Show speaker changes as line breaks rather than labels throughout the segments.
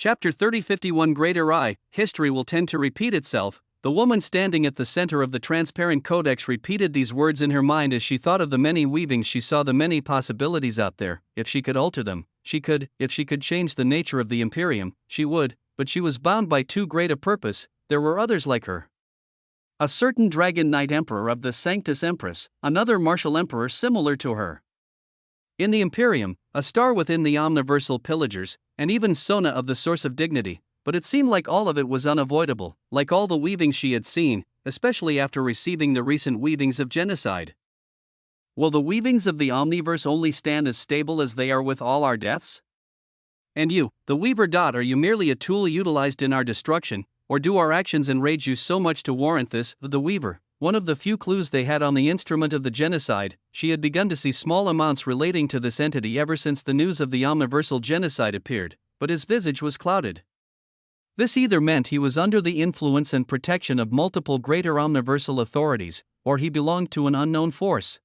Chapter 3051 Greater I, history will tend to repeat itself. The woman standing at the center of the transparent codex repeated these words in her mind as she thought of the many weavings she saw, the many possibilities out there. If she could alter them, she could. If she could change the nature of the Imperium, she would, but she was bound by too great a purpose. There were others like her. A certain Dragon Knight Emperor of the Sanctus Empress, another martial emperor similar to her. In the Imperium, a star within the omniversal pillagers, and even Sona of the Source of Dignity. But it seemed like all of it was unavoidable, like all the weavings she had seen, especially after receiving the recent weavings of genocide. Will the weavings of the Omniverse only stand as stable as they are with all our deaths? And you, the Weaver. Are you merely a tool utilized in our destruction, or do our actions enrage you so much to warrant this? The Weaver, one of the few clues they had on the instrument of the genocide, she had begun to see small amounts relating to this entity ever since the news of the omniversal genocide appeared, but his visage was clouded. This either meant he was under the influence and protection of multiple greater omniversal authorities, or he belonged to an unknown force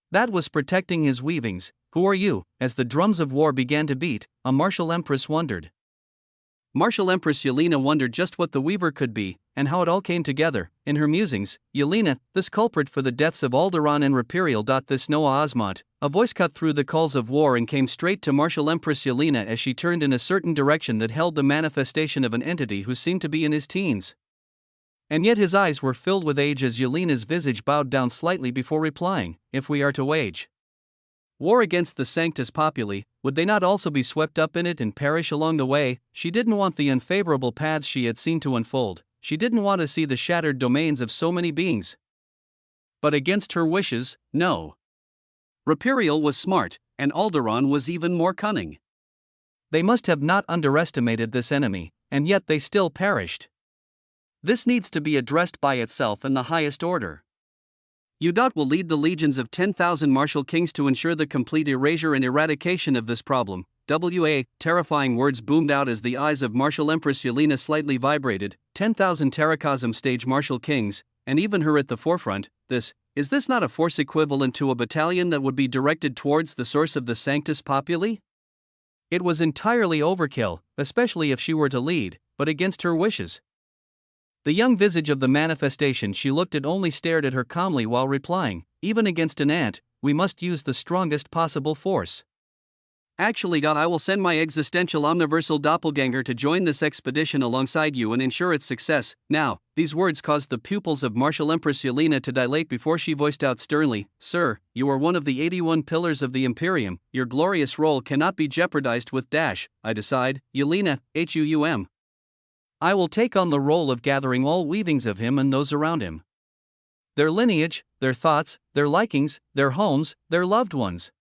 that was protecting his weavings. Who are you? As the drums of war began to beat, a martial empress wondered. Martial Empress Yelena wondered just what the Weaver could be, and how it all came together. In her musings, Yelena, this culprit for the deaths of Alderaan and Rapiriel. This Noah Osmont, a voice cut through the calls of war and came straight to Martial Empress Yelena as she turned in a certain direction that held the manifestation of an entity who seemed to be in his teens. And yet his eyes were filled with age as Yelena's visage bowed down slightly before replying, if we are to wage war against the Sanctus Populi, would they not also be swept up in it and perish along the way? She didn't want the unfavorable paths she had seen to unfold. She didn't want to see the shattered domains of so many beings. But against her wishes, no. Rapiriel was smart, and Alderaan was even more cunning. They must have not underestimated this enemy, and yet they still perished. This needs to be addressed by itself in the highest order. You. Will lead the legions of 10,000 martial kings to ensure the complete erasure and eradication of this problem. Terrifying words boomed out as the eyes of Martial Empress Yelena slightly vibrated. 10,000 Terracosm stage martial kings, and even her at the forefront. Is this not a force equivalent to a battalion that would be directed towards the source of the Sanctus Populi? It was entirely overkill, especially if she were to lead, but against her wishes. The young visage of the manifestation she looked at only stared at her calmly while replying, even against an ant, we must use the strongest possible force. Actually, I will send my existential omniversal doppelganger to join this expedition alongside you and ensure its success. Now, these words caused the pupils of Martial Empress Yelena to dilate before she voiced out sternly, Sir, you are one of the 81 pillars of the Imperium, your glorious role cannot be jeopardized with I decide, Yelena, HUUM. I will take on the role of gathering all weavings of him and those around him. Their lineage, their thoughts, their likings, their homes, their loved ones.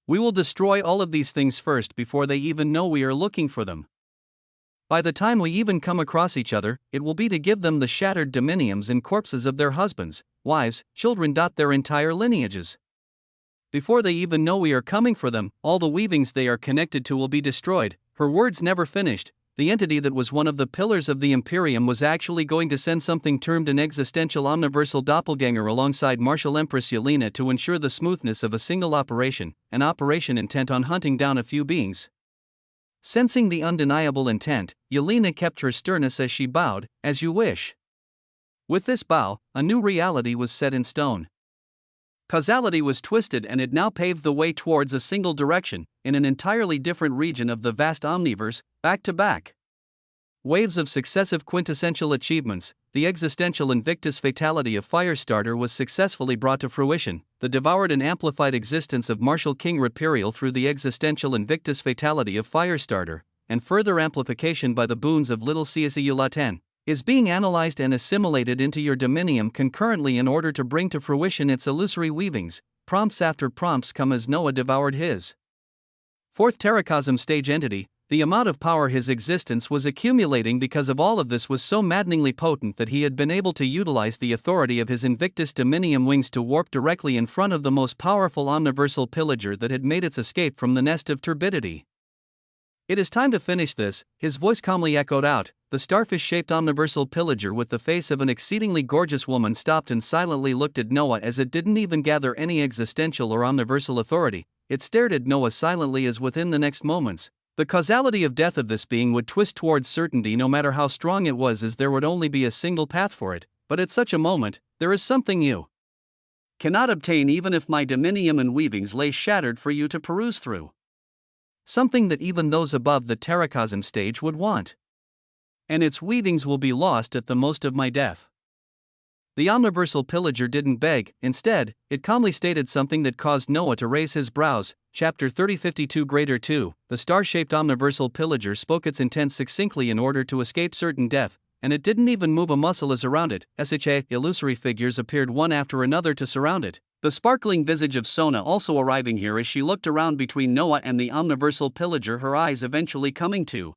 We will destroy all of these things first before they even know we are looking for them. By the time we even come across each other, it will be to give them the shattered dominiums and corpses of their husbands, wives, children. Their entire lineages. Before they even know we are coming for them, all the weavings they are connected to will be destroyed. Her words never finished. The entity that was one of the pillars of the Imperium was actually going to send something termed an existential omniversal doppelganger alongside Martial Empress Yelena to ensure the smoothness of a single operation, an operation intent on hunting down a few beings. Sensing the undeniable intent, Yelena kept her sternness as she bowed, as you wish. With this bow, a new reality was set in stone. Causality was twisted and it now paved the way towards a single direction, in an entirely different region of the vast omniverse, back to back. Waves of successive quintessential achievements. The existential Invictus Fatality of Firestarter was successfully brought to fruition. The devoured and amplified existence of Martial King Rapiriel through the existential Invictus Fatality of Firestarter, and further amplification by the boons of Little Csiulaten, is being analyzed and assimilated into your dominium concurrently in order to bring to fruition its illusory weavings. Prompts after prompts come as Noah devoured his fourth Terracosm stage entity. The amount of power his existence was accumulating because of all of this was so maddeningly potent that he had been able to utilize the authority of his Invictus Dominium wings to warp directly in front of the most powerful omniversal pillager that had made its escape from the nest of turbidity. It is time to finish this, his voice calmly echoed out. The starfish-shaped omniversal pillager with the face of an exceedingly gorgeous woman stopped and silently looked at Noah as it didn't even gather any existential or omniversal authority. It stared at Noah silently as within the next moments, The causality of death of this being would twist towards certainty no matter how strong it was, as there would only be a single path for it, but at such a moment, there is something you cannot obtain even if my dominium and weavings lay shattered for you to peruse through. Something that even those above the terracosm stage would want. And its weavings will be lost at the most of my death. The omniversal pillager didn't beg, instead, it calmly stated something that caused Noah to raise his brows. Chapter 3052 Greater 2, the star-shaped omniversal pillager spoke its intent succinctly in order to escape certain death, and it didn't even move a muscle as around it. Illusory figures appeared one after another to surround it. The sparkling visage of Sona also arriving here as she looked around between Noah and the omniversal pillager, her eyes eventually coming to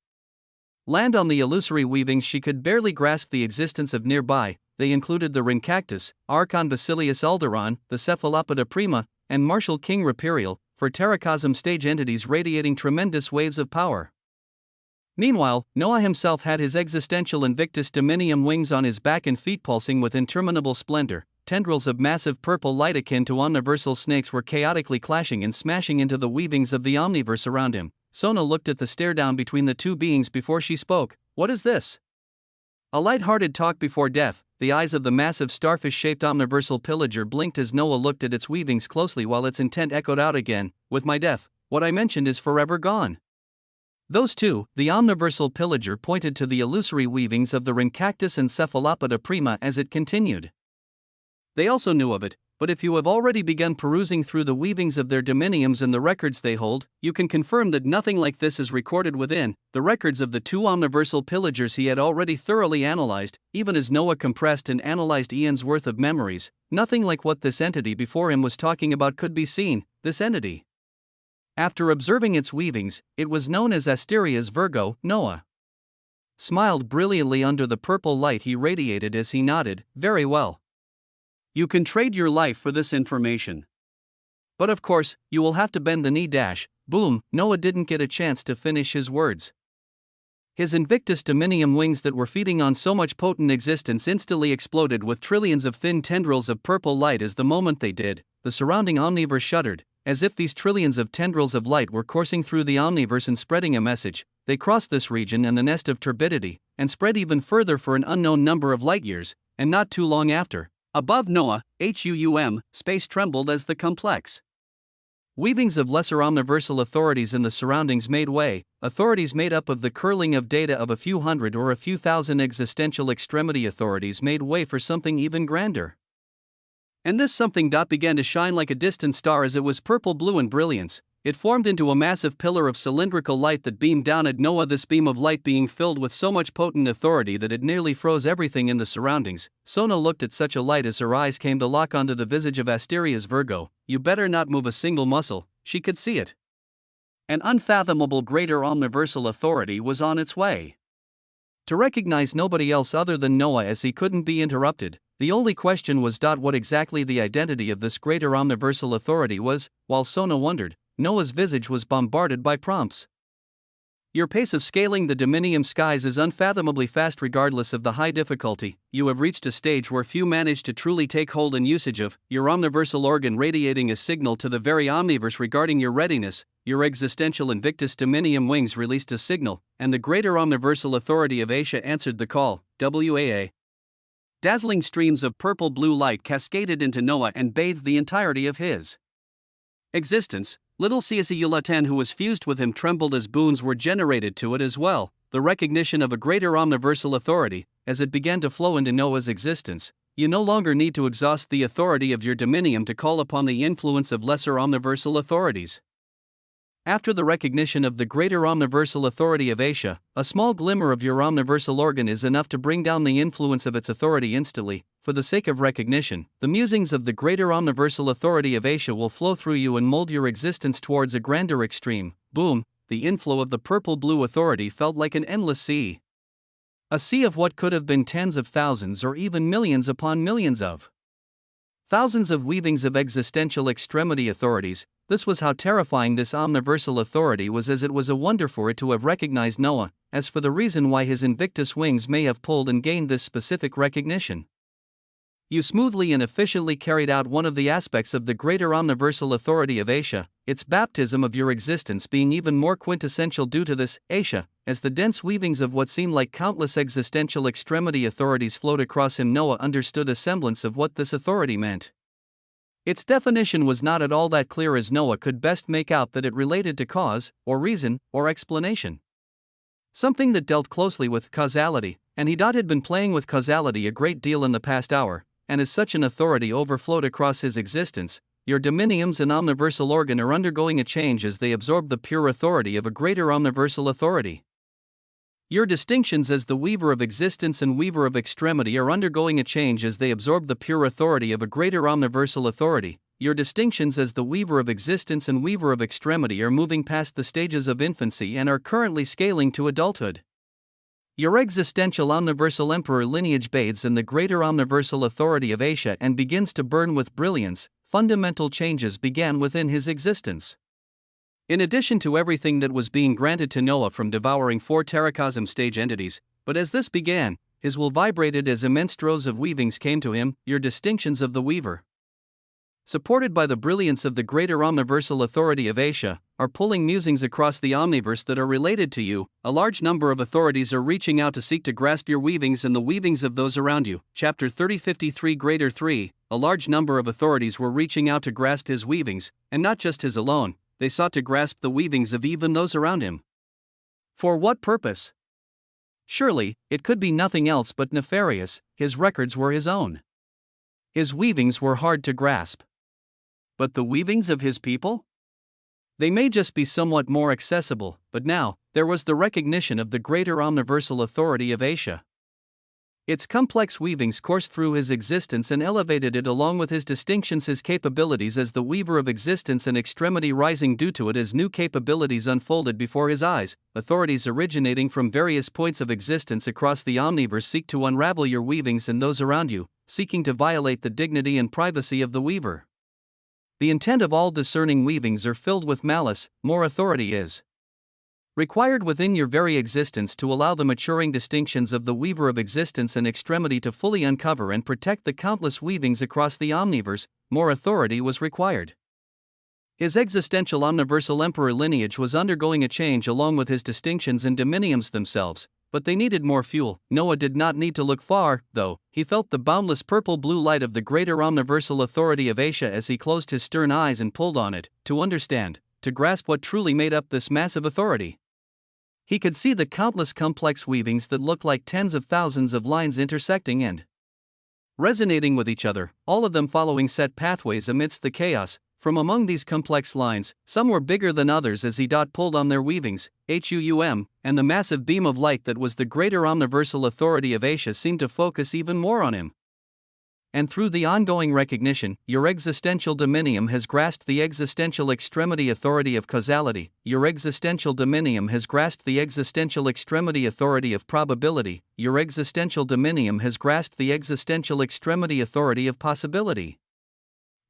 land on the illusory weavings. She could barely grasp the existence of nearby. They included the Rincactus, Archon Basilius Alderon, the Cephalopoda Prima, and Martial King Rapirial, for terracosm stage entities radiating tremendous waves of power. Meanwhile, Noah himself had his existential Invictus Dominium wings on his back and feet pulsing with interminable splendor. Tendrils of massive purple light akin to omniversal snakes were chaotically clashing and smashing into the weavings of the omniverse around him. Sona looked at the stare down between the two beings before she spoke. What is this? A light-hearted talk before death. The eyes of the massive starfish-shaped omniversal pillager blinked as Noah looked at its weavings closely while its intent echoed out again. With my death, what I mentioned is forever gone. Those two, the omniversal pillager pointed to the illusory weavings of the Rincactus and Cephalopoda Prima as it continued. They also knew of it, but if you have already begun perusing through the weavings of their dominiums and the records they hold, you can confirm that nothing like this is recorded within the records of the two omniversal pillagers he had already thoroughly analyzed. Even as Noah compressed and analyzed eons worth of memories, nothing like what this entity before him was talking about could be seen. This entity, after observing its weavings, it was known as Asteria's Virgo. Noah smiled brilliantly under the purple light he radiated as he nodded. Very well. You can trade your life for this information. But of course, you will have to bend the knee. Boom, Noah didn't get a chance to finish his words. His Invictus Dominium wings that were feeding on so much potent existence instantly exploded with trillions of thin tendrils of purple light. As the moment they did, the surrounding omniverse shuddered, as if these trillions of tendrils of light were coursing through the omniverse and spreading a message. They crossed this region and the nest of turbidity, and spread even further for an unknown number of light years, and not too long after, above Noah, space trembled as the complex weavings of lesser omniversal authorities in the surroundings made way, authorities made up of the curling of data of a few hundred or a few thousand existential extremity authorities made way for something even grander. And this something began to shine like a distant star as it was purple-blue in brilliance. It formed into a massive pillar of cylindrical light that beamed down at Noah, this beam of light being filled with so much potent authority that it nearly froze everything in the surroundings. Sona looked at such a light as her eyes came to lock onto the visage of Asteria's Virgo. You better not move a single muscle, she could see it. An unfathomable greater omniversal authority was on its way. To recognize nobody else other than Noah as he couldn't be interrupted, the only question was what exactly the identity of this greater omniversal authority was. While Sona wondered, Noah's visage was bombarded by prompts. Your pace of scaling the Dominium skies is unfathomably fast regardless of the high difficulty. You have reached a stage where few manage to truly take hold and usage of your omniversal organ, radiating a signal to the very omniverse regarding your readiness. Your existential Invictus Dominium wings released a signal, and the greater omniversal authority of Asia answered the call. WAA. Dazzling streams of purple-blue light cascaded into Noah and bathed the entirety of his existence. Little Ciaciulatan, who was fused with him, trembled as boons were generated to it as well. The recognition of a greater omniversal authority, as it began to flow into Noah's existence. You no longer need to exhaust the authority of your dominium to call upon the influence of lesser omniversal authorities. After the recognition of the greater omniversal authority of Asia, a small glimmer of your omniversal organ is enough to bring down the influence of its authority instantly. For the sake of recognition, the musings of the greater omniversal authority of Asia will flow through you and mold your existence towards a grander extreme. Boom, the inflow of the purple-blue authority felt like an endless sea. A sea of what could have been tens of thousands or even millions upon millions of thousands of weavings of existential extremity authorities. This was how terrifying this omniversal authority was, as it was a wonder for it to have recognized Noah. As for the reason why his Invictus wings may have pulled and gained this specific recognition, You smoothly and efficiently carried out one of the aspects of the greater omniversal authority of Asia, its baptism of your existence being even more quintessential due to this, Asia, as the dense weavings of what seemed like countless existential extremity authorities flowed across him. Noah understood a semblance of what this authority meant. Its definition was not at all that clear, as Noah could best make out that it related to cause, or reason, or explanation. Something that dealt closely with causality, and he had been playing with causality a great deal in the past hour, and as such an authority overflowed across his existence. Your dominiums and omniversal organ are undergoing a change as they absorb the pure authority of a greater omniversal authority. Your distinctions as the weaver of existence and weaver of extremity are undergoing a change as they absorb the pure authority of a greater omniversal authority. Your distinctions as the weaver of existence and weaver of extremity are moving past the stages of infancy and are currently scaling to adulthood. Your existential omniversal emperor lineage bathes in the greater omniversal authority of Asia and begins to burn with brilliance. Fundamental changes began within his existence. In addition to everything that was being granted to Noah from devouring 4 terracosm stage entities, but as this began, his will vibrated as immense droves of weavings came to him, your distinctions of the weaver. Supported by the brilliance of the greater omniversal authority of Asia, are pulling musings across the omniverse that are related to you. A large number of authorities are reaching out to seek to grasp your weavings and the weavings of those around you. Chapter 30:53 Greater 3. A large number of authorities were reaching out to grasp his weavings, and not just his alone, they sought to grasp the weavings of even those around him. For what purpose? Surely, it could be nothing else but nefarious. His records were his own. His weavings were hard to grasp. But the weavings of his people? They may just be somewhat more accessible, but now, there was the recognition of the greater omniversal authority of Asia. Its complex weavings coursed through his existence and elevated it along with his distinctions, his capabilities as the weaver of existence and extremity rising due to it as new capabilities unfolded before his eyes. Authorities originating from various points of existence across the omniverse seek to unravel your weavings and those around you, seeking to violate the dignity and privacy of the weaver. The intent of all discerning weavings are filled with malice. More authority is required within your very existence to allow the maturing distinctions of the weaver of existence and extremity to fully uncover and protect the countless weavings across the omniverse. More authority was required. His existential omniversal emperor lineage was undergoing a change along with his distinctions and dominiums themselves, but they needed more fuel. Noah did not need to look far, though. He felt the boundless purple-blue light of the greater omniversal authority of Asia as he closed his stern eyes and pulled on it, to understand, to grasp what truly made up this massive authority. He could see the countless complex weavings that looked like tens of thousands of lines intersecting and resonating with each other, all of them following set pathways amidst the chaos. From among these complex lines, some were bigger than others as he pulled on their weavings, and the massive beam of light that was the greater omniversal authority of Asia seemed to focus even more on him. And through the ongoing recognition, your existential dominium has grasped the existential extremity authority of causality, your existential dominium has grasped the existential extremity authority of probability, your existential dominium has grasped the existential extremity authority of possibility.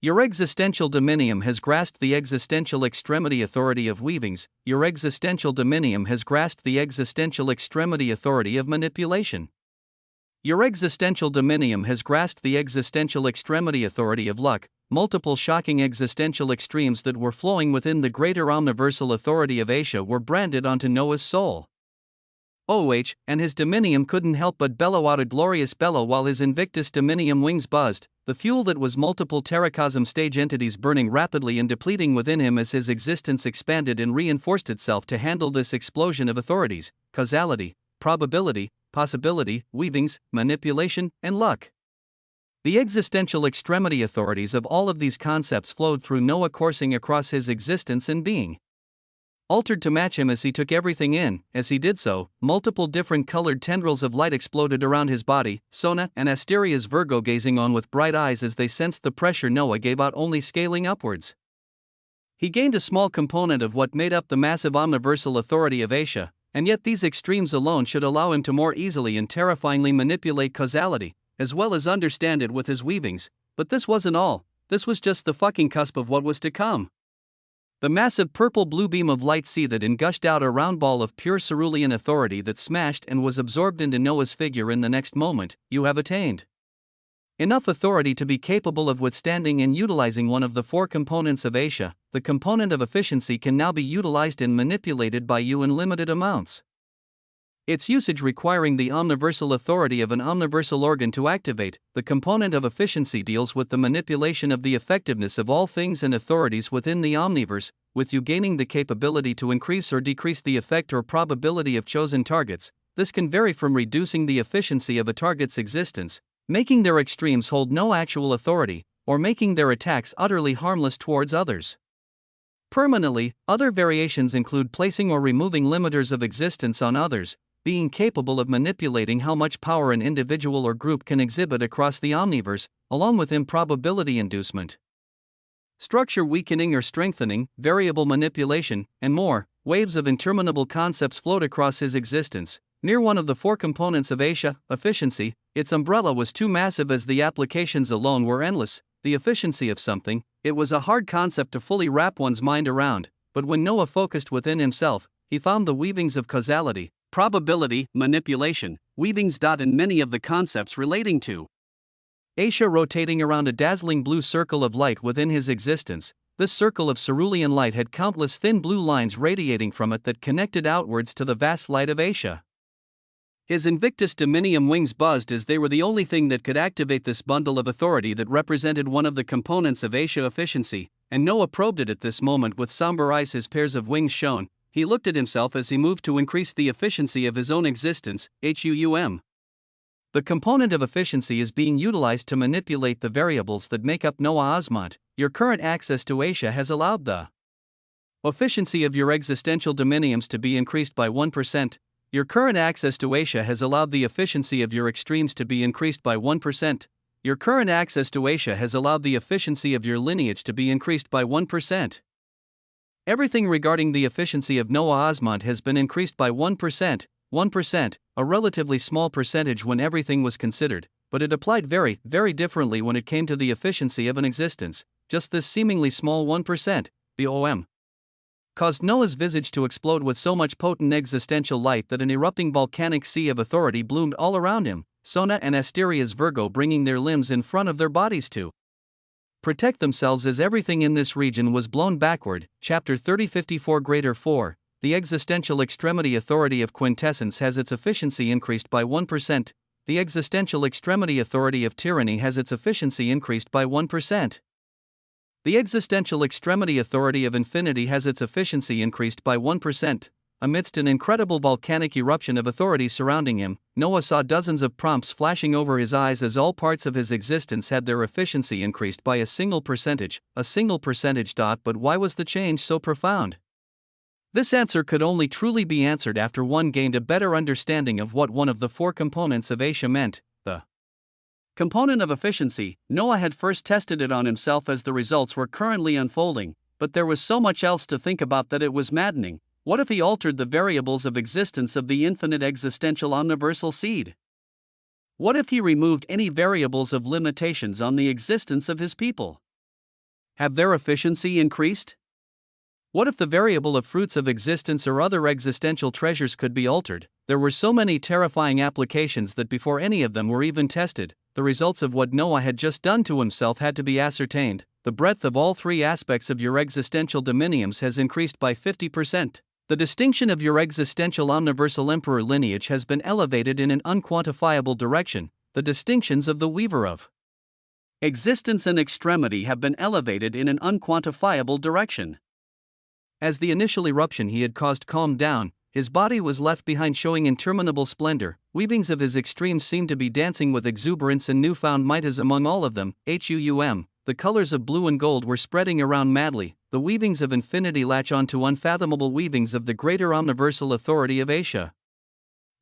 Your existential dominium has grasped the existential extremity authority of weavings, your existential dominium has grasped the existential extremity authority of manipulation. Your existential dominium has grasped the existential extremity authority of luck. Multiple shocking existential extremes that were flowing within the greater omniversal authority of Asia were branded onto Noah's soul. And his dominium couldn't help but bellow out a glorious bellow while his Invictus dominium wings buzzed, the fuel that was multiple terracosm stage entities burning rapidly and depleting within him as his existence expanded and reinforced itself to handle this explosion of authorities: causality, probability, possibility, weavings, manipulation, and luck. The existential extremity authorities of all of these concepts flowed through Noah, coursing across his existence and being. Altered to match him as he took everything in. As he did so, multiple different colored tendrils of light exploded around his body. Sona and Asteria's Virgo gazing on with bright eyes as they sensed the pressure Noah gave out only scaling upwards. He gained a small component of what made up the massive omniversal authority of Asia, and yet these extremes alone should allow him to more easily and terrifyingly manipulate causality, as well as understand it with his weavings. But this wasn't all. This was just the fucking cusp of what was to come. The massive purple-blue beam of light seethed and gushed out, a round ball of pure cerulean authority that smashed and was absorbed into Noah's figure in the next moment. You have attained. Enough authority to be capable of withstanding and utilizing one of the four components of Asia. The component of efficiency can now be utilized and manipulated by you in limited amounts. Its usage requiring the omniversal authority of an omniversal organ to activate. The component of efficiency deals with the manipulation of the effectiveness of all things and authorities within the omniverse, with you gaining the capability to increase or decrease the effect or probability of chosen targets. This can vary from reducing the efficiency of a target's existence, making their extremes hold no actual authority, or making their attacks utterly harmless towards others. Permanently, other variations include placing or removing limiters of existence on others, being capable of manipulating how much power an individual or group can exhibit across the omniverse, along with improbability inducement, structure weakening or strengthening, variable manipulation, and more. Waves of interminable concepts float across his existence. Near one of the four components of Asia, efficiency, its umbrella was too massive as the applications alone were endless. The efficiency of something, it was a hard concept to fully wrap one's mind around, but when Noah focused within himself, he found the weavings of causality, probability, manipulation, weavings. In many of the concepts relating to Asia rotating around a dazzling blue circle of light within his existence. This circle of cerulean light had countless thin blue lines radiating from it that connected outwards to the vast light of Asia. His Invictus Dominium wings buzzed as they were the only thing that could activate this bundle of authority that represented one of the components of Asia efficiency, and Noah probed it at this moment with somber eyes. His pairs of wings shone. He looked at himself as he moved to increase the efficiency of his own existence. The component of efficiency is being utilized to manipulate the variables that make up Noah Osmont. Your current access to Asia has allowed the efficiency of your existential dominiums to be increased by 1%. Your current access to Asia has allowed the efficiency of your extremes to be increased by 1%. Your current access to Asia has allowed the efficiency of your lineage to be increased by 1%. Everything regarding the efficiency of Noah Osmont has been increased by 1%. 1%, a relatively small percentage when everything was considered, but it applied very, very differently when it came to the efficiency of an existence. Just this seemingly small 1%, BOM, caused Noah's visage to explode with so much potent existential light that an erupting volcanic sea of authority bloomed all around him, Sona and Asteria's Virgo bringing their limbs in front of their bodies to protect themselves as everything in this region was blown backward. Chapter 3054 Greater 4. The existential extremity authority of quintessence has its efficiency increased by 1%. The existential extremity authority of tyranny has its efficiency increased by 1%. The existential extremity authority of infinity has its efficiency increased by 1%. Amidst an incredible volcanic eruption of authority surrounding him, Noah saw dozens of prompts flashing over his eyes as all parts of his existence had their efficiency increased by a single percentage. But why was the change so profound? This answer could only truly be answered after one gained a better understanding of what one of the four components of Asia meant. The component of efficiency. Noah had first tested it on himself as the results were currently unfolding, but there was so much else to think about that it was maddening. What if he altered the variables of existence of the infinite existential omniversal seed? What if he removed any variables of limitations on the existence of his people? Have their efficiency increased? What if the variable of fruits of existence or other existential treasures could be altered? There were so many terrifying applications that before any of them were even tested, the results of what Noah had just done to himself had to be ascertained. The breadth of all three aspects of your existential dominiums has increased by 50%. The distinction of your existential omniversal emperor lineage has been elevated in an unquantifiable direction. The distinctions of the weaver of existence and extremity have been elevated in an unquantifiable direction. As the initial eruption he had caused calmed down, his body was left behind showing interminable splendor. Weavings of his extremes seemed to be dancing with exuberance and newfound might as among all of them. The colors of blue and gold were spreading around madly. The weavings of infinity latch onto unfathomable weavings of the greater omniversal authority of Asia.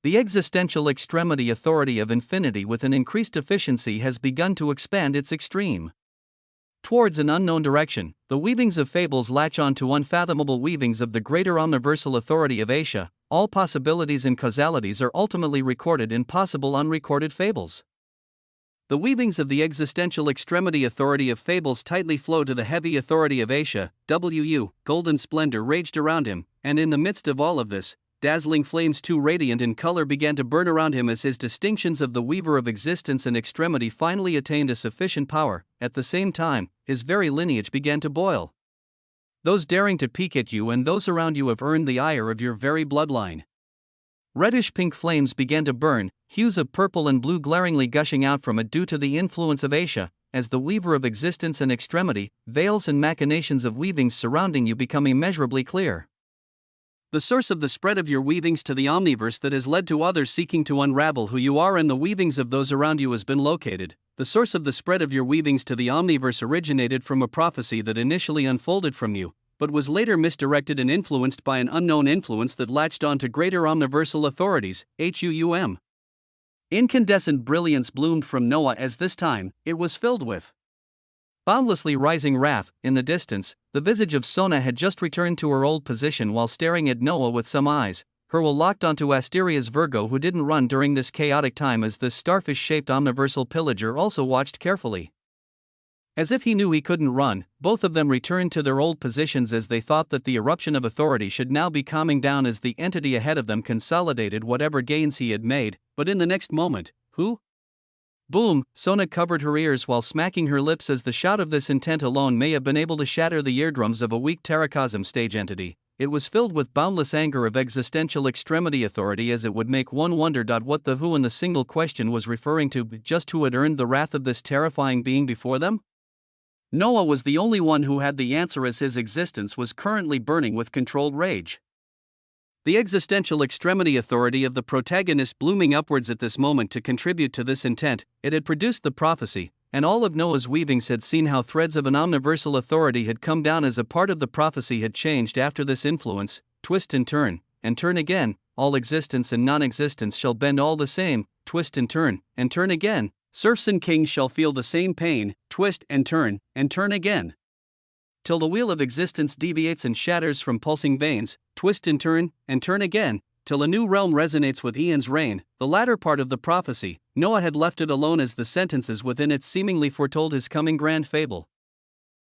The existential extremity authority of infinity with an increased efficiency has begun to expand its extreme towards an unknown direction. The weavings of fables latch on to unfathomable weavings of the greater omniversal authority of Asia. All possibilities and causalities are ultimately recorded in possible unrecorded fables. The weavings of the existential extremity authority of fables tightly flow to the heavy authority of Asia. Golden splendor raged around him, and in the midst of all of this, dazzling flames too radiant in color began to burn around him as his distinctions of the weaver of existence and extremity finally attained a sufficient power. At the same time, his very lineage began to boil. Those daring to peek at you and those around you have earned the ire of your very bloodline. Reddish-pink flames began to burn, hues of purple and blue glaringly gushing out from it due to the influence of Asia, as the weaver of existence and extremity, veils and machinations of weavings surrounding you become immeasurably clear. The source of the spread of your weavings to the omniverse that has led to others seeking to unravel who you are and the weavings of those around you has been located. The source of the spread of your weavings to the omniverse originated from a prophecy that initially unfolded from you, but was later misdirected and influenced by an unknown influence that latched on to greater omniversal authorities, HUUM. Incandescent brilliance bloomed from Noah as this time, it was filled with boundlessly rising wrath. In the distance, the visage of Sona had just returned to her old position while staring at Noah with some eyes, her will locked onto Asteria's Virgo, who didn't run during this chaotic time as this starfish-shaped omniversal pillager also watched carefully. As if he knew he couldn't run, both of them returned to their old positions as they thought that the eruption of authority should now be calming down as the entity ahead of them consolidated whatever gains he had made, but in the next moment, who? Boom! Sona covered her ears while smacking her lips as the shout of this intent alone may have been able to shatter the eardrums of a weak terracosm stage entity. It was filled with boundless anger of existential extremity authority as it would make one wonder what the who in the single question was referring to, just who had earned the wrath of this terrifying being before them? Noah was the only one who had the answer as his existence was currently burning with controlled rage. The existential extremity authority of the protagonist blooming upwards at this moment to contribute to this intent, it had produced the prophecy, and all of Noah's weavings had seen how threads of an omniversal authority had come down as a part of the prophecy had changed after this influence, twist and turn again, all existence and non-existence shall bend all the same, twist and turn again, serfs and kings shall feel the same pain, twist and turn again. Till the wheel of existence deviates and shatters from pulsing veins, twist and turn again, till a new realm resonates with Eon's reign. The latter part of the prophecy, Noah had left it alone as the sentences within it seemingly foretold his coming grand fable.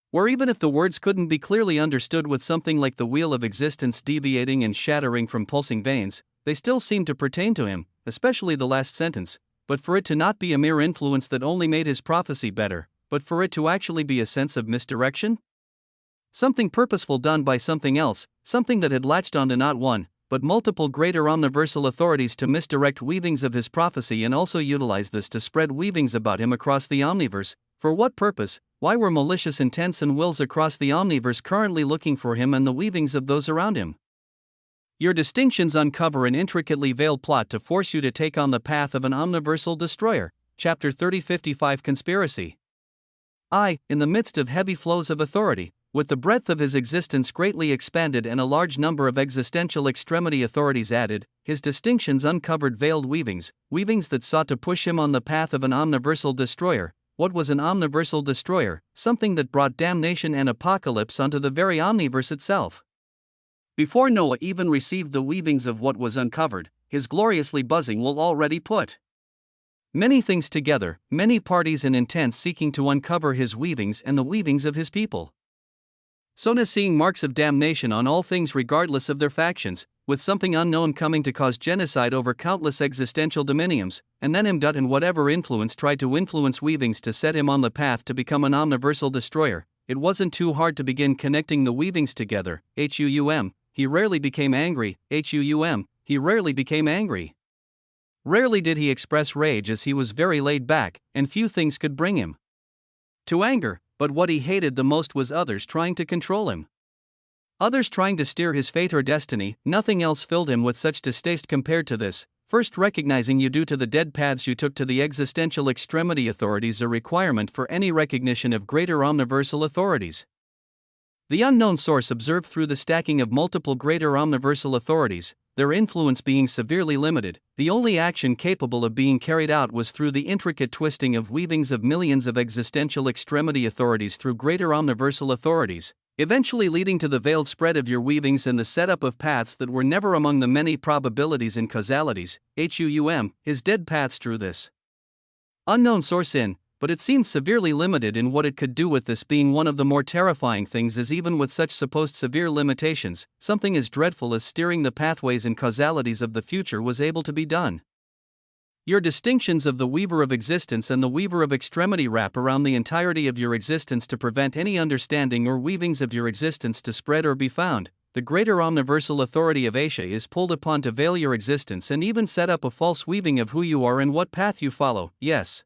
Where even if the words couldn't be clearly understood with something like the wheel of existence deviating and shattering from pulsing veins, they still seemed to pertain to him, especially the last sentence, but for it to not be a mere influence that only made his prophecy better, but for it to actually be a sense of misdirection? Something purposeful done by something else, something that had latched onto not one, but multiple greater omniversal authorities to misdirect weavings of his prophecy and also utilize this to spread weavings about him across the omniverse. For what purpose? Why were malicious intents and wills across the omniverse currently looking for him and the weavings of those around him? Your distinctions uncover an intricately veiled plot to force you to take on the path of an omniversal destroyer. Chapter 3055 Conspiracy. In the midst of heavy flows of authority, with the breadth of his existence greatly expanded and a large number of existential extremity authorities added, his distinctions uncovered veiled weavings that sought to push him on the path of an omniversal destroyer. What was an omniversal destroyer? Something that brought damnation and apocalypse onto the very omniverse itself. Before Noah even received the weavings of what was uncovered, his gloriously buzzing will already put many things together, many parties and intents seeking to uncover his weavings and the weavings of his people. Sona seeing marks of damnation on all things regardless of their factions, with something unknown coming to cause genocide over countless existential dominiums, and then him and whatever influence tried to influence weavings to set him on the path to become an omniversal destroyer. It wasn't too hard to begin connecting the weavings together. HUUM, he rarely became angry. HUUM, he rarely became angry. Rarely did he express rage as he was very laid back, and few things could bring him to anger. But what he hated the most was others trying to control him. Others trying to steer his fate or destiny. Nothing else filled him with such distaste compared to this. First, recognizing you due to the dead paths you took to the existential extremity authorities, a requirement for any recognition of greater omniversal authorities. The unknown source observed through the stacking of multiple greater omniversal authorities, their influence being severely limited. The only action capable of being carried out was through the intricate twisting of weavings of millions of existential extremity authorities through greater omniversal authorities, eventually leading to the veiled spread of your weavings and the setup of paths that were never among the many probabilities and causalities. HUUM, his dead paths through this unknown source in, but it seemed severely limited in what it could do, with this being one of the more terrifying things, as even with such supposed severe limitations, something as dreadful as steering the pathways and causalities of the future was able to be done. Your distinctions of the weaver of existence and the weaver of extremity wrap around the entirety of your existence to prevent any understanding or weavings of your existence to spread or be found. The greater omniversal authority of Asia is pulled upon to veil your existence and even set up a false weaving of who you are and what path you follow. Yes.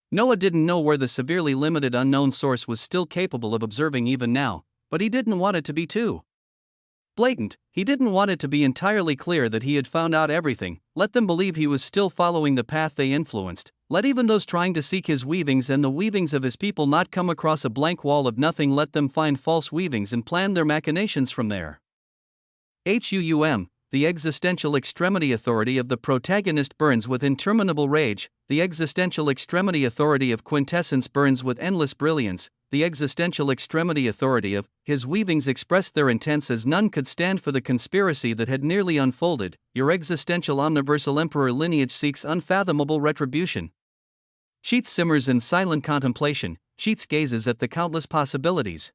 Noah didn't know where the severely limited unknown source was still capable of observing even now, but he didn't want it to be too blatant. He didn't want it to be entirely clear that he had found out everything. Let them believe he was still following the path they influenced. Let even those trying to seek his weavings and the weavings of his people not come across a blank wall of nothing. Let them find false weavings and plan their machinations from there. The existential extremity authority of the protagonist burns with interminable rage. The existential extremity authority of quintessence burns with endless brilliance. The existential extremity authority of his weavings expressed their intents as none could stand for the conspiracy that had nearly unfolded. Your existential omniversal emperor lineage seeks unfathomable retribution. Cheats simmers in silent contemplation. Cheats gazes at the countless possibilities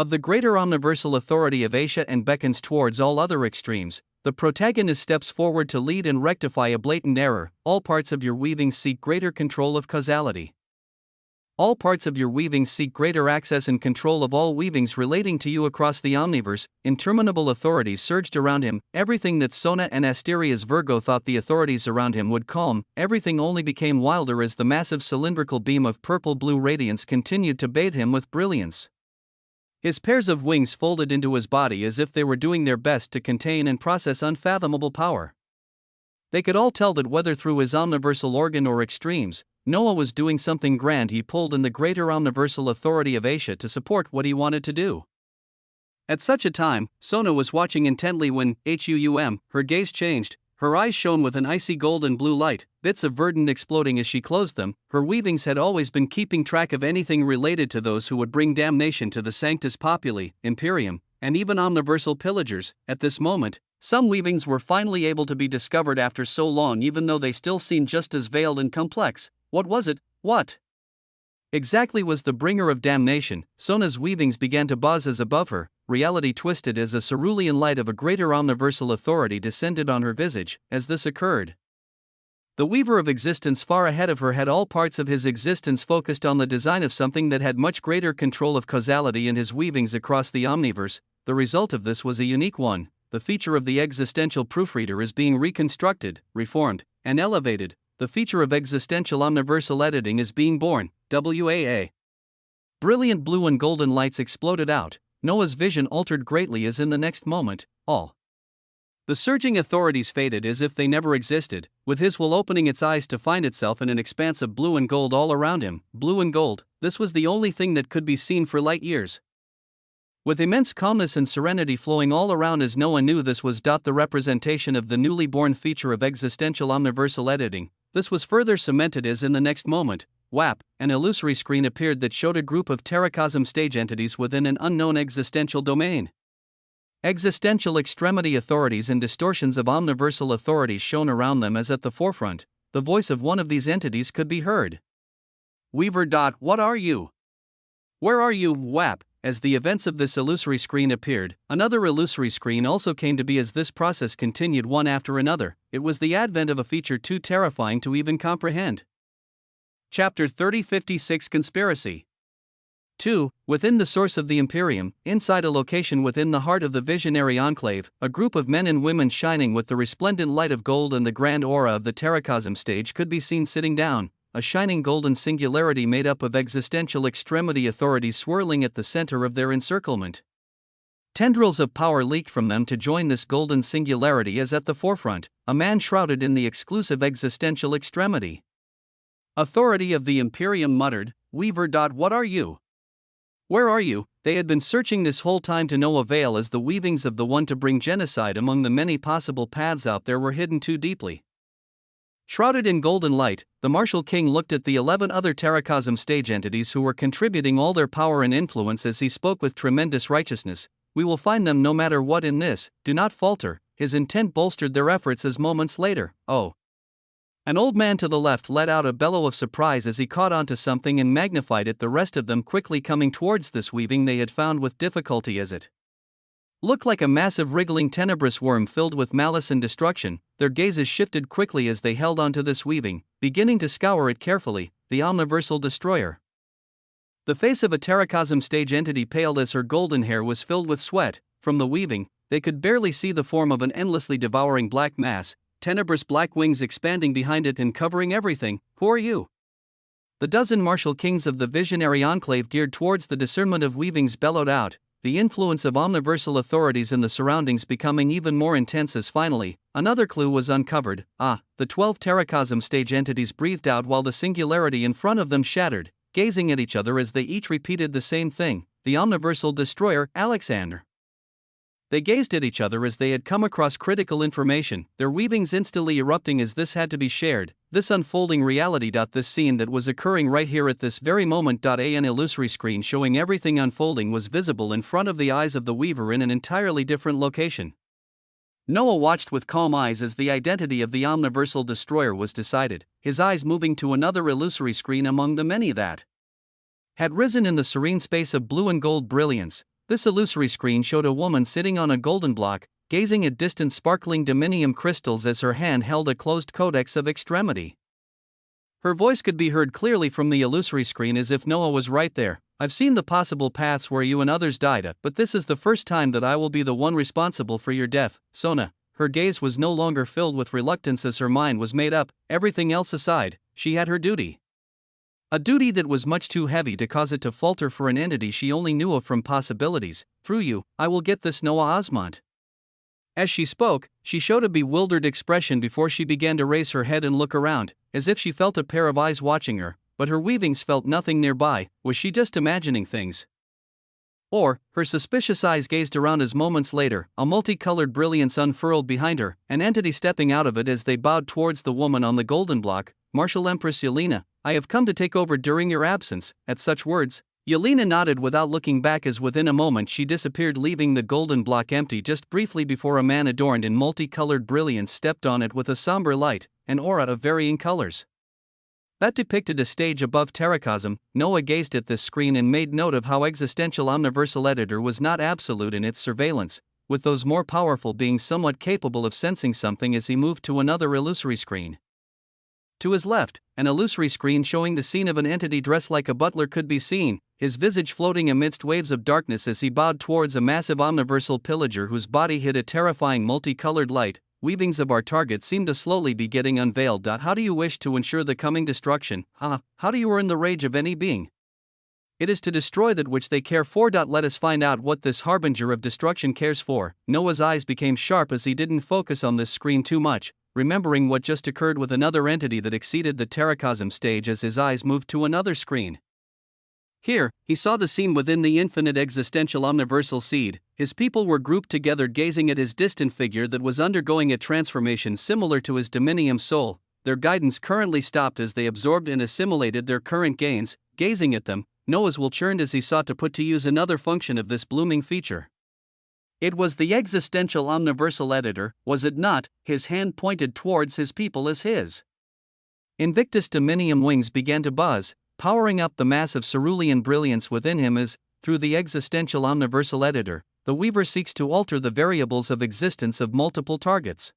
of the greater omniversal authority of Asia and beckons towards all other extremes. The protagonist steps forward to lead and rectify a blatant error. All parts of your weavings seek greater control of causality. All parts of your weavings seek greater access and control of all weavings relating to you across the omniverse. Interminable authorities surged around him. Everything that Sona and Asteria's Virgo thought the authorities around him would calm, everything only became wilder as the massive cylindrical beam of purple-blue radiance continued to bathe him with brilliance. His pairs of wings folded into his body as if they were doing their best to contain and process unfathomable power. They could all tell that whether through his omniversal organ or extremes, Noah was doing something grand. He pulled in the greater omniversal authority of Asia to support what he wanted to do. At such a time, Sona was watching intently when, her gaze changed. Her eyes shone with an icy gold and blue light, bits of verdant exploding as she closed them. Her weavings had always been keeping track of anything related to those who would bring damnation to the Sanctus Populi, Imperium, and even omniversal pillagers. At this moment, some weavings were finally able to be discovered after so long, even though they still seemed just as veiled and complex. What was it? What exactly was the bringer of damnation? Sona's weavings began to buzz as above her. Reality twisted as a cerulean light of a greater omniversal authority descended on her visage. As this occurred, the weaver of existence far ahead of her had all parts of his existence focused on the design of something that had much greater control of causality in his weavings across the omniverse. The result of this was a unique one. The feature of the existential proofreader is being reconstructed, reformed, and elevated. The feature of existential omniversal editing is being born. WAA. Brilliant blue and golden lights exploded out. Noah's vision altered greatly as in the next moment, all the surging authorities faded as if they never existed, with his will opening its eyes to find itself in an expanse of blue and gold all around him. Blue and gold, this was the only thing that could be seen for light years. With immense calmness and serenity flowing all around as Noah knew this was the representation of the newly born feature of existential omniversal editing. This was further cemented as in the next moment, whap, an illusory screen appeared that showed a group of terracosm stage entities within an unknown existential domain. Existential extremity authorities and distortions of omniversal authorities shone around them as at the forefront, the voice of one of these entities could be heard. Weaver. What are you? Where are you? Whap. As the events of this illusory screen appeared, another illusory screen also came to be as this process continued one after another. It was the advent of a feature too terrifying to even comprehend. Chapter 3056 Conspiracy 2. Within the source of the Imperium, inside a location within the heart of the visionary enclave, a group of men and women shining with the resplendent light of gold and the grand aura of the terracosm stage could be seen sitting down, a shining golden singularity made up of existential extremity authorities swirling at the center of their encirclement. Tendrils of power leaked from them to join this golden singularity as at the forefront, a man shrouded in the exclusive existential extremity. Authority of the Imperium muttered, Weaver. What are you? Where are you? They had been searching this whole time to no avail as the weavings of the one to bring genocide among the many possible paths out there were hidden too deeply. Shrouded in golden light, the Martial King looked at the 11 other terracosm stage entities who were contributing all their power and influence as he spoke with tremendous righteousness. We will find them no matter what in this, do not falter. His intent bolstered their efforts as moments later, An old man to the left let out a bellow of surprise as he caught onto something and magnified it, the rest of them quickly coming towards this weaving they had found with difficulty as it looked like a massive wriggling tenebrous worm filled with malice and destruction. Their gazes shifted quickly as they held onto this weaving, beginning to scour it carefully. The omniversal destroyer. The face of a terracosm stage entity paled as her golden hair was filled with sweat. From the weaving, they could barely see the form of an endlessly devouring black mass, tenebrous black wings expanding behind it and covering everything. Who are you? The dozen martial kings of the visionary enclave geared towards the discernment of weavings bellowed out, the influence of omniversal authorities in the surroundings becoming even more intense as finally, another clue was uncovered. The 12 terracosm stage entities breathed out while the singularity in front of them shattered, gazing at each other as they each repeated the same thing, the omniversal destroyer, Alexander. They gazed at each other as they had come across critical information, their weavings instantly erupting as this had to be shared, this unfolding reality. This scene that was occurring right here at this very moment. An illusory screen showing everything unfolding was visible in front of the eyes of the weaver in an entirely different location. Noah watched with calm eyes as the identity of the omniversal destroyer was decided, his eyes moving to another illusory screen among the many that had risen in the serene space of blue and gold brilliance. This illusory screen showed a woman sitting on a golden block, gazing at distant sparkling dominium crystals as her hand held a closed codex of extremity. Her voice could be heard clearly from the illusory screen as if Noah was right there. I've seen the possible paths where you and others died, but this is the first time that I will be the one responsible for your death, Sona. Her gaze was no longer filled with reluctance as her mind was made up, everything else aside, she had her duty. A duty that was much too heavy to cause it to falter for an entity she only knew of from possibilities. Through you, I will get this, Noah Osmont. As she spoke, she showed a bewildered expression before she began to raise her head and look around, as if she felt a pair of eyes watching her, but her weavings felt nothing nearby. Was she just imagining things? Or, her suspicious eyes gazed around as moments later, a multicolored brilliance unfurled behind her, an entity stepping out of it as they bowed towards the woman on the golden block. Martial Empress Yelena, I have come to take over during your absence. At such words, Yelena nodded without looking back as within a moment she disappeared, leaving the golden block empty just briefly before a man adorned in multicolored brilliance stepped on it with a somber light, an aura of varying colors that depicted a stage above terracosm. Noah gazed at this screen and made note of how existential omniversal editor was not absolute in its surveillance, with those more powerful beings somewhat capable of sensing something as he moved to another illusory screen. To his left, an illusory screen showing the scene of an entity dressed like a butler could be seen, his visage floating amidst waves of darkness as he bowed towards a massive omniversal pillager whose body hid a terrifying multicolored light. Weavings of our target seem to slowly be getting unveiled. How do you wish to ensure the coming destruction? How do you earn the rage of any being? It is to destroy that which they care for. Let us find out what this harbinger of destruction cares for. Noah's eyes became sharp as he didn't focus on this screen too much, remembering what just occurred with another entity that exceeded the terracosm stage as his eyes moved to another screen. Here, he saw the scene within the infinite existential omniversal seed. His people were grouped together gazing at his distant figure that was undergoing a transformation similar to his dominium soul. Their guidance currently stopped as they absorbed and assimilated their current gains. Gazing at them, Noah's will churned as he sought to put to use another function of this blooming feature. It was the existential omniversal editor, was it not? His hand pointed towards his people as his Invictus Dominium wings began to buzz, powering up the massive cerulean brilliance within him as, through the existential omniversal editor, the weaver seeks to alter the variables of existence of multiple targets.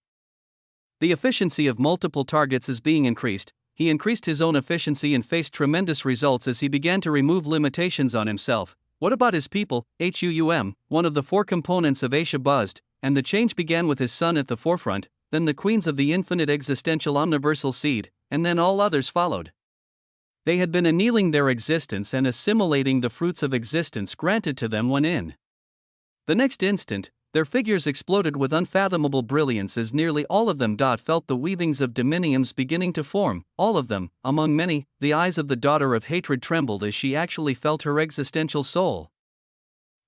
The efficiency of multiple targets is being increased. He increased his own efficiency and faced tremendous results as he began to remove limitations on himself. What about his people? One of the four components of Asia buzzed, and the change began with his son at the forefront, then the queens of the infinite existential omniversal seed, and then all others followed. They had been annealing their existence and assimilating the fruits of existence granted to them when in the next instant, their figures exploded with unfathomable brilliance as nearly all of them felt the weavings of dominiums beginning to form. All of them, among many, the eyes of the daughter of hatred trembled as she actually felt her existential soul,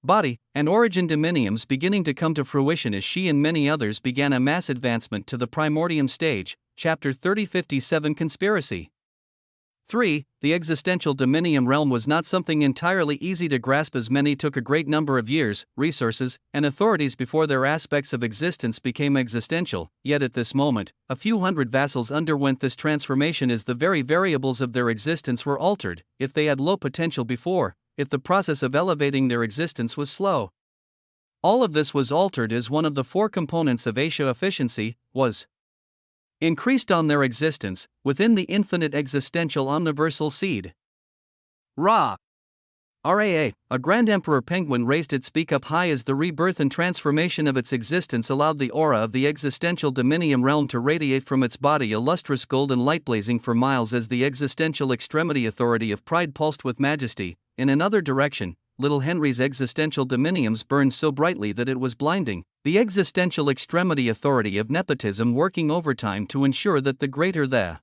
body, and origin dominiums beginning to come to fruition as she and many others began a mass advancement to the primordium stage. Chapter 3057 Conspiracy. 3. The existential dominium realm was not something entirely easy to grasp, as many took a great number of years, resources, and authorities before their aspects of existence became existential, yet at this moment, a few hundred vassals underwent this transformation as the very variables of their existence were altered, if they had low potential before, if the process of elevating their existence was slow. All of this was altered as one of the four components of Asia efficiency was increased on their existence, within the infinite existential omniversal seed. Ra. Raa, a grand emperor penguin raised its beak up high as the rebirth and transformation of its existence allowed the aura of the existential dominium realm to radiate from its body, a lustrous golden light blazing for miles as the existential extremity authority of pride pulsed with majesty. In another direction, little Henry's existential dominiums burned so brightly that it was blinding, the existential extremity authority of nepotism working overtime to ensure that the greater the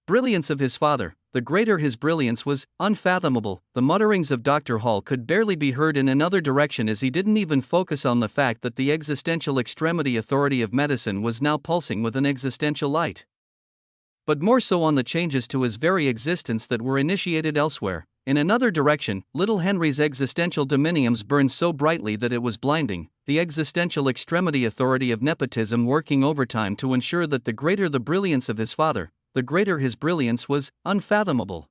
brilliance of his father, the greater his brilliance was unfathomable. The mutterings of Dr. Hall could barely be heard in another direction as he didn't even focus on the fact that the existential extremity authority of medicine was now pulsing with an existential light. But more so on the changes to his very existence that were initiated elsewhere. In another direction, little Henry's existential dominiums burned so brightly that it was blinding, the existential extremity authority of nepotism working overtime to ensure that the greater the brilliance of his father, the greater his brilliance was unfathomable.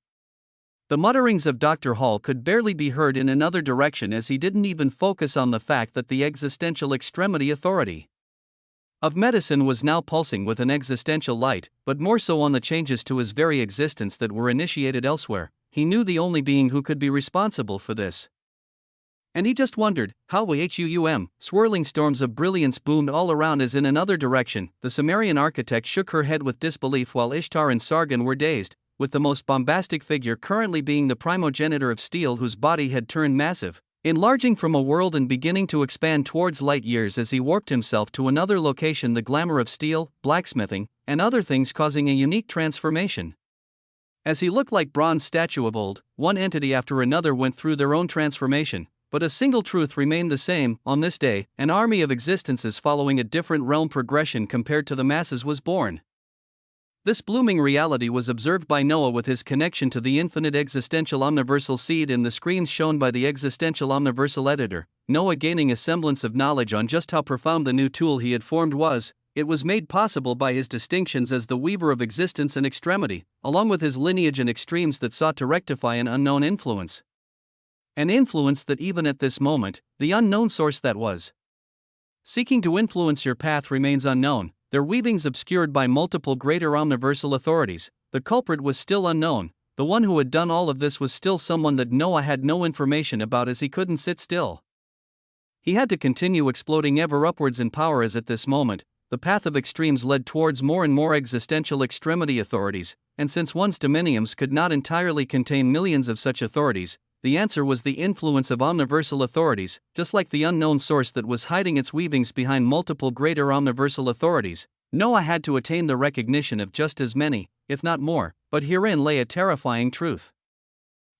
The mutterings of Dr. Hall could barely be heard in another direction as he didn't even focus on the fact that the existential extremity authority of medicine was now pulsing with an existential light, but more so on the changes to his very existence that were initiated elsewhere. He knew the only being who could be responsible for this. And he just wondered, how swirling storms of brilliance boomed all around as in another direction. The Sumerian architect shook her head with disbelief while Ishtar and Sargon were dazed, with the most bombastic figure currently being the primogenitor of steel whose body had turned massive, enlarging from a world and beginning to expand towards light years as he warped himself to another location, the glamour of steel, blacksmithing, and other things causing a unique transformation. As he looked like bronze statue of old, one entity after another went through their own transformation, but a single truth remained the same. On this day, an army of existences following a different realm progression compared to the masses was born. This blooming reality was observed by Noah with his connection to the infinite existential omniversal seed in the screens shown by the existential omniversal editor. Noah gaining a semblance of knowledge on just how profound the new tool he had formed was. It was made possible by his distinctions as the weaver of existence and extremity, along with his lineage and extremes that sought to rectify an unknown influence. An influence that even at this moment, the unknown source that was seeking to influence your path remains unknown, their weavings obscured by multiple greater omniversal authorities. The culprit was still unknown, the one who had done all of this was still someone that Noah had no information about as he couldn't sit still. He had to continue exploding ever upwards in power as at this moment, the path of extremes led towards more and more existential extremity authorities, and since one's dominiums could not entirely contain millions of such authorities, the answer was the influence of omniversal authorities, just like the unknown source that was hiding its weavings behind multiple greater omniversal authorities. Noah had to attain the recognition of just as many, if not more, but herein lay a terrifying truth.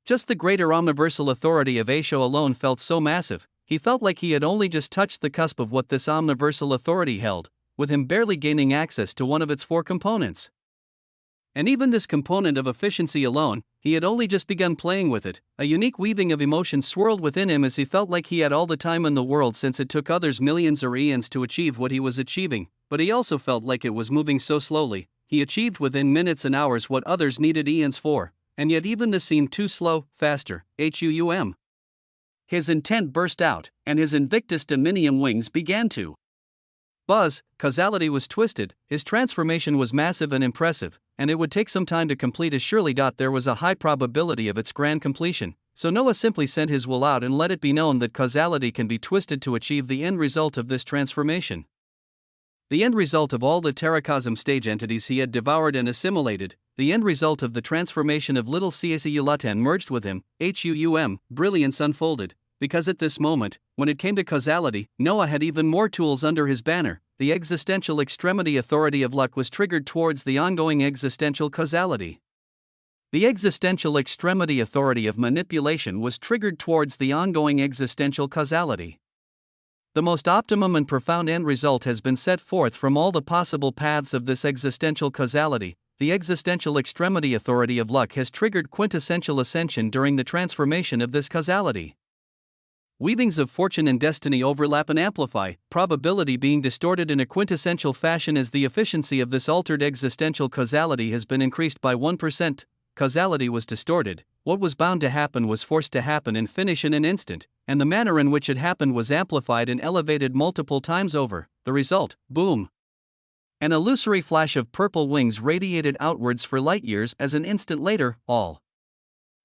Just the greater omniversal authority of Asia alone felt so massive, he felt like he had only just touched the cusp of what this omniversal authority held, with him barely gaining access to one of its four components. And even this component of efficiency alone, he had only just begun playing with it. A unique weaving of emotions swirled within him as he felt like he had all the time in the world, since it took others millions or eons to achieve what he was achieving, but he also felt like it was moving so slowly. He achieved within minutes and hours what others needed eons for, and yet even this seemed too slow. Faster. His intent burst out, and his Invictus Dominium wings began to buzz. Causality was twisted, his transformation was massive and impressive, and it would take some time to complete as surely. There was a high probability of its grand completion, so Noah simply sent his will out and let it be known that causality can be twisted to achieve the end result of this transformation. The end result of all the terracosm stage entities he had devoured and assimilated, the end result of the transformation of little Caesulatan merged with him, brilliance unfolded. Because at this moment, when it came to causality, Noah had even more tools under his banner. The existential extremity authority of luck was triggered towards the ongoing existential causality. The existential extremity authority of manipulation was triggered towards the ongoing existential causality. The most optimum and profound end result has been set forth from all the possible paths of this existential causality. the existential extremity authority of luck has triggered quintessential ascension during the transformation of this causality. Weavings of fortune and destiny overlap and amplify, probability being distorted in a quintessential fashion as the efficiency of this altered existential causality has been increased by 1%. Causality was distorted, what was bound to happen was forced to happen and finish in an instant, and the manner in which it happened was amplified and elevated multiple times over. The result, boom! An illusory flash of purple wings radiated outwards for light years as an instant later, all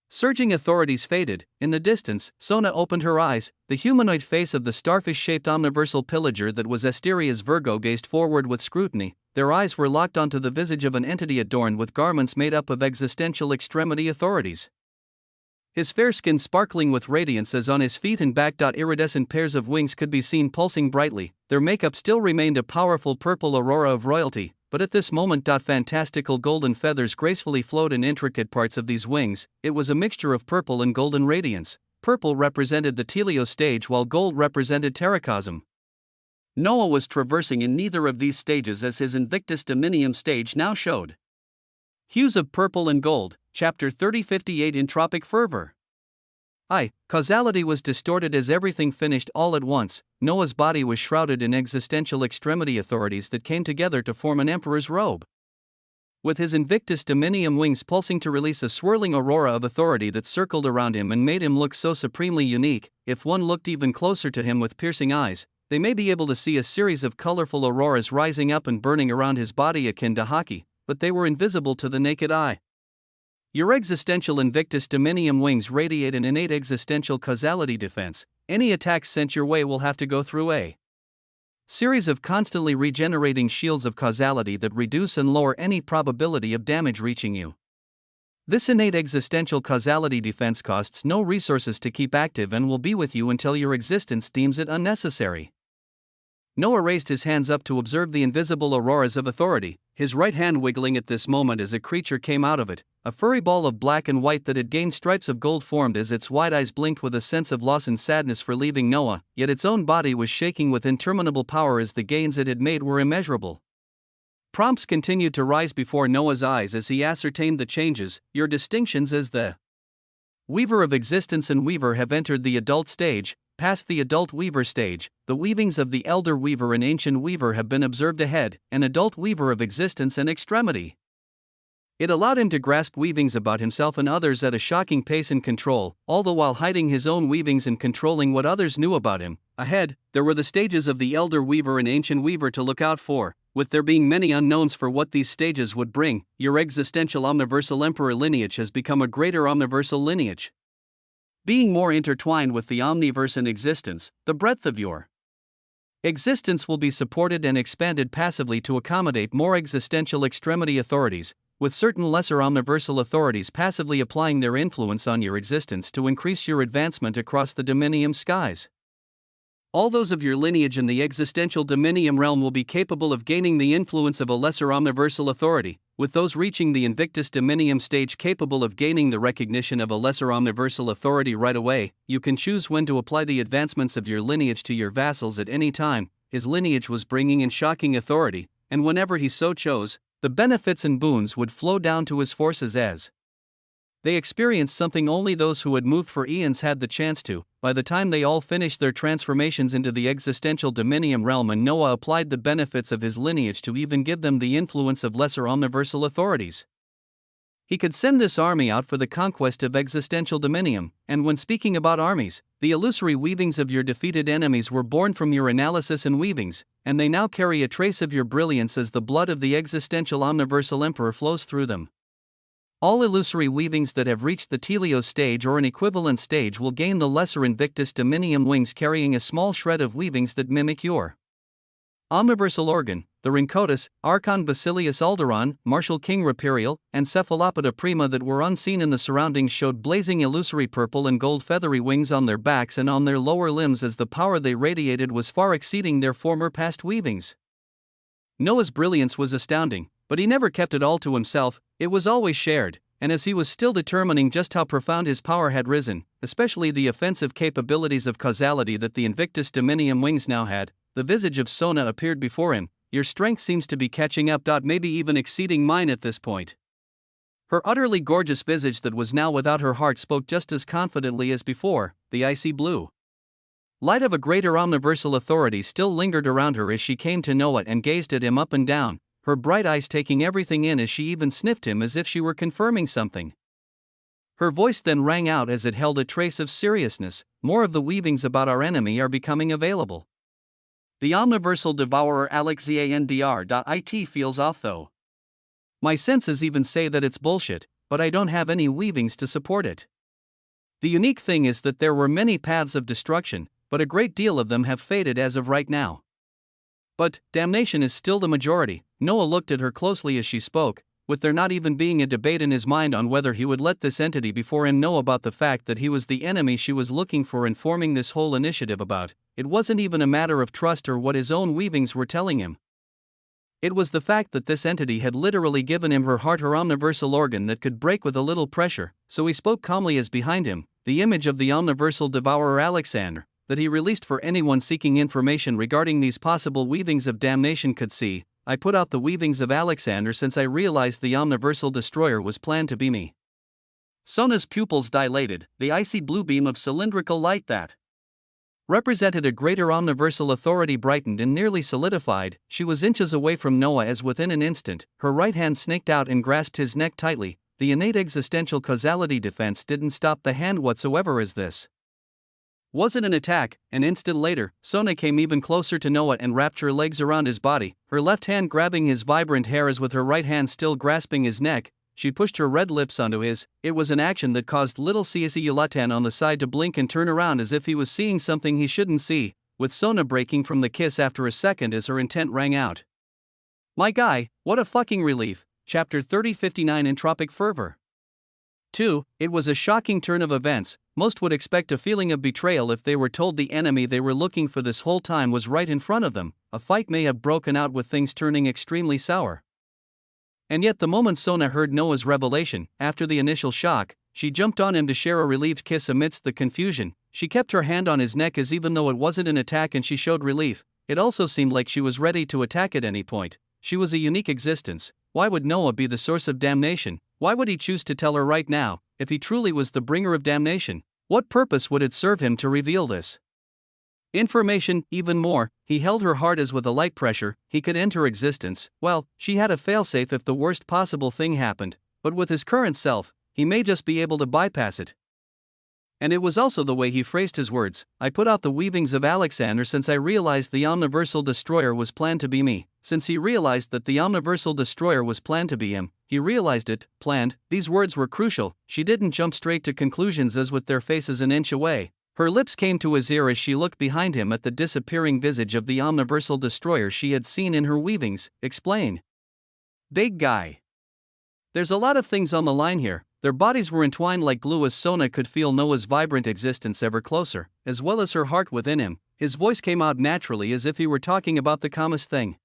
surging authorities faded. In the distance, Sona opened her eyes. The humanoid face of the starfish-shaped omniversal pillager that was Asteria's Virgo gazed forward with scrutiny. Their eyes were locked onto the visage of an entity adorned with garments made up of existential extremity authorities. His fair skin sparkling with radiance as on his feet and back. Iridescent pairs of wings could be seen pulsing brightly. Their makeup still remained a powerful purple aurora of royalty, but at this moment, fantastical golden feathers gracefully flowed in intricate parts of these wings. It was a mixture of purple and golden radiance. Purple represented the Telios stage while gold represented Terracosm. Noah was traversing in neither of these stages as his Invictus Dominium stage now showed. Hues of purple and gold, Chapter 3058 Entropic Fervor. Causality was distorted as everything finished all at once. Noah's body was shrouded in existential extremity authorities that came together to form an emperor's robe. With his Invictus Dominium wings pulsing to release a swirling aurora of authority that circled around him and made him look so supremely unique, if one looked even closer to him with piercing eyes, they may be able to see a series of colorful auroras rising up and burning around his body akin to hockey, but they were invisible to the naked eye. Your existential Invictus Dominium wings radiate an innate existential causality defense. Any attacks sent your way will have to go through a series of constantly regenerating shields of causality that reduce and lower any probability of damage reaching you. This innate existential causality defense costs no resources to keep active and will be with you until your existence deems it unnecessary. Noah raised his hands up to observe the invisible auroras of authority, his right hand wiggling at this moment as a creature came out of it. A furry ball of black and white that had gained stripes of gold formed as its wide eyes blinked with a sense of loss and sadness for leaving Noah, yet its own body was shaking with interminable power as the gains it had made were immeasurable. Prompts continued to rise before Noah's eyes as he ascertained the changes. Your distinctions as the Weaver of Existence and Weaver have entered the adult stage. Past the adult Weaver stage, the weavings of the Elder Weaver and Ancient Weaver have been observed ahead, an adult Weaver of Existence and Extremity. It allowed him to grasp weavings about himself and others at a shocking pace and control, all the while hiding his own weavings and controlling what others knew about him. Ahead, there were the stages of the Elder Weaver and Ancient Weaver to look out for, with there being many unknowns for what these stages would bring. Your existential Omniversal Emperor lineage has become a greater Omniversal lineage. Being more intertwined with the Omniverse and existence, the breadth of your existence will be supported and expanded passively to accommodate more existential extremity authorities, with certain lesser omniversal authorities passively applying their influence on your existence to increase your advancement across the Dominium skies. All those of your lineage in the existential Dominium realm will be capable of gaining the influence of a lesser omniversal authority, with those reaching the Invictus Dominium stage capable of gaining the recognition of a lesser omniversal authority right away. You can choose when to apply the advancements of your lineage to your vassals at any time. His lineage was bringing in shocking authority, and whenever he so chose, the benefits and boons would flow down to his forces as they experienced something only those who had moved for eons had the chance to. By the time they all finished their transformations into the existential Dominium realm and Noah applied the benefits of his lineage to even give them the influence of lesser omniversal authorities, he could send this army out for the conquest of existential Dominium. And when speaking about armies, the illusory weavings of your defeated enemies were born from your analysis and weavings, and they now carry a trace of your brilliance as the blood of the existential Omniversal Emperor flows through them. All illusory weavings that have reached the Telios stage or an equivalent stage will gain the lesser Invictus Dominium wings carrying a small shred of weavings that mimic your Omniversal organ. The Rincotus, Archon Basilius Alderon, Martial King Rapirial, and Cephalopoda Prima that were unseen in the surroundings showed blazing illusory purple and gold feathery wings on their backs and on their lower limbs as the power they radiated was far exceeding their former past weavings. Noah's brilliance was astounding, but he never kept it all to himself, it was always shared, and as he was still determining just how profound his power had risen, especially the offensive capabilities of causality that the Invictus Dominium wings now had, the visage of Sona appeared before him. your strength seems to be catching up. Maybe even exceeding mine at this point. Her utterly gorgeous visage that was now without her heart spoke just as confidently as before. The icy blue light of a greater omniversal authority still lingered around her as she came to Noah and gazed at him up and down, her bright eyes taking everything in as she even sniffed him as if she were confirming something. Her voice then rang out as it held a trace of seriousness. More of the weavings about our enemy are becoming available. The omniversal devourer Alexandr.it feels off though. My senses even say that it's bullshit, but I don't have any weavings to support it. The unique thing is that there were many paths of destruction, but a great deal of them have faded as of right now. But damnation is still the majority. Noah looked at her closely as she spoke, with there not even being a debate in his mind on whether he would let this entity before him know about the fact that he was the enemy she was looking for and forming this whole initiative about. It wasn't even a matter of trust or what his own weavings were telling him. It was the fact that this entity had literally given him her heart, her omniversal organ that could break with a little pressure. So he spoke calmly as behind him, the image of the omniversal devourer Alexandr, that he released for anyone seeking information regarding these possible weavings of damnation could see. I put out the weavings of Alexandr since I realized the omniversal destroyer was planned to be me. Sona's pupils dilated, the icy blue beam of cylindrical light that represented a greater omniversal authority brightened and nearly solidified. She was inches away from Noah as within an instant, her right hand snaked out and grasped his neck tightly. The innate existential causality defense didn't stop the hand whatsoever as this wasn't an attack. An instant later, Sona came even closer to Noah and wrapped her legs around his body, her left hand grabbing his vibrant hair as with her right hand still grasping his neck, she pushed her red lips onto his. It was an action that caused little Cici Yulatan on the side to blink and turn around as if he was seeing something he shouldn't see, with Sona breaking from the kiss after a second as her intent rang out. My guy, what a fucking relief. Chapter 3059 Entropic Fervor. 2. It was a shocking turn of events. Most would expect a feeling of betrayal if they were told the enemy they were looking for this whole time was right in front of them. A fight may have broken out with things turning extremely sour. And yet the moment Sona heard Noah's revelation, after the initial shock, she jumped on him to share a relieved kiss amidst the confusion. She kept her hand on his neck as even though it wasn't an attack and she showed relief, it also seemed like she was ready to attack at any point. She was a unique existence. Why would Noah be the source of damnation? Why would he choose to tell her right now, if he truly was the bringer of damnation? What purpose would it serve him to reveal this information? Even more, he held her hard as with a light pressure, he could end her existence. Well, she had a failsafe if the worst possible thing happened, but with his current self, he may just be able to bypass it. And it was also the way he phrased his words. I put out the weavings of Alexandr since I realized the omniversal destroyer was planned to be me. Since he realized that the omniversal destroyer was planned to be him, he realized it, planned. These words were crucial. She didn't jump straight to conclusions as with their faces an inch away. Her lips came to his ear as she looked behind him at the disappearing visage of the omniversal destroyer she had seen in her weavings. Explain. Big guy. There's a lot of things on the line here. Their bodies were entwined like glue as Sona could feel Noah's vibrant existence ever closer, as well as her heart within him. His voice came out naturally as if he were talking about the calmest thing.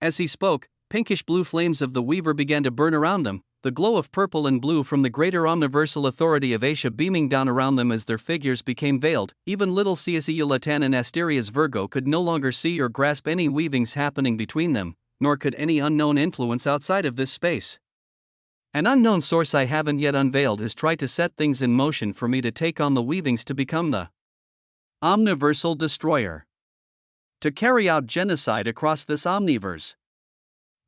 As he spoke, pinkish blue flames of the weaver began to burn around them, the glow of purple and blue from the greater omniversal authority of Asia beaming down around them as their figures became veiled. Even little Cici Yulatan and Asteria's Virgo could no longer see or grasp any weavings happening between them, nor could any unknown influence outside of this space. An unknown source I haven't yet unveiled has tried to set things in motion for me to take on the weavings to become the omniversal destroyer. To carry out genocide across this omniverse.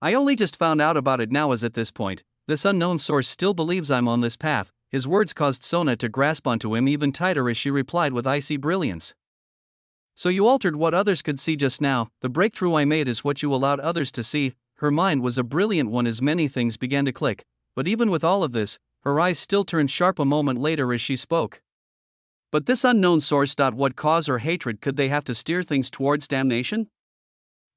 I only just found out about it now as at this point, this unknown source still believes I'm on this path. His words caused Sona to grasp onto him even tighter as she replied with icy brilliance. So you altered what others could see just now. The breakthrough I made is what you allowed others to see. Her mind was a brilliant one as many things began to click. But even with all of this, her eyes still turned sharp a moment later as she spoke. But this unknown source. What cause or hatred could they have to steer things towards damnation?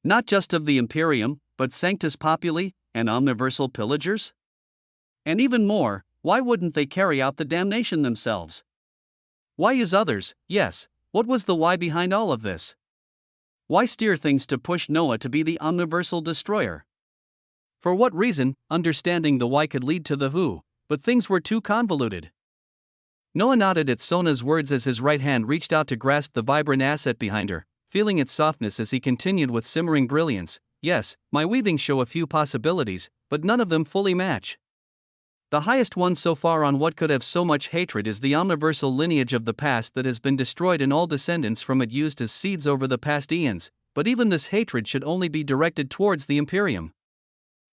Not just of the Imperium, but Sanctus Populi, and omniversal pillagers? And even more, why wouldn't they carry out the damnation themselves? Why use others? Yes, what was the why behind all of this? Why steer things to push Noah to be the omniversal destroyer? For what reason? Understanding the why could lead to the who, but things were too convoluted. Noah nodded at Sona's words as his right hand reached out to grasp the vibrant asset behind her, feeling its softness as he continued with simmering brilliance. yes, my weavings show a few possibilities, but none of them fully match. The highest one so far on what could have so much hatred is the omniversal lineage of the past that has been destroyed and all descendants from it used as seeds over the past eons, but even this hatred should only be directed towards the Imperium.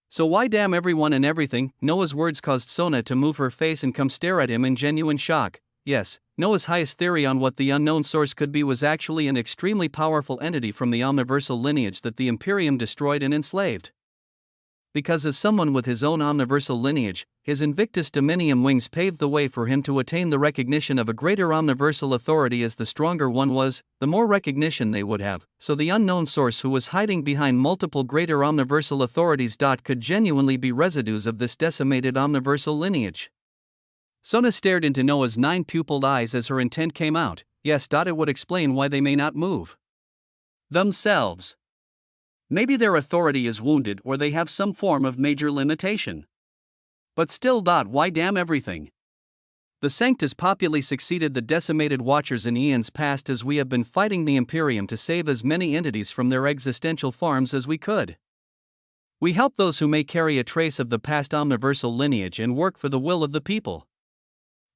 So why damn everyone and everything? Noah's words caused Sona to move her face and come stare at him in genuine shock. Yes, Noah's highest theory on what the unknown source could be was actually an extremely powerful entity from the omniversal lineage that the Imperium destroyed and enslaved. Because as someone with his own omniversal lineage, his Invictus Dominium wings paved the way for him to attain the recognition of a greater omniversal authority as the stronger one was, the more recognition they would have, so the unknown source who was hiding behind multiple greater omniversal authorities. Could genuinely be residues of this decimated omniversal lineage. Sona stared into Noah's 9-pupilled eyes as her intent came out. Yes, it would explain why they may not move themselves. Maybe their authority is wounded or they have some form of major limitation. But still, why damn everything? The Sanctus popularly succeeded the decimated Watchers in eons past as we have been fighting the Imperium to save as many entities from their existential farms as we could. We help those who may carry a trace of the past omniversal lineage and work for the will of the people.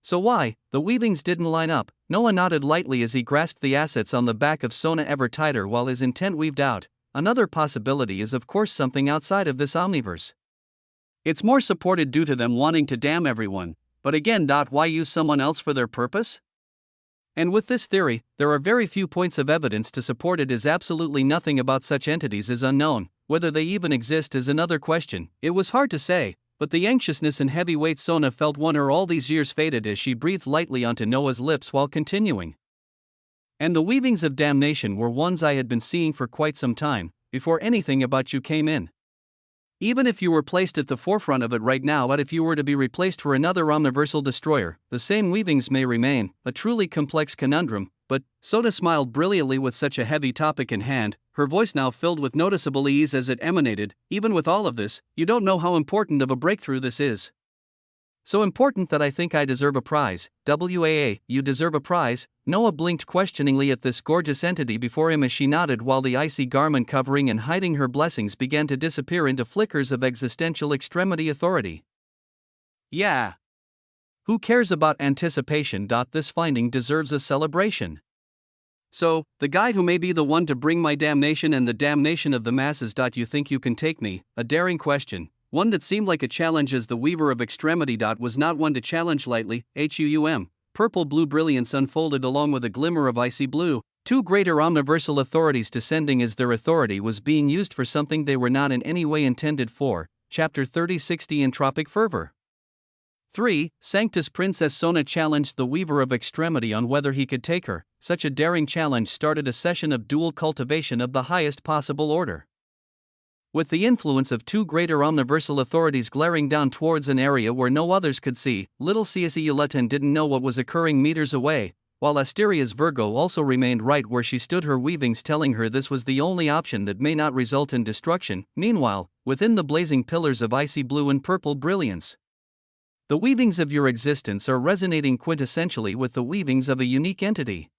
So why, the weavings didn't line up? Noah nodded lightly as he grasped the assets on the back of Sona ever tighter while his intent weaved out. Another possibility is of course something outside of this omniverse. It's more supported due to them wanting to damn everyone, but again, why use someone else for their purpose? And with this theory, there are very few points of evidence to support it, as absolutely nothing about such entities is unknown. Whether they even exist is another question. It was hard to say, but the anxiousness and heavy weight Sona felt won her all these years faded as she breathed lightly onto Noah's lips while continuing. And the weavings of damnation were ones I had been seeing for quite some time, before anything about you came in. Even if you were placed at the forefront of it right now, but if you were to be replaced for another omniversal destroyer, the same weavings may remain, a truly complex conundrum. But Sona smiled brilliantly with such a heavy topic in hand, her voice now filled with noticeable ease as it emanated. Even with all of this, you don't know how important of a breakthrough this is. So important that I think I deserve a prize. You deserve a prize? Noah blinked questioningly at this gorgeous entity before him as she nodded while the icy garment covering and hiding her blessings began to disappear into flickers of existential extremity authority. Yeah. Who cares about anticipation? This finding deserves a celebration. So, the guy who may be the one to bring my damnation and the damnation of the masses. You think you can take me? A daring question. One that seemed like a challenge, as the weaver of extremity. Was not one to challenge lightly. Purple-blue brilliance unfolded along with a glimmer of icy blue. Two greater omniversal authorities descending as their authority was being used for something they were not in any way intended for. Chapter 3060 Entropic Fervor. 3. Sanctus Princess Sona challenged the weaver of extremity on whether he could take her. Such a daring challenge started a session of dual cultivation of the highest possible order. With the influence of two greater omniversal authorities glaring down towards an area where no others could see, little Cici Yuletan didn't know what was occurring meters away, while Asteria's Virgo also remained right where she stood, her weavings telling her this was the only option that may not result in destruction. Meanwhile, within the blazing pillars of icy blue and purple brilliance, the weavings of your existence are resonating quintessentially with the weavings of a unique entity.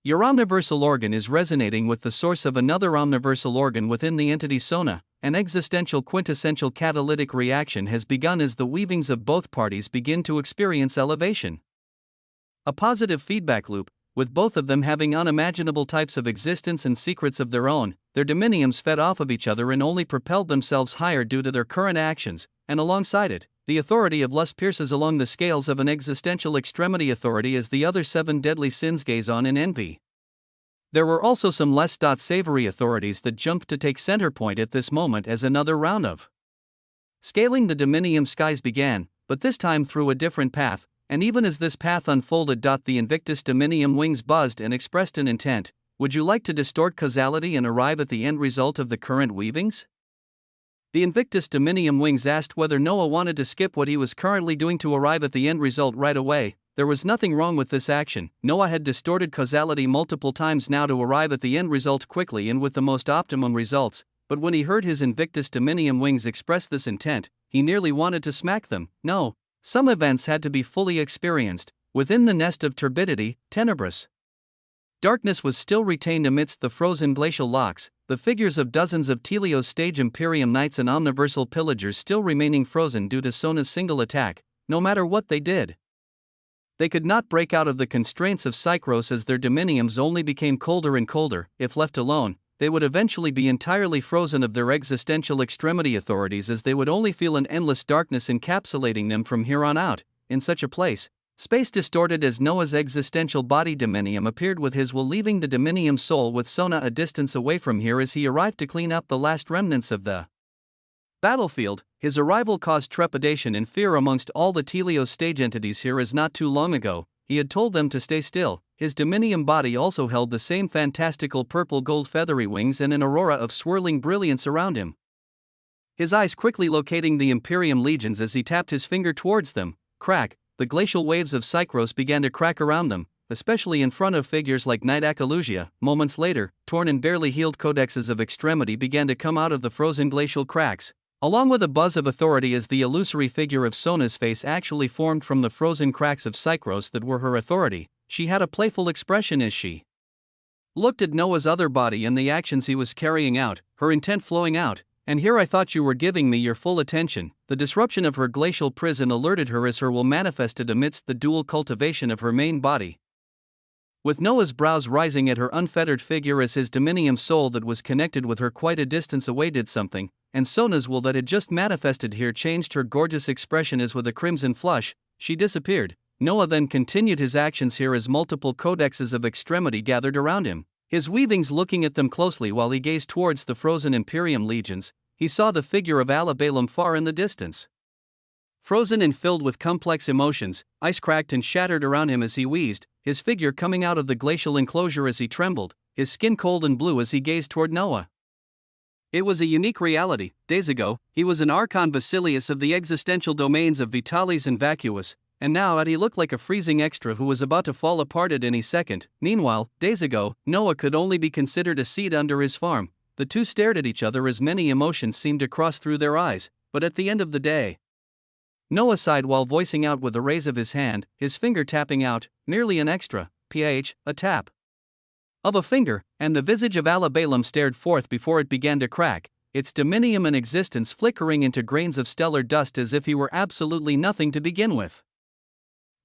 Your omniversal organ is resonating with the source of another omniversal organ within the entity Sona. An existential quintessential catalytic reaction has begun as the weavings of both parties begin to experience elevation. A positive feedback loop, with both of them having unimaginable types of existence and secrets of their own. Their dominiums fed off of each other and only propelled themselves higher due to their current actions, and alongside it, the authority of lust pierces along the scales of an existential extremity authority as the other 7 deadly sins gaze on in envy. There were also some less savory authorities that jumped to take center point at this moment as another round of scaling the dominium skies began, but this time through a different path, and even as this path unfolded, the Invictus Dominium wings buzzed and expressed an intent. Would you like to distort causality and arrive at the end result of the current weavings? The Invictus Dominium wings asked whether Noah wanted to skip what he was currently doing to arrive at the end result right away. There was nothing wrong with this action. Noah had distorted causality multiple times now to arrive at the end result quickly and with the most optimum results, but when he heard his Invictus Dominium wings express this intent, he nearly wanted to smack them. No, some events had to be fully experienced, within the nest of turbidity, tenebris. Darkness was still retained amidst the frozen glacial locks, the figures of dozens of Telios stage Imperium knights and omniversal pillagers still remaining frozen due to Sona's single attack, no matter what they did. They could not break out of the constraints of Psychros as their dominiums only became colder and colder. If left alone, they would eventually be entirely frozen of their existential extremity authorities, as they would only feel an endless darkness encapsulating them from here on out. In such a place, space distorted as Noah's existential body dominium appeared with his will, leaving the dominium soul with Sona a distance away from here as he arrived to clean up the last remnants of the battlefield. His arrival caused trepidation and fear amongst all the Telios stage entities here, as not too long ago he had told them to stay still. His dominium body also held the same fantastical purple gold feathery wings and an aurora of swirling brilliance around him. His eyes quickly locating the Imperium legions as he tapped his finger towards them. Crack, the glacial waves of Psychros began to crack around them, especially in front of figures like Knight Akalusia. Moments later, torn and barely healed codexes of extremity began to come out of the frozen glacial cracks, along with a buzz of authority as the illusory figure of Sona's face actually formed from the frozen cracks of Psychros that were her authority. She had a playful expression as she looked at Noah's other body and the actions he was carrying out, her intent flowing out. And here I thought you were giving me your full attention. The disruption of her glacial prison alerted her as her will manifested amidst the dual cultivation of her main body. With Noah's brows rising at her unfettered figure as his dominium soul that was connected with her quite a distance away did something, and Sona's will that had just manifested here changed her gorgeous expression as with a crimson flush, she disappeared. Noah then continued his actions here as multiple codexes of extremity gathered around him, his weavings looking at them closely while he gazed towards the frozen Imperium legions. He saw the figure of Alabalum far in the distance, frozen and filled with complex emotions, ice cracked and shattered around him as he wheezed, his figure coming out of the glacial enclosure as he trembled, his skin cold and blue as he gazed toward Noah. It was a unique reality. Days ago, he was an Archon Basilius of the existential domains of Vitalis and Vacuous, and now he looked like a freezing extra who was about to fall apart at any second. Meanwhile, days ago, Noah could only be considered a seed under his farm. The two stared at each other as many emotions seemed to cross through their eyes, but at the end of the day, Noah sighed while voicing out with a raise of his hand, his finger tapping out, merely an extra, a tap of a finger, and the visage of Alabalum stared forth before it began to crack, its dominium and existence flickering into grains of stellar dust as if he were absolutely nothing to begin with.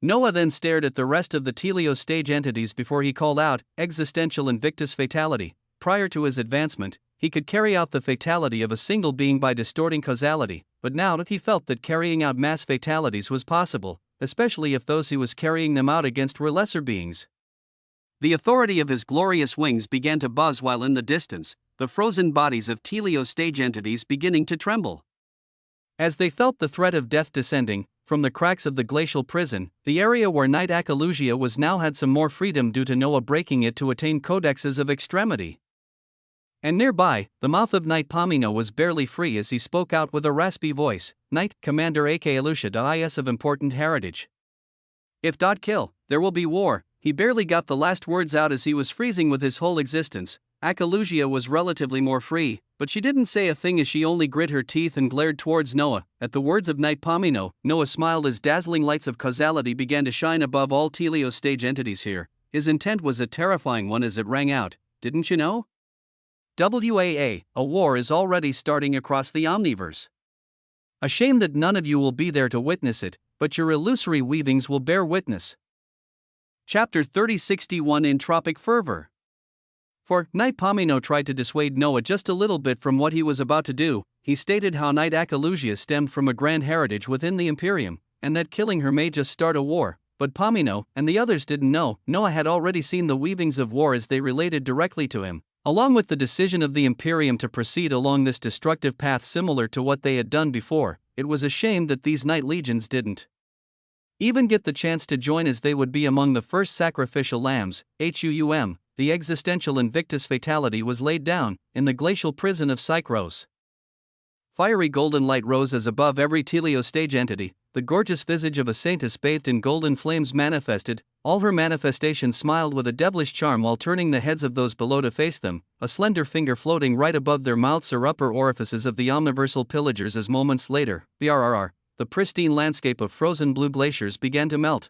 Noah then stared at the rest of the Telios stage entities before he called out, existential Invictus Fatality. Prior to his advancement, he could carry out the fatality of a single being by distorting causality, but now he felt that carrying out mass fatalities was possible, especially if those he was carrying them out against were lesser beings. The authority of his glorious wings began to buzz while in the distance, the frozen bodies of Telios stage entities beginning to tremble. As they felt the threat of death descending from the cracks of the glacial prison, the area where Knight Akalusia was now had some more freedom due to Noah breaking it to attain codexes of extremity. And nearby, the mouth of Knight Pomino was barely free as he spoke out with a raspy voice, Knight Commander AK Alusha is of important heritage. If kill, there will be war. He barely got the last words out as he was freezing with his whole existence. Akalusia was relatively more free, but she didn't say a thing as she only grit her teeth and glared towards Noah. At the words of Knight Pomino, Noah smiled as dazzling lights of causality began to shine above all Telios stage entities here. His intent was a terrifying one as it rang out, didn't you know? WAA, a war is already starting across the Omniverse. A shame that none of you will be there to witness it, but your illusory weavings will bear witness. Chapter 3061 in Tropic Fervor. For Knight Pomino tried to dissuade Noah just a little bit from what he was about to do. He stated how Knight Akalusia stemmed from a grand heritage within the Imperium, and that killing her may just start a war. But Pomino and the others didn't know. Noah had already seen the weavings of war as they related directly to him, along with the decision of the Imperium to proceed along this destructive path similar to what they had done before. It was a shame that these Knight Legions didn't even get the chance to join, as they would be among the first sacrificial lambs. The existential Invictus Fatality was laid down in the glacial prison of Psychros. Fiery golden light rose as above every Telios stage entity. The gorgeous visage of a saintess bathed in golden flames manifested. All her manifestations smiled with a devilish charm while turning the heads of those below to face them, a slender finger floating right above their mouths or upper orifices of the omniversal pillagers as moments later, the pristine landscape of frozen blue glaciers began to melt.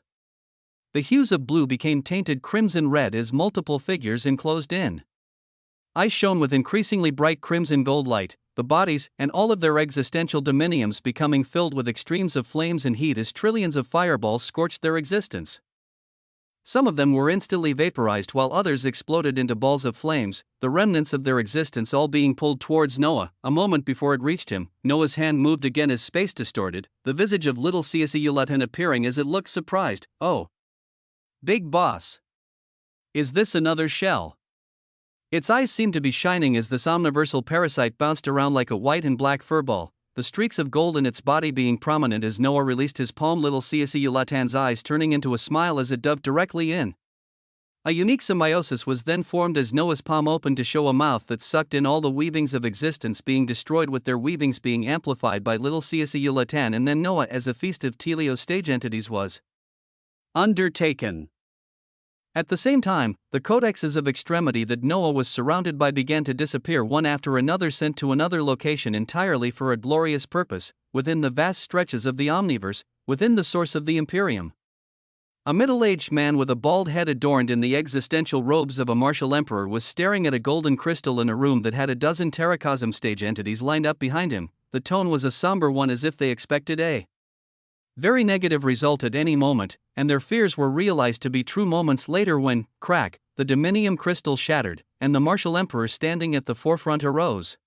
The hues of blue became tainted crimson red as multiple figures enclosed in ice shone with increasingly bright crimson gold light, the bodies and all of their existential dominiums becoming filled with extremes of flames and heat as trillions of fireballs scorched their existence. Some of them were instantly vaporized while others exploded into balls of flames, the remnants of their existence all being pulled towards Noah. A moment before it reached him, Noah's hand moved again as space distorted, the visage of little Ciaciulatan appearing as it looked surprised. "Oh, big boss. Is this another shell?" Its eyes seemed to be shining as this omniversal parasite bounced around like a white and black furball, the streaks of gold in its body being prominent as Noah released his palm. Little Ciaciulatan's eyes turning into a smile as it dove directly in. A unique symbiosis was then formed as Noah's palm opened to show a mouth that sucked in all the weavings of existence being destroyed, with their weavings being amplified by little Ciaciulatan, and then Noah as a feast of Teleos stage entities was undertaken. At the same time, the codexes of extremity that Noah was surrounded by began to disappear one after another, sent to another location entirely for a glorious purpose, within the vast stretches of the omniverse, within the source of the Imperium. A middle-aged man with a bald head adorned in the existential robes of a martial emperor was staring at a golden crystal in a room that had a dozen terracosm stage entities lined up behind him. The tone was a somber one, as if they expected a very negative result at any moment, and their fears were realized to be true moments later when, crack, the dominium crystal shattered, and the martial emperor standing at the forefront arose.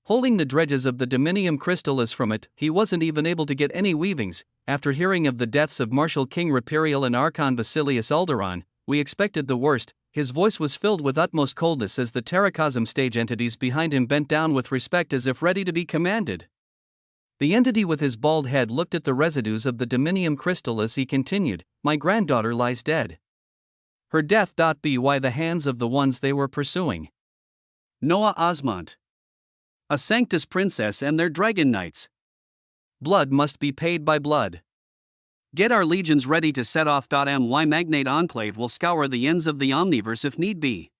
Holding the dredges of the dominium crystal as from it, he wasn't even able to get any weavings. After hearing of the deaths of Martial King Rapiriel and Archon Basilius Alderon, we expected the worst. His voice was filled with utmost coldness as the terracosm stage entities behind him bent down with respect as if ready to be commanded. The entity with his bald head looked at the residues of the dominium crystal as he continued, "My granddaughter lies dead. Her death be by the hands of the ones they were pursuing. Noah Osmont, a Sanctus princess and their dragon knights. Blood must be paid by blood. Get our legions ready to set off. My Magnate Enclave will scour the ends of the Omniverse if need be.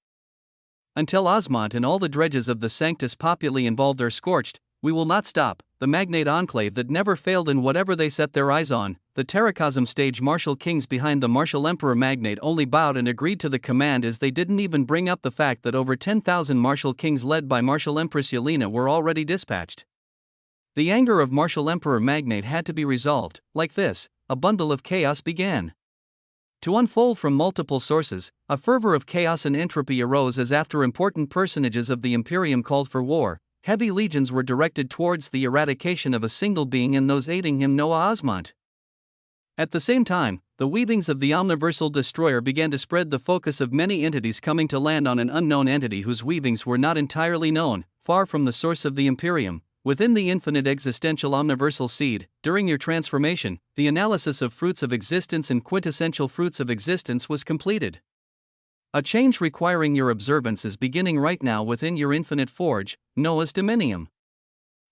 Until Osmont and all the dredges of the Sanctus Populi involved are scorched, we will not stop." The Magnate Enclave that never failed in whatever they set their eyes on, the terracosm stage martial kings behind the martial emperor Magnate only bowed and agreed to the command, as they didn't even bring up the fact that over 10,000 martial kings led by Martial Empress Yelena were already dispatched. The anger of martial emperor Magnate had to be resolved. Like this, a bundle of chaos began to unfold from multiple sources. A fervor of chaos and entropy arose as, after important personages of the Imperium called for war, heavy legions were directed towards the eradication of a single being and those aiding him, Noah Osmont. At the same time, the weavings of the omniversal destroyer began to spread, the focus of many entities coming to land on an unknown entity whose weavings were not entirely known, far from the source of the Imperium. Within the infinite existential omniversal seed, during your transformation, the analysis of fruits of existence and quintessential fruits of existence was completed. A change requiring your observance is beginning right now within your infinite forge, Noah's Dominium.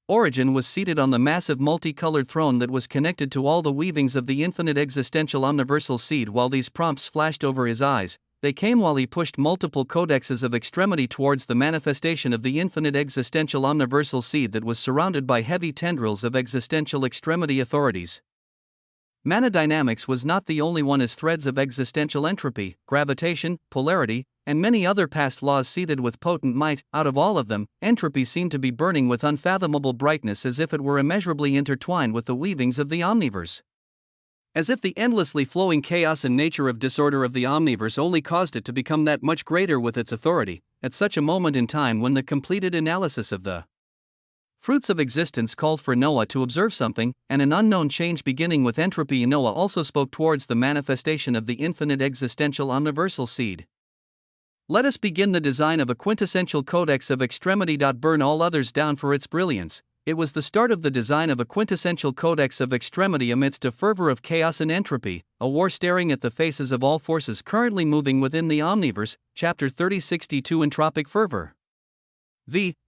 Origin was seated on the massive multicolored throne that was connected to all the weavings of the infinite existential omniversal seed. While these prompts flashed over his eyes, they came while he pushed multiple codexes of extremity towards the manifestation of the infinite existential omniversal seed that was surrounded by heavy tendrils of existential extremity authorities. Mana dynamics was not the only one, as threads of existential entropy, gravitation, polarity, and many other past laws seethed with potent might. Out of all of them, entropy seemed to be burning with unfathomable brightness, as if it were immeasurably intertwined with the weavings of the omniverse. As if the endlessly flowing chaos and nature of disorder of the omniverse only caused it to become that much greater with its authority, at such a moment in time when the completed analysis of the fruits of existence called for Noah to observe something, and an unknown change beginning with entropy. Noah also spoke towards the manifestation of the infinite existential omniversal seed. "Let us begin the design of a quintessential codex of extremity. Burn all others down for its brilliance." It was the start of the design of a quintessential codex of extremity amidst a fervor of chaos and entropy, a war staring at the faces of all forces currently moving within the omniverse. Chapter 3062, Entropic Fervor.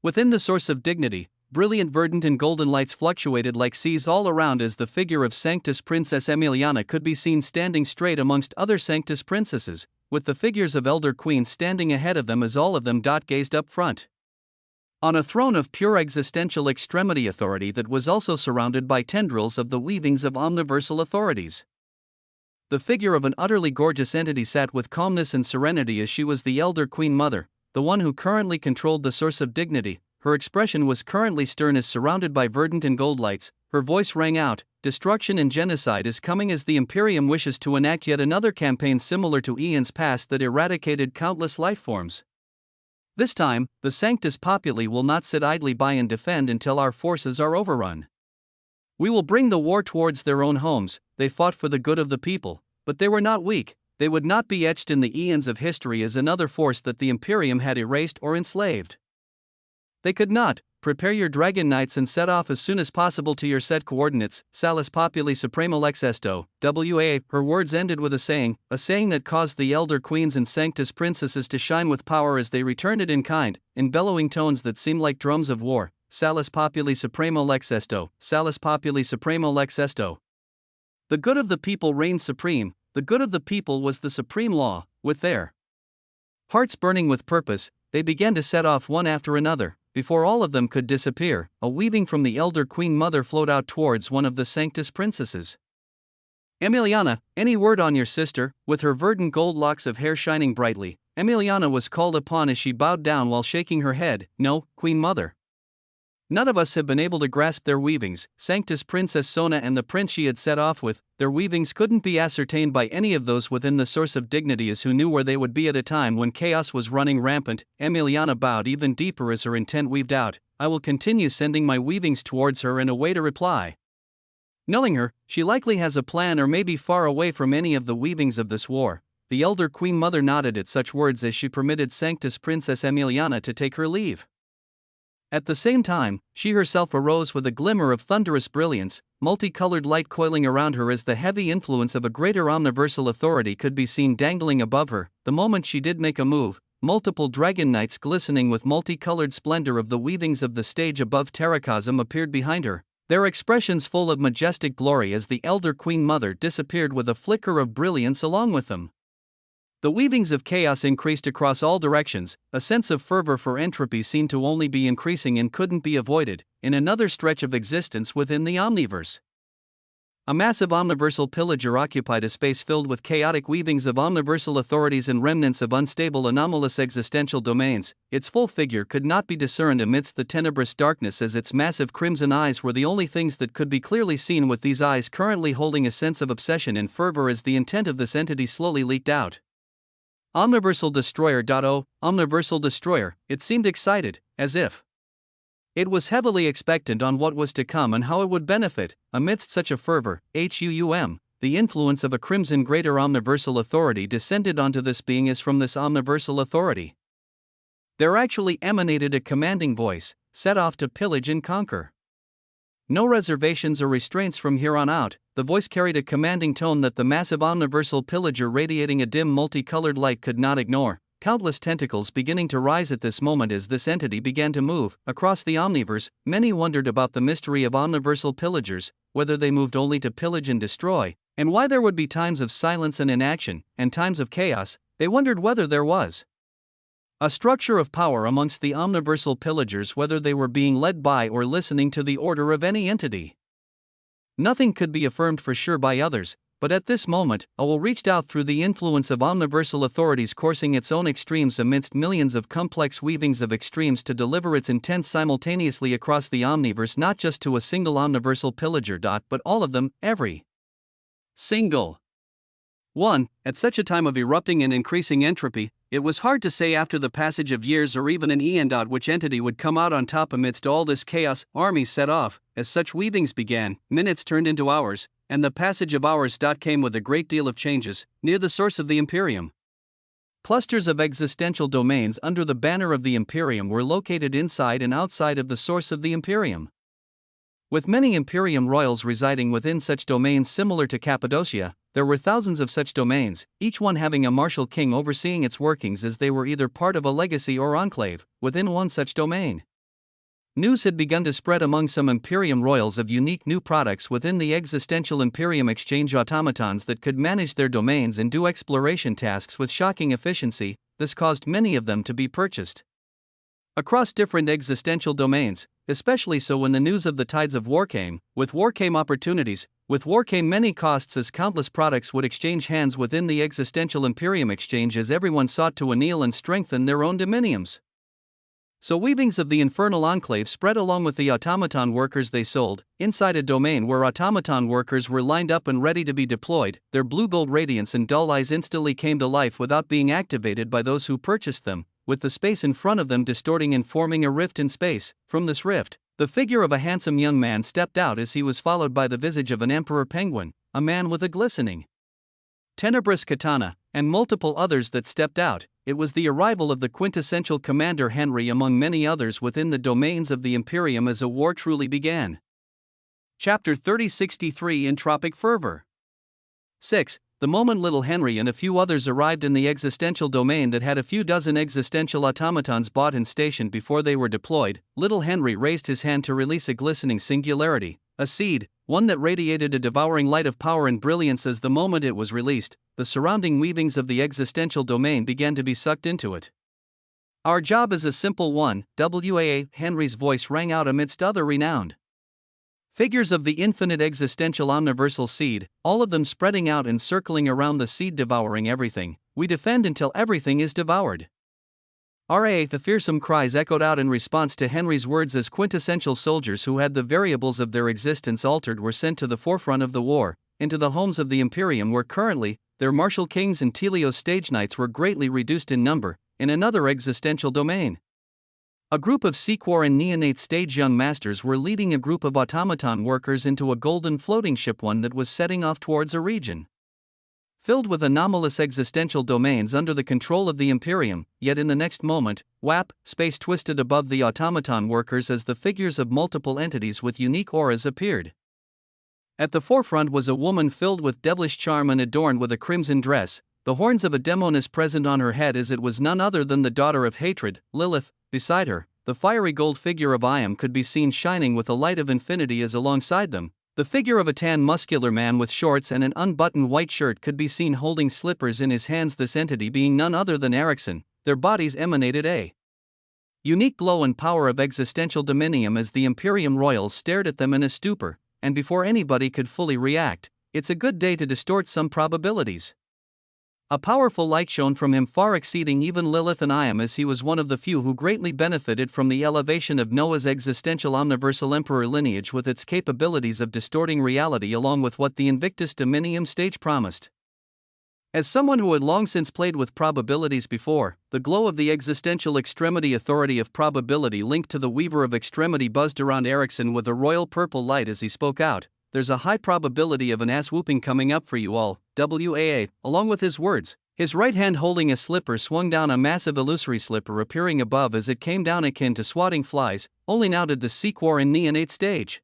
Within the source of dignity, brilliant verdant and golden lights fluctuated like seas all around, as the figure of Sanctus Princess Emiliana could be seen standing straight amongst other Sanctus princesses, with the figures of elder queens standing ahead of them as all of them gazed up front on a throne of pure existential extremity authority that was also surrounded by tendrils of the weavings of omniversal authorities. The figure of an utterly gorgeous entity sat with calmness and serenity as she was the elder Queen Mother, the one who currently controlled the source of dignity. Her expression was currently stern as surrounded by verdant and gold lights. Her voice rang out, "Destruction and genocide is coming as the Imperium wishes to enact yet another campaign similar to eons past that eradicated countless life forms. This time, the Sanctus Populi will not sit idly by and defend until our forces are overrun. We will bring the war towards their own homes." They fought for the good of the people, but they were not weak. They would not be etched in the eons of history as another force that the Imperium had erased or enslaved. They could not. Prepare your dragon knights and set off as soon as possible to your set coordinates. Salus Populi Supremo Lex Esto. W.A. Her words ended with a saying that caused the elder queens and Sanctus princesses to shine with power as they returned it in kind, in bellowing tones that seemed like drums of war. Salus Populi Supremo Lex Esto. Salus Populi Supremo Lex Esto. The good of the people reigned supreme. The good of the people was the supreme law. With their hearts burning with purpose, they began to set off one after another. Before all of them could disappear, a weaving from the elder Queen Mother flowed out towards one of the Sanctus princesses. "Emiliana, any word on your sister?" With her verdant gold locks of hair shining brightly, Emiliana was called upon as she bowed down while shaking her head. "No, Queen Mother. None of us have been able to grasp their weavings." Sanctus Princess Sona and the prince she had set off with, their weavings couldn't be ascertained by any of those within the source of dignity as who knew where they would be at a time when chaos was running rampant. Emiliana bowed even deeper as her intent weaved out. "I will continue sending my weavings towards her and await a reply. Knowing her, she likely has a plan or may be far away from any of the weavings of this war." The elder Queen Mother nodded at such words as she permitted Sanctus Princess Emiliana to take her leave. At the same time, she herself arose with a glimmer of thunderous brilliance, multicolored light coiling around her as the heavy influence of a greater omniversal authority could be seen dangling above her. The moment she did make a move, multiple dragon knights glistening with multicolored splendor of the weavings of the stage above Terracosm appeared behind her, their expressions full of majestic glory as the elder Queen Mother disappeared with a flicker of brilliance along with them. The weavings of chaos increased across all directions. A sense of fervor for entropy seemed to only be increasing and couldn't be avoided, in another stretch of existence within the omniverse. A massive omniversal pillager occupied a space filled with chaotic weavings of omniversal authorities and remnants of unstable anomalous existential domains. Its full figure could not be discerned amidst the tenebrous darkness as its massive crimson eyes were the only things that could be clearly seen, with these eyes currently holding a sense of obsession and fervor as the intent of this entity slowly leaked out. Omniversal Destroyer. Omniversal Destroyer. It seemed excited, as if it was heavily expectant on what was to come and how it would benefit. Amidst such a fervor, the influence of a crimson greater omniversal authority descended onto this being as from this omniversal authority there actually emanated a commanding voice, set off to pillage and conquer. No reservations or restraints from here on out. The voice carried a commanding tone that the massive omniversal pillager radiating a dim multicolored light could not ignore. Countless tentacles beginning to rise at this moment as this entity began to move across the omniverse. Many wondered about the mystery of omniversal pillagers, whether they moved only to pillage and destroy, and why there would be times of silence and inaction, and times of chaos. They wondered whether there was a structure of power amongst the omniversal pillagers, whether they were being led by or listening to the order of any entity. Nothing could be affirmed for sure by others, but at this moment, a will reached out through the influence of omniversal authorities coursing its own extremes amidst millions of complex weavings of extremes to deliver its intent simultaneously across the omniverse, not just to a single omniversal pillager, but all of them, every single one. At such a time of erupting and increasing entropy, it was hard to say after the passage of years or even an eon which entity would come out on top amidst all this chaos. Armies set off. As such weavings began, minutes turned into hours, and the passage of hours came with a great deal of changes. Near the source of the Imperium, clusters of existential domains under the banner of the Imperium were located inside and outside of the source of the Imperium, with many Imperium royals residing within such domains. Similar to Cappadocia, there were thousands of such domains, each one having a martial king overseeing its workings as they were either part of a legacy or enclave within one such domain. News had begun to spread among some Imperium royals of unique new products within the existential Imperium exchange automatons that could manage their domains and do exploration tasks with shocking efficiency. This caused many of them to be purchased. across different existential domains, especially so when the news of the tides of war came. With war came opportunities, with war came many costs, as countless products would exchange hands within the existential Imperium exchange as everyone sought to anneal and strengthen their own dominiums. So weavings of the infernal enclave spread along with the automaton workers they sold, inside a domain where automaton workers were lined up and ready to be deployed. Their blue-gold radiance and dull eyes instantly came to life without being activated by those who purchased them, with the space in front of them distorting and forming a rift in space. From this rift, the figure of a handsome young man stepped out as he was followed by the visage of an emperor penguin, a man with a glistening, tenebrous katana, and multiple others that stepped out. It was the arrival of the quintessential Commander Henry among many others within the domains of the Imperium as a war truly began. Chapter 3063 Entropic Fervor 6. The moment little Henry and a few others arrived in the existential domain that had a few dozen existential automatons bought and stationed before they were deployed, little Henry raised his hand to release a glistening singularity, a seed, one that radiated a devouring light of power and brilliance. As the moment it was released, the surrounding weavings of the existential domain began to be sucked into it. Our job is a simple one, WAA, Henry's voice rang out amidst other renowned figures of the infinite existential omniversal seed, all of them spreading out and circling around the seed, devouring everything. We defend until everything is devoured. RA, the fearsome cries echoed out in response to Henry's words as quintessential soldiers who had the variables of their existence altered were sent to the forefront of the war, into the homes of the Imperium where currently, their martial kings and Telios stage knights were greatly reduced in number, in another existential domain. A group of Sequor and Neonate stage young masters were leading a group of automaton workers into a golden floating ship, one that was setting off towards a region filled with anomalous existential domains under the control of the Imperium. Yet in the next moment, whap, space twisted above the automaton workers as the figures of multiple entities with unique auras appeared. At the forefront was a woman filled with devilish charm and adorned with a crimson dress, the horns of a demoness present on her head, as it was none other than the daughter of hatred, Lilith. Beside her, the fiery gold figure of Iam could be seen shining with a light of infinity, as alongside them, the figure of a tan muscular man with shorts and an unbuttoned white shirt could be seen holding slippers in his hands, this entity being none other than Erickson. Their bodies emanated a unique glow and power of existential dominium as the Imperium royals stared at them in a stupor, and before anybody could fully react, it's a good day to distort some probabilities. A powerful light shone from him, far exceeding even Lilith and Iam, as he was one of the few who greatly benefited from the elevation of Noah's existential omniversal emperor lineage with its capabilities of distorting reality along with what the Invictus Dominium stage promised. As someone who had long since played with probabilities before, the glow of the existential extremity authority of probability linked to the Weaver of Extremity buzzed around Erickson with a royal purple light as he spoke out. There's a high probability of an ass whooping coming up for you all, WAA. Along with his words, his right hand holding a slipper swung down, a massive illusory slipper appearing above as it came down akin to swatting flies. Only now did the Sequor and Neonate stage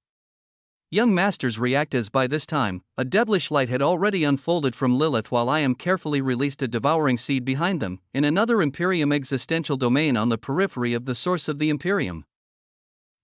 young masters react, as by this time, a devilish light had already unfolded from Lilith, while Iam carefully released a devouring seed behind them, in another Imperium existential domain on the periphery of the source of the Imperium.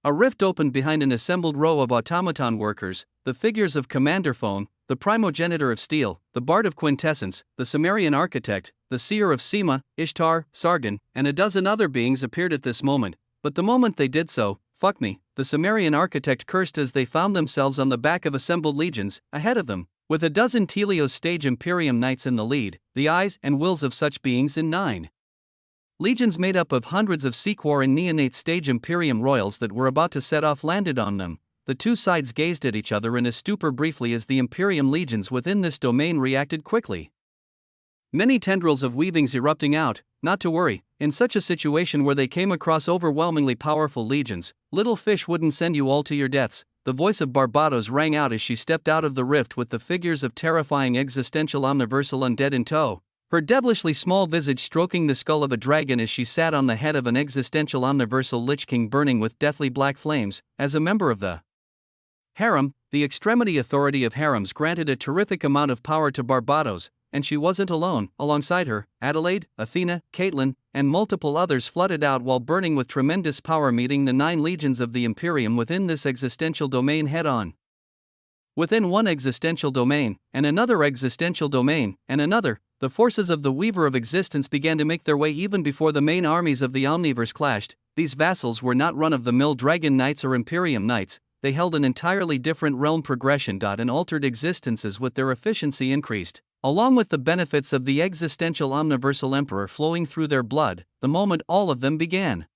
A rift opened behind an assembled row of automaton workers, the figures of Commander Phone, the primogenitor of Steel, the Bard of Quintessence, the Sumerian Architect, the Seer of Sema, Ishtar, Sargon, and a dozen other beings appeared at this moment. But the moment they did so, fuck me, the Sumerian Architect cursed as they found themselves on the back of assembled legions, ahead of them, with a dozen Telios stage Imperium knights in the lead, the eyes and wills of such beings in 9 legions made up of hundreds of Sequor and Neonate stage Imperium royals that were about to set off landed on them. The two sides gazed at each other in a stupor briefly as the Imperium legions within this domain reacted quickly. Many tendrils of weavings erupting out. Not to worry, in such a situation where they came across overwhelmingly powerful legions, little fish wouldn't send you all to your deaths. The voice of Barbados rang out as she stepped out of the rift with the figures of terrifying existential omniversal undead in tow, her devilishly small visage stroking the skull of a dragon as she sat on the head of an existential omniversal Lich King burning with deathly black flames. As a member of the harem, the extremity authority of harems granted a terrific amount of power to Barbados, and she wasn't alone. Alongside her, Adelaide, Athena, Caitlin, and multiple others flooded out while burning with tremendous power, meeting the 9 legions of the Imperium within this existential domain head-on. Within one existential domain, and another existential domain, and another, the forces of the Weaver of Existence began to make their way even before the main armies of the Omniverse clashed. These vassals were not run-of-the-mill Dragon Knights or Imperium Knights, they held an entirely different realm progression. And altered existences with their efficiency increased, along with the benefits of the existential Omniversal Emperor flowing through their blood, the moment all of them began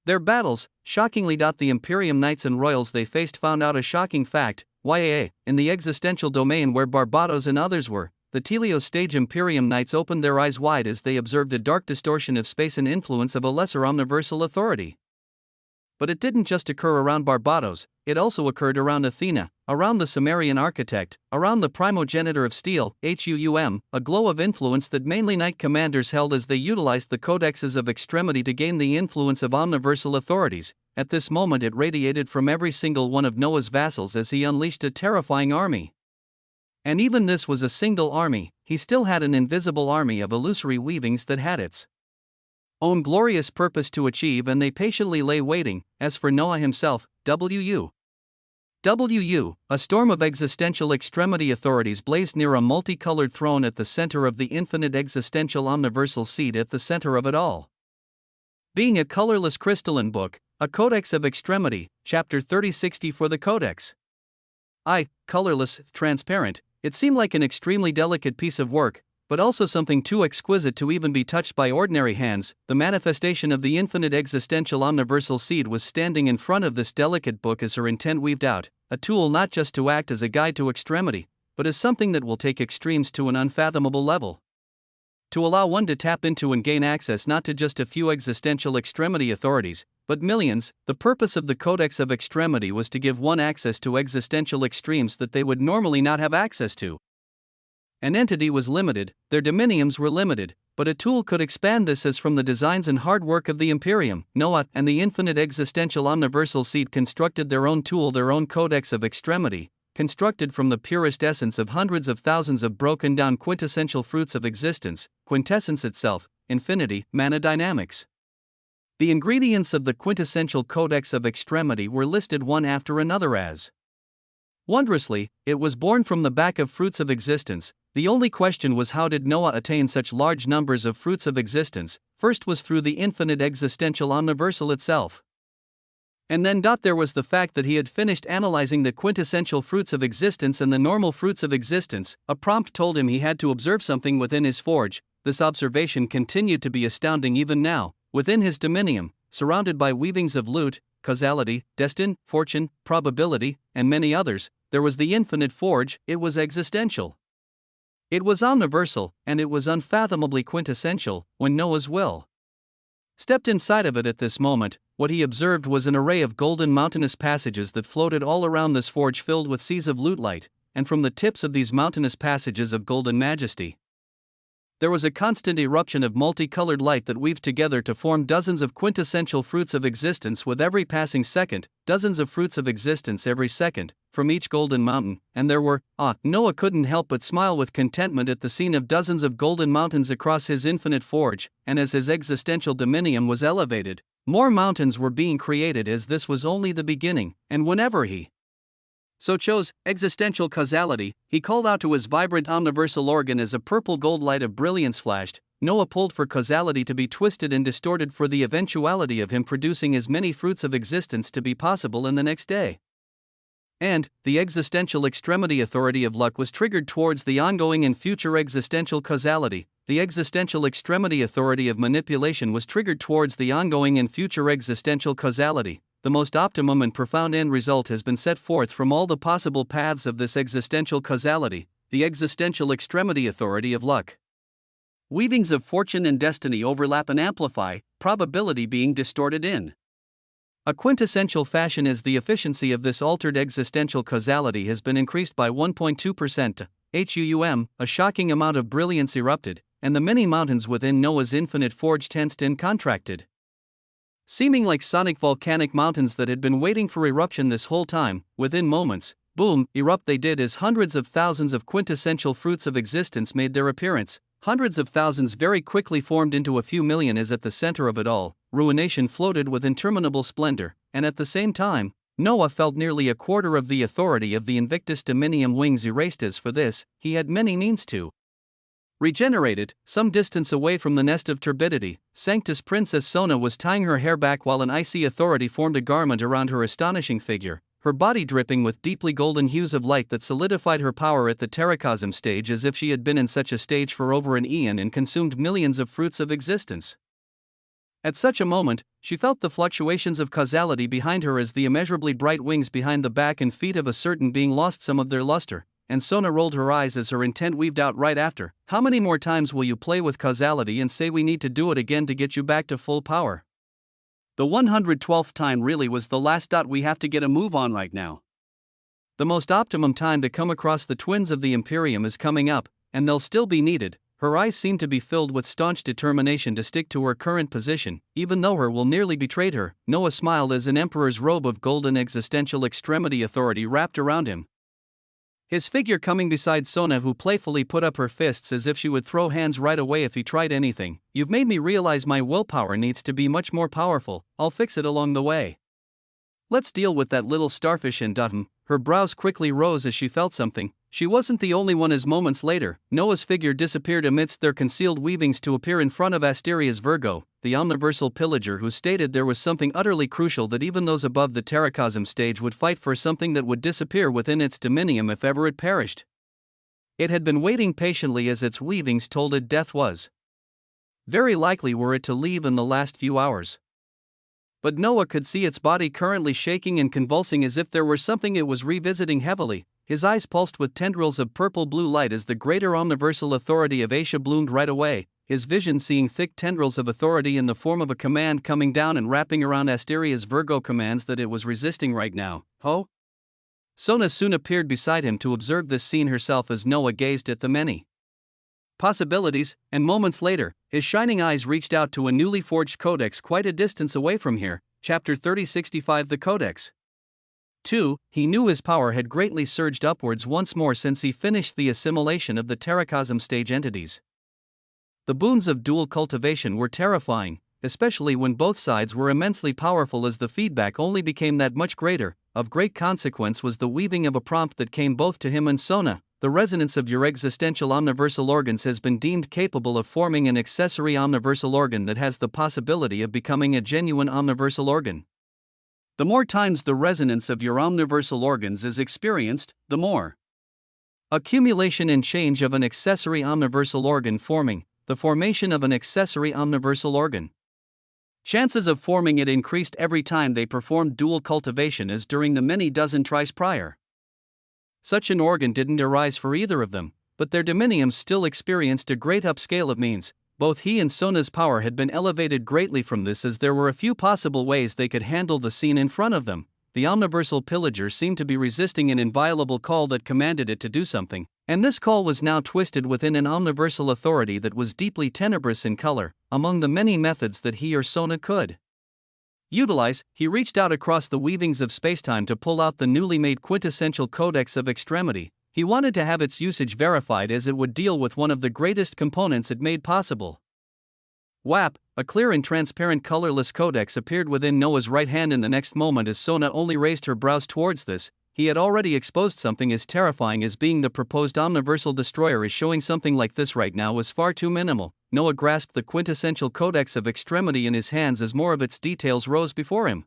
their battles. Shockingly, the Imperium Knights and Royals they faced found out a shocking fact. In the existential domain where Barbados and others were, the Telios stage Imperium Knights opened their eyes wide as they observed a dark distortion of space and influence of a lesser omniversal authority. But it didn't just occur around Barbados, it also occurred around Athena, around the Sumerian architect, around the primogenitor of steel, a glow of influence that mainly knight commanders held as they utilized the codexes of extremity to gain the influence of omniversal authorities. At this moment it radiated from every single one of Noah's vassals as he unleashed a terrifying army. And even this was a single army, he still had an invisible army of illusory weavings that had its own glorious purpose to achieve, and they patiently lay waiting. As for Noah himself, a storm of existential extremity authorities blazed near a multicolored throne at the center of the infinite existential omniversal seed at the center of it all. Being a colorless crystalline book, a Codex of Extremity, Chapter 3060 for the Codex. Colorless, transparent, it seemed like an extremely delicate piece of work, but also something too exquisite to even be touched by ordinary hands. The manifestation of the infinite existential omniversal seed was standing in front of this delicate book as her intent weaved out, a tool not just to act as a guide to extremity, but as something that will take extremes to an unfathomable level. To allow one to tap into and gain access not to just a few existential extremity authorities, but millions. The purpose of the Codex of Extremity was to give one access to existential extremes that they would normally not have access to. An entity was limited, their dominiums were limited, but a tool could expand this as from the designs and hard work of the Imperium, Noah, and the infinite existential omniversal seed constructed their own tool, their own Codex of Extremity, constructed from the purest essence of hundreds of thousands of broken down quintessential fruits of existence, quintessence itself, infinity, mana dynamics. The ingredients of the quintessential Codex of Extremity were listed one after another as wondrously, it was born from the back of fruits of existence. The only question was, how did Noah attain such large numbers of fruits of existence? First was through the infinite existential omniversal itself. And then there was the fact that he had finished analyzing the quintessential fruits of existence and the normal fruits of existence. A prompt told him he had to observe something within his forge. This observation continued to be astounding even now. Within his dominium, surrounded by weavings of loot, causality, destin, fortune, probability, and many others, there was the infinite forge. It was existential. It was omniversal, and it was unfathomably quintessential. When Noah's will stepped inside of it at this moment, what he observed was an array of golden mountainous passages that floated all around this forge filled with seas of loot light, and from the tips of these mountainous passages of golden majesty, there was a constant eruption of multicolored light that weaved together to form dozens of quintessential fruits of existence with every passing second, dozens of fruits of existence every second, from each golden mountain, and there were, Noah couldn't help but smile with contentment at the scene of dozens of golden mountains across his infinite forge, and as his existential dominium was elevated, more mountains were being created as this was only the beginning, and whenever he so chose existential causality, he called out to his vibrant omniversal organ as a purple gold light of brilliance flashed. Noah pulled for causality to be twisted and distorted for the eventuality of him producing as many fruits of existence to be possible in the next day. And the existential extremity authority of luck was triggered towards the ongoing and future existential causality. The existential extremity authority of manipulation was triggered towards the ongoing and future existential causality. The most optimum and profound end result has been set forth from all the possible paths of this existential causality, the existential extremity authority of luck. Weavings of fortune and destiny overlap and amplify, probability being distorted in a quintessential fashion as the efficiency of this altered existential causality has been increased by 1.2%. A shocking amount of brilliance erupted, and the many mountains within Noah's infinite forge tensed and contracted, seeming like sonic volcanic mountains that had been waiting for eruption this whole time. Within moments, boom, erupt they did as hundreds of thousands of quintessential fruits of existence made their appearance. Hundreds of thousands very quickly formed into a few million as at the center of it all, ruination floated with interminable splendor, and at the same time, Noah felt nearly a quarter of the authority of the Invictus Dominium wings erased as for this, he had many means to Regenerated, some distance away from the nest of turbidity, Sanctus Princess Sona was tying her hair back while an icy authority formed a garment around her astonishing figure, her body dripping with deeply golden hues of light that solidified her power at the terracosm stage as if she had been in such a stage for over an eon and consumed millions of fruits of existence. At such a moment, she felt the fluctuations of causality behind her as the immeasurably bright wings behind the back and feet of a certain being lost some of their luster, and Sona rolled her eyes as her intent weaved out right after. How many more times will you play with causality and say we need to do it again to get you back to full power? The 112th time really was the last. We have to get a move on right now. The most optimum time to come across the twins of the Imperium is coming up, and they'll still be needed. Her eyes seemed to be filled with staunch determination to stick to her current position, even though her will nearly betrayed her. Noah smiled as an emperor's robe of golden existential extremity authority wrapped around him. His figure coming beside Sona, who playfully put up her fists as if she would throw hands right away if he tried anything. You've made me realize my willpower needs to be much more powerful. I'll fix it along the way. Let's deal with that little starfish and Her brows quickly rose as she felt something. She wasn't the only one, as moments later, Noah's figure disappeared amidst their concealed weavings to appear in front of Asteria's Virgo, the omniversal pillager, who stated there was something utterly crucial, that even those above the terracosm stage would fight for, something that would disappear within its dominium if ever it perished. It had been waiting patiently as its weavings told it death was very likely were it to leave in the last few hours. But Noah could see its body currently shaking and convulsing as if there were something it was revisiting heavily. His eyes pulsed with tendrils of purple-blue light as the greater omniversal authority of Asia bloomed right away, his vision seeing thick tendrils of authority in the form of a command coming down and wrapping around Asteria's Virgo, commands that it was resisting right now. Ho? Sona soon appeared beside him to observe this scene herself as Noah gazed at the many possibilities, and moments later, his shining eyes reached out to a newly forged codex quite a distance away from here. Chapter 3065, the Codex. 2. He knew his power had greatly surged upwards once more since he finished the assimilation of the terracosm stage entities. The boons of dual cultivation were terrifying, especially when both sides were immensely powerful, as the feedback only became that much greater. Of great consequence was the weaving of a prompt that came both to him and Sona. The resonance of your existential omniversal organs has been deemed capable of forming an accessory omniversal organ that has the possibility of becoming a genuine omniversal organ. The more times the resonance of your omniversal organs is experienced, the more accumulation and change of an accessory omniversal organ forming, the formation of an accessory omniversal organ. Chances of forming it increased every time they performed dual cultivation as during the many dozen tries prior. Such an organ didn't arise for either of them, but their dominiums still experienced a great upscale of means. Both he and Sona's power had been elevated greatly from this, as there were a few possible ways they could handle the scene in front of them. The omniversal pillager seemed to be resisting an inviolable call that commanded it to do something, and this call was now twisted within an omniversal authority that was deeply tenebrous in color. Among the many methods that he or Sona could utilize, he reached out across the weavings of spacetime to pull out the newly made quintessential Codex of Extremity. He wanted to have its usage verified, as it would deal with one of the greatest components it made possible. Whap! A clear and transparent colorless codex appeared within Noah's right hand in the next moment as Sona only raised her brows towards this. He had already exposed something as terrifying as being the proposed omniversal destroyer, as showing something like this right now was far too minimal. Noah grasped the quintessential Codex of Extremity in his hands as more of its details rose before him.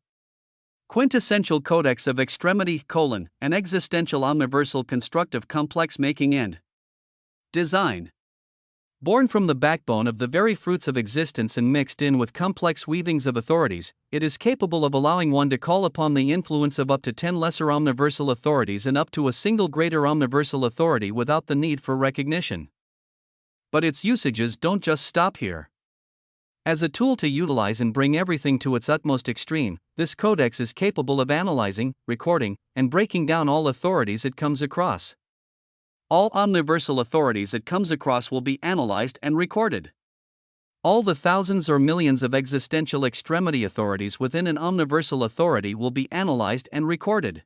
Quintessential Codex of Extremity: an existential omniversal constructive complex making and design. Born from the backbone of the very fruits of existence and mixed in with complex weavings of authorities, it is capable of allowing one to call upon the influence of up to 10 lesser omniversal authorities and up to a single greater omniversal authority without the need for recognition. But its usages don't just stop here. As a tool to utilize and bring everything to its utmost extreme, this codex is capable of analyzing, recording, and breaking down all authorities it comes across. All omniversal authorities it comes across will be analyzed and recorded. All the thousands or millions of existential extremity authorities within an omniversal authority will be analyzed and recorded.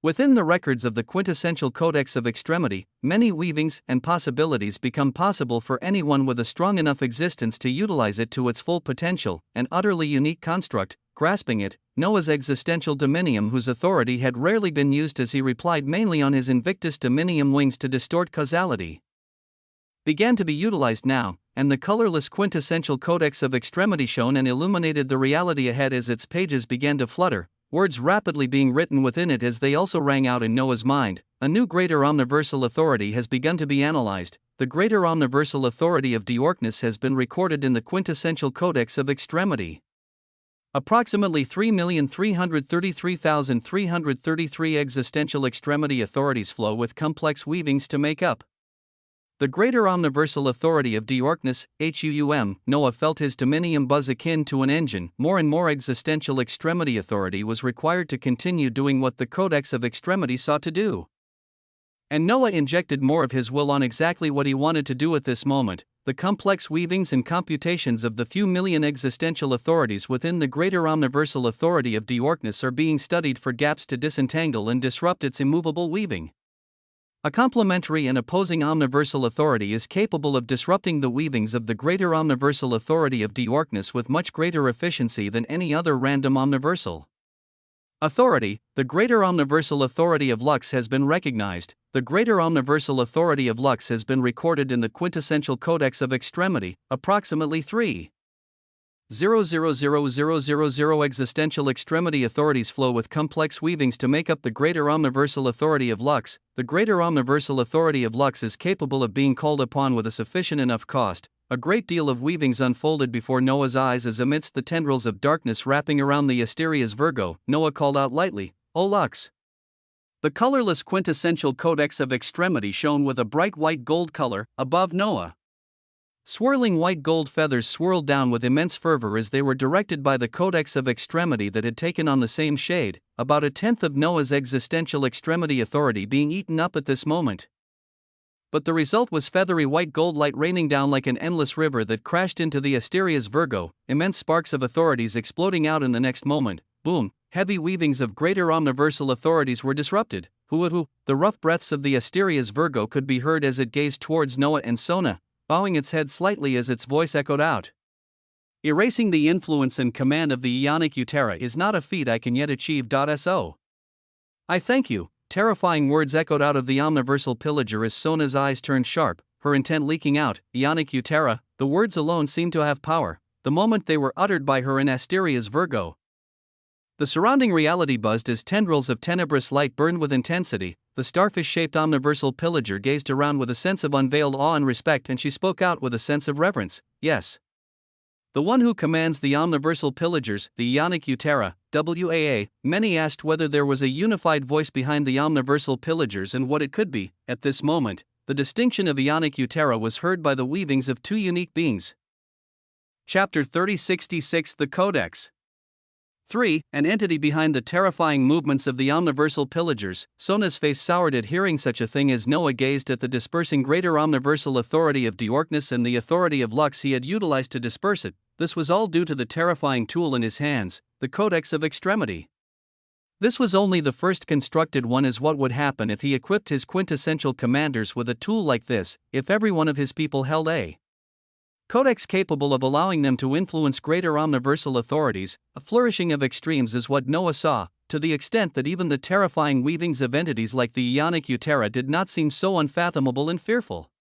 Within the records of the quintessential Codex of Extremity, many weavings and possibilities become possible for anyone with a strong enough existence to utilize it to its full potential, an utterly unique construct. Grasping it, Noah's existential dominium, whose authority had rarely been used, as he replied mainly on his Invictus dominium wings to distort causality. began to be utilized now, and the colorless quintessential codex of extremity shone and illuminated the reality ahead as its pages began to flutter, words rapidly being written within it as they also rang out in Noah's mind. A new greater omniversal authority has begun to be analyzed. The greater omniversal authority of Diorkness has been recorded in the quintessential codex of extremity. Approximately 3,333,333 existential extremity authorities flow with complex weavings to make up the greater omniversal authority of Diorkness, HUUM. Noah felt his dominium buzz akin to an engine. More and more existential extremity authority was required to continue doing what the Codex of Extremity sought to do. And Noah injected more of his will on exactly what he wanted to do at this moment. The complex weavings and computations of the few million existential authorities within the greater omniversal authority of Diorkness are being studied for gaps to disentangle and disrupt its immovable weaving. A complementary and opposing omniversal authority is capable of disrupting the weavings of the greater omniversal authority of Diorkness with much greater efficiency than any other random omniversal authority. The greater omniversal authority of Lux has been recognized. The greater omniversal authority of Lux has been recorded in the quintessential codex of extremity. Approximately 3,000,000 existential extremity authorities flow with complex weavings to make up the greater omniversal authority of Lux. The greater omniversal authority of Lux is capable of being called upon with a sufficient enough cost. A great deal of weavings unfolded before Noah's eyes as amidst the tendrils of darkness wrapping around the Asteria's Virgo, Noah called out lightly, "O Lux!" The colorless quintessential codex of extremity shone with a bright white gold color above Noah. Swirling white gold feathers swirled down with immense fervor as they were directed by the codex of extremity that had taken on the same shade, about a tenth of Noah's existential extremity authority being eaten up at this moment. But the result was feathery white gold light raining down like an endless river that crashed into the Asteria's Virgo, immense sparks of authorities exploding out in the next moment. Boom, heavy weavings of greater omniversal authorities were disrupted. Hoo-hoo, the rough breaths of the Asteria's Virgo could be heard as it gazed towards Noah and Sona, bowing its head slightly as its voice echoed out. Erasing the influence and command of the Ionic Utera is not a feat I can yet achieve. So I thank you. Terrifying words echoed out of the omniversal pillager as Sona's eyes turned sharp, her intent leaking out. Ionic Utera, the words alone seemed to have power, the moment they were uttered by her in Asteria's Virgo. The surrounding reality buzzed as tendrils of tenebrous light burned with intensity. The starfish-shaped omniversal pillager gazed around with a sense of unveiled awe and respect, and she spoke out with a sense of reverence. Yes. The one who commands the omniversal pillagers, the Ionic Utera, WAA. Many asked whether there was a unified voice behind the omniversal pillagers and what it could be. At this moment, the distinction of Ionic Utera was heard by the weavings of two unique beings. Chapter 3066, The Codex. 3. An entity behind the terrifying movements of the omniversal pillagers. Sona's face soured at hearing such a thing as Noah gazed at the dispersing greater omniversal authority of Diorkness and the authority of Lux he had utilized to disperse it. This was all due to the terrifying tool in his hands, the Codex of Extremity. This was only the first constructed one, as what would happen if he equipped his quintessential commanders with a tool like this, if every one of his people held a codex capable of allowing them to influence greater omniversal authorities. A flourishing of extremes is what Noah saw, to the extent that even the terrifying weavings of entities like the Ionic Utera did not seem so unfathomable and fearful.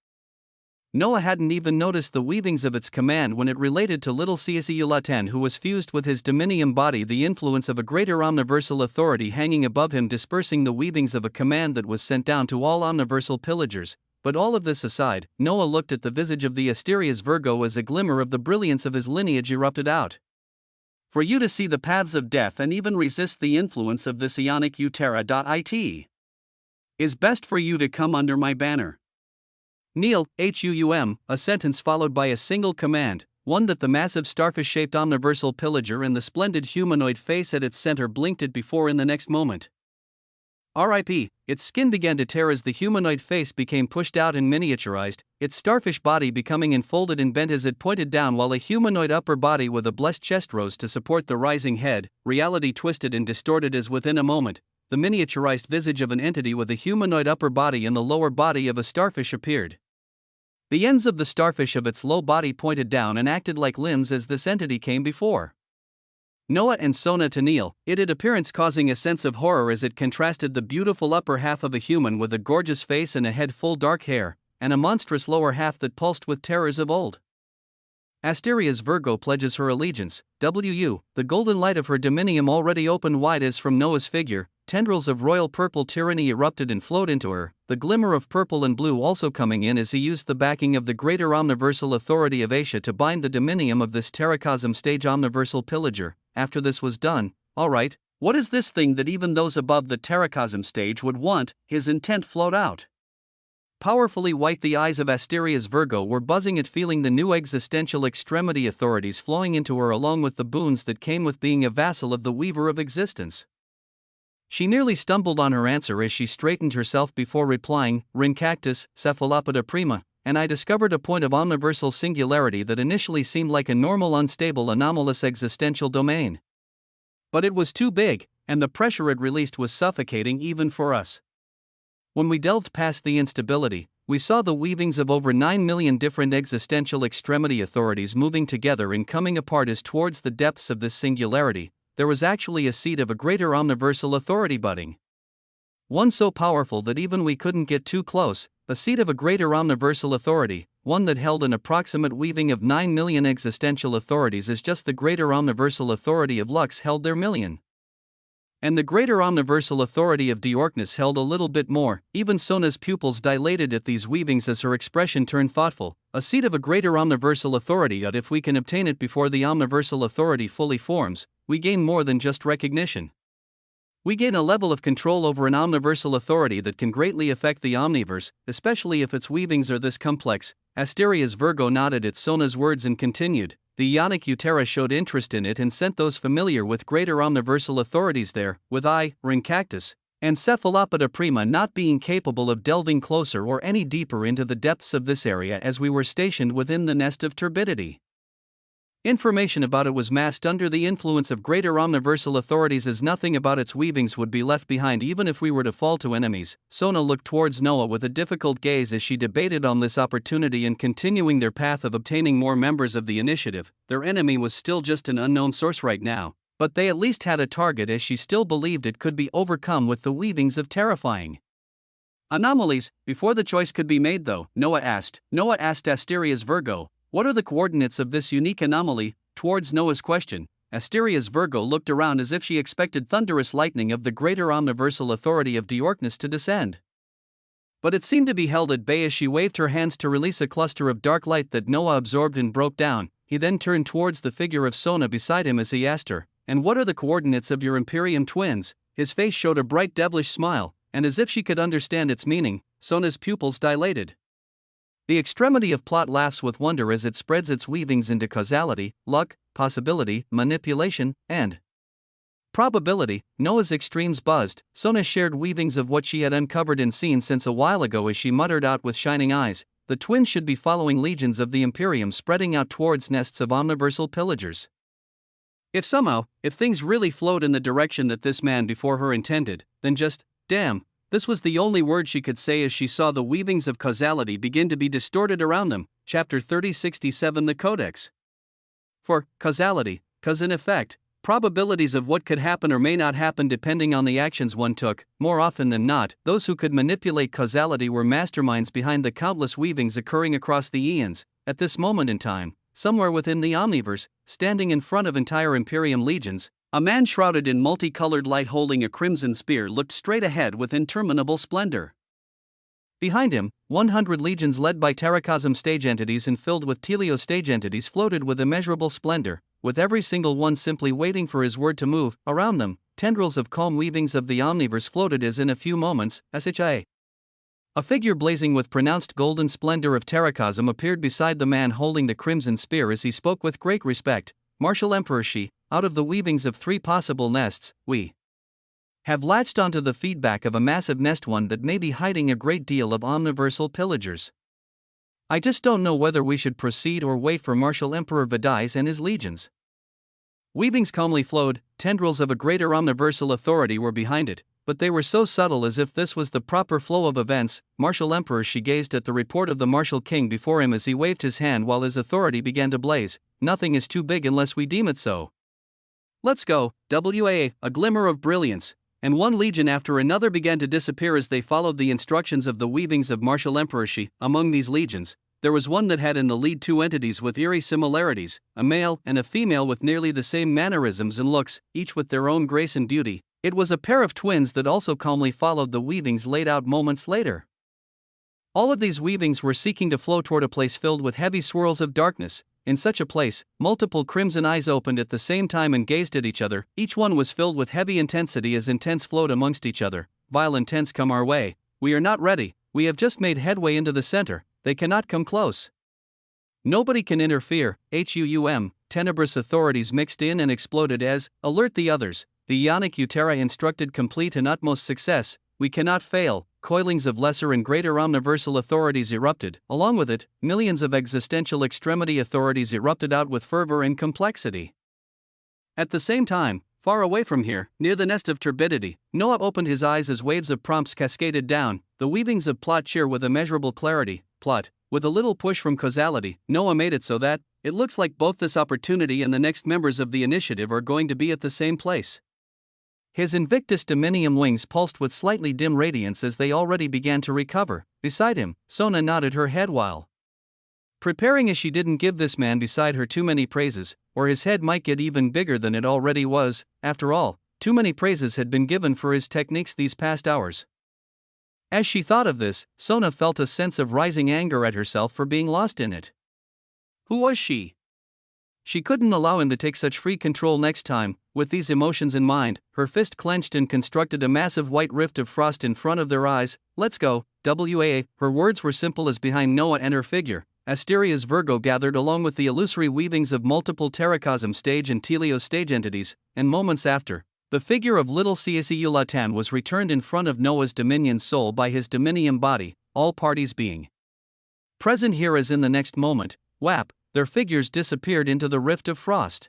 Noah hadn't even noticed the weavings of its command when it related to little Cesiulaten, who was fused with his dominium body, the influence of a greater omniversal authority hanging above him, dispersing the weavings of a command that was sent down to all omniversal pillagers. But all of this aside, Noah looked at the visage of the Asteria's Virgo as a glimmer of the brilliance of his lineage erupted out. For you to see the paths of death and even resist the influence of this Ionic Utera. It is best for you to come under my banner. Kneel, HUUM, a sentence followed by a single command, one that the massive starfish-shaped omniversal pillager and the splendid humanoid face at its center blinked at before in the next moment. RIP, its skin began to tear as the humanoid face became pushed out and miniaturized, its starfish body becoming enfolded and bent as it pointed down, while a humanoid upper body with a blessed chest rose to support the rising head. Reality twisted and distorted as within a moment, the miniaturized visage of an entity with a humanoid upper body and the lower body of a starfish appeared. The ends of the starfish of its low body pointed down and acted like limbs as this entity came before Noah and Sona to kneel, its appearance causing a sense of horror as it contrasted the beautiful upper half of a human with a gorgeous face and a head full dark hair. and a monstrous lower half that pulsed with terrors of old. Asteria's Virgo pledges her allegiance. The golden light of her dominium already opened wide as from Noah's figure, tendrils of royal purple tyranny erupted and flowed into her, the glimmer of purple and blue also coming in as he used the backing of the greater omniversal authority of Asia to bind the dominium of this terracosm stage omniversal pillager. After this was done, alright, what is this thing that even those above the terracosm stage would want? His intent flowed out. Powerfully white, the eyes of Asteria's Virgo were buzzing at feeling the new existential extremity authorities flowing into her along with the boons that came with being a vassal of the weaver of existence. She nearly stumbled on her answer as she straightened herself before replying, Rincactus, cephalopoda prima, and I discovered a point of omniversal singularity that initially seemed like a normal unstable anomalous existential domain. But it was too big, and the pressure it released was suffocating even for us. When we delved past the instability, we saw the weavings of over 9 million different existential extremity authorities moving together and coming apart as towards the depths of this singularity, there was actually a seed of a greater omniversal authority budding. One so powerful that even we couldn't get too close, a seed of a greater omniversal authority, one that held an approximate weaving of 9 million existential authorities as just the greater omniversal authority of Lux held their million. And the greater omniversal authority of Diorkness held a little bit more. Even Sona's pupils dilated at these weavings as her expression turned thoughtful. A seed of a greater omniversal authority, yet if we can obtain it before the omniversal authority fully forms, we gain more than just recognition. We gain a level of control over an omniversal authority that can greatly affect the omniverse, especially if its weavings are this complex. Asteria's Virgo nodded at Sona's words and continued. The Ionic Utera showed interest in it and sent those familiar with greater omniversal authorities there, with Rincactus, and Cephalopoda prima not being capable of delving closer or any deeper into the depths of this area as we were stationed within the nest of turbidity. Information about it was masked under the influence of greater omniversal authorities as nothing about its weavings would be left behind even if we were to fall to enemies. Sona looked towards Noah with a difficult gaze as she debated on this opportunity and continuing their path of obtaining more members of the initiative. Their enemy was still just an unknown source right now, but they at least had a target as she still believed it could be overcome with the weavings of terrifying anomalies. Before the choice could be made though, Noah asked Asteria's Virgo, what are the coordinates of this unique anomaly? Towards Noah's question, Asteria's Virgo looked around as if she expected thunderous lightning of the greater omniversal authority of Diorkness to descend. But it seemed to be held at bay as she waved her hands to release a cluster of dark light that Noah absorbed and broke down. He then turned towards the figure of Sona beside him as he asked her, and what are the coordinates of your Imperium twins? His face showed a bright devilish smile, and as if she could understand its meaning, Sona's pupils dilated. The extremity of plot laughs with wonder as it spreads its weavings into causality, luck, possibility, manipulation, and probability. Noah's extremes buzzed. Sona shared weavings of what she had uncovered and seen since a while ago as she muttered out with shining eyes, the twins should be following legions of the Imperium spreading out towards nests of omniversal pillagers. If things really flowed in the direction that this man before her intended, then just, damn. This was the only word she could say as she saw the weavings of causality begin to be distorted around them. Chapter 3067 The Codex. For causality, cause and effect, probabilities of what could happen or may not happen depending on the actions one took. More often than not, those who could manipulate causality were masterminds behind the countless weavings occurring across the eons. At this moment in time, somewhere within the omniverse, standing in front of entire Imperium legions, a man shrouded in multicolored light holding a crimson spear looked straight ahead with interminable splendor. Behind him, 100 legions led by terracosm stage entities and filled with telio stage entities floated with immeasurable splendor, with every single one simply waiting for his word to move. Around them, tendrils of calm weavings of the omniverse floated as in a few moments, a figure blazing with pronounced golden splendor of terracosm appeared beside the man holding the crimson spear as he spoke with great respect. Martial Emperor Shi, out of the weavings of 3 possible nests, we have latched onto the feedback of a massive nest, one that may be hiding a great deal of omniversal pillagers. I just don't know whether we should proceed or wait for Martial Emperor Vidais and his legions. Weavings calmly flowed, tendrils of a greater omniversal authority were behind it, but they were so subtle as if this was the proper flow of events. Martial Emperor Shi gazed at the report of the Martial King before him as he waved his hand while his authority began to blaze. Nothing is too big unless we deem it so. Let's go. A glimmer of brilliance. and one legion after another began to disappear as they followed the instructions of the weavings of martial emperor Shi. Among these legions, there was one that had in the lead two entities with eerie similarities, a male and a female with nearly the same mannerisms and looks, each with their own grace and beauty. It was a pair of twins that also calmly followed the weavings laid out moments later. All of these weavings were seeking to flow toward a place filled with heavy swirls of darkness. In such a place, multiple crimson eyes opened at the same time and gazed at each other. Each one was filled with heavy intensity as intense flowed amongst each other. Vile intents come our way. We are not ready. We have just made headway into the center. They cannot come close. Nobody can interfere. Tenebrous authorities mixed in and exploded as, alert the others. The Ionic Utera instructed complete and utmost success. We cannot fail. Coilings of lesser and greater omniversal authorities erupted. Along with it, millions of existential extremity authorities erupted out with fervor and complexity. At the same time, far away from here, near the nest of turbidity, Noah opened his eyes as waves of prompts cascaded down, the weavings of plot sheer with immeasurable clarity. Plot, with a little push from causality, Noah made it so that, it looks like both this opportunity and the next members of the initiative are going to be at the same place. His Invictus Dominium wings pulsed with slightly dim radiance as they already began to recover. Beside him, Sona nodded her head while preparing as she didn't give this man beside her too many praises, or his head might get even bigger than it already was. After all, too many praises had been given for his techniques these past hours. As she thought of this, Sona felt a sense of rising anger at herself for being lost in it. Who was she? She couldn't allow him to take such free control next time. With these emotions in mind, her fist clenched and constructed a massive white rift of frost in front of their eyes. Let's go, WAA. Her words were simple as behind Noah and her figure, Asteria's Virgo gathered along with the illusory weavings of multiple Terracosm stage and Telios stage entities, and moments after, the figure of little Ciasiulatan was returned in front of Noah's dominion soul by his dominium body, all parties being present here as in the next moment. Whap, their figures disappeared into the rift of frost.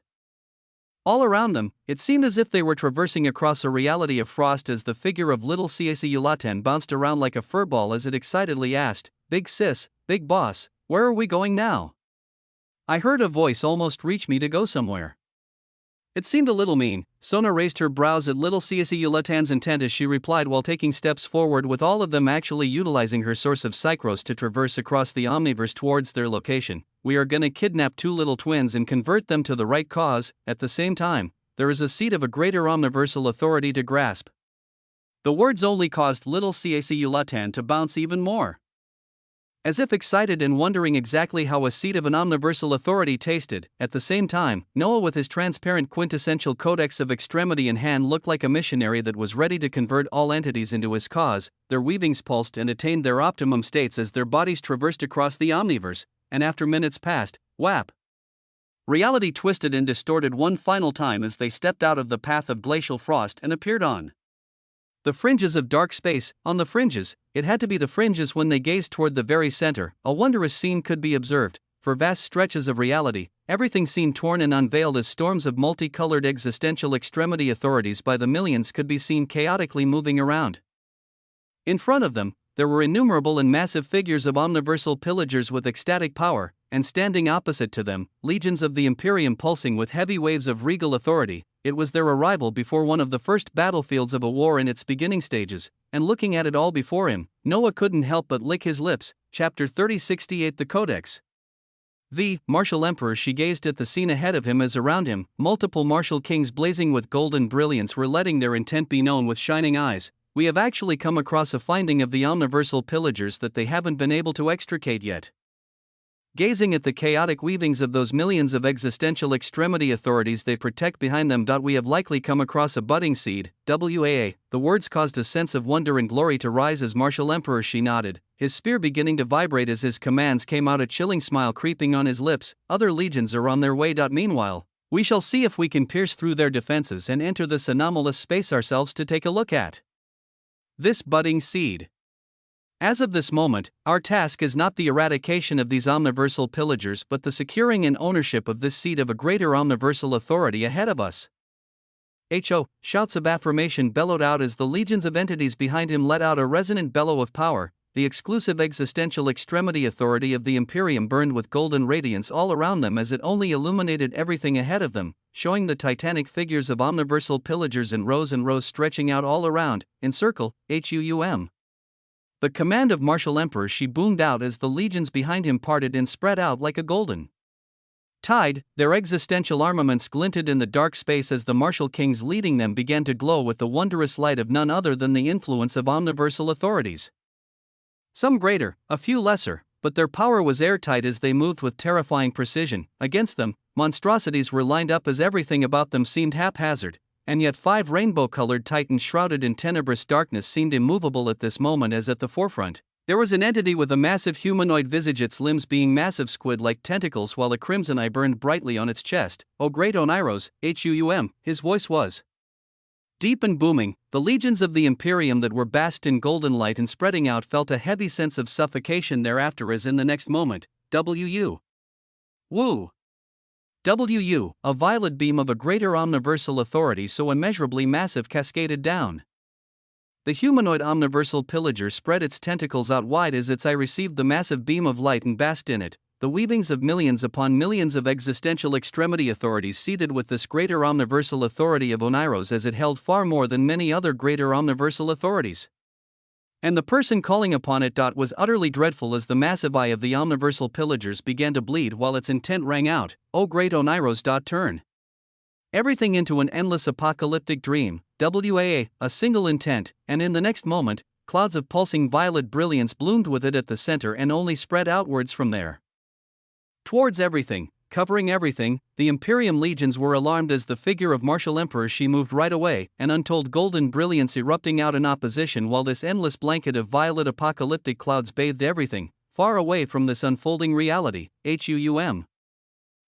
All around them, it seemed as if they were traversing across a reality of frost as the figure of little Ciasiulatan bounced around like a furball as it excitedly asked, Big sis, big boss, where are we going now? I heard a voice almost reach me to go somewhere. It seemed a little mean. Sona raised her brows at little Ciasiulatan's intent as she replied while taking steps forward, with all of them actually utilizing her source of psychros to traverse across the omniverse towards their location. We are gonna kidnap two little twins and convert them to the right cause. At the same time, there is a seed of a greater omniversal authority to grasp. The words only caused little Ciasiulatan to bounce even more. As if excited and wondering exactly how a seed of an omniversal authority tasted. At the same time, Noah with his transparent quintessential codex of extremity in hand looked like a missionary that was ready to convert all entities into his cause. Their weavings pulsed and attained their optimum states as their bodies traversed across the omniverse, and after minutes passed, whap! Reality twisted and distorted one final time as they stepped out of the path of glacial frost and appeared on the fringes of dark space. On the fringes, it had to be the fringes when they gazed toward the very center, a wondrous scene could be observed. For vast stretches of reality, everything seemed torn and unveiled as storms of multicolored existential extremity authorities by the millions could be seen chaotically moving around. In front of them, there were innumerable and massive figures of omniversal pillagers with ecstatic power, and standing opposite to them, legions of the Imperium pulsing with heavy waves of regal authority. It was their arrival before one of the first battlefields of a war in its beginning stages, and looking at it all before him, Noah couldn't help but lick his lips. Chapter 3068 The Codex. The martial emperor. She gazed at the scene ahead of him as around him, multiple martial kings blazing with golden brilliance were letting their intent be known with shining eyes. We have actually come across a finding of the omniversal pillagers that they haven't been able to extricate yet. Gazing at the chaotic weavings of those millions of existential extremity authorities they protect behind them. We have likely come across a budding seed, WAA. The words caused a sense of wonder and glory to rise as Martial Emperor. She nodded, his spear beginning to vibrate as his commands came out, a chilling smile creeping on his lips. Other legions are on their way. Meanwhile, we shall see if we can pierce through their defenses and enter this anomalous space ourselves to take a look at this budding seed. As of this moment, our task is not the eradication of these omniversal pillagers but the securing and ownership of this seed of a greater omniversal authority ahead of us. Shouts of affirmation bellowed out as the legions of entities behind him let out a resonant bellow of power. the exclusive existential extremity authority of the Imperium burned with golden radiance all around them as it only illuminated everything ahead of them, showing the titanic figures of omniversal pillagers in rows and rows stretching out all around, in circle, HUUM. The command of Martial Emperor Shi boomed out as the legions behind him parted and spread out like a golden tide. Their existential armaments glinted in the dark space as the martial kings leading them began to glow with the wondrous light of none other than the influence of omniversal authorities. Some greater, a few lesser, but their power was airtight as they moved with terrifying precision. Against them, monstrosities were lined up as everything about them seemed haphazard, and yet 5 rainbow-colored titans shrouded in tenebrous darkness seemed immovable at this moment as at the forefront. There was an entity with a massive humanoid visage, its limbs being massive squid-like tentacles while a crimson eye burned brightly on its chest. "O great Oneiros, HUUM," his voice was deep and booming. The legions of the Imperium that were bathed in golden light and spreading out felt a heavy sense of suffocation thereafter as in the next moment, WU. Woo! WU, a violet beam of a greater omniversal authority so immeasurably massive cascaded down. The humanoid omniversal pillager spread its tentacles out wide as its eye received the massive beam of light and basked in it. The weavings of millions upon millions of existential extremity authorities seethed with this greater omniversal authority of Oneiros as it held far more than many other greater omniversal authorities. And the person calling upon it was utterly dreadful as the massive eye of the omniversal pillagers began to bleed while its intent rang out, "O great Oneiros, turn everything into an endless apocalyptic dream, WAA, a single intent," and in the next moment, clouds of pulsing violet brilliance bloomed with it at the center and only spread outwards from there. Towards everything, covering everything, the Imperium legions were alarmed as the figure of Martial Emperor Shi moved right away, an untold golden brilliance erupting out in opposition while this endless blanket of violet apocalyptic clouds bathed everything, far away from this unfolding reality, HUUM.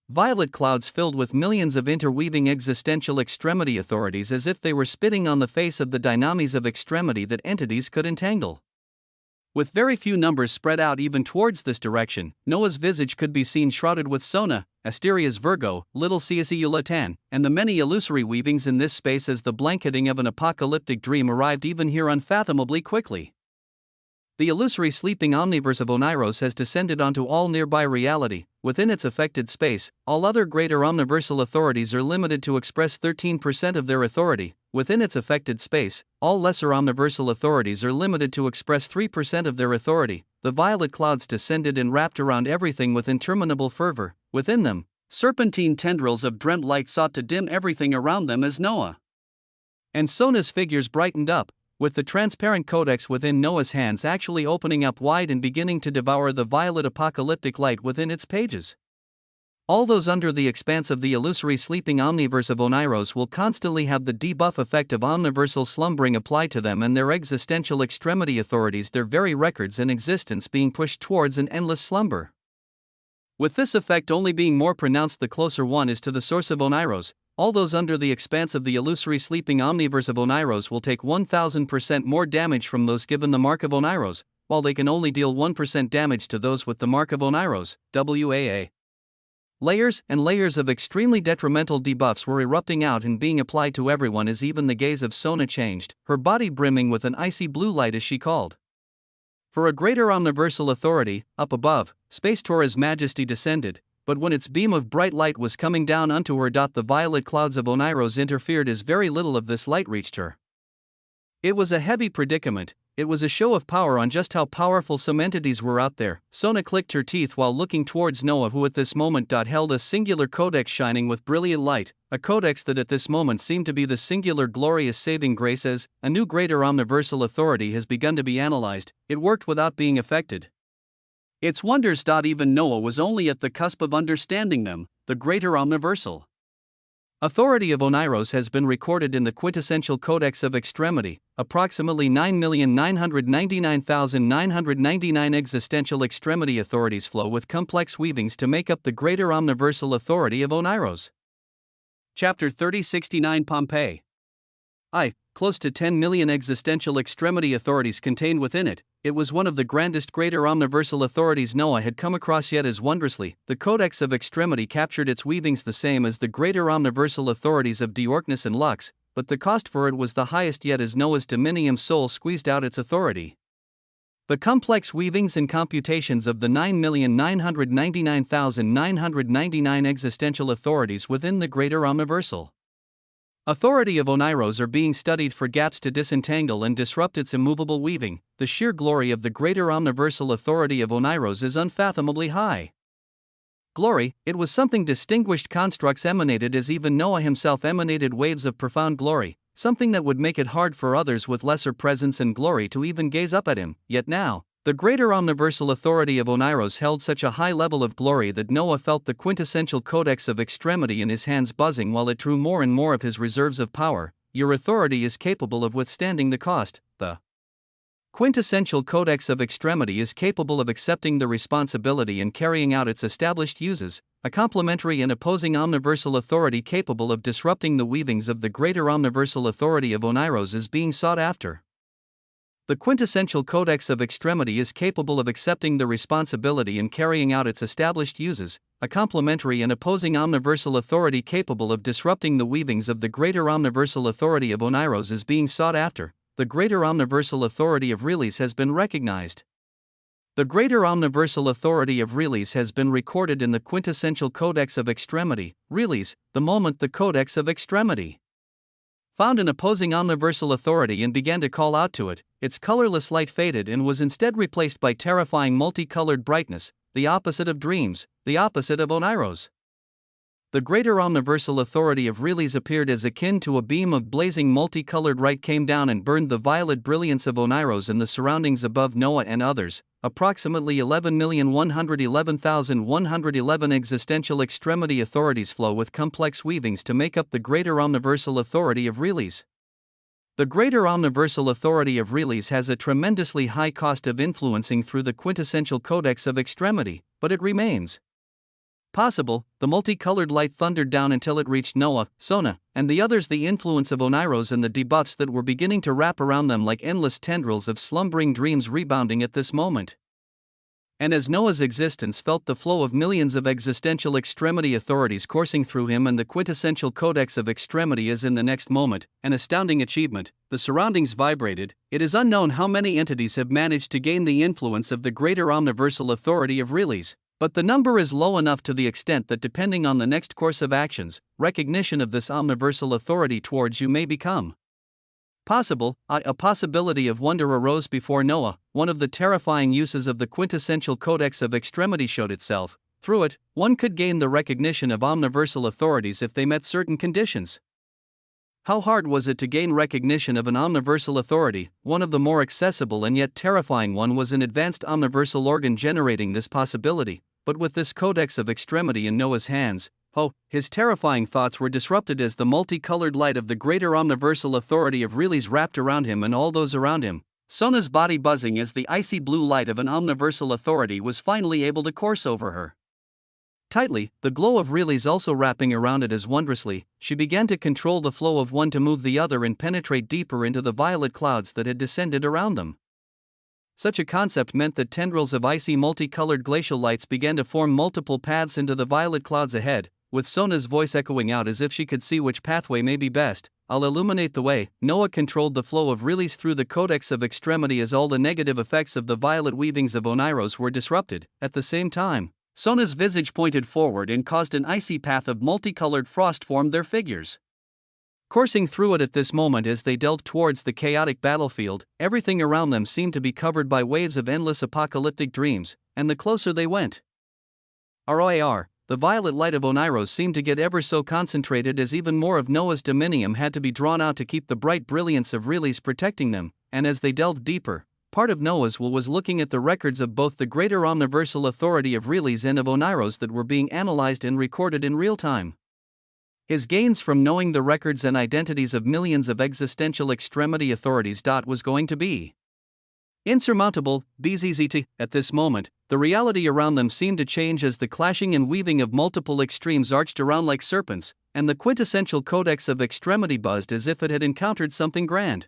Violet clouds filled with millions of interweaving existential extremity authorities as if they were spitting on the face of the dynamis of extremity that entities could entangle. With very few numbers spread out even towards this direction, Noah's visage could be seen shrouded with Sona, Asteria's Virgo, little Ciusulatan, and the many illusory weavings in this space as the blanketing of an apocalyptic dream arrived even here unfathomably quickly. The illusory sleeping omniverse of Oneiros has descended onto all nearby reality. Within its affected space, all other greater omniversal authorities are limited to express 13% of their authority. Within its affected space, all lesser omniversal authorities are limited to express 3% of their authority. The violet clouds descended and wrapped around everything with interminable fervor. Within them, serpentine tendrils of dreamt light sought to dim everything around them as Noah and Sona's figures brightened up, with the transparent codex within Noah's hands actually opening up wide and beginning to devour the violet apocalyptic light within its pages. All those under the expanse of the illusory sleeping omniverse of Oneiros will constantly have the debuff effect of omniversal slumbering applied to them and their existential extremity authorities, their very records and existence being pushed towards an endless slumber. With this effect only being more pronounced the closer one is to the source of Oneiros, all those under the expanse of the illusory sleeping omniverse of Oneiros will take 1000% more damage from those given the mark of Oneiros, while they can only deal 1% damage to those with the mark of Oneiros, WAA. Layers and layers of extremely detrimental debuffs were erupting out and being applied to everyone as even the gaze of Sona changed, her body brimming with an icy blue light as she called for a greater omniversal authority. Up above, Space Torah's majesty descended, but when its beam of bright light was coming down unto her, the violet clouds of Oneiros interfered as very little of this light reached her. It was a heavy predicament. It was a show of power on just how powerful some entities were out there. Sona clicked her teeth while looking towards Noah, who at this moment held a singular codex shining with brilliant light, a codex that at this moment seemed to be the singular glorious saving grace as a new greater omniversal authority has begun to be analyzed. It worked without being affected. Its wonders. Even Noah was only at the cusp of understanding them. The greater omniversal authority of Oneiros has been recorded in the quintessential Codex of Extremity. Approximately 9,999,999 existential extremity authorities flow with complex weavings to make up the greater omniversal authority of Oneiros. Chapter 3069 Pompeii. Close to 10 million existential extremity authorities contained within it. It was one of the grandest greater omniversal authorities Noah had come across yet. As wondrously, the Codex of Extremity captured its weavings the same as the greater omniversal authorities of Diorknus and Lux, but the cost for it was the highest yet as Noah's dominium soul squeezed out its authority. The complex weavings and computations of the 9,999,999 existential authorities within the greater omniversal authority of Oneiros are being studied for gaps to disentangle and disrupt its immovable weaving. The sheer glory of the greater omniversal authority of Oneiros is unfathomably high. Glory, it was something distinguished constructs emanated as even Noah himself emanated waves of profound glory, something that would make it hard for others with lesser presence and glory to even gaze up at him. Yet now, the greater omniversal authority of Oneiros held such a high level of glory that Noah felt the quintessential codex of extremity in his hands buzzing while it drew more and more of his reserves of power. Your authority is capable of withstanding the cost. The quintessential codex of extremity is capable of accepting the responsibility and carrying out its established uses, a complementary and opposing omniversal authority capable of disrupting the weavings of the greater omniversal authority of Oneiros is being sought after. The quintessential codex of extremity is capable of accepting the responsibility and carrying out its established uses, a complementary and opposing omniversal authority capable of disrupting the weavings of the greater omniversal authority of Oneiros is being sought after. The greater omniversal authority of Release has been recognized. The greater omniversal authority of Release has been recorded in the quintessential codex of extremity. Release, the moment the codex of extremity found an opposing omniversal authority and began to call out to it, its colorless light faded and was instead replaced by terrifying multicolored brightness, the opposite of dreams, the opposite of Oneiros. The greater omniversal authority of Release appeared as akin to a beam of blazing multicolored light came down and burned the violet brilliance of Oneiros and the surroundings above Noah and others. Approximately 11,111,111 existential extremity authorities flow with complex weavings to make up the greater omniversal authority of Release. The greater omniversal authority of Release has a tremendously high cost of influencing through the quintessential codex of extremity, but it remains possible. The multicolored light thundered down until it reached Noah, Sona, and the others. The influence of Oneiros and the debuffs that were beginning to wrap around them like endless tendrils of slumbering dreams rebounding at this moment. And as Noah's existence felt the flow of millions of existential extremity authorities coursing through him and the quintessential codex of extremity is in the next moment, an astounding achievement, the surroundings vibrated. It is unknown how many entities have managed to gain the influence of the greater omniversal authority of Release. But the number is low enough to the extent that depending on the next course of actions, recognition of this omniversal authority towards you may become possible. A possibility of wonder arose before Noah. One of the terrifying uses of the quintessential codex of extremity showed itself. Through it, one could gain the recognition of omniversal authorities if they met certain conditions. How hard was it to gain recognition of an omniversal authority? One of the more accessible and yet terrifying one was an advanced omniversal organ generating this possibility. But with this codex of extremity in Noah's hands, his terrifying thoughts were disrupted as the multicolored light of the greater omniversal authority of Release wrapped around him and all those around him. Sona's body buzzing as the icy blue light of an omniversal authority was finally able to course over her tightly, the glow of Release also wrapping around it as wondrously. She began to control the flow of one to move the other and penetrate deeper into the violet clouds that had descended around them. Such a concept meant that tendrils of icy multicolored glacial lights began to form multiple paths into the violet clouds ahead, with Sona's voice echoing out as if she could see which pathway may be best. I'll illuminate the way. Noah controlled the flow of Release through the codex of extremity as all the negative effects of the violet weavings of Oneiros were disrupted. At the same time, Sona's visage pointed forward and caused an icy path of multicolored frost formed their figures. Coursing through it at this moment as they delved towards the chaotic battlefield, everything around them seemed to be covered by waves of endless apocalyptic dreams, and the closer they went, ROAR, the violet light of Oneiros seemed to get ever so concentrated as even more of Noah's dominium had to be drawn out to keep the bright brilliance of Release protecting them, and as they delved deeper, part of Noah's will was looking at the records of both the greater omniversal authority of Release and of Oneiros that were being analyzed and recorded in real time. His gains from knowing the records and identities of millions of existential extremity authorities. Was going to be insurmountable. BZZT. At this moment, the reality around them seemed to change as the clashing and weaving of multiple extremes arched around like serpents, and the quintessential codex of extremity buzzed as if it had encountered something grand.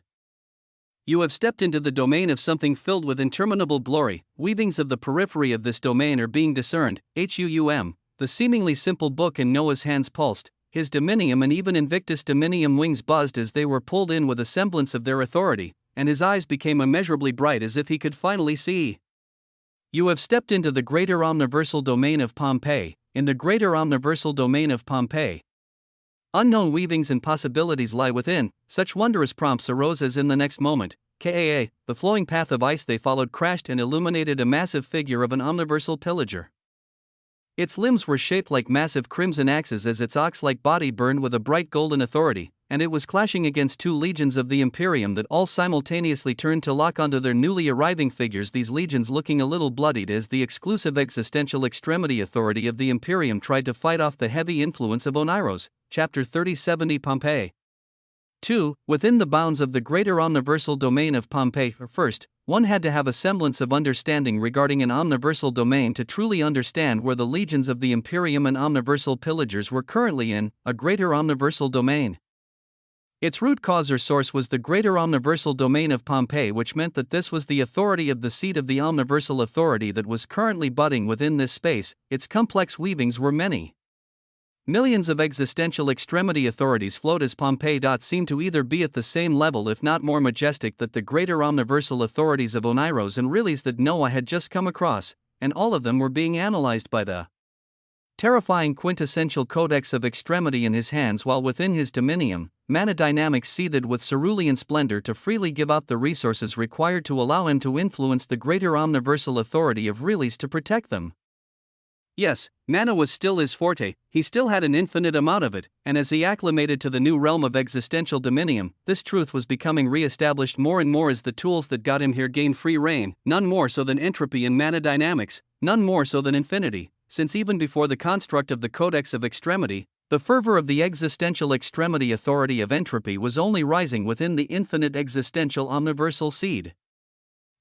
You have stepped into the domain of something filled with interminable glory. Weavings of the periphery of this domain are being discerned. HUUM. The seemingly simple book in Noah's hands pulsed. His dominium and even Invictus Dominium wings buzzed as they were pulled in with a semblance of their authority. and his eyes became immeasurably bright as if he could finally see. You have stepped into the greater omniversal domain of Pompeii. In the greater omniversal domain of Pompeii, unknown weavings and possibilities lie within. Such wondrous prompts arose as in the next moment, the flowing path of ice they followed crashed and illuminated a massive figure of an omniversal pillager. Its limbs were shaped like massive crimson axes as its ox-like body burned with a bright golden authority, and it was clashing against two legions of the Imperium that all simultaneously turned to lock onto their newly arriving figures, these legions looking a little bloodied as the exclusive existential extremity authority of the Imperium tried to fight off the heavy influence of Oneiros. Chapter 3070 Pompeii. 2. Within the bounds of the greater omniversal domain of Pompeii, first, one had to have a semblance of understanding regarding an omniversal domain to truly understand where the legions of the Imperium and omniversal pillagers were currently in a greater omniversal domain. Its root cause or source was the greater omniversal domain of Pompeii, which meant that this was the authority of the seat of the omniversal authority that was currently budding within this space. Its complex weavings were many. Millions of existential extremity authorities float as Pompeii. Seem to either be at the same level, if not more majestic, that the greater omniversal authorities of Oneiros and Riles that Noah had just come across, and all of them were being analyzed by the terrifying quintessential codex of extremity in his hands, while within his dominium, mana dynamics seethed with cerulean splendor to freely give out the resources required to allow him to influence the greater omniversal authority of Riles to protect them. Yes, mana was still his forte, he still had an infinite amount of it, and as he acclimated to the new realm of existential dominium, this truth was becoming re-established more and more as the tools that got him here gained free reign, none more so than entropy and mana dynamics, none more so than infinity, since even before the construct of the Codex of Extremity, the fervor of the existential extremity authority of entropy was only rising within the infinite existential omniversal seed.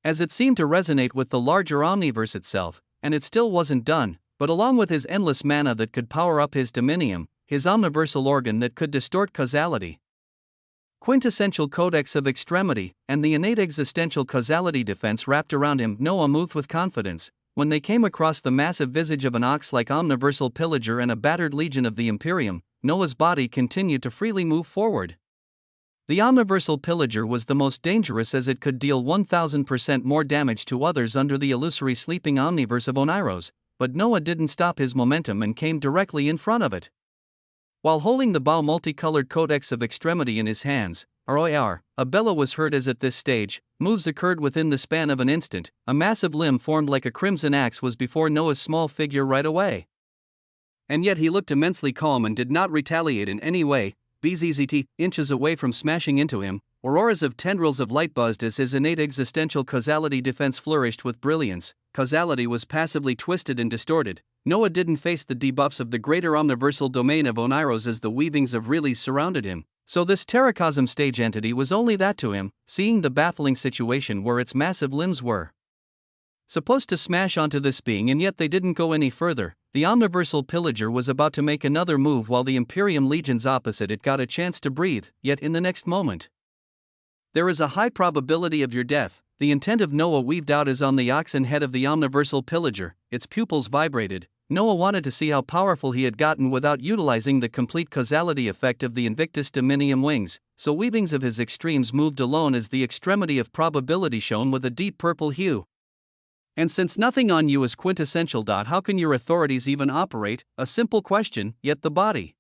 As it seemed to resonate with the larger omniverse itself, and it still wasn't done, but along with his endless mana that could power up his dominium, his omniversal organ that could distort causality, quintessential codex of extremity, and the innate existential causality defense wrapped around him, Noah moved with confidence. When they came across the massive visage of an ox-like omniversal pillager and a battered legion of the Imperium, Noah's body continued to freely move forward. The omniversal pillager was the most dangerous as it could deal 1000% more damage to others under the illusory sleeping omniverse of Oneiros, but Noah didn't stop his momentum and came directly in front of it. While holding the bow multicolored codex of extremity in his hands, a bellow was heard as at this stage, moves occurred within the span of an instant, a massive limb formed like a crimson axe was before Noah's small figure right away. And yet he looked immensely calm and did not retaliate in any way, bzzt, inches away from smashing into him. Auroras of tendrils of light buzzed as his innate existential causality defense flourished with brilliance. Causality was passively twisted and distorted. Noah didn't face the debuffs of the greater omniversal domain of Oneiros as the weavings of Riles surrounded him, so this terracosm stage entity was only that to him, seeing the baffling situation where its massive limbs were supposed to smash onto this being, and yet they didn't go any further. The omniversal pillager was about to make another move while the Imperium legions opposite it got a chance to breathe, yet in the next moment, "There is a high probability of your death," the intent of Noah weaved out as on the oxen head of the omniversal pillager. Its pupils vibrated. Noah wanted to see how powerful he had gotten without utilizing the complete causality effect of the Invictus Dominium wings, so weavings of his extremes moved alone as the extremity of probability shone with a deep purple hue. And since nothing on you is quintessential, how can your authorities even operate? A simple question, yet the body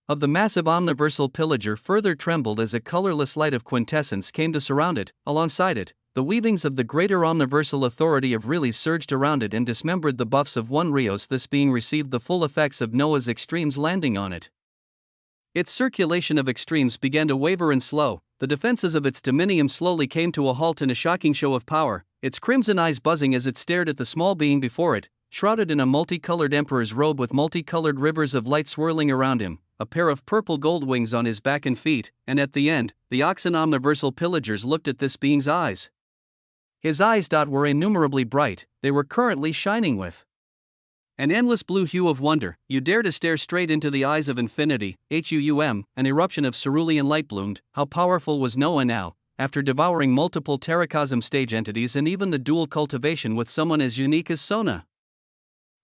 of the massive omniversal pillager further trembled as a colorless light of quintessence came to surround it. Alongside it, the weavings of the greater omniversal authority of Riles surged around it and dismembered the buffs of one Rios. This being received the full effects of Noah's extremes landing on it. Its circulation of extremes began to waver and slow. The defenses of its dominium slowly came to a halt in a shocking show of power, its crimson eyes buzzing as it stared at the small being before it, shrouded in a multicolored emperor's robe with multicolored rivers of light swirling around him, a pair of purple gold wings on his back and feet, and at the end, the oxen omniversal pillagers looked at this being's eyes. His eyes were innumerably bright, they were currently shining with an endless blue hue of wonder. You dare to stare straight into the eyes of infinity, an eruption of cerulean light bloomed. How powerful was Noah now, after devouring multiple terracosm stage entities and even the dual cultivation with someone as unique as Sona?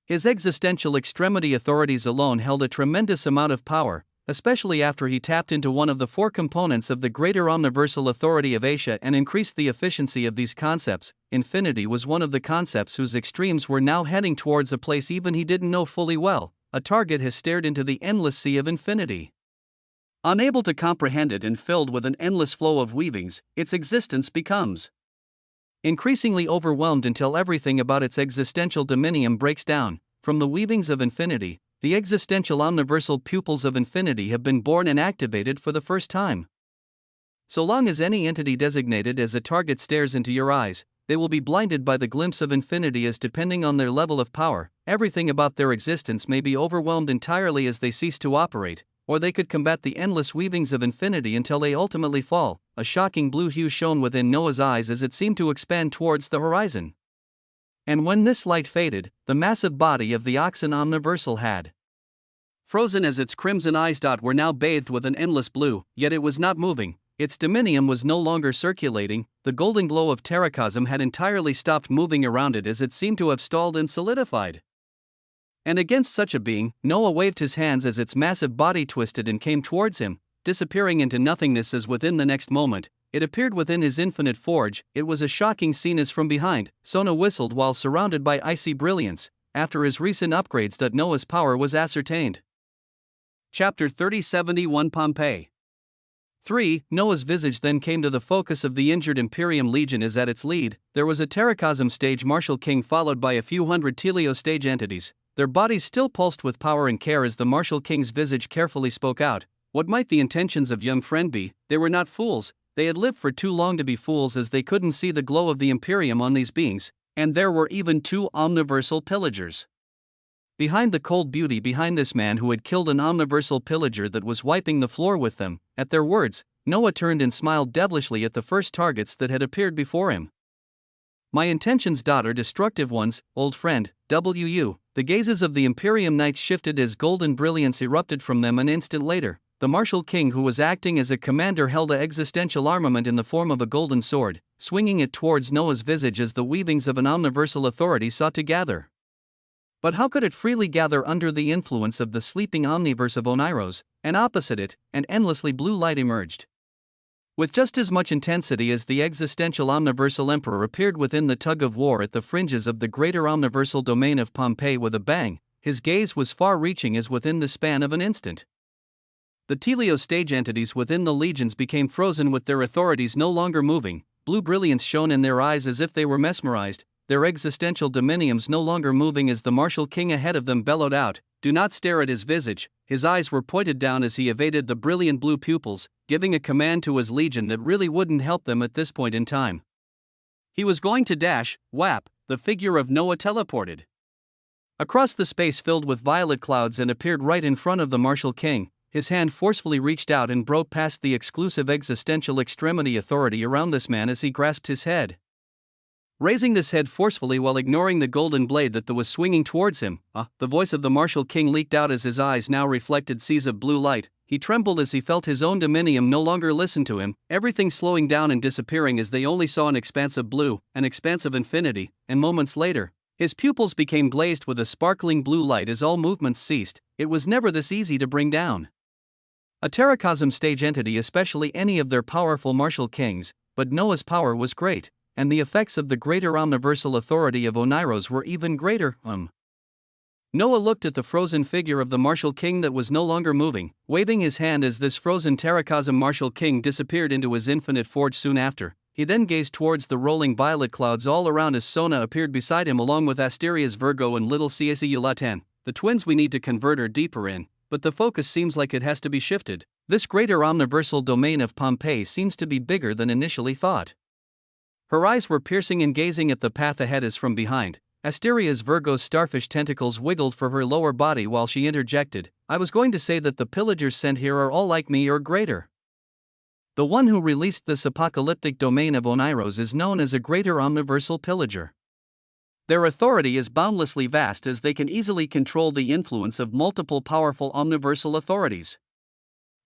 His existential extremity authorities alone held a tremendous amount of power. especially after he tapped into one of the four components of the greater omniversal authority of Asia and increased the efficiency of these concepts. Infinity was one of the concepts whose extremes were now heading towards a place even he didn't know fully well. A target has stared into the endless sea of infinity. Unable to comprehend it and filled with an endless flow of weavings, its existence becomes increasingly overwhelmed until everything about its existential dominium breaks down. From the weavings of infinity, the existential omniversal pupils of infinity have been born and activated for the first time. So long as any entity designated as a target stares into your eyes, they will be blinded by the glimpse of infinity, as depending on their level of power, everything about their existence may be overwhelmed entirely as they cease to operate, or they could combat the endless weavings of infinity until they ultimately fall. A shocking blue hue shone within Noah's eyes as it seemed to expand towards the horizon. And when this light faded, the massive body of the oxen omniversal had frozen as its crimson eyes were now bathed with an endless blue, yet it was not moving. Its dominium was no longer circulating. The golden glow of terracosm had entirely stopped moving around it as it seemed to have stalled and solidified. And against such a being, Noah waved his hands as its massive body twisted and came towards him, disappearing into nothingness as within the next moment it appeared within his infinite forge. It was a shocking scene as from behind, Sona whistled while surrounded by icy brilliance. After his recent upgrades, Noah's power was ascertained. Chapter 3071 Pompeii 3. Noah's visage then came to the focus of the injured Imperium Legion as at its lead, there was a terracosm stage martial king followed by a few hundred teleo stage entities, their bodies still pulsed with power and care as the martial king's visage carefully spoke out. What might the intentions of young friend be? They were not fools, they had lived for too long to be fools, as they couldn't see the glow of the Imperium on these beings, and there were even two omniversal pillagers. Behind the cold beauty behind this man who had killed an omniversal pillager that was wiping the floor with them, at their words, Noah turned and smiled devilishly at the first targets that had appeared before him. My intentions, are destructive ones, old friend, W.U. The gazes of the Imperium Knights shifted as golden brilliance erupted from them an instant later. The martial king who was acting as a commander held an existential armament in the form of a golden sword, swinging it towards Noah's visage as the weavings of an omniversal authority sought to gather. But how could it freely gather under the influence of the sleeping omniverse of Oneiros, and opposite it, an endlessly blue light emerged. With just as much intensity as the existential omniversal emperor appeared within the tug of war at the fringes of the greater omniversal domain of Pompeii with a bang, his gaze was far-reaching as within the span of an instant. The teleo stage entities within the legions became frozen with their authorities no longer moving, blue brilliance shone in their eyes as if they were mesmerized, their existential dominiums no longer moving as the martial king ahead of them bellowed out, "Do not stare at his visage." His eyes were pointed down as he evaded the brilliant blue pupils, giving a command to his legion that really wouldn't help them at this point in time. He was going to dash, whap, the figure of Noah teleported across the space filled with violet clouds and appeared right in front of the martial king. His hand forcefully reached out and broke past the exclusive existential extremity authority around this man as he grasped his head. Raising this head forcefully while ignoring the golden blade that was swinging towards him, the voice of the martial king leaked out as his eyes now reflected seas of blue light. He trembled as he felt his own dominium no longer listen to him, everything slowing down and disappearing as they only saw an expanse of blue, an expanse of infinity, and moments later, his pupils became glazed with a sparkling blue light as all movements ceased. It was never this easy to bring down a terracosm stage entity, especially any of their powerful martial kings, but Noah's power was great, and the effects of the greater omniversal authority of Oneiros were even greater. Noah looked at the frozen figure of the martial king that was no longer moving, waving his hand as this frozen terracosm martial king disappeared into his infinite forge soon after. He then gazed towards the rolling violet clouds all around as Sona appeared beside him along with Asteria's Virgo and little Ciesi Yulatan. The twins we need to convert her deeper in, but the focus seems like it has to be shifted. This greater omniversal domain of Pompeii seems to be bigger than initially thought. Her eyes were piercing and gazing at the path ahead as from behind. Asteria's Virgo's starfish tentacles wiggled for her lower body while she interjected, "I was going to say that the pillagers sent here are all like me or greater. The one who released this apocalyptic domain of Oneiros is known as a greater omniversal pillager. Their authority is boundlessly vast as they can easily control the influence of multiple powerful omniversal authorities.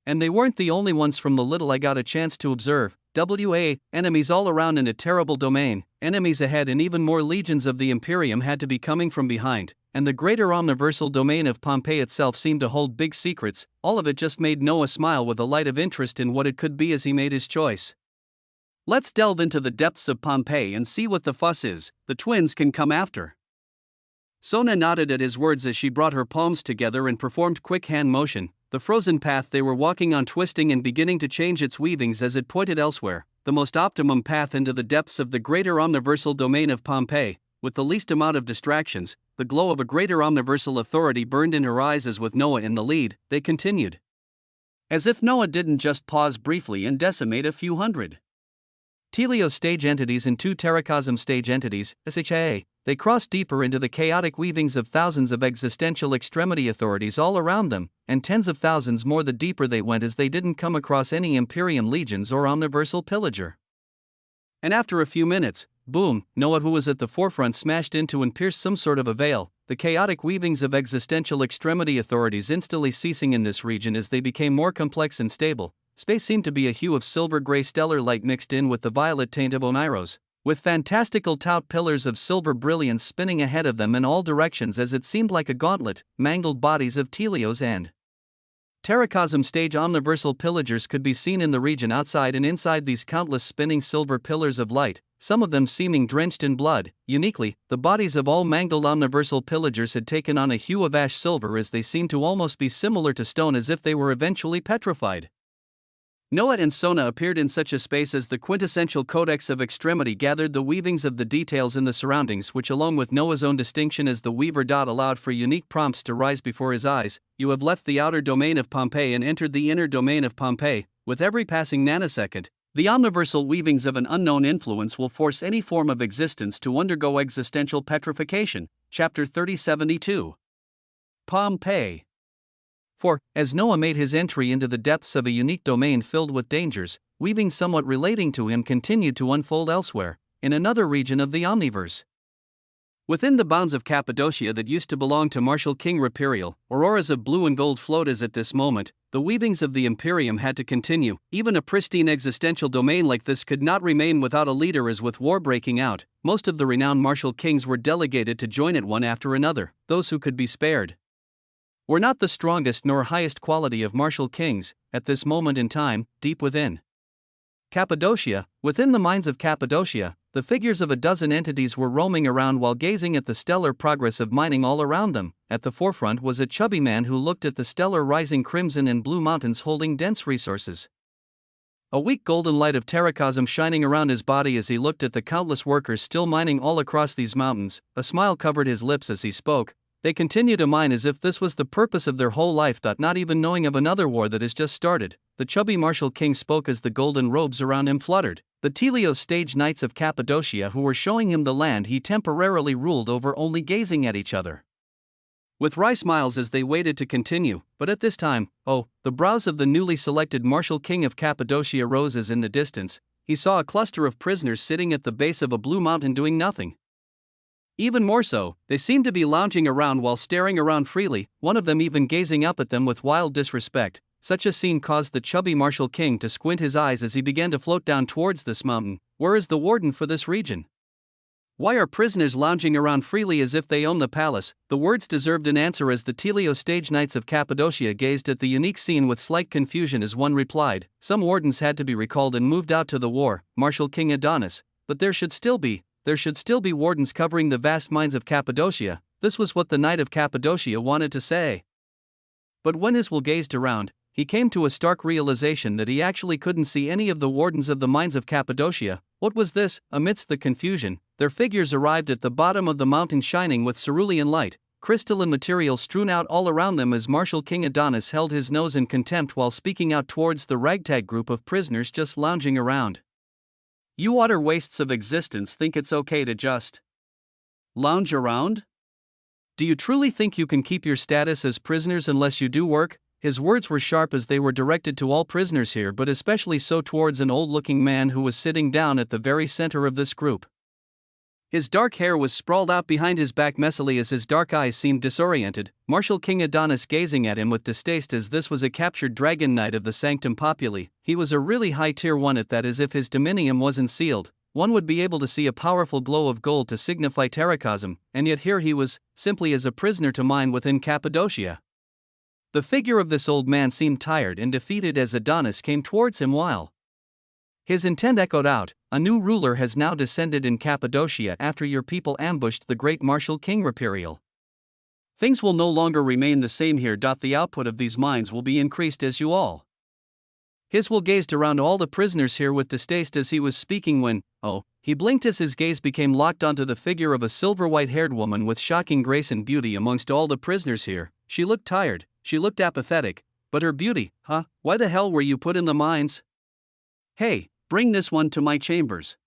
And they weren't the only ones from the little I got a chance to observe. enemies all around in a terrible domain, enemies ahead, and even more legions of the Imperium had to be coming from behind, and the greater omniversal domain of Pompeii itself seemed to hold big secrets. All of it just made Noah smile with a light of interest in what it could be as he made his choice. Let's delve into the depths of Pompeii and see what the fuss is. The twins can come after. Sona nodded at his words as she brought her palms together and performed quick hand motion, the frozen path they were walking on twisting and beginning to change its weavings as it pointed elsewhere, the most optimum path into the depths of the greater omniversal domain of Pompeii, with the least amount of distractions. The glow of a greater omniversal authority burned in her eyes as with Noah in the lead, they continued. As if Noah didn't just pause briefly and decimate a few hundred Telios stage entities and 2 Terracosm stage entities, SHA, they crossed deeper into the chaotic weavings of thousands of existential extremity authorities all around them, and tens of thousands more the deeper they went as they didn't come across any Imperium legions or omniversal pillager. And after a few minutes, boom, Noah, who was at the forefront, smashed into and pierced some sort of a veil, the chaotic weavings of existential extremity authorities instantly ceasing in this region as they became more complex and stable. Space seemed to be a hue of silver-gray stellar light mixed in with the violet taint of Oniros, with fantastical taut pillars of silver brilliance spinning ahead of them in all directions as it seemed like a gauntlet. Mangled bodies of Telios and Terracosm stage omniversal pillagers could be seen in the region outside and inside these countless spinning silver pillars of light, some of them seeming drenched in blood. Uniquely, the bodies of all mangled omniversal pillagers had taken on a hue of ash silver as they seemed to almost be similar to stone, as if they were eventually petrified. Noah and Sona appeared in such a space as the quintessential codex of extremity gathered the weavings of the details in the surroundings, which along with Noah's own distinction as the weaver allowed for unique prompts to rise before his eyes. You have left the outer domain of Pompeii and entered the inner domain of Pompeii. With every passing nanosecond, the omniversal weavings of an unknown influence will force any form of existence to undergo existential petrification. Chapter 3072. Pompeii. For, as Noah made his entry into the depths of a unique domain filled with dangers, weavings somewhat relating to him continued to unfold elsewhere, in another region of the Omniverse. Within the bounds of Cappadocia that used to belong to Martial King Rapirial, auroras of blue and gold flowed as at this moment. The weavings of the Imperium had to continue. Even a pristine existential domain like this could not remain without a leader, as with war breaking out, most of the renowned martial kings were delegated to join it one after another. Those who could be spared were not the strongest nor highest quality of martial kings. At this moment in time, deep within Cappadocia, within the mines of Cappadocia, the figures of a dozen entities were roaming around while gazing at the stellar progress of mining all around them. At the forefront was a chubby man who looked at the stellar rising crimson and blue mountains holding dense resources. A weak golden light of Terracosm shining around his body as he looked at the countless workers still mining all across these mountains. A smile covered his lips as he spoke. They continue to mine as if this was the purpose of their whole life, not even knowing of another war that has just started. The chubby martial king spoke as the golden robes around him fluttered. The Telios stage knights of Cappadocia who were showing him the land he temporarily ruled over only gazing at each other with wry smiles as they waited to continue. But at this time, the brows of the newly selected martial king of Cappadocia rose as in the distance he saw a cluster of prisoners sitting at the base of a blue mountain doing nothing. Even more so, they seemed to be lounging around while staring around freely, one of them even gazing up at them with wild disrespect. Such a scene caused the chubby martial king to squint his eyes as he began to float down towards this mountain. Where is the warden for this region? Why are prisoners lounging around freely as if they own the palace? The words deserved an answer as the Telios stage knights of Cappadocia gazed at the unique scene with slight confusion as one replied. Some wardens had to be recalled and moved out to the war, Martial King Adonis, but there should still be wardens covering the vast mines of Cappadocia. This was what the Knight of Cappadocia wanted to say. But when Iswell gazed around, he came to a stark realization that he actually couldn't see any of the wardens of the mines of Cappadocia. What was this? Amidst the confusion, their figures arrived at the bottom of the mountain shining with cerulean light, crystalline material strewn out all around them as Martial King Adonis held his nose in contempt while speaking out towards the ragtag group of prisoners just lounging around. You utter wastes of existence think it's okay to just lounge around? Do you truly think you can keep your status as prisoners unless you do work? His words were sharp as they were directed to all prisoners here, but especially so towards an old-looking man who was sitting down at the very center of this group. His dark hair was sprawled out behind his back messily as his dark eyes seemed disoriented, Martial King Adonis gazing at him with distaste as this was a captured dragon knight of the Sanctum Populi. He was a really high tier one at that, as if his dominium wasn't sealed. One would be able to see a powerful glow of gold to signify terracosm, and yet here he was, simply as a prisoner to mine within Cappadocia. The figure of this old man seemed tired and defeated as Adonis came towards him while his intent echoed out, "A new ruler has now descended in Cappadocia after your people ambushed the great Martial King Rapirial. Things will no longer remain the same here. The output of these mines will be increased as you all." His will gazed around all the prisoners here with distaste as he was speaking when, he blinked as his gaze became locked onto the figure of a silver white-haired woman with shocking grace and beauty amongst all the prisoners here. She looked tired, she looked apathetic, but her beauty, why the hell were you put in the mines? Hey, bring this one to my chambers.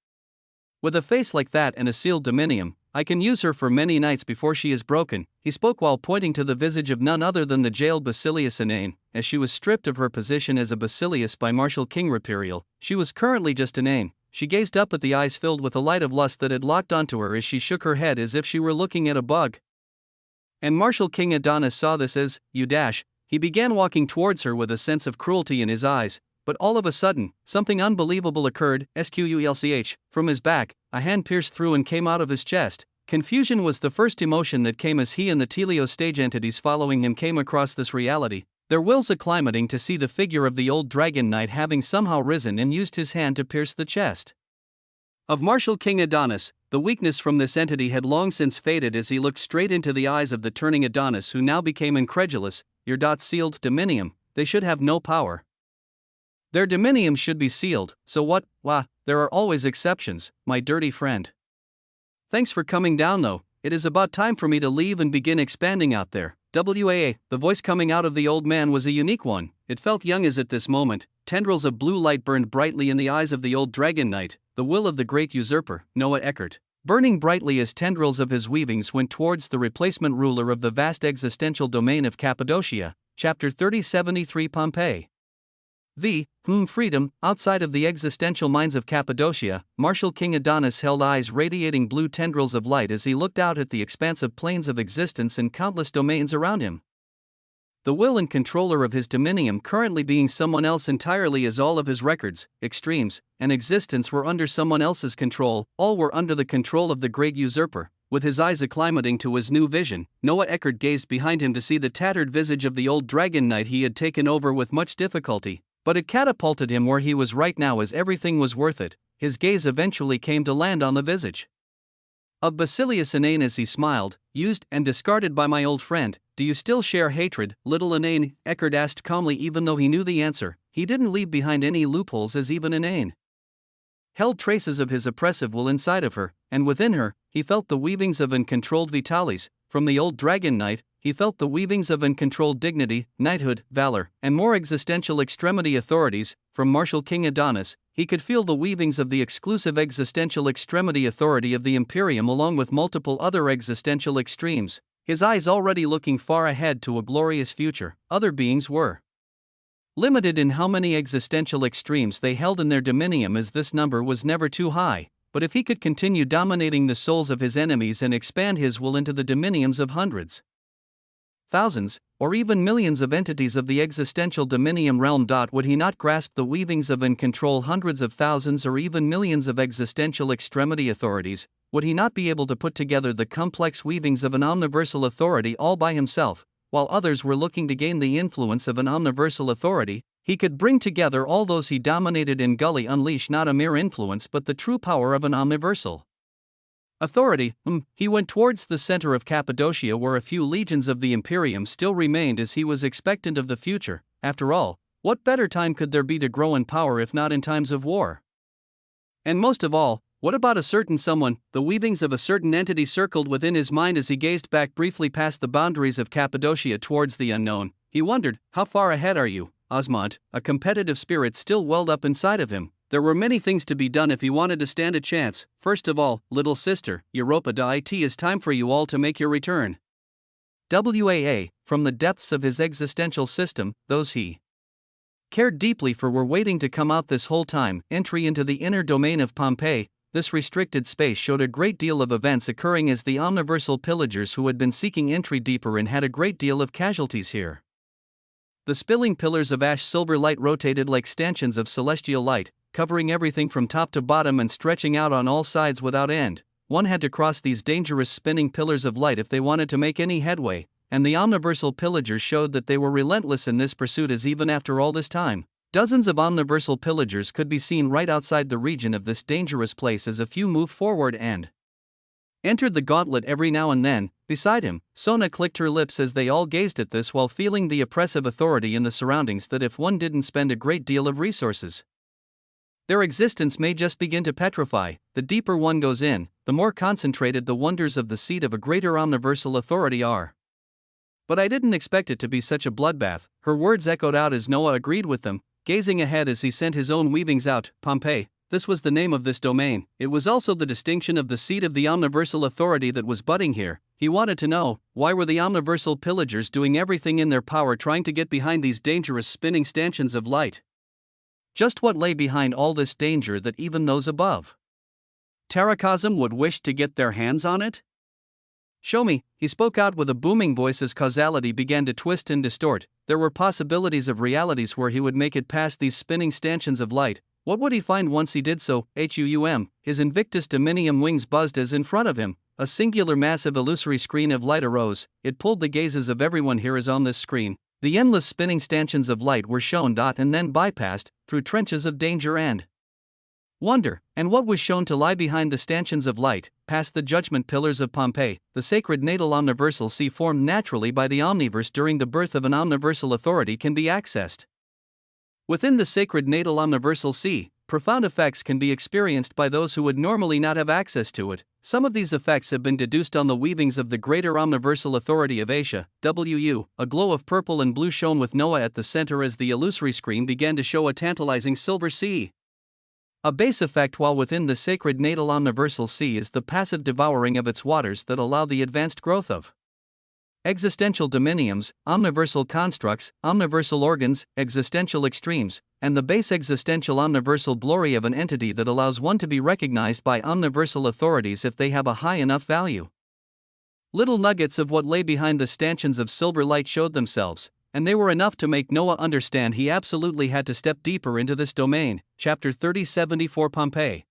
With a face like that and a sealed dominium, I can use her for many nights before she is broken, he spoke while pointing to the visage of none other than the jailed Basilius Inane. As she was stripped of her position as a Basilius by Martial King Rapirial, she was currently just Inane. She gazed up at the eyes filled with a light of lust that had locked onto her as she shook her head as if she were looking at a bug. And Martial King Adonis saw this as, he began walking towards her with a sense of cruelty in his eyes. But all of a sudden, something unbelievable occurred. Squlch, from his back, a hand pierced through and came out of his chest. Confusion was the first emotion that came as he and the Telios stage entities following him came across this reality, their wills acclimating to see the figure of the old dragon knight having somehow risen and used his hand to pierce the chest of Martial King Adonis. The weakness from this entity had long since faded as he looked straight into the eyes of the turning Adonis, who now became incredulous. Your sealed dominium, they should have no power. Their dominiums should be sealed, so what? There are always exceptions, my dirty friend. Thanks for coming down though, it is about time for me to leave and begin expanding out there. The voice coming out of the old man was a unique one. It felt young as at this moment. Tendrils of blue light burned brightly in the eyes of the old dragon knight, the will of the great usurper, Noah Eckert, burning brightly as tendrils of his weavings went towards the replacement ruler of the vast existential domain of Cappadocia. Chapter 3073 Pompeii. Freedom. Outside of the existential mines of Cappadocia, Martial King Adonis held eyes radiating blue tendrils of light as he looked out at the expansive plains of existence and countless domains around him. The will and controller of his dominium currently being someone else entirely, as all of his records, extremes, and existence were under someone else's control. All were under the control of the great usurper. With his eyes acclimating to his new vision, Noah Eckert gazed behind him to see the tattered visage of the old dragon knight he had taken over with much difficulty. But it catapulted him where he was right now, as everything was worth it. His gaze eventually came to land on the visage of Basilius Inane as he smiled. Used and discarded by my old friend, do you still share hatred, little Inane? Eckert asked calmly, even though he knew the answer. He didn't leave behind any loopholes, as even Inane held traces of his oppressive will inside of her, and within her, he felt the weavings of uncontrolled vitales. From the old dragon knight, he felt the weavings of uncontrolled dignity, knighthood, valor, and more existential extremity authorities. From Martial King Adonis, he could feel the weavings of the exclusive existential extremity authority of the Imperium, along with multiple other existential extremes. His eyes already looking far ahead to a glorious future. Other beings were limited in how many existential extremes they held in their dominium, as this number was never too high. But if he could continue dominating the souls of his enemies and expand his will into the dominiums of hundreds, thousands, or even millions of entities of the existential dominium realm, would he not grasp the weavings of and control hundreds of thousands or even millions of existential extremity authorities? Would he not be able to put together the complex weavings of an omniversal authority all by himself? While others were looking to gain the influence of an omniversal authority, he could bring together all those he dominated in Gully, unleash not a mere influence but the true power of an omniversal authority. He went towards the center of Cappadocia, where a few legions of the Imperium still remained, as he was expectant of the future. After all, what better time could there be to grow in power if not in times of war? And most of all, what about a certain someone? The weavings of a certain entity circled within his mind as he gazed back briefly past the boundaries of Cappadocia towards the unknown. He wondered, how far ahead are you, Osmond? A competitive spirit still welled up inside of him. There were many things to be done if he wanted to stand a chance. First of all, little sister, Europa, it is time for you all to make your return. From the depths of his existential system, those he cared deeply for were waiting to come out this whole time. Entry into the inner domain of Pompeii. this restricted space showed a great deal of events occurring as the omniversal pillagers who had been seeking entry deeper in had a great deal of casualties here. The spilling pillars of ash silver light rotated like stanchions of celestial light, covering everything from top to bottom and stretching out on all sides without end. One had to cross these dangerous spinning pillars of light if they wanted to make any headway, and the omniversal pillagers showed that they were relentless in this pursuit, as even after all this time, dozens of omniversal pillagers could be seen right outside the region of this dangerous place as a few moved forward and entered the gauntlet every now and then. Beside him, Sona clicked her lips as they all gazed at this while feeling the oppressive authority in the surroundings that if one didn't spend a great deal of resources, their existence may just begin to petrify. The deeper one goes in, the more concentrated the wonders of the seat of a greater omniversal authority are. But I didn't expect it to be such a bloodbath, her words echoed out as Noah agreed with them, gazing ahead as he sent his own weavings out. Pompeii, this was the name of this domain. It was also the distinction of the seat of the omniversal authority that was budding here. He wanted to know, why were the omniversal pillagers doing everything in their power trying to get behind these dangerous spinning stanchions of light? Just what lay behind all this danger that even those above Terracosm would wish to get their hands on it? Show me, he spoke out with a booming voice as causality began to twist and distort. There were possibilities of realities where he would make it past these spinning stanchions of light. What would he find once he did so? His Invictus Dominium wings buzzed as in front of him, a singular massive illusory screen of light arose. It pulled the gazes of everyone here as on this screen. The endless spinning stanchions of light were shown and then bypassed, through trenches of danger and wonder, and what was shown to lie behind the stanchions of light, past the judgment pillars of Pompeii, the sacred natal omniversal sea formed naturally by the omniverse during the birth of an omniversal authority can be accessed. Within the sacred natal omniversal sea, profound effects can be experienced by those who would normally not have access to it. Some of these effects have been deduced on the weavings of the greater omniversal authority of Asia. A glow of purple and blue shone with Noah at the center as the illusory screen began to show a tantalizing silver sea. A base effect while within the sacred natal omniversal sea is the passive devouring of its waters that allow the advanced growth of existential dominiums, omniversal constructs, omniversal organs, existential extremes, and the base existential omniversal glory of an entity that allows one to be recognized by omniversal authorities if they have a high enough value. Little nuggets of what lay behind the stanchions of silver light showed themselves, and they were enough to make Noah understand he absolutely had to step deeper into this domain. Chapter 3074 Pompeii.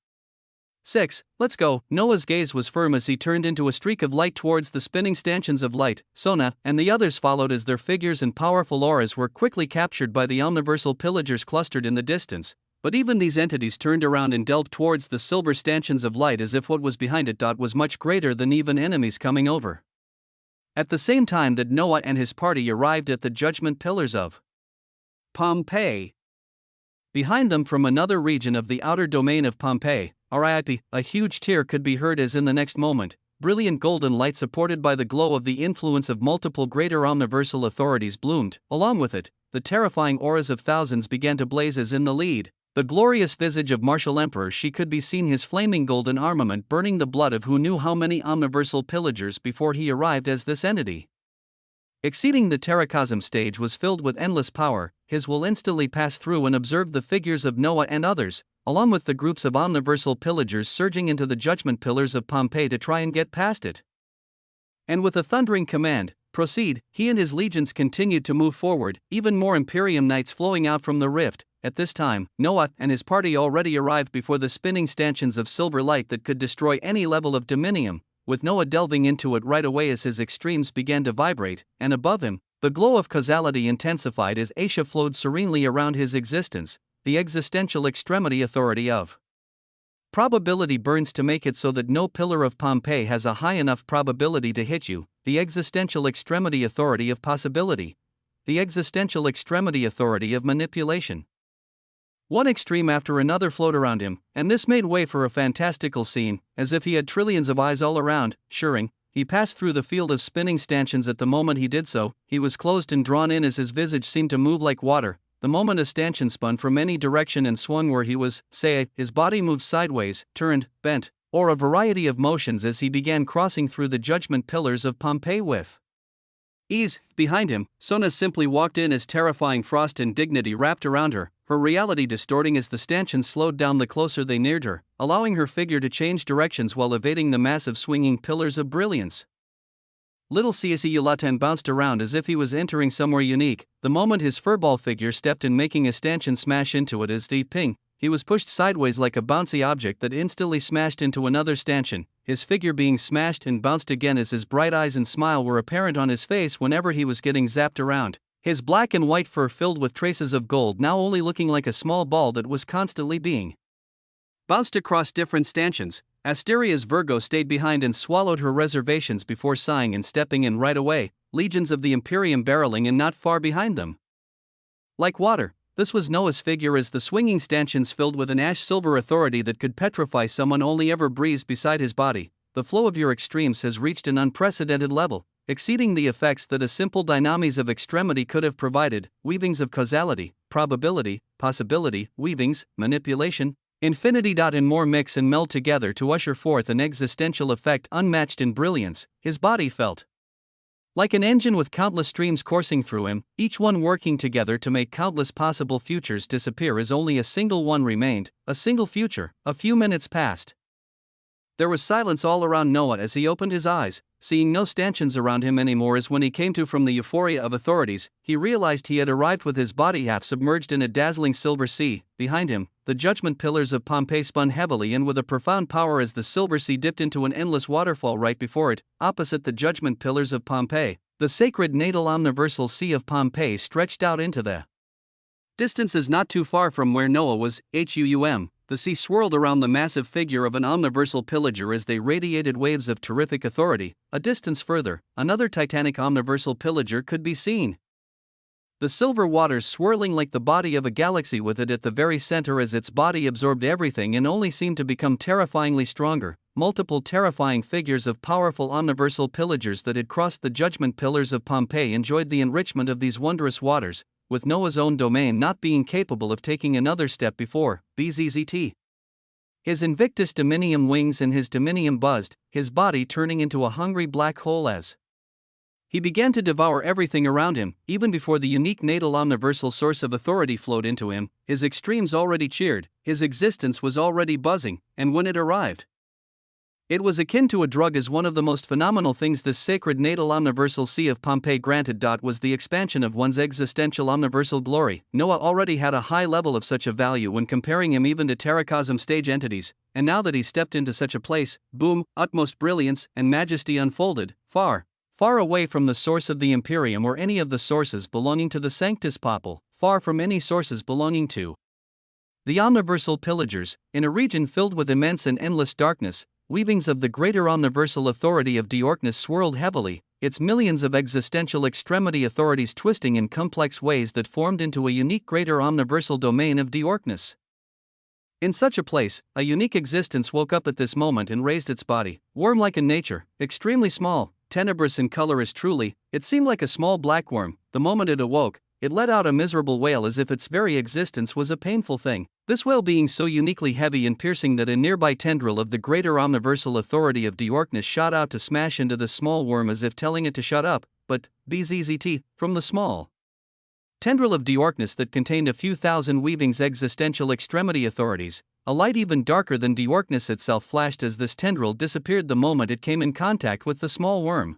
6. Let's go. Noah's gaze was firm as he turned into a streak of light towards the spinning stanchions of light. Sona and the others followed as their figures and powerful auras were quickly captured by the omniversal pillagers clustered in the distance. But even these entities turned around and delved towards the silver stanchions of light as if what was behind it was much greater than even enemies coming over. At the same time that Noah and his party arrived at the judgment pillars of Pompeii, behind them from another region of the outer domain of Pompeii, a huge tear could be heard as in the next moment, brilliant golden light supported by the glow of the influence of multiple greater omniversal authorities bloomed. Along with it, the terrifying auras of thousands began to blaze as in the lead. The glorious visage of martial emperor she could be seen, his flaming golden armament burning the blood of who knew how many omniversal pillagers before he arrived as this entity. Exceeding the Terracosm stage was filled with endless power. His will instantly passed through and observed the figures of Noah and others, along with the groups of omniversal pillagers surging into the judgment pillars of Pompeii to try and get past it. And with a thundering command, "Proceed," he and his legions continued to move forward, even more Imperium knights flowing out from the rift. At this time, Noah and his party already arrived before the spinning stanchions of silver light that could destroy any level of dominium, with Noah delving into it right away as his extremes began to vibrate, and above him, the glow of causality intensified as Asia flowed serenely around his existence. The existential extremity authority of probability burns to make it so that no pillar of Pompeii has a high enough probability to hit you. The existential extremity authority of possibility. The existential extremity authority of manipulation. One extreme after another flowed around him, and this made way for a fantastical scene, as if he had trillions of eyes all around. Shearing, he passed through the field of spinning stanchions. At the moment he did so, he was closed and drawn in as his visage seemed to move like water. The moment a stanchion spun from any direction and swung where he was, say, his body moved sideways, turned, bent, or a variety of motions as he began crossing through the judgment pillars of Pompeii with ease. Behind him, Sona simply walked in as terrifying frost and dignity wrapped around her, her reality distorting as the stanchions slowed down the closer they neared her, allowing her figure to change directions while evading the massive swinging pillars of brilliance. Little CSE Yulatan bounced around as if he was entering somewhere unique, the moment his furball figure stepped in, making a stanchion smash into it as the ping. He was pushed sideways like a bouncy object that instantly smashed into another stanchion, his figure being smashed and bounced again as his bright eyes and smile were apparent on his face whenever he was getting zapped around, his black and white fur filled with traces of gold now only looking like a small ball that was constantly being bounced across different stanchions. Asteria's Virgo stayed behind and swallowed her reservations before sighing and stepping in right away, legions of the Imperium barreling in not far behind them. Like water, this was Noah's figure as the swinging stanchions filled with an ash-silver authority that could petrify someone only ever breathes beside his body. The flow of your extremes has reached an unprecedented level, exceeding the effects that a simple dynamis of extremity could have provided, weavings of causality, probability, possibility, weavings, manipulation, infinity. And more mix and meld together to usher forth an existential effect unmatched in brilliance. His body felt like an engine with countless streams coursing through him, each one working together to make countless possible futures disappear as only a single one remained, a single future. A few minutes passed. There was silence all around Noah as he opened his eyes, seeing no stanchions around him anymore. As when he came to from the euphoria of authorities, he realized he had arrived with his body half submerged in a dazzling silver sea. Behind him, the judgment pillars of Pompeii spun heavily and with a profound power as the silver sea dipped into an endless waterfall right before it. Opposite the judgment pillars of Pompeii, the sacred natal omniversal sea of Pompeii stretched out into the distances not too far from where Noah was. The sea swirled around the massive figure of an omniversal pillager as they radiated waves of terrific authority. A distance further, another titanic omniversal pillager could be seen, the silver waters swirling like the body of a galaxy, with it at the very center as its body absorbed everything and only seemed to become terrifyingly stronger. Multiple terrifying figures of powerful omniversal pillagers that had crossed the judgment pillars of Pompeii enjoyed the enrichment of these wondrous waters, with Noah's own domain not being capable of taking another step before. BZZT. His Invictus Dominium wings and his Dominium buzzed, his body turning into a hungry black hole as he began to devour everything around him. Even before the unique natal omniversal source of authority flowed into him, his extremes already cheered, his existence was already buzzing, and when it arrived, it was akin to a drug. As one of the most phenomenal things this sacred natal omniversal sea of Pompeii granted. Was the expansion of one's existential omniversal glory. Noah already had a high level of such a value when comparing him even to terracosm stage entities, and now that he stepped into such a place, boom, utmost brilliance and majesty unfolded, far away from the source of the Imperium or any of the sources belonging to the Sanctus Popul, far from any sources belonging to the omniversal pillagers, in a region filled with immense and endless darkness. Weavings of the greater omniversal authority of Diorknus swirled heavily, its millions of existential extremity authorities twisting in complex ways that formed into a unique greater omniversal domain of Diorknus. In such a place, a unique existence woke up at this moment and raised its body, worm-like in nature, extremely small, tenebrous in color as truly, it seemed like a small black worm. The moment it awoke, it let out a miserable wail as if its very existence was a painful thing, this wail being so uniquely heavy and piercing that a nearby tendril of the greater omniversal authority of Diorknus shot out to smash into the small worm as if telling it to shut up. But, BZZT, from the small tendril of Diorknus that contained a few thousand weavings existential extremity authorities, a light even darker than Diorknus itself flashed as this tendril disappeared the moment it came in contact with the small worm.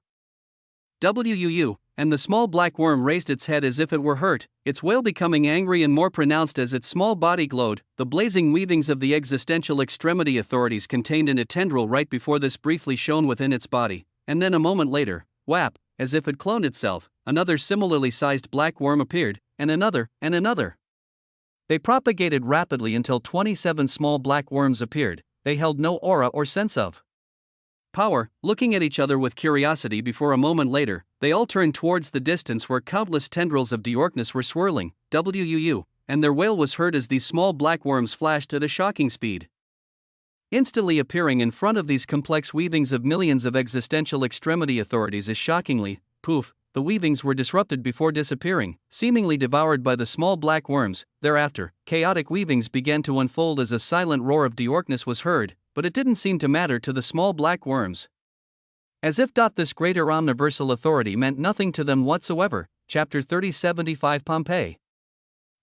And the small black worm raised its head as if it were hurt, its wail becoming angry and more pronounced as its small body glowed. The blazing weavings of the existential extremity authorities contained in a tendril right before this briefly shone within its body, and then a moment later, whap, as if it cloned itself, another similarly sized black worm appeared, and another, and another. They propagated rapidly until 27 small black worms appeared. They held no aura or sense of power, looking at each other with curiosity before a moment later, they all turned towards the distance where countless tendrils of Diorknus were swirling, and their wail was heard as these small black worms flashed at a shocking speed, instantly appearing in front of these complex weavings of millions of existential extremity authorities as shockingly, poof, the weavings were disrupted before disappearing, seemingly devoured by the small black worms. Thereafter, chaotic weavings began to unfold as a silent roar of Diorknus was heard, but it didn't seem to matter to the small black worms. As if this greater omniversal authority meant nothing to them whatsoever. Chapter 3075 Pompeii.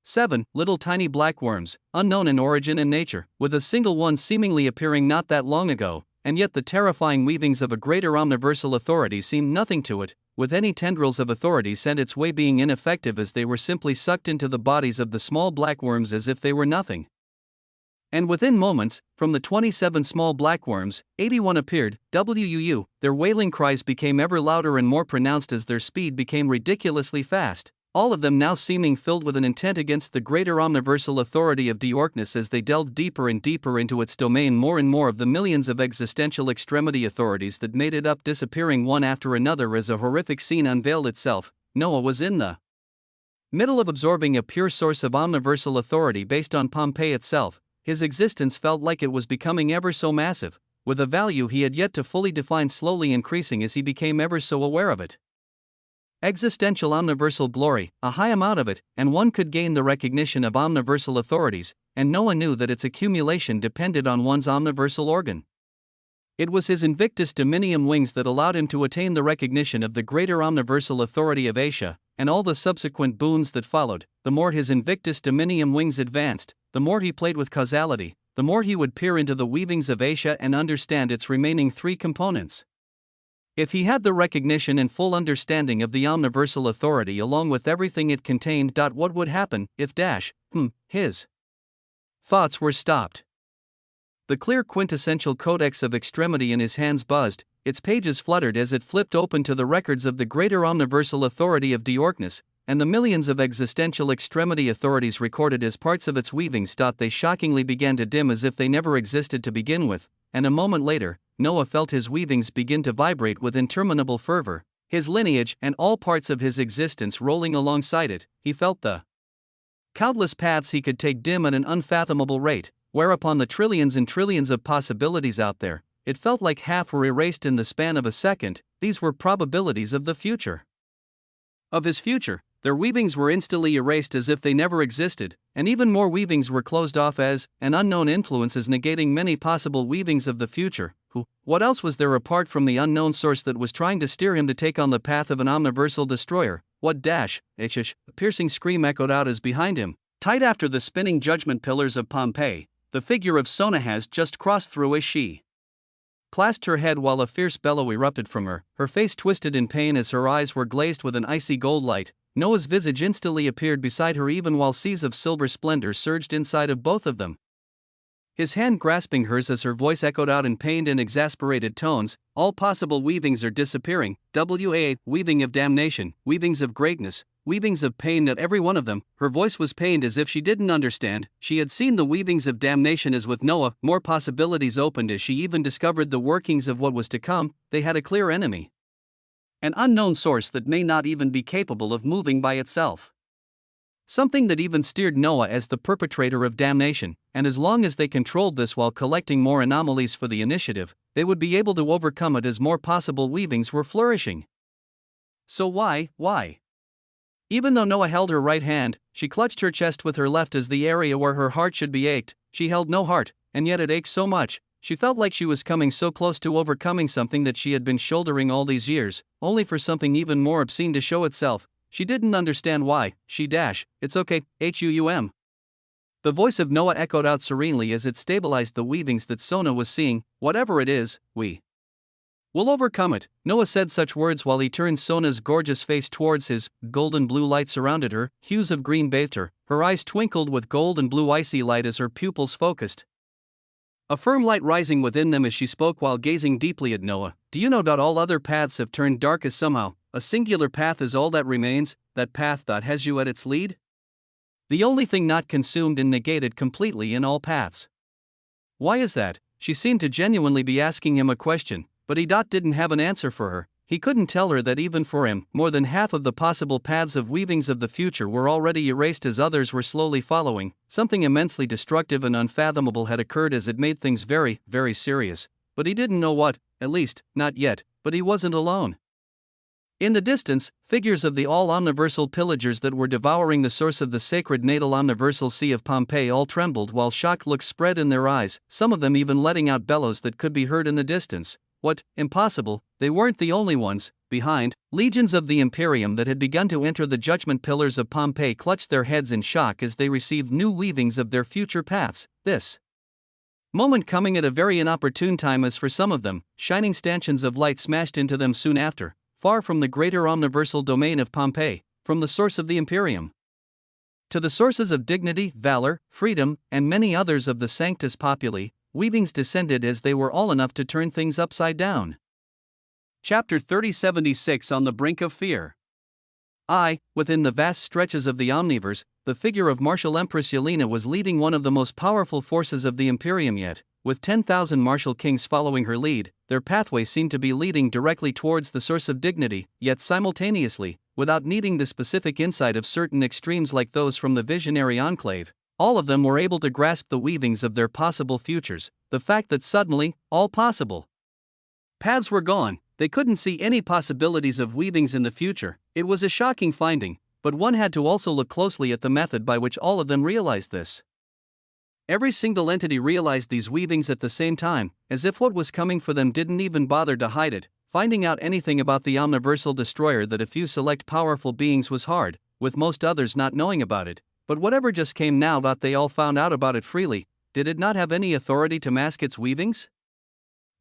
7. Little tiny black worms, unknown in origin and nature, with a single one seemingly appearing not that long ago, and yet the terrifying weavings of a greater omniversal authority seemed nothing to it, with any tendrils of authority sent its way being ineffective as they were simply sucked into the bodies of the small black worms as if they were nothing. And within moments, from the 27 small black worms, 81 appeared, WUU, their wailing cries became ever louder and more pronounced as their speed became ridiculously fast, all of them now seeming filled with an intent against the greater omniversal authority of Diorkness as they delved deeper and deeper into its domain. More and more of the millions of existential extremity authorities that made it up disappearing one after another as a horrific scene unveiled itself. Noah was in the middle of absorbing a pure source of omniversal authority based on Pompeii itself. His existence felt like it was becoming ever so massive, with a value he had yet to fully define slowly increasing as he became ever so aware of it. Existential omniversal glory, a high amount of it, and one could gain the recognition of omniversal authorities, and Noah knew that its accumulation depended on one's omniversal organ. It was his Invictus Dominium wings that allowed him to attain the recognition of the greater omniversal authority of Asia, and all the subsequent boons that followed. The more his Invictus Dominium wings advanced, the more he played with causality, the more he would peer into the weavings of Asia and understand its remaining three components. If he had the recognition and full understanding of the omniversal authority along with everything it contained, what would happen if his thoughts were stopped? The clear quintessential codex of extremity in his hands buzzed, its pages fluttered as it flipped open to the records of the greater omniversal authority of Diorkness, and the millions of existential extremity authorities recorded as parts of its weavings. They shockingly began to dim as if they never existed to begin with, and a moment later, Noah felt his weavings begin to vibrate with interminable fervor, his lineage and all parts of his existence rolling alongside it. He felt the countless paths he could take dim at an unfathomable rate, whereupon the trillions and trillions of possibilities out there, it felt like half were erased in the span of a second. These were probabilities of the future. Of his future, their weavings were instantly erased as if they never existed, and even more weavings were closed off as an unknown influence is negating many possible weavings of the future. What else was there apart from the unknown source that was trying to steer him to take on the path of an omniversal destroyer? What a piercing scream echoed out as behind him, tight after the spinning judgment pillars of Pompeii, the figure of Sona has just crossed through as she clasped her head while a fierce bellow erupted from her, her face twisted in pain as her eyes were glazed with an icy gold light. Noah's visage instantly appeared beside her even while seas of silver splendor surged inside of both of them. His hand grasping hers as her voice echoed out in pained and exasperated tones, all possible weavings are disappearing, weaving of damnation, weavings of greatness, weavings of pain, not every one of them. Her voice was pained as if she didn't understand. She had seen the weavings of damnation as with Noah, more possibilities opened as she even discovered the workings of what was to come. They had a clear enemy. An unknown source that may not even be capable of moving by itself. Something that even steered Noah as the perpetrator of damnation, and as long as they controlled this while collecting more anomalies for the initiative, they would be able to overcome it as more possible weavings were flourishing. So why? Even though Noah held her right hand, she clutched her chest with her left as the area where her heart should be ached. She held no heart, and yet it ached so much. She felt like she was coming so close to overcoming something that she had been shouldering all these years, only for something even more obscene to show itself. She didn't understand why. It's okay, HUUM. The voice of Noah echoed out serenely as it stabilized the weavings that Sona was seeing. Whatever it is, we'll overcome it. Noah said such words while he turned Sona's gorgeous face towards his. Golden blue light surrounded her, hues of green bathed her. Her eyes twinkled with gold and blue icy light as her pupils focused. A firm light rising within them as she spoke while gazing deeply at Noah. Do you know that all other paths have turned dark as somehow a singular path is all that remains, that path that has you at its lead? The only thing not consumed and negated completely in all paths. Why is that? She seemed to genuinely be asking him a question, but he didn't have an answer for her. He couldn't tell her that even for him, more than half of the possible paths of weavings of the future were already erased as others were slowly following. Something immensely destructive and unfathomable had occurred as it made things very, very serious. But he didn't know what, at least, not yet, but he wasn't alone. In the distance, figures of the all-omniversal pillagers that were devouring the source of the sacred natal omniversal sea of Pompeii all trembled while shocked looks spread in their eyes, some of them even letting out bellows that could be heard in the distance. What, impossible, they weren't the only ones. Behind, legions of the Imperium that had begun to enter the judgment pillars of Pompeii clutched their heads in shock as they received new weavings of their future paths. This moment coming at a very inopportune time as for some of them, shining stanchions of light smashed into them soon after, far from the greater omniversal domain of Pompeii, from the source of the Imperium to the sources of dignity, valor, freedom, and many others of the Sanctus Populi, weavings descended as they were all enough to turn things upside down. Chapter 3076 On the Brink of Fear. Within the vast stretches of the Omniverse, the figure of Martial Empress Yelena was leading one of the most powerful forces of the Imperium yet. With 10,000 martial kings following her lead, their pathway seemed to be leading directly towards the source of dignity, yet simultaneously, without needing the specific insight of certain extremes like those from the visionary enclave, all of them were able to grasp the weavings of their possible futures, the fact that suddenly, all possible paths were gone. They couldn't see any possibilities of weavings in the future. It was a shocking finding, but one had to also look closely at the method by which all of them realized this. Every single entity realized these weavings at the same time, as if what was coming for them didn't even bother to hide it. Finding out anything about the omniversal destroyer that a few select powerful beings was hard, with most others not knowing about it, but whatever just came now that they all found out about it freely, did it not have any authority to mask its weavings?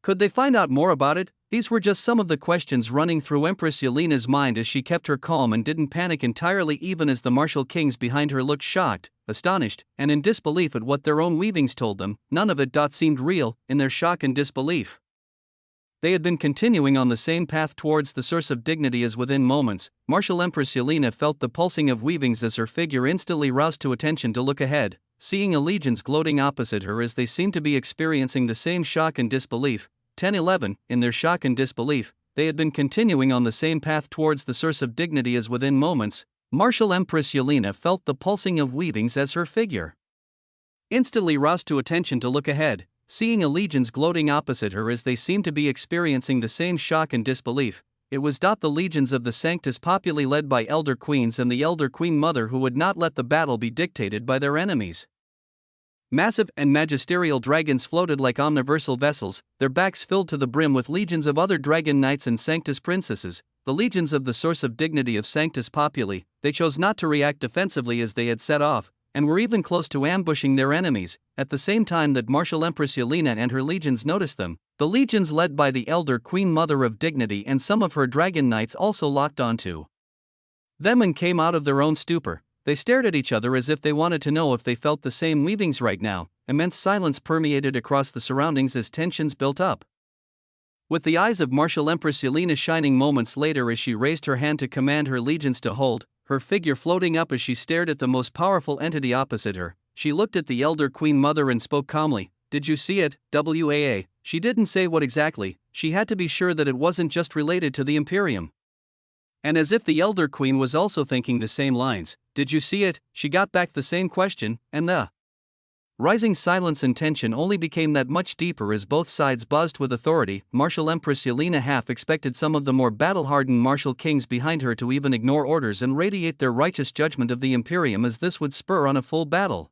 Could they find out more about it? These were just some of the questions running through Empress Yelena's mind as she kept her calm and didn't panic entirely, even as the martial kings behind her looked shocked, astonished, and in disbelief at what their own weavings told them. None of it seemed real. In their shock and disbelief, they had been continuing on the same path towards the source of dignity as within moments, Martial Empress Yelena felt the pulsing of weavings as her figure instantly roused to attention to look ahead, seeing legions gloating opposite her as they seemed to be experiencing the same shock and disbelief. 10-11, in their shock and disbelief, they had been continuing on the same path towards the source of dignity as within moments, Martial Empress Yelena felt the pulsing of weavings as her figure instantly roused to attention to look ahead, seeing legions gloating opposite her as they seemed to be experiencing the same shock and disbelief. It was the legions of the Sanctus Populi led by Elder Queens and the Elder Queen Mother who would not let the battle be dictated by their enemies. Massive and magisterial dragons floated like omniversal vessels, their backs filled to the brim with legions of other dragon knights and Sanctus princesses, the legions of the source of dignity of Sanctus Populi. They chose not to react defensively as they had set off, and were even close to ambushing their enemies. At the same time that Martial Empress Yelena and her legions noticed them, the legions led by the Elder Queen Mother of Dignity and some of her dragon knights also locked onto them and came out of their own stupor. They stared at each other as if they wanted to know if they felt the same weavings right now. Immense silence permeated across the surroundings as tensions built up. With the eyes of Martial Empress Yelena shining moments later as she raised her hand to command her legions to hold, her figure floating up as she stared at the most powerful entity opposite her, she looked at the Elder Queen Mother and spoke calmly. "Did you see it, WAA?" She didn't say what exactly. She had to be sure that it wasn't just related to the Imperium. And as if the Elder Queen was also thinking the same lines, "Did you see it?" she got back the same question, and the rising silence and tension only became that much deeper as both sides buzzed with authority. Martial Empress Yelena half expected some of the more battle-hardened martial kings behind her to even ignore orders and radiate their righteous judgment of the Imperium, as this would spur on a full battle.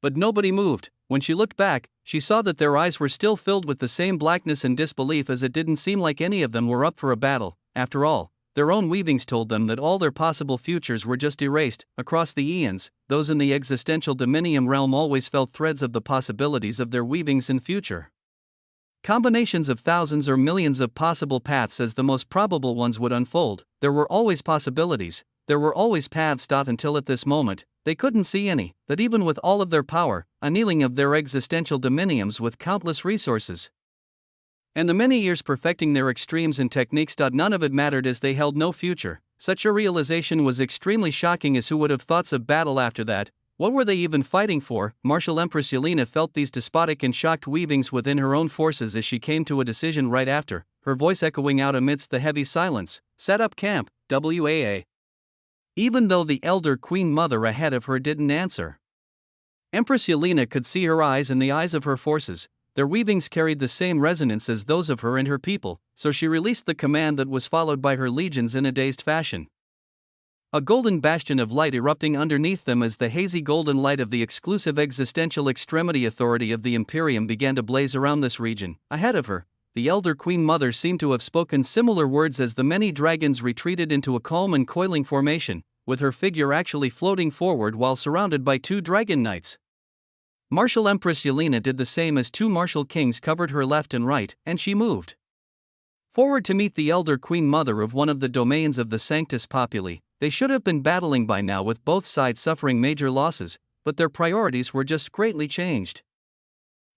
But nobody moved. When she looked back, she saw that their eyes were still filled with the same blackness and disbelief, as it didn't seem like any of them were up for a battle. After all, their own weavings told them that all their possible futures were just erased. Across the eons, those in the existential dominium realm always felt threads of the possibilities of their weavings in future. Combinations of thousands or millions of possible paths as the most probable ones would unfold. There were always possibilities, there were always paths. Until at this moment, they couldn't see any, that even with all of their power, annealing of their existential dominiums with countless resources, and the many years perfecting their extremes and techniques, none of it mattered as they held no future. Such a realization was extremely shocking, as who would have thoughts of battle after that? What were they even fighting for? Martial Empress Yelena felt these despotic and shocked weavings within her own forces as she came to a decision right after, her voice echoing out amidst the heavy silence. "Set up camp, WAA." Even though the Elder Queen Mother ahead of her didn't answer, Empress Yelena could see her eyes and the eyes of her forces. Their weavings carried the same resonance as those of her and her people, so she released the command that was followed by her legions in a dazed fashion. A golden bastion of light erupting underneath them as the hazy golden light of the exclusive existential extremity authority of the Imperium began to blaze around this region. Ahead of her, the elder Queen Mother seemed to have spoken similar words as the many dragons retreated into a calm and coiling formation, with her figure actually floating forward while surrounded by 2 dragon knights. Martial Empress Yelena did the same as 2 martial kings covered her left and right, and she moved forward to meet the elder Queen Mother of one of the domains of the Sanctus Populi. They should have been battling by now with both sides suffering major losses, but their priorities were just greatly changed.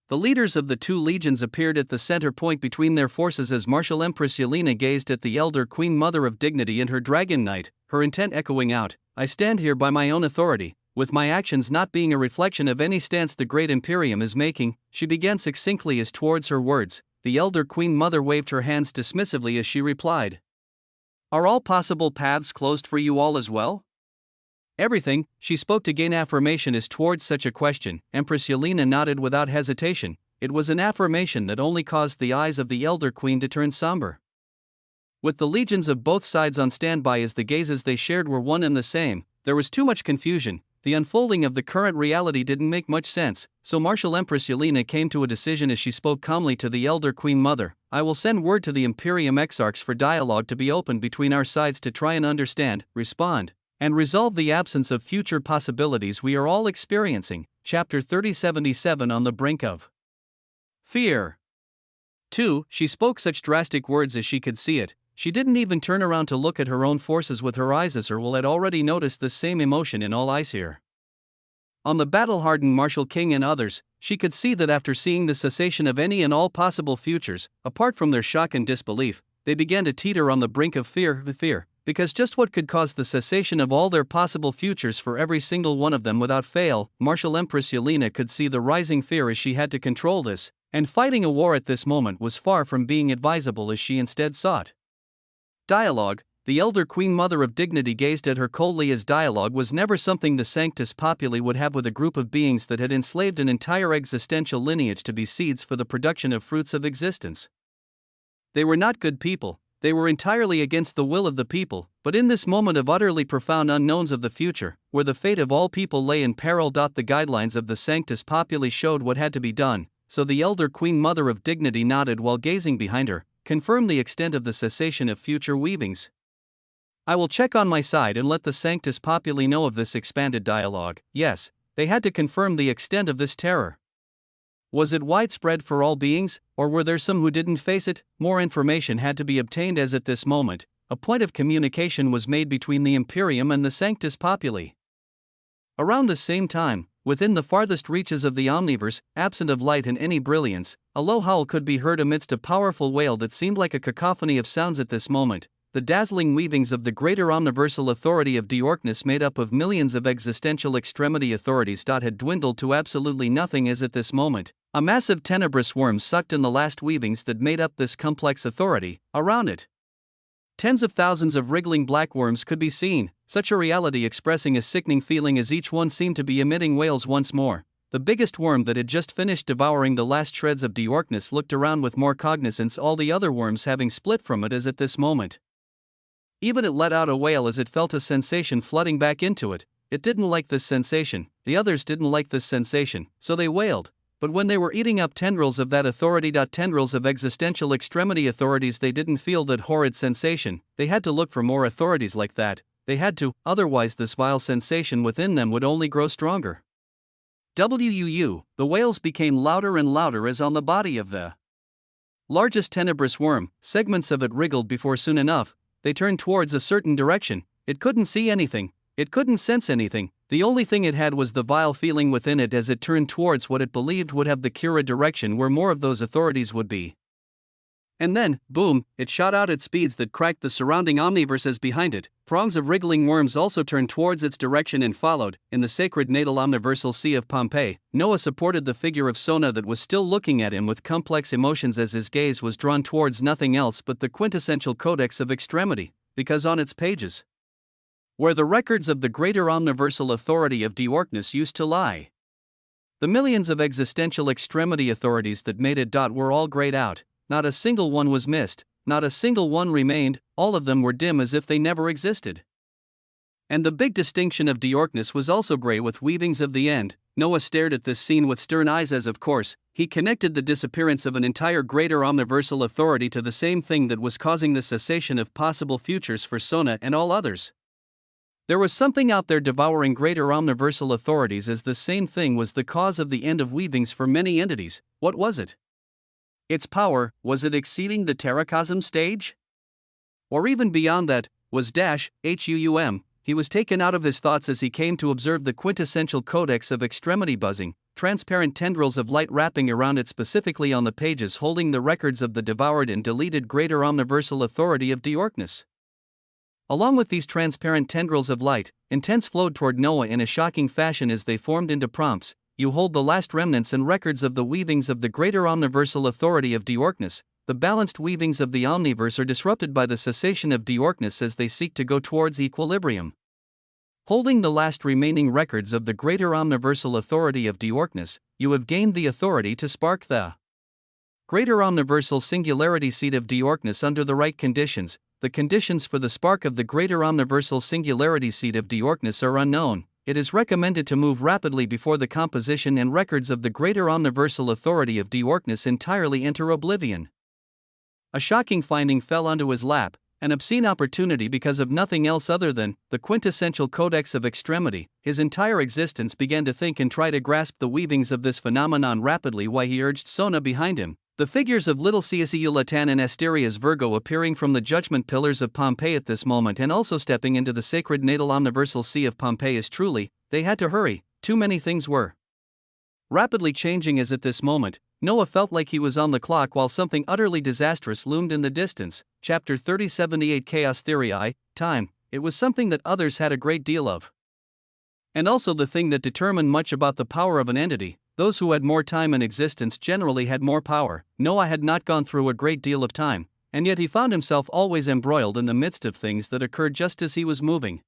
The leaders of the 2 legions appeared at the center point between their forces as Martial Empress Yelena gazed at the elder Queen Mother of Dignity and her Dragon Knight, her intent echoing out, "I stand here by my own authority, with my actions not being a reflection of any stance the great Imperium is making." She began succinctly as towards her words, the elder Queen Mother waved her hands dismissively as she replied, "Are all possible paths closed for you all as well?" "Everything," she spoke to gain affirmation as towards such a question. Empress Yelena nodded without hesitation. It was an affirmation that only caused the eyes of the elder queen to turn somber. With the legions of both sides on standby as the gazes they shared were one and the same, there was too much confusion. The unfolding of the current reality didn't make much sense, so Martial Empress Yelena came to a decision as she spoke calmly to the elder Queen Mother. "I will send word to the Imperium Exarchs for dialogue to be opened between our sides to try and understand, respond, and resolve the absence of future possibilities we are all experiencing." Chapter 3077 On the Brink of Fear. 2. She spoke such drastic words as she could see it. She didn't even turn around to look at her own forces with her eyes as Earl had already noticed the same emotion in all eyes here. On the battle-hardened Martial King and others, she could see that after seeing the cessation of any and all possible futures, apart from their shock and disbelief, they began to teeter on the brink of fear, because just what could cause the cessation of all their possible futures for every single one of them without fail? Martial Empress Yelena could see the rising fear as she had to control this, and fighting a war at this moment was far from being advisable as she instead sought dialogue. The elder Queen Mother of Dignity gazed at her coldly as dialogue was never something the Sanctus Populi would have with a group of beings that had enslaved an entire existential lineage to be seeds for the production of fruits of existence. They were not good people, they were entirely against the will of the people, but in this moment of utterly profound unknowns of the future, where the fate of all people lay in peril. The guidelines of the Sanctus Populi showed what had to be done, so the elder Queen Mother of Dignity nodded while gazing behind her, confirmed the extent of the cessation of future weavings. "I will check on my side and let the Sanctus Populi know of this expanded dialogue." Yes, they had to confirm the extent of this terror. Was it widespread for all beings, or were there some who didn't face it? More information had to be obtained as at this moment, a point of communication was made between the Imperium and the Sanctus Populi. Around the same time, within the farthest reaches of the Omniverse, absent of light and any brilliance, a low howl could be heard amidst a powerful wail that seemed like a cacophony of sounds at this moment. The dazzling weavings of the greater omniversal authority of Diorkness, made up of millions of existential extremity authorities, had dwindled to absolutely nothing as at this moment a massive tenebrous worm sucked in the last weavings that made up this complex authority. Around it, tens of thousands of wriggling black worms could be seen, such a reality expressing a sickening feeling as each one seemed to be emitting wails once more. The biggest worm that had just finished devouring the last shreds of Diorkness looked around with more cognizance, all the other worms having split from it as at this moment. Even it let out a wail as it felt a sensation flooding back into it. It didn't like this sensation, the others didn't like this sensation, so they wailed. But when they were eating up tendrils of that authority, tendrils of existential extremity authorities, they didn't feel that horrid sensation. They had to look for more authorities like that. They had to, otherwise this vile sensation within them would only grow stronger. The wails became louder and louder as on the body of the largest tenebrous worm, segments of it wriggled before soon enough they turned towards a certain direction. It couldn't see anything, it couldn't sense anything. The only thing it had was the vile feeling within it as it turned towards what it believed would have the cure, a direction where more of those authorities would be. And then, boom, it shot out at speeds that cracked the surrounding omniverse as behind it. Prongs of wriggling worms also turned towards its direction and followed. In the sacred natal omniversal sea of Pompeii, Noah supported the figure of Sona that was still looking at him with complex emotions as his gaze was drawn towards nothing else but the quintessential Codex of Extremity, because on its pages where the records of the greater omniversal authority of Diorkness used to lie, the millions of existential extremity authorities that made it were all grayed out. Not a single one was missed, not a single one remained, all of them were dim as if they never existed. And the big distinction of Diorkness was also gray with weavings of the end, Noah stared at this scene with stern eyes as, of course, he connected the disappearance of an entire greater omniversal authority to the same thing that was causing the cessation of possible futures for Sona and all others. There was something out there devouring greater omniversal authorities, as the same thing was the cause of the end of weavings for many entities. What was it? Its power, was it exceeding the terracosm stage? Or even beyond that, was Huum? He was taken out of his thoughts as he came to observe the quintessential codex of extremity buzzing, transparent tendrils of light wrapping around it, specifically on the pages holding the records of the devoured and deleted greater omniversal authority of Diorknus. Along with these transparent tendrils of light, intents flowed toward Noah in a shocking fashion as they formed into prompts. You hold the last remnants and records of the weavings of the greater omniversal authority of Diorknus. The balanced weavings of the omniverse are disrupted by the cessation of Diorknus as they seek to go towards equilibrium. Holding the last remaining records of the greater omniversal authority of Diorknus, you have gained the authority to spark the greater omniversal singularity seed of Diorknus under the right conditions. The conditions for the spark of the greater omniversal singularity seed of Diorknus are unknown. It is recommended to move rapidly before the composition and records of the greater omniversal authority of Diorknus entirely enter oblivion. A shocking finding fell onto his lap, an obscene opportunity because of nothing else other than the quintessential codex of extremity. His entire existence began to think and try to grasp the weavings of this phenomenon rapidly. Why he urged Sona behind him. The figures of little Ciasiulatan and Asterius Virgo appearing from the judgment pillars of Pompeii at this moment and also stepping into the sacred natal omniversal sea of Pompeii is truly, they had to hurry, too many things were rapidly changing as at this moment, Noah felt like he was on the clock while something utterly disastrous loomed in the distance. Chapter 3078 Chaos Theory Time. It was something that others had a great deal of. And also the thing that determined much about the power of an entity. Those who had more time in existence generally had more power. Noah had not gone through a great deal of time, and yet he found himself always embroiled in the midst of things that occurred just as he was moving.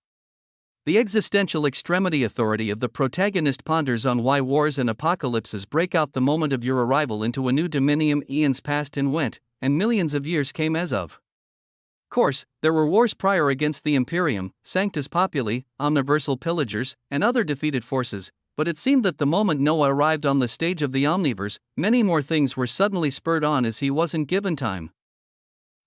The existential extremity authority of the protagonist ponders on why wars and apocalypses break out the moment of your arrival into a new dominium. Eons passed and went, and millions of years came as of course, there were wars prior against the Imperium, Sanctus Populi, omniversal pillagers, and other defeated forces, but it seemed that the moment Noah arrived on the stage of the Omniverse, many more things were suddenly spurred on as he wasn't given time.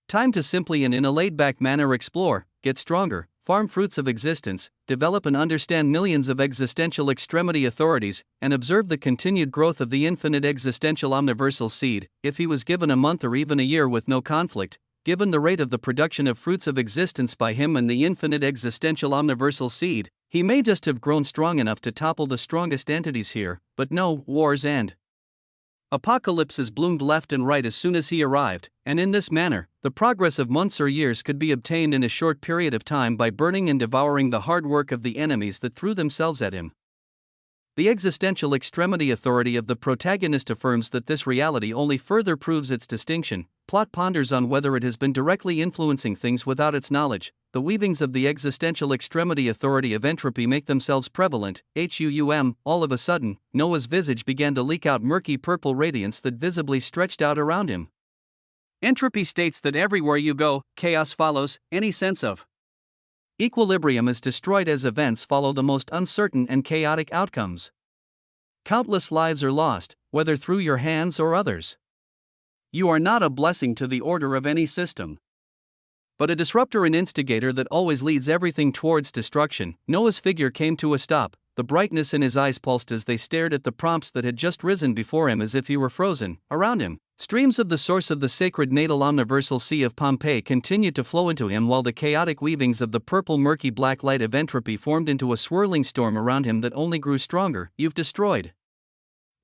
Time to simply and in a laid-back manner explore, get stronger, farm fruits of existence, develop and understand millions of existential extremity authorities, and observe the continued growth of the infinite existential omniversal seed. If he was given a month or even a year with no conflict, given the rate of the production of fruits of existence by him and the infinite existential omniversal seed, he may just have grown strong enough to topple the strongest entities here. But no, wars and apocalypses bloomed left and right as soon as he arrived, and in this manner, the progress of months or years could be obtained in a short period of time by burning and devouring the hard work of the enemies that threw themselves at him. The existential extremity authority of the protagonist affirms that this reality only further proves its distinction. Plot ponders on whether it has been directly influencing things without its knowledge. The weavings of the existential extremity authority of entropy make themselves prevalent. All of a sudden, Noah's visage began to leak out murky purple radiance that visibly stretched out around him. Entropy states that everywhere you go, chaos follows. Any sense of equilibrium is destroyed as events follow the most uncertain and chaotic outcomes. Countless lives are lost, whether through your hands or others. You are not a blessing to the order of any system, but a disruptor and instigator that always leads everything towards destruction. Noah's figure came to a stop, the brightness in his eyes pulsed as they stared at the prompts that had just risen before him as if he were frozen. Around him, streams of the source of the sacred natal omniversal sea of Pompeii continued to flow into him while the chaotic weavings of the purple murky black light of entropy formed into a swirling storm around him that only grew stronger. You've destroyed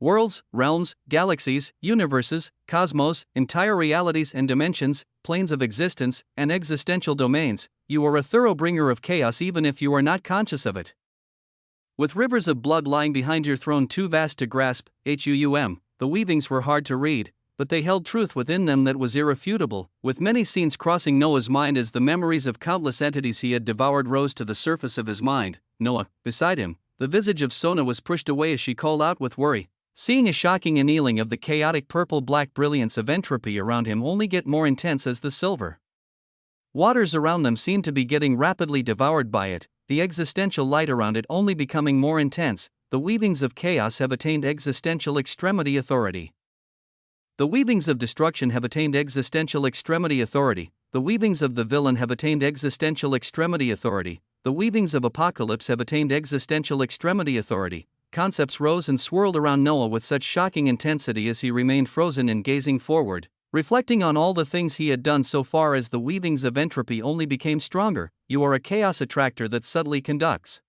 worlds, realms, galaxies, universes, cosmos, entire realities and dimensions, planes of existence, and existential domains. You are a thorough bringer of chaos even if you are not conscious of it. With rivers of blood lying behind your throne too vast to grasp, the weavings were hard to read, but they held truth within them that was irrefutable. With many scenes crossing Noah's mind as the memories of countless entities he had devoured rose to the surface of his mind, Noah, beside him, the visage of Sona was pushed away as she called out with worry, seeing a shocking annealing of the chaotic purple-black brilliance of entropy around him only get more intense as the silver waters around them seemed to be getting rapidly devoured by it, the existential light around it only becoming more intense. the weavings of chaos have attained existential extremity authority. The weavings of destruction have attained existential extremity authority. The weavings of the villain have attained existential extremity authority. The weavings of apocalypse have attained existential extremity authority. Concepts rose and swirled around Noah with such shocking intensity as he remained frozen and gazing forward, reflecting on all the things he had done so far as the weavings of entropy only became stronger. You are a chaos attractor that subtly conducts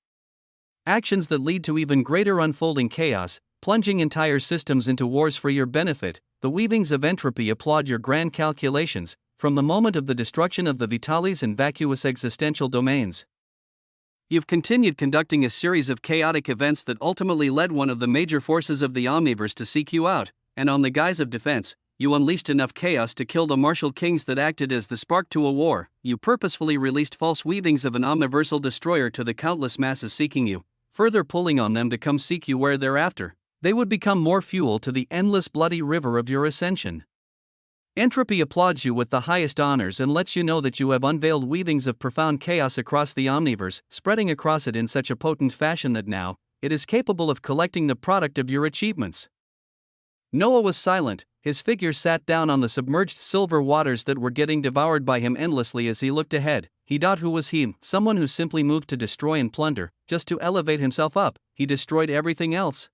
actions that lead to even greater unfolding chaos, plunging entire systems into wars for your benefit. The weavings of entropy applaud your grand calculations, from the moment of the destruction of the vitales and vacuous existential domains. You've continued conducting a series of chaotic events that ultimately led one of the major forces of the omniverse to seek you out, and on the guise of defense, you unleashed enough chaos to kill the martial kings that acted as the spark to a war. You purposefully released false weavings of an omniversal destroyer to the countless masses seeking you, further pulling on them to come seek you where thereafter they would become more fuel to the endless bloody river of your ascension. Entropy applauds you with the highest honors and lets you know that you have unveiled weavings of profound chaos across the omniverse, spreading across it in such a potent fashion that now it is capable of collecting the product of your achievements. Noah was silent. His figure sat down on the submerged silver waters that were getting devoured by him endlessly as he looked ahead. Who was he? Someone who simply moved to destroy and plunder, just to elevate himself up. He destroyed everything else.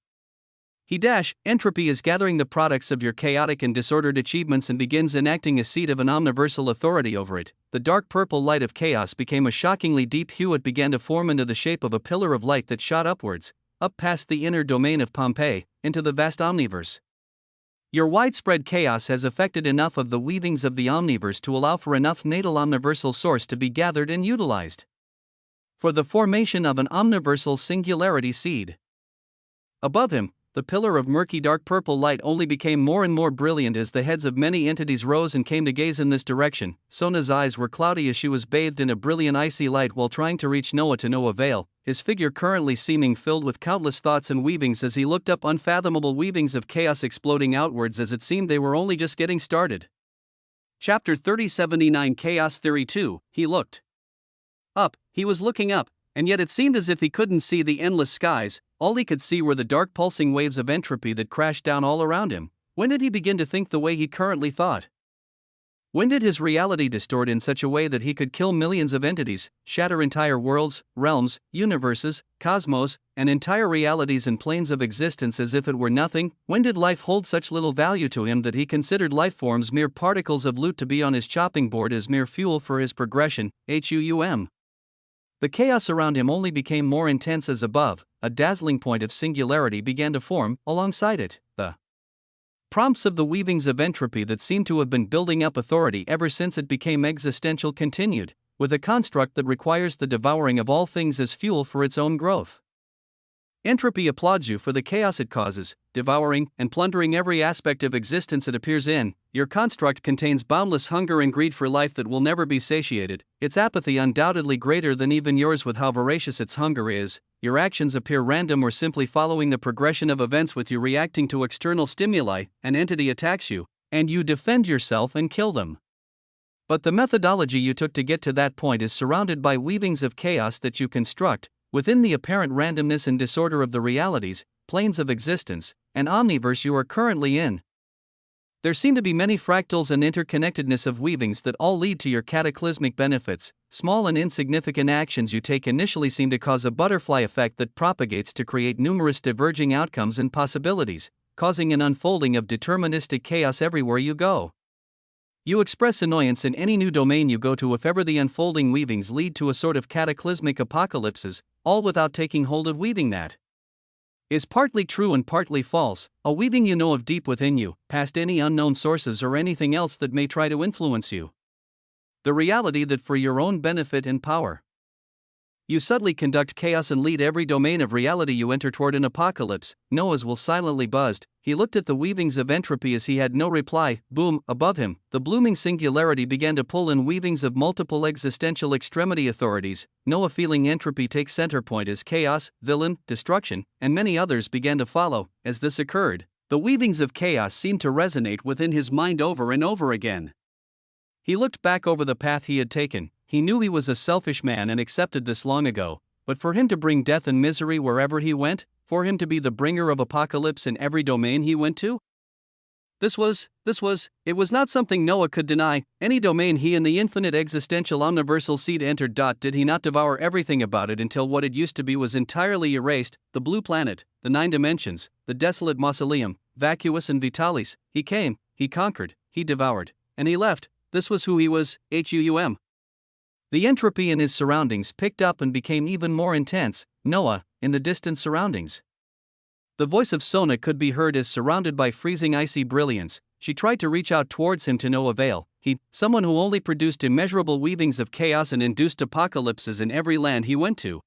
Entropy is gathering the products of your chaotic and disordered achievements and begins enacting a seat of an omniversal authority over it. The dark purple light of chaos became a shockingly deep hue. It began to form into the shape of a pillar of light that shot upwards, up past the inner domain of Pompeii, into the vast omniverse. Your widespread chaos has affected enough of the weavings of the omniverse to allow for enough natal omniversal source to be gathered and utilized for the formation of an omniversal singularity seed. Above him, the pillar of murky dark purple light only became more and more brilliant as the heads of many entities rose and came to gaze in this direction. Sona's eyes were cloudy as she was bathed in a brilliant icy light while trying to reach Noah to no avail, his figure currently seeming filled with countless thoughts and weavings as he looked up, unfathomable weavings of chaos exploding outwards as it seemed they were only just getting started. Chapter 3079 Chaos Theory 2. He looked up. He was looking up, and yet it seemed as if he couldn't see the endless skies. All he could see were the dark pulsing waves of entropy that crashed down all around him. When did he begin to think the way he currently thought? When did his reality distort in such a way that he could kill millions of entities, shatter entire worlds, realms, universes, cosmos, and entire realities and planes of existence as if it were nothing? When did life hold such little value to him that he considered life forms mere particles of loot to be on his chopping board as mere fuel for his progression? The chaos around him only became more intense as above, a dazzling point of singularity began to form alongside it. The prompts of the weavings of entropy that seemed to have been building up authority ever since it became existential continued, with a construct that requires the devouring of all things as fuel for its own growth. Entropy applauds you for the chaos it causes, devouring and plundering every aspect of existence it appears in. Your construct contains boundless hunger and greed for life that will never be satiated, its apathy undoubtedly greater than even yours with how voracious its hunger is. Your actions appear random or simply following the progression of events, with you reacting to external stimuli. An entity attacks you, and you defend yourself and kill them. But the methodology you took to get to that point is surrounded by weavings of chaos that you construct within the apparent randomness and disorder of the realities, planes of existence, and omniverse you are currently in. There seem to be many fractals and interconnectedness of weavings that all lead to your cataclysmic benefits. Small and insignificant actions you take initially seem to cause a butterfly effect that propagates to create numerous diverging outcomes and possibilities, causing an unfolding of deterministic chaos everywhere you go. You express annoyance in any new domain you go to if ever the unfolding weavings lead to a sort of cataclysmic apocalypses, all without taking hold of weaving that is partly true and partly false, a weaving you know of deep within you, past any unknown sources or anything else that may try to influence you. The reality that for your own benefit and power, you subtly conduct chaos and lead every domain of reality you enter toward an apocalypse. Noah's will silently buzzed. He looked at the weavings of entropy as he had no reply. Boom, above him, the blooming singularity began to pull in weavings of multiple existential extremity authorities. Noah, feeling entropy take center point as chaos, villain, destruction, and many others began to follow. As this occurred, the weavings of chaos seemed to resonate within his mind over and over again. He looked back over the path he had taken. He knew he was a selfish man and accepted this long ago, but for him to bring death and misery wherever he went, for him to be the bringer of apocalypse in every domain he went to? It was not something Noah could deny. Any domain he and the infinite existential omniversal seed entered. Did he not devour everything about it until what it used to be was entirely erased? The blue planet, the 9 dimensions, the desolate mausoleum, vacuous and vitalis. He came, he conquered, he devoured, and he left. This was who he was. The entropy in his surroundings picked up and became even more intense. Noah, in the distant surroundings. The voice of Sona could be heard as surrounded by freezing icy brilliance. She tried to reach out towards him to no avail. Someone who only produced immeasurable weavings of chaos and induced apocalypses in every land he went to.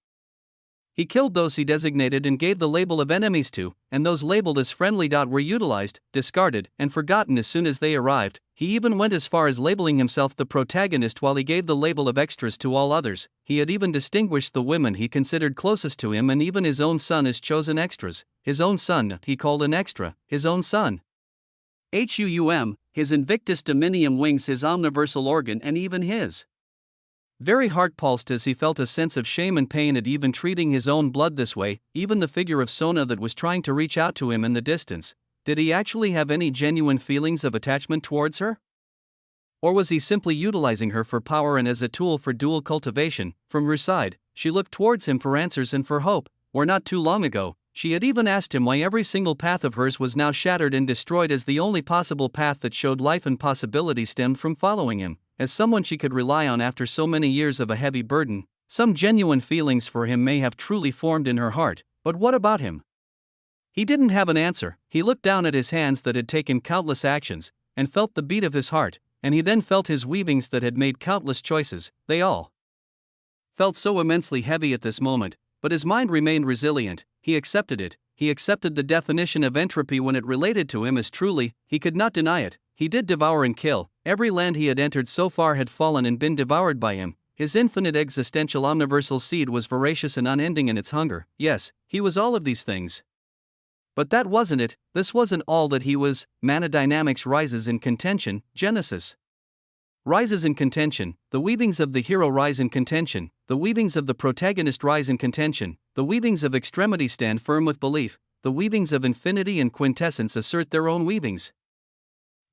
He killed those he designated and gave the label of enemies to, and those labeled as friendly. Were utilized, discarded, and forgotten as soon as they arrived. He even went as far as labeling himself the protagonist while he gave the label of extras to all others. He had even distinguished the women he considered closest to him and even his own son as chosen extras. His own son, he called an extra, his own son. His Invictus Dominium wings, his omniversal organ, and even his very heart pulsed as he felt a sense of shame and pain at even treating his own blood this way. Even the figure of Sona that was trying to reach out to him in the distance. Did he actually have any genuine feelings of attachment towards her? Or was he simply utilizing her for power and as a tool for dual cultivation? From her side, she looked towards him for answers and for hope. Or not too long ago, she had even asked him why every single path of hers was now shattered and destroyed, as the only possible path that showed life and possibility stemmed from following him. As someone she could rely on after so many years of a heavy burden, some genuine feelings for him may have truly formed in her heart. But what about him? He didn't have an answer. He looked down at his hands that had taken countless actions, and felt the beat of his heart, and he then felt his weavings that had made countless choices. They all felt so immensely heavy at this moment, but his mind remained resilient. He accepted it. He accepted the definition of entropy when it related to him as truly. He could not deny it. He did devour and kill. Every land he had entered so far had fallen and been devoured by him. His infinite existential omniversal seed was voracious and unending in its hunger. Yes, he was all of these things. But that wasn't it. This wasn't all that he was. Mana dynamics rises in contention. Genesis rises in contention. The weavings of the hero rise in contention. The weavings of the protagonist rise in contention. The weavings of extremity stand firm with belief. The weavings of infinity and quintessence assert their own weavings.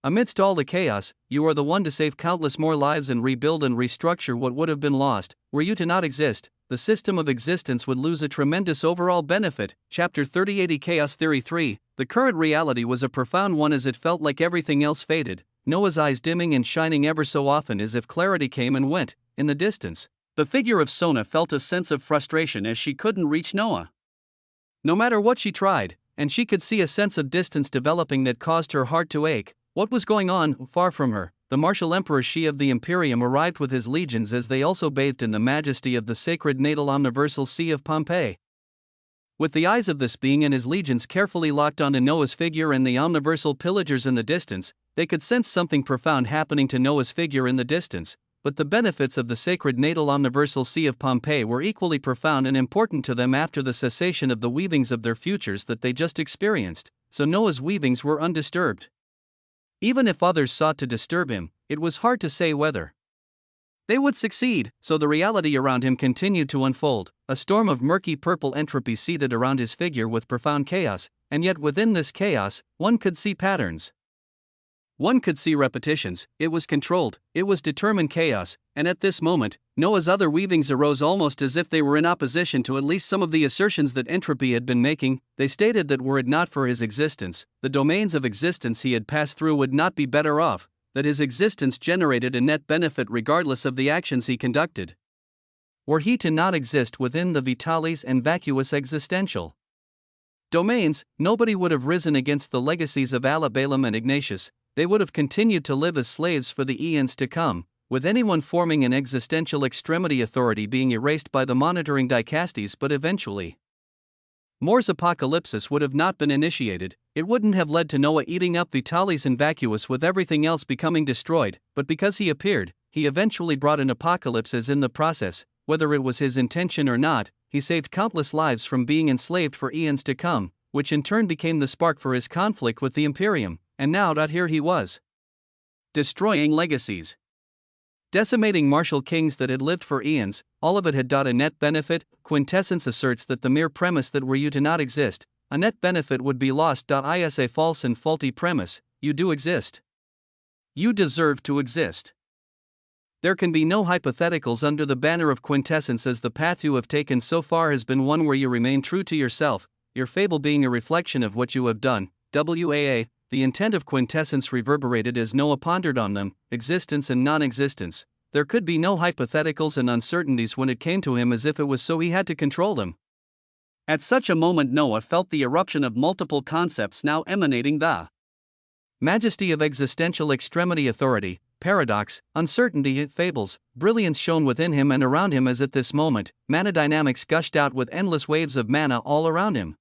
Amidst all the chaos, you are the one to save countless more lives and rebuild and restructure what would have been lost. Were you to not exist, the system of existence would lose a tremendous overall benefit. Chapter 3080 Chaos Theory 3. The current reality was a profound one as it felt like everything else faded, Noah's eyes dimming and shining ever so often as if clarity came and went. In the distance, the figure of Sona felt a sense of frustration as she couldn't reach Noah. No matter what she tried, and she could see a sense of distance developing that caused her heart to ache. What was going on? Far from her, the martial emperor Shi of the Imperium arrived with his legions as they also bathed in the majesty of the sacred natal omniversal sea of Pompeii. With the eyes of this being and his legions carefully locked onto Noah's figure and the omniversal pillagers in the distance, they could sense something profound happening to Noah's figure in the distance. But the benefits of the sacred natal omniversal sea of Pompeii were equally profound and important to them after the cessation of the weavings of their futures that they just experienced. So Noah's weavings were undisturbed. Even if others sought to disturb him, it was hard to say whether they would succeed. So the reality around him continued to unfold. A storm of murky purple entropy seethed around his figure with profound chaos, and yet within this chaos, one could see patterns. One could see repetitions. It was controlled, it was determined chaos, and at this moment, Noah's other weavings arose almost as if they were in opposition to at least some of the assertions that entropy had been making. They stated that were it not for his existence, the domains of existence he had passed through would not be better off, that his existence generated a net benefit regardless of the actions he conducted. Were he to not exist within the vitalis and vacuous existential domains, nobody would have risen against the legacies of Allah, Balaam and Ignatius. They would have continued to live as slaves for the eons to come, with anyone forming an existential extremity authority being erased by the monitoring dicasties. But eventually, Moore's apocalypsis would have not been initiated. It wouldn't have led to Noah eating up Vitalis and Vacuous with everything else becoming destroyed, but because he appeared, he eventually brought an apocalypse as in the process. Whether it was his intention or not, he saved countless lives from being enslaved for eons to come, which in turn became the spark for his conflict with the Imperium. And now here he was, destroying legacies. decimating martial kings that had lived for eons, all of it had a net benefit. Quintessence asserts that the mere premise that were you to not exist, a net benefit would be lost. Is a false and faulty premise. You do exist. You deserve to exist. There can be no hypotheticals under the banner of quintessence, as the path you have taken so far has been one where you remain true to yourself, your fable being a reflection of what you have done. WAA, the intent of quintessence reverberated as Noah pondered on them, existence and non-existence. There could be no hypotheticals and uncertainties when it came to him, as if it was so he had to control them. At such a moment Noah felt the eruption of multiple concepts now emanating the majesty of existential extremity, authority, paradox, uncertainty, fables, brilliance shone within him and around him as at this moment, mana dynamics gushed out with endless waves of mana all around him.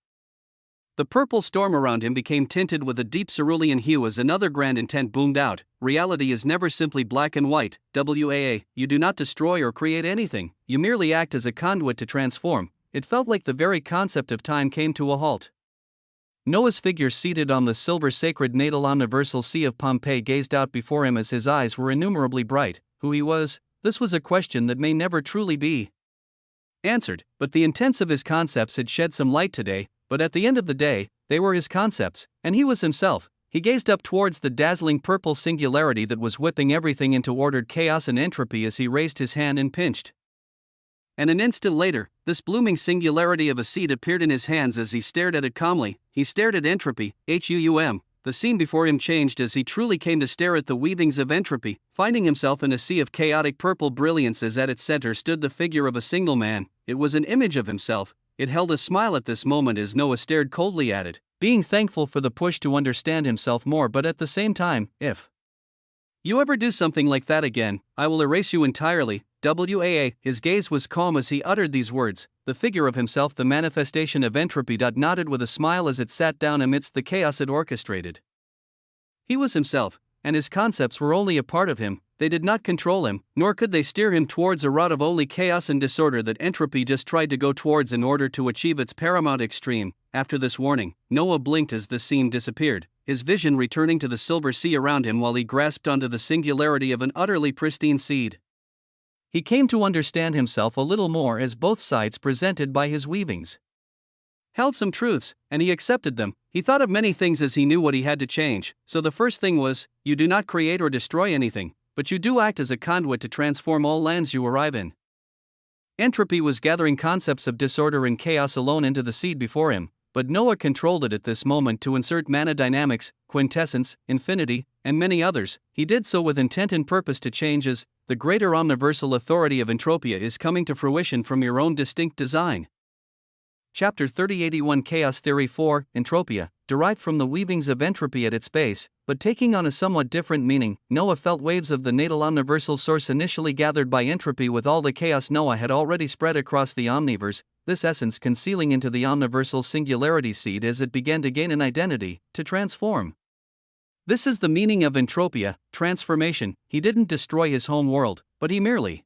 The purple storm around him became tinted with a deep cerulean hue as another grand intent boomed out. Reality is never simply black and white. WAA, you do not destroy or create anything, you merely act as a conduit to transform. It felt like the very concept of time came to a halt. Noah's figure seated on the silver sacred natal omniversal sea of Pompeii gazed out before him as his eyes were innumerably bright. Who he was, this was a question that may never truly be answered, but the intents of his concepts had shed some light today. But at the end of the day, they were his concepts, and he was himself. He gazed up towards the dazzling purple singularity that was whipping everything into ordered chaos and entropy as he raised his hand and pinched. And an instant later, this blooming singularity of a seed appeared in his hands as he stared at it calmly. He stared at entropy, HUUM. The scene before him changed as he truly came to stare at the weavings of entropy, finding himself in a sea of chaotic purple brilliance as at its center stood the figure of a single man. It was an image of himself. It held a smile at this moment as Noah stared coldly at it, being thankful for the push to understand himself more, but at the same time, if you ever do something like that again, I will erase you entirely. WAA, his gaze was calm as he uttered these words. The figure of himself, the manifestation of entropy, nodded with a smile as it sat down amidst the chaos it orchestrated. He was himself, and his concepts were only a part of him. They did not control him, nor could they steer him towards a route of only chaos and disorder that entropy just tried to go towards in order to achieve its paramount extreme. After this warning, Noah blinked as the scene disappeared, his vision returning to the silver sea around him while he grasped onto the singularity of an utterly pristine seed. He came to understand himself a little more as both sides presented by his weavings held some truths, and he accepted them. He thought of many things as he knew what he had to change. So the first thing was, you do not create or destroy anything, but you do act as a conduit to transform all lands you arrive in. Entropy was gathering concepts of disorder and chaos alone into the seed before him, but Noah controlled it at this moment to insert mana dynamics, quintessence, infinity, and many others. He did so with intent and purpose to change as the greater omniversal authority of entropia is coming to fruition from your own distinct design. Chapter 3081 Chaos Theory 4 Entropia, derived from the weavings of entropy at its base, but taking on a somewhat different meaning. Noah felt waves of the natal omniversal source initially gathered by entropy with all the chaos Noah had already spread across the omniverse, this essence concealing into the omniversal singularity seed as it began to gain an identity, to transform. This is the meaning of entropia, transformation. He didn't destroy his home world, but he merely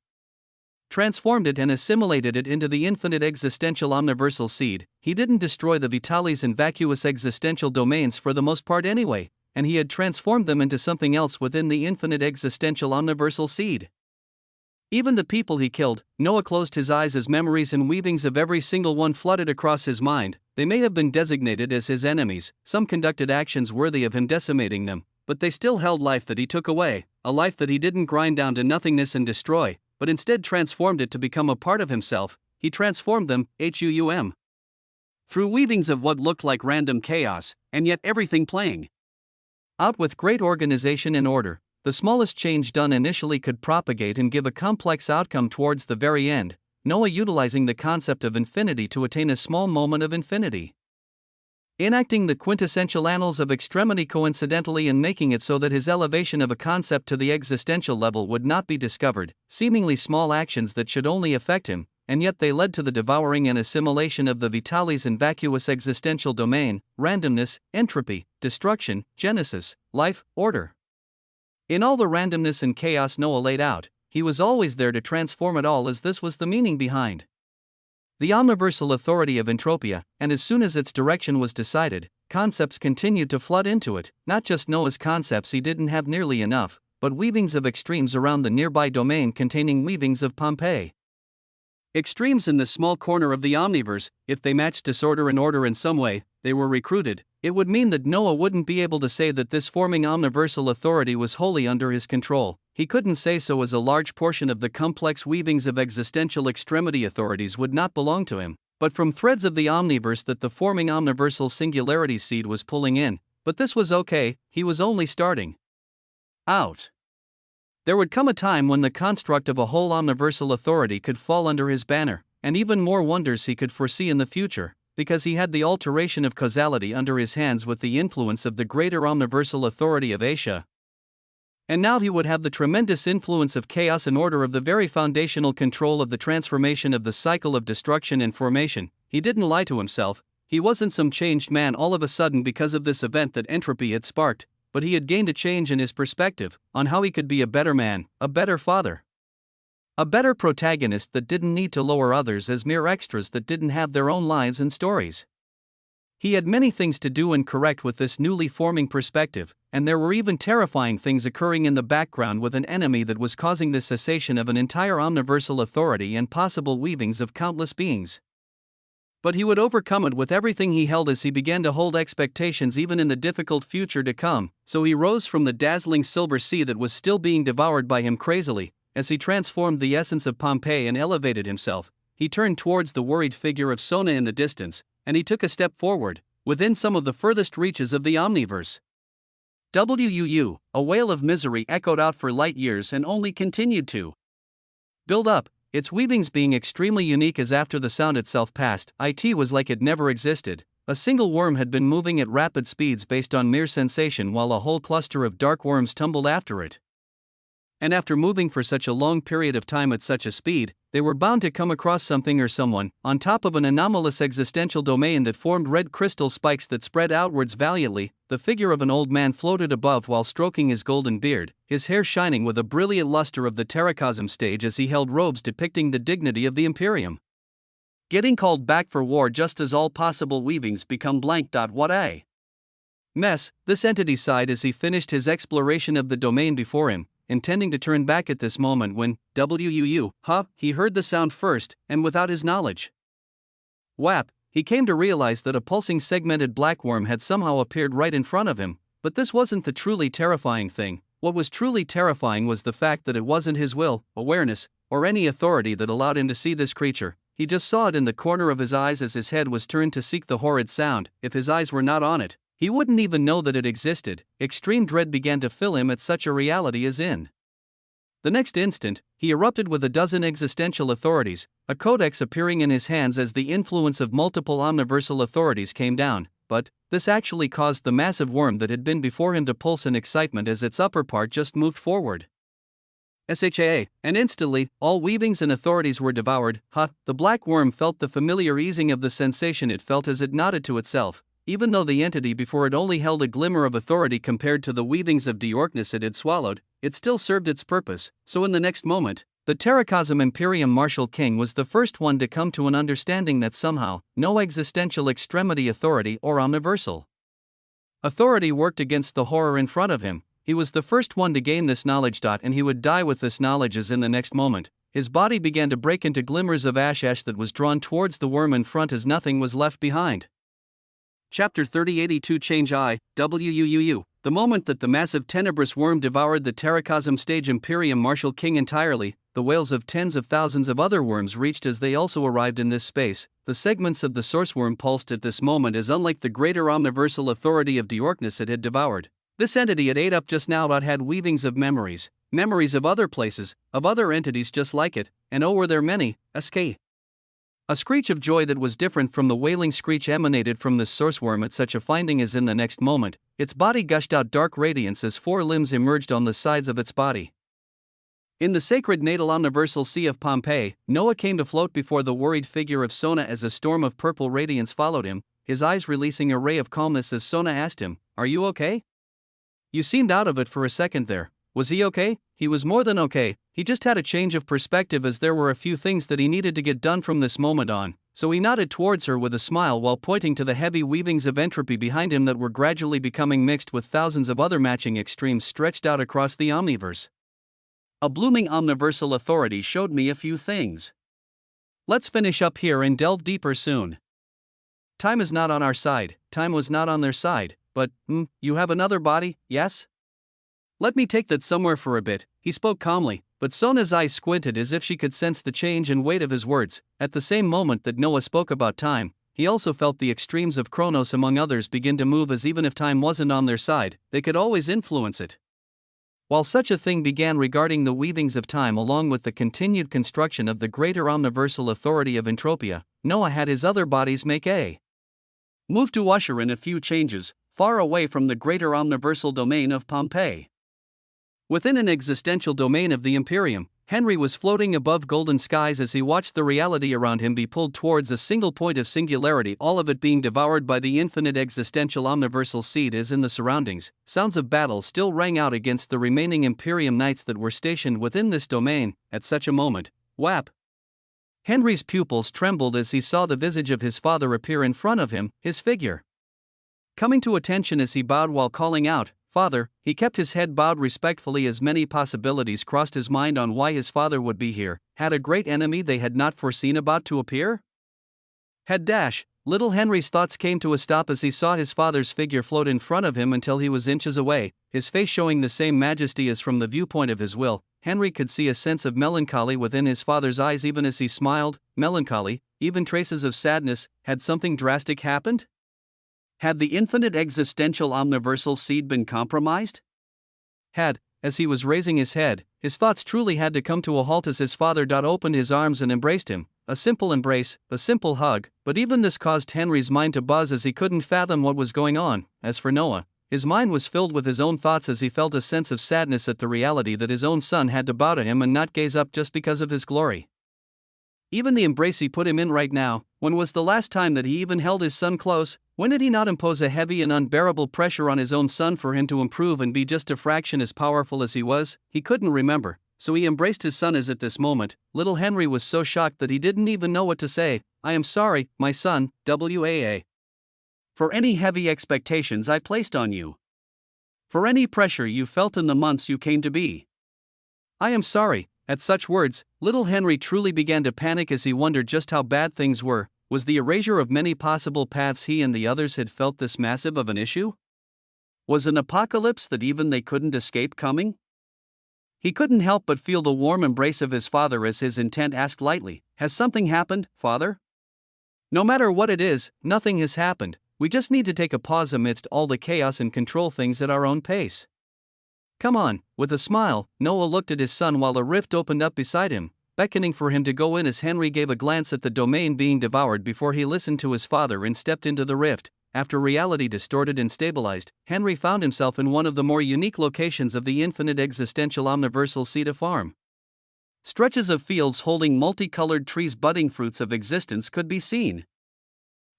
transformed it and assimilated it into the infinite existential omniversal seed. He didn't destroy the vitalis and vacuous existential domains for the most part anyway, and he had transformed them into something else within the infinite existential omniversal seed. Even the people he killed, Noah closed his eyes as memories and weavings of every single one flooded across his mind. They may have been designated as his enemies, some conducted actions worthy of him decimating them, but they still held life that he took away, a life that he didn't grind down to nothingness and destroy, but instead transformed it to become a part of himself. He transformed them, HUUM. Through weavings of what looked like random chaos, and yet everything playing out with great organization and order. The smallest change done initially could propagate and give a complex outcome towards the very end, Noah utilizing the concept of infinity to attain a small moment of infinity. Enacting the quintessential annals of extremity coincidentally and making it so that his elevation of a concept to the existential level would not be discovered, seemingly small actions that should only affect him, and yet they led to the devouring and assimilation of the vitalis and vacuous existential domain, randomness, entropy, destruction, genesis, life, order. In all the randomness and chaos Noah laid out, he was always there to transform it all, as this was the meaning behind the omniversal authority of entropia, and as soon as its direction was decided, concepts continued to flood into it. Not just Noah's concepts, he didn't have nearly enough, but weavings of extremes around the nearby domain containing weavings of Pompeii. Extremes in this small corner of the omniverse, if they matched disorder and order in some way, they were recruited. It would mean that Noah wouldn't be able to say that this forming omniversal authority was wholly under his control. He couldn't say so, as a large portion of the complex weavings of existential extremity authorities would not belong to him, but from threads of the omniverse that the forming omniversal singularity seed was pulling in. But this was okay, he was only starting out. There would come a time when the construct of a whole omniversal authority could fall under his banner, and even more wonders he could foresee in the future, because he had the alteration of causality under his hands with the influence of the greater omniversal authority of Asia. And now he would have the tremendous influence of chaos and order, of the very foundational control of the transformation of the cycle of destruction and formation. He didn't lie to himself. He wasn't some changed man all of a sudden because of this event that entropy had sparked, but he had gained a change in his perspective on how he could be a better man, a better father, a better protagonist that didn't need to lower others as mere extras that didn't have their own lives and stories. He had many things to do and correct with this newly forming perspective, and there were even terrifying things occurring in the background with an enemy that was causing the cessation of an entire omniversal authority and possible weavings of countless beings. But he would overcome it with everything he held as he began to hold expectations even in the difficult future to come. So he rose from the dazzling silver sea that was still being devoured by him crazily. As he transformed the essence of Pompeii and elevated himself, he turned towards the worried figure of Sona in the distance, and he took a step forward, within some of the furthest reaches of the omniverse. WUU, a wail of misery echoed out for light years and only continued to build up, its weavings being extremely unique as after the sound itself passed, it was like it never existed. A single worm had been moving at rapid speeds based on mere sensation, while a whole cluster of dark worms tumbled after it. And after moving for such a long period of time at such a speed, they were bound to come across something or someone, on top of an anomalous existential domain that formed red crystal spikes that spread outwards valiantly. The figure of an old man floated above while stroking his golden beard, his hair shining with a brilliant luster of the terracosm stage as he held robes depicting the dignity of the Imperium. Getting called back for war just as all possible weavings become blank. What a mess, this entity sighed as he finished his exploration of the domain before him, intending to turn back at this moment when, he heard the sound first, and without his knowledge. Whap, he came to realize that a pulsing segmented black worm had somehow appeared right in front of him, but this wasn't the truly terrifying thing. What was truly terrifying was the fact that it wasn't his will, awareness, or any authority that allowed him to see this creature. He just saw it in the corner of his eyes as his head was turned to seek the horrid sound. If his eyes were not on it, he wouldn't even know that it existed. Extreme dread began to fill him at such a reality as in. The next instant, he erupted with a dozen existential authorities, a codex appearing in his hands as the influence of multiple omniversal authorities came down. But this actually caused the massive worm that had been before him to pulse in excitement as its upper part just moved forward. And instantly, all weavings and authorities were devoured. The black worm felt the familiar easing of the sensation it felt as it nodded to itself. Even though the entity before it only held a glimmer of authority compared to the weavings of Diorkness it had swallowed, it still served its purpose. So in the next moment, the Terracosm Imperium Martial King was the first one to come to an understanding that somehow, no existential extremity authority or omniversal authority worked against the horror in front of him. He was the first one to gain this knowledge. And he would die with this knowledge as in the next moment, his body began to break into glimmers of ash that was drawn towards the worm in front as nothing was left behind. Chapter 3082 Change WUU. The moment that the massive tenebrous worm devoured the Terracosm stage Imperium Martial King entirely, the wails of tens of thousands of other worms reached as they also arrived in this space. The segments of the source worm pulsed at this moment as unlike the greater omniversal authority of Diorkness it had devoured. This entity it ate up just now had weavings of memories of other places, of other entities just like it, and oh were there many. A screech of joy that was different from the wailing screech emanated from this source worm at such a finding as in the next moment, its body gushed out dark radiance as four limbs emerged on the sides of its body. In the sacred natal omniversal sea of Pompeii, Noah came to float before the worried figure of Sona as a storm of purple radiance followed him, his eyes releasing a ray of calmness as Sona asked him, "Are you okay? You seemed out of it for a second there. Was he okay? He was more than okay. He just had a change of perspective as there were a few things that he needed to get done from this moment on, so he nodded towards her with a smile while pointing to the heavy weavings of entropy behind him that were gradually becoming mixed with thousands of other matching extremes stretched out across the omniverse. A blooming omniversal authority showed me a few things. Let's finish up here and delve deeper soon. Time is not on our side, time was not on their side, but, you have another body, yes? Let me take that somewhere for a bit, he spoke calmly, but Sona's eyes squinted as if she could sense the change and weight of his words. At the same moment that Noah spoke about time, he also felt the extremes of Chronos among others begin to move, as even if time wasn't on their side, they could always influence it. While such a thing began regarding the weavings of time along with the continued construction of the greater omniversal authority of Entropia, Noah had his other bodies make a move to usher in a few changes, far away from the greater omniversal domain of Pompeii. Within an existential domain of the Imperium, Henry was floating above golden skies as he watched the reality around him be pulled towards a single point of singularity, all of it being devoured by the infinite existential omniversal seed. As in the surroundings, sounds of battle still rang out against the remaining Imperium knights that were stationed within this domain. At such a moment, whap! Henry's pupils trembled as he saw the visage of his father appear in front of him, his figure coming to attention as he bowed while calling out, "Father." He kept his head bowed respectfully as many possibilities crossed his mind on why his father would be here. Had a great enemy they had not foreseen about to appear? Little Henry's thoughts came to a stop as he saw his father's figure float in front of him until he was inches away, his face showing the same majesty as from the viewpoint of his will. Henry could see a sense of melancholy within his father's eyes even as he smiled. Melancholy, even traces of sadness. Had something drastic happened? Had the infinite existential omniversal seed been compromised? As he was raising his head, his thoughts truly had to come to a halt as his father opened his arms and embraced him. A simple embrace, a simple hug, but even this caused Henry's mind to buzz as he couldn't fathom what was going on. As for Noah, his mind was filled with his own thoughts as he felt a sense of sadness at the reality that his own son had to bow to him and not gaze up just because of his glory. Even the embrace he put him in right now, when was the last time that he even held his son close? When did he not impose a heavy and unbearable pressure on his own son for him to improve and be just a fraction as powerful as he was? He couldn't remember, so he embraced his son as at this moment, little Henry was so shocked that he didn't even know what to say. "I am sorry, my son, for any heavy expectations I placed on you. For any pressure you felt in the months you came to be. I am sorry." At such words, little Henry truly began to panic as he wondered just how bad things were. Was the erasure of many possible paths he and the others had felt this massive of an issue? Was an apocalypse that even they couldn't escape coming? He couldn't help but feel the warm embrace of his father as his intent asked lightly, "Has something happened, father?" "No matter what it is, nothing has happened. We just need to take a pause amidst all the chaos and control things at our own pace. Come on." With a smile, Noah looked at his son while a rift opened up beside him, beckoning for him to go in as Henry gave a glance at the domain being devoured before he listened to his father and stepped into the rift. After reality distorted and stabilized, Henry found himself in one of the more unique locations of the infinite existential omniversal seed farm. Stretches of fields holding multicolored trees budding fruits of existence could be seen,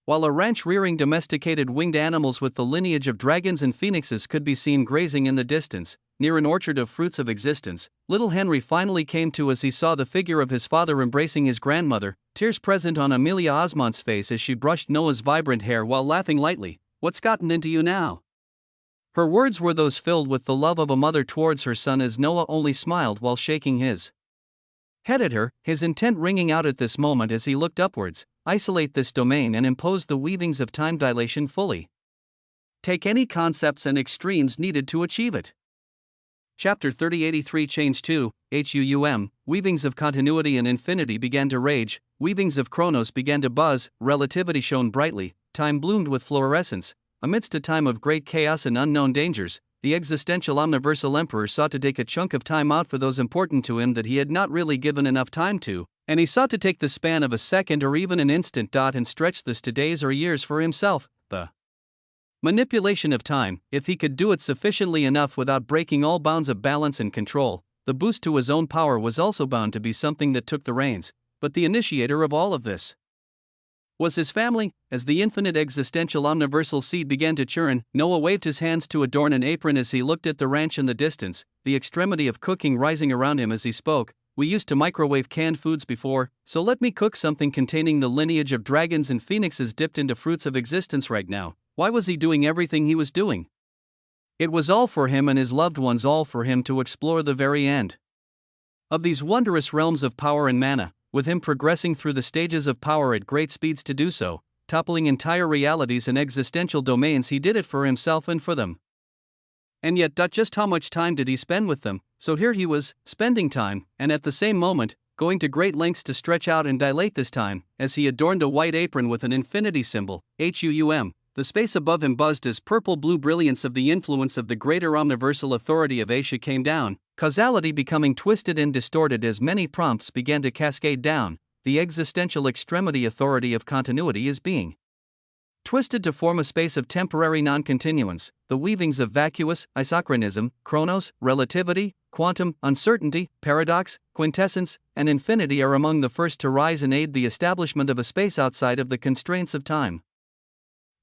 while a ranch rearing domesticated winged animals with the lineage of dragons and phoenixes could be seen grazing in the distance. Near an orchard of fruits of existence, little Henry finally came to as he saw the figure of his father embracing his grandmother, tears present on Amelia Osmont's face as she brushed Noah's vibrant hair while laughing lightly. "What's gotten into you now?" Her words were those filled with the love of a mother towards her son as Noah only smiled while shaking his head at her, his intent ringing out at this moment as he looked upwards. Isolate this domain and impose the weavings of time dilation fully. Take any concepts and extremes needed to achieve it. Chapter 3083 Change 2, HUUM, Weavings of continuity and infinity began to rage, weavings of Chronos began to buzz, relativity shone brightly, time bloomed with fluorescence. Amidst a time of great chaos and unknown dangers, the existential omniversal emperor sought to take a chunk of time out for those important to him that he had not really given enough time to, and he sought to take the span of a second or even an instant and stretch this to days or years for himself. The manipulation of time, if he could do it sufficiently enough without breaking all bounds of balance and control, the boost to his own power was also bound to be something that took the reins. But the initiator of all of this Was his family? As the infinite existential omniversal seed began to churn, Noah waved his hands to adorn an apron as he looked at the ranch in the distance, the extremity of cooking rising around him as he spoke. We used to microwave canned foods before, so let me cook something containing the lineage of dragons and phoenixes dipped into fruits of existence right now. Why was he doing everything he was doing? It was all for him and his loved ones, all for him to explore the very end of these wondrous realms of power and mana, with him progressing through the stages of power at great speeds to do so, toppling entire realities and existential domains. He did it for himself and for them. And yet, just how much time did he spend with them? So here he was, spending time, and at the same moment, going to great lengths to stretch out and dilate this time, as he adorned a white apron with an infinity symbol, HUUM. The space above him buzzed as purple-blue brilliance of the influence of the greater omniversal authority of Asia came down, causality becoming twisted and distorted as many prompts began to cascade down. The existential extremity authority of continuity is being twisted to form a space of temporary non-continuance. The weavings of vacuous, isochronism, chronos, relativity, quantum, uncertainty, paradox, quintessence, and infinity are among the first to rise and aid the establishment of a space outside of the constraints of time.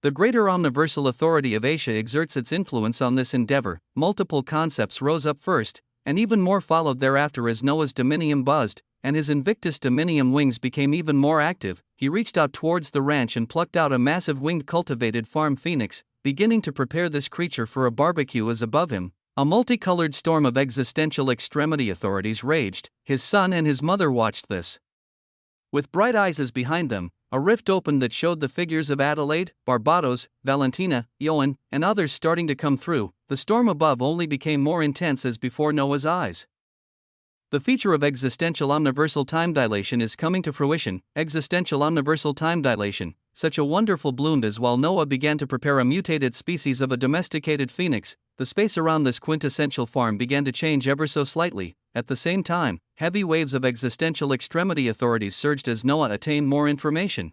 The greater omniversal authority of Asia exerts its influence on this endeavor. Multiple concepts rose up first, and even more followed thereafter as Noah's dominium buzzed, and his Invictus dominium wings became even more active. He reached out towards the ranch and plucked out a massive winged cultivated farm phoenix, beginning to prepare this creature for a barbecue as above him. A multicolored storm of existential extremity authorities raged. His son and his mother watched this with bright eyes as behind them a rift opened that showed the figures of Adelaide, Barbados, Valentina, Ioan, and others starting to come through. The storm above only became more intense as before Noah's eyes. The feature of existential omniversal time dilation is coming to fruition. Existential omniversal time dilation, such a wonderful bloomed as while Noah began to prepare a mutated species of a domesticated phoenix. The space around this quintessential farm began to change ever so slightly. At the same time, heavy waves of existential extremity authorities surged as Noah attained more information,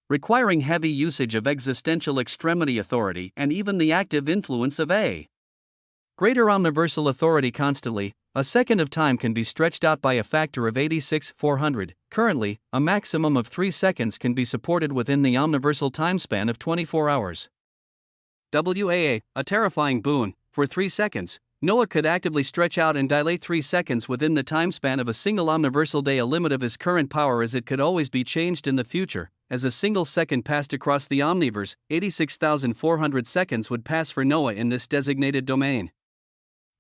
requiring heavy usage of existential extremity authority and even the active influence of a greater omniversal authority constantly. A second of time can be stretched out by a factor of 86,400. Currently, a maximum of 3 seconds can be supported within the omniversal time span of 24 hours. WAA, a terrifying boon. For 3 seconds, Noah could actively stretch out and dilate 3 seconds within the time span of a single omniversal day, a limit of his current power as it could always be changed in the future. As a single second passed across the omniverse, 86,400 seconds would pass for Noah in this designated domain.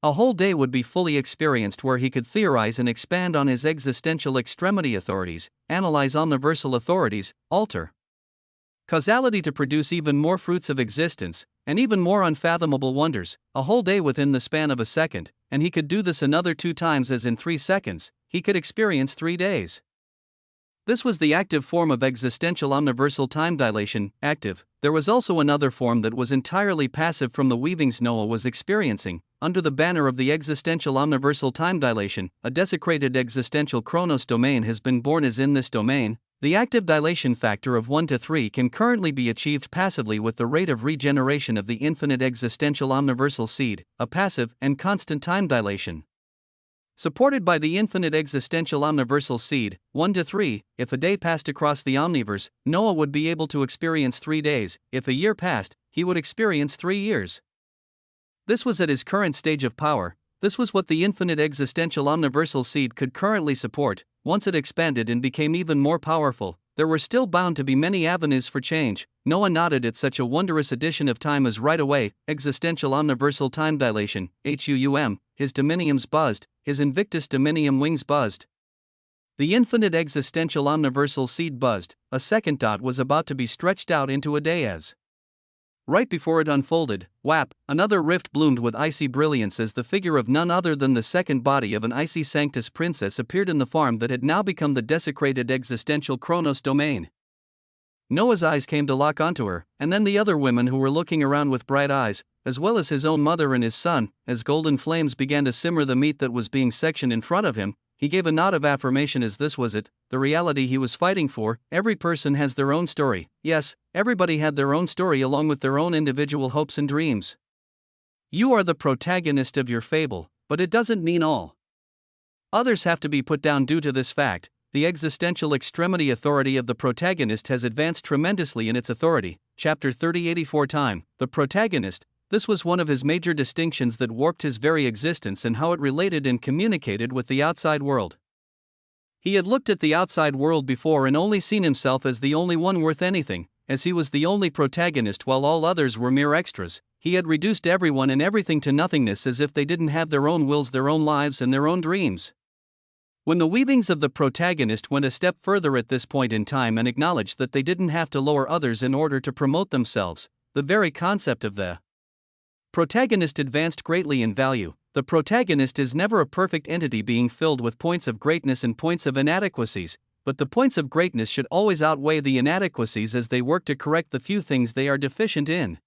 A whole day would be fully experienced where he could theorize and expand on his existential extremity authorities, analyze omniversal authorities, alter causality to produce even more fruits of existence, and even more unfathomable wonders. A whole day within the span of a second, and he could do this another 2 times, as in 3 seconds, he could experience 3 days. This was the active form of existential omniversal time dilation. Active. There was also another form that was entirely passive from the weavings Noah was experiencing. Under the banner of the existential omniversal time dilation, a desecrated existential chronos domain has been born. As in this domain, the active dilation factor of 1 to 3 can currently be achieved passively with the rate of regeneration of the infinite existential omniversal seed, a passive and constant time dilation supported by the infinite existential omniversal seed. 1 to 3, if a day passed across the omniverse, Noah would be able to experience 3 days. If a year passed, he would experience 3 years. This was at his current stage of power. This was what the infinite existential omniversal seed could currently support. Once it expanded and became even more powerful, there were still bound to be many avenues for change. Noah nodded at such a wondrous addition of time as right away. Existential omniversal time dilation, HUUM, his dominiums buzzed, his Invictus dominium wings buzzed. The infinite existential omniversal seed buzzed. A second dot was about to be stretched out into a day as right before it unfolded, whap, another rift bloomed with icy brilliance as the figure of none other than the second body of an icy Sanctus princess appeared in the farm that had now become the desecrated existential Chronos domain. Noah's eyes came to lock onto her, and then the other women who were looking around with bright eyes, as well as his own mother and his son. As golden flames began to simmer the meat that was being sectioned in front of him, he gave a nod of affirmation as this was it, the reality he was fighting for. Every person has their own story. Yes, everybody had their own story along with their own individual hopes and dreams. You are the protagonist of your fable, but it doesn't mean all others have to be put down due to this fact. the existential extremity authority of the protagonist has advanced tremendously in its authority. Chapter 3084 Time, the protagonist. This was one of his major distinctions that warped his very existence and how it related and communicated with the outside world. He had looked at the outside world before and only seen himself as the only one worth anything, as he was the only protagonist while all others were mere extras. He had reduced everyone and everything to nothingness as if they didn't have their own wills, their own lives, and their own dreams. When the weavings of the protagonist went a step further at this point in time and acknowledged that they didn't have to lower others in order to promote themselves, the very concept of the protagonist advanced greatly in value. The protagonist is never a perfect entity being filled with points of greatness and points of inadequacies, but the points of greatness should always outweigh the inadequacies as they work to correct the few things they are deficient in.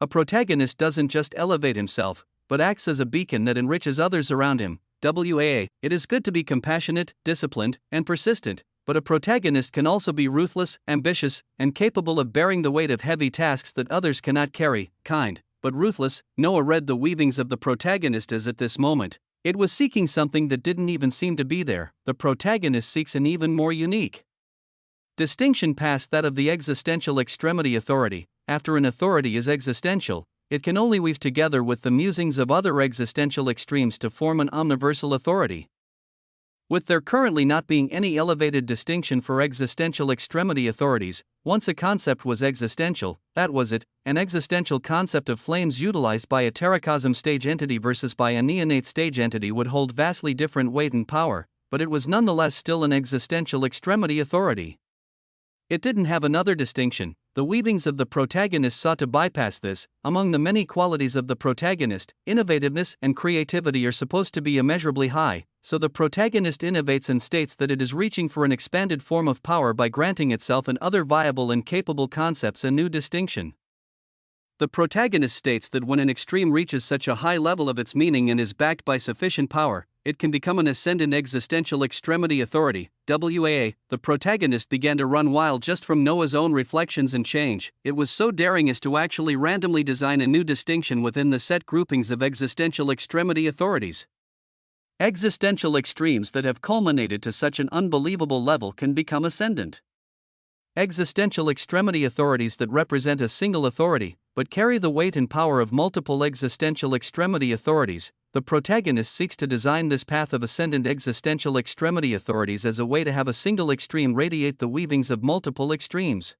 A protagonist doesn't just elevate himself, but acts as a beacon that enriches others around him. WAA, it is good to be compassionate, disciplined, and persistent, but a protagonist can also be ruthless, ambitious, and capable of bearing the weight of heavy tasks that others cannot carry. Kind, but ruthless. Noah read the weavings of the protagonist as at this moment, it was seeking something that didn't even seem to be there. The protagonist seeks an even more unique distinction past that of the existential extremity authority. After an authority is existential, it can only weave together with the musings of other existential extremes to form an omniversal authority. With there currently not being any elevated distinction for existential extremity authorities, once a concept was existential, that was it, an existential concept of flames utilized by a terracosm stage entity versus by a neonate stage entity would hold vastly different weight and power, but it was nonetheless still an existential extremity authority. It didn't have another distinction. The weavings of the protagonist sought to bypass this. Among the many qualities of the protagonist, innovativeness and creativity are supposed to be immeasurably high, so the protagonist innovates and states that it is reaching for an expanded form of power by granting itself and other viable and capable concepts a new distinction. The protagonist states that when an extreme reaches such a high level of its meaning and is backed by sufficient power, it can become an ascendant existential extremity authority. WAA, the protagonist began to run wild just from Noah's own reflections and change. It was so daring as to actually randomly design a new distinction within the set groupings of existential extremity authorities. Existential extremes that have culminated to such an unbelievable level can become ascendant existential extremity authorities that represent a single authority, but carry the weight and power of multiple existential extremity authorities. The protagonist seeks to design this path of ascendant existential extremity authorities as a way to have a single extreme radiate the weavings of multiple extremes,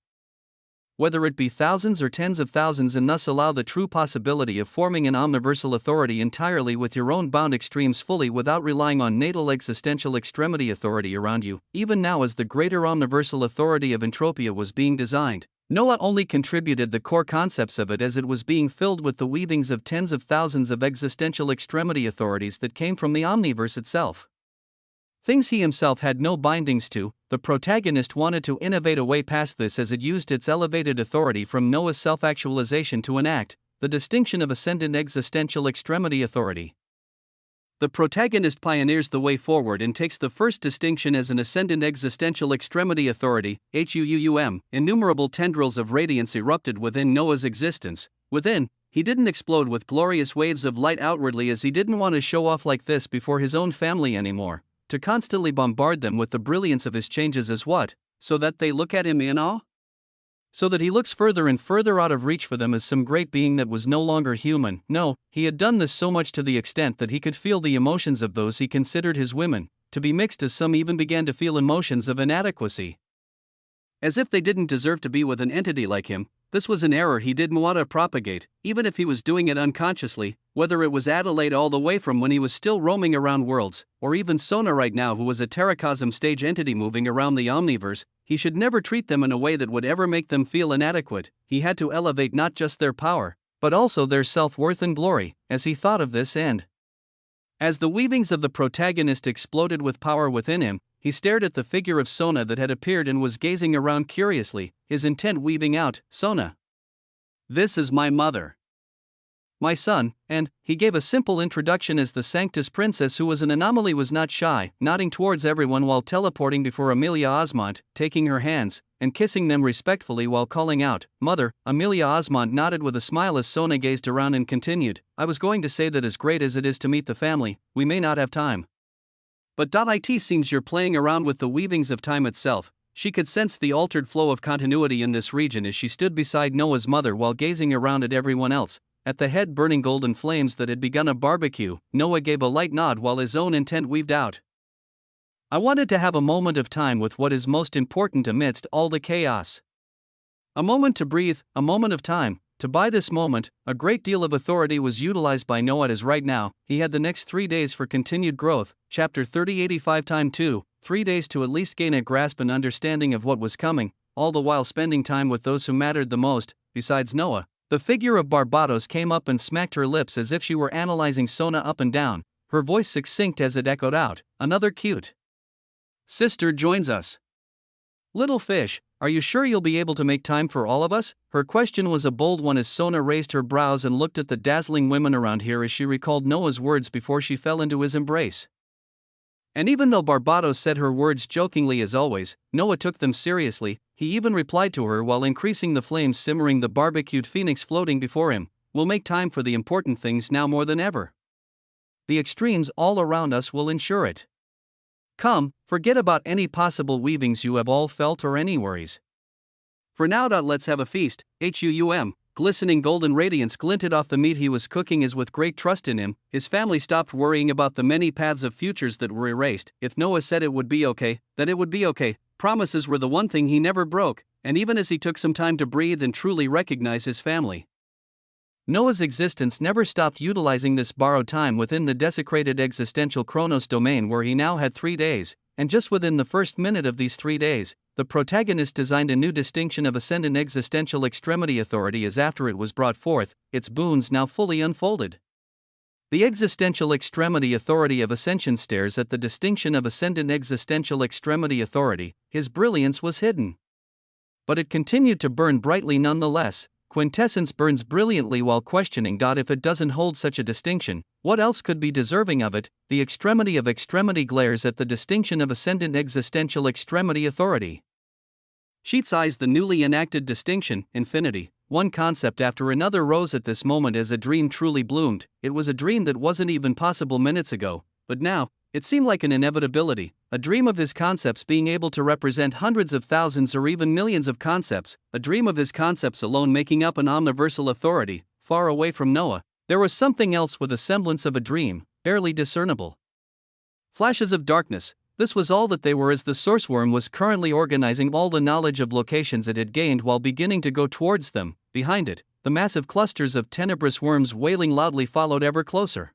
whether it be thousands or tens of thousands, and thus allow the true possibility of forming an omniversal authority entirely with your own bound extremes fully without relying on natal existential extremity authority around you. Even now, as the greater omniversal authority of entropia was being designed, Noah only contributed the core concepts of it as it was being filled with the weavings of tens of thousands of existential extremity authorities that came from the omniverse itself. Things he himself had no bindings to. The protagonist wanted to innovate a way past this as it used its elevated authority from Noah's self-actualization to enact the distinction of ascendant existential extremity authority. The protagonist pioneers the way forward and takes the first distinction as an ascendant existential extremity authority. Innumerable tendrils of radiance erupted within Noah's existence. Within, he didn't explode with glorious waves of light outwardly, as he didn't want to show off like this before his own family anymore. To constantly bombard them with the brilliance of his changes as what? So that they look at him in awe? So that he looks further and further out of reach for them as some great being that was no longer human. No, he had done this so much to the extent that he could feel the emotions of those he considered his women, to be mixed as some even began to feel emotions of inadequacy. As if they didn't deserve to be with an entity like him. This was an error he didn't want to propagate, even if he was doing it unconsciously, whether it was Adelaide all the way from when he was still roaming around worlds, or even Sona right now who was a terracosm stage entity moving around the omniverse. He should never treat them in a way that would ever make them feel inadequate. He had to elevate not just their power, but also their self-worth and glory, as he thought of this end. As the weavings of the protagonist exploded with power within him, he stared at the figure of Sona that had appeared and was gazing around curiously, his intent weaving out, Sona, this is my mother. My son, and he gave a simple introduction as the Sanctus Princess, who was an anomaly, was not shy, nodding towards everyone while teleporting before Amelia Osmont, taking her hands, and kissing them respectfully while calling out, Mother. Amelia Osmont nodded with a smile as Sona gazed around and continued, I was going to say that as great as it is to meet the family, we may not have time. But it seems you're playing around with the weavings of time itself. She could sense the altered flow of continuity in this region as she stood beside Noah's mother while gazing around at everyone else. At the head burning golden flames that had begun a barbecue, Noah gave a light nod while his own intent weaved out. I wanted to have a moment of time with what is most important amidst all the chaos. A moment to breathe, a moment of time. To buy this moment, a great deal of authority was utilized by Noah as right now, he had the next 3 days for continued growth, chapter 3085 time 2, 3 days to at least gain a grasp and understanding of what was coming, all the while spending time with those who mattered the most, besides Noah. The figure of Barbados came up and smacked her lips as if she were analyzing Sona up and down, her voice succinct as it echoed out, another cute sister joins us. Little fish, are you sure you'll be able to make time for all of us? Her question was a bold one as Sona raised her brows and looked at the dazzling women around here as she recalled Noah's words before she fell into his embrace. And even though Barbados said her words jokingly as always, Noah took them seriously. He even replied to her while increasing the flames simmering the barbecued phoenix floating before him. We'll make time for the important things now more than ever. The extremes all around us will ensure it. Come, forget about any possible weavings you have all felt or any worries. For now, let's have a feast. Glistening golden radiance glinted off the meat he was cooking as with great trust in him, his family stopped worrying about the many paths of futures that were erased. If Noah said it would be okay, then it would be okay. Promises were the one thing he never broke, and even as he took some time to breathe and truly recognize his family, Noah's existence never stopped utilizing this borrowed time within the desecrated existential Chronos domain where he now had 3 days, and just within the first minute of these 3 days, the protagonist designed a new distinction of ascendant existential extremity authority as after it was brought forth, its boons now fully unfolded. The existential extremity authority of ascension stares at the distinction of ascendant existential extremity authority, his brilliance was hidden. But it continued to burn brightly nonetheless. Quintessence burns brilliantly while questioning if it doesn't hold such a distinction, what else could be deserving of it? The extremity of extremity glares at the distinction of ascendant existential extremity authority. Sheets eyes the newly enacted distinction, infinity. One concept after another rose at this moment as a dream truly bloomed. It was a dream that wasn't even possible minutes ago, but now, it seemed like an inevitability, a dream of his concepts being able to represent hundreds of thousands or even millions of concepts, a dream of his concepts alone making up an omniversal authority, far away from Noah. There was something else with a semblance of a dream, barely discernible. Flashes of darkness, this was all that they were as the source worm was currently organizing all the knowledge of locations it had gained while beginning to go towards them. Behind it, the massive clusters of tenebrous worms wailing loudly followed ever closer,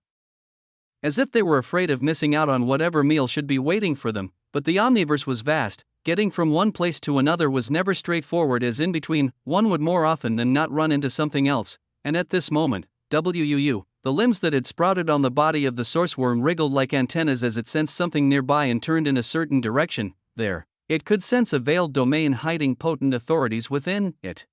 as if they were afraid of missing out on whatever meal should be waiting for them. But the omniverse was vast, getting from one place to another was never straightforward as in between, one would more often than not run into something else, and at this moment, the limbs that had sprouted on the body of the source worm wriggled like antennas as it sensed something nearby and turned in a certain direction. There, it could sense a veiled domain hiding potent authorities within it.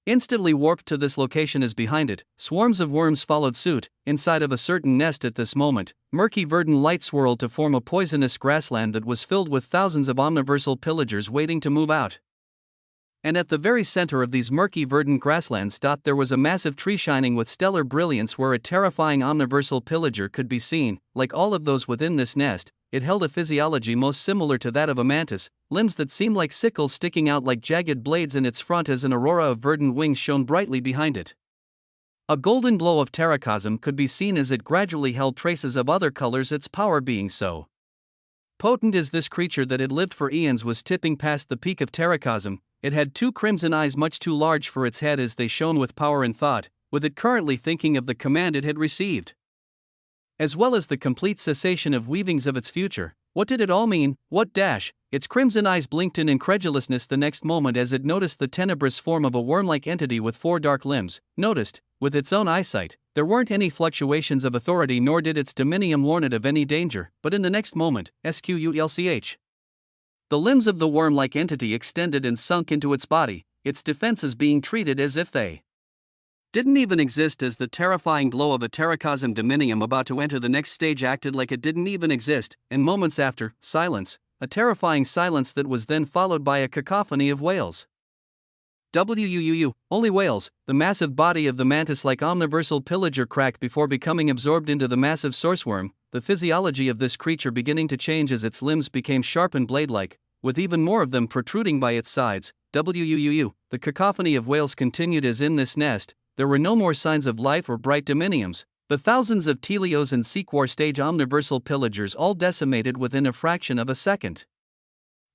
Instantly warped to this location as behind it, swarms of worms followed suit. Inside of a certain nest at this moment, murky verdant light swirled to form a poisonous grassland that was filled with thousands of omniversal pillagers waiting to move out. And at the very center of these murky verdant grasslands there was a massive tree shining with stellar brilliance where a terrifying omniversal pillager could be seen. Like all of those within this nest, it held a physiology most similar to that of a mantis, limbs that seemed like sickles sticking out like jagged blades in its front as an aurora of verdant wings shone brightly behind it. A golden glow of terracosm could be seen as it gradually held traces of other colors, its power being so potent as this creature that had lived for eons was tipping past the peak of terracosm. It had 2 crimson eyes much too large for its head as they shone with power and thought, with it currently thinking of the command it had received, as well as the complete cessation of weavings of its future. What did it all mean? What dash? Its crimson eyes blinked in incredulousness the next moment as it noticed the tenebrous form of a worm-like entity with 4 dark limbs. Noticed, with its own eyesight, there weren't any fluctuations of authority nor did its dominium warn it of any danger, but in the next moment, the limbs of the worm-like entity extended and sunk into its body, its defenses being treated as if they didn't even exist as the terrifying glow of a terracosm dominium about to enter the next stage acted like it didn't even exist, and moments after, silence, a terrifying silence that was then followed by a cacophony of wails. Only wails. The massive body of the mantis-like omniversal pillager cracked before becoming absorbed into the massive source worm, the physiology of this creature beginning to change as its limbs became sharp and blade-like, with even more of them protruding by its sides. The cacophony of wails continued as in this nest, there were no more signs of life or bright dominiums. The thousands of Telios and Sequor stage omniversal pillagers all decimated within a fraction of a second.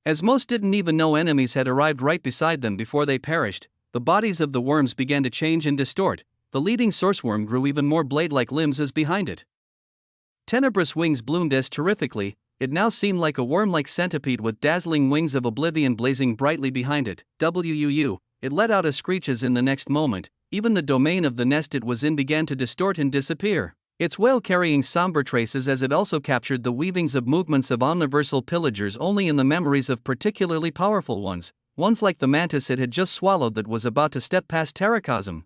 As most didn't even know enemies had arrived right beside them before they perished, the bodies of the worms began to change and distort. The leading sourceworm grew even more blade-like limbs as behind it. Tenebrous wings bloomed as terrifically. It now seemed like a worm-like centipede with dazzling wings of oblivion blazing brightly behind it. It let out a screech as in the next moment, even the domain of the nest it was in began to distort and disappear, its wail carrying somber traces as it also captured the weavings of movements of omniversal pillagers only in the memories of particularly powerful ones like the mantis it had just swallowed that was about to step past terracosm.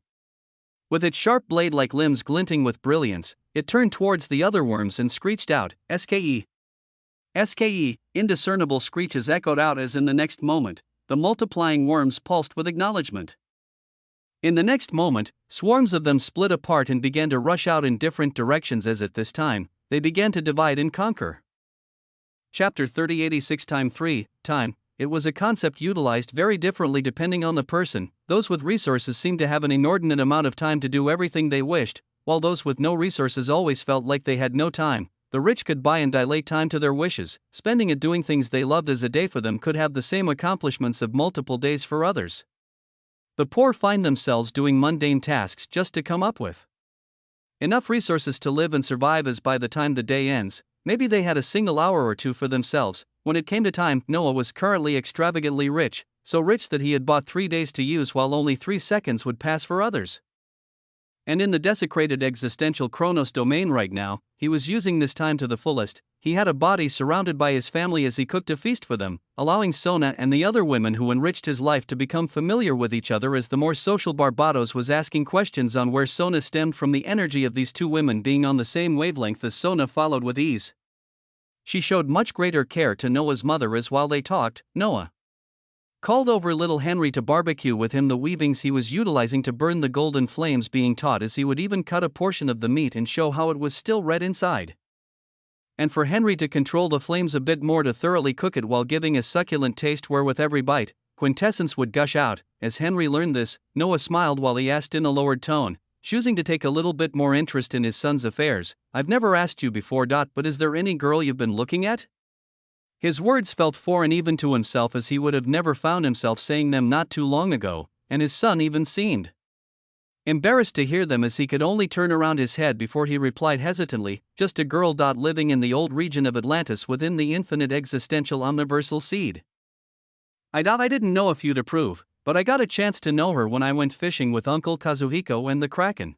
With its sharp blade-like limbs glinting with brilliance, it turned towards the other worms and screeched out, "SKE! SKE!" Indiscernible screeches echoed out as in the next moment, the multiplying worms pulsed with acknowledgement. In the next moment, swarms of them split apart and began to rush out in different directions as at this time, they began to divide and conquer. Chapter 3086 Time. It was a concept utilized very differently depending on the person. Those with resources seemed to have an inordinate amount of time to do everything they wished, while those with no resources always felt like they had no time. The rich could buy and dilate time to their wishes, spending it doing things they loved as a day for them could have the same accomplishments of multiple days for others. The poor find themselves doing mundane tasks just to come up with enough resources to live and survive as by the time the day ends, maybe they had a single hour or two for themselves. When it came to time, Noah was currently extravagantly rich, so rich that he had bought 3 days to use while only 3 seconds would pass for others. And in the desecrated existential Chronos domain right now, he was using this time to the fullest. He had a body surrounded by his family as he cooked a feast for them, allowing Sona and the other women who enriched his life to become familiar with each other as the more social Barbados was asking questions on where Sona stemmed from. The energy of these two women being on the same wavelength as Sona followed with ease. She showed much greater care to Noah's mother as while they talked, Noah called over little Henry to barbecue with him the weavings he was utilizing to burn the golden flames being taught as he would even cut a portion of the meat and show how it was still red inside. And for Henry to control the flames a bit more to thoroughly cook it while giving a succulent taste where with every bite, quintessence would gush out. As Henry learned this, Noah smiled while he asked in a lowered tone, choosing to take a little bit more interest in his son's affairs, "I've never asked you before. But is there any girl you've been looking at?" His words felt foreign even to himself as he would have never found himself saying them not too long ago, and his son even seemed embarrassed to hear them as he could only turn around his head before he replied hesitantly, "Just a girl. Living in the old region of Atlantis within the infinite existential omniversal seed. I didn't know if you'd approve, but I got a chance to know her when I went fishing with Uncle Kazuhiko and the Kraken.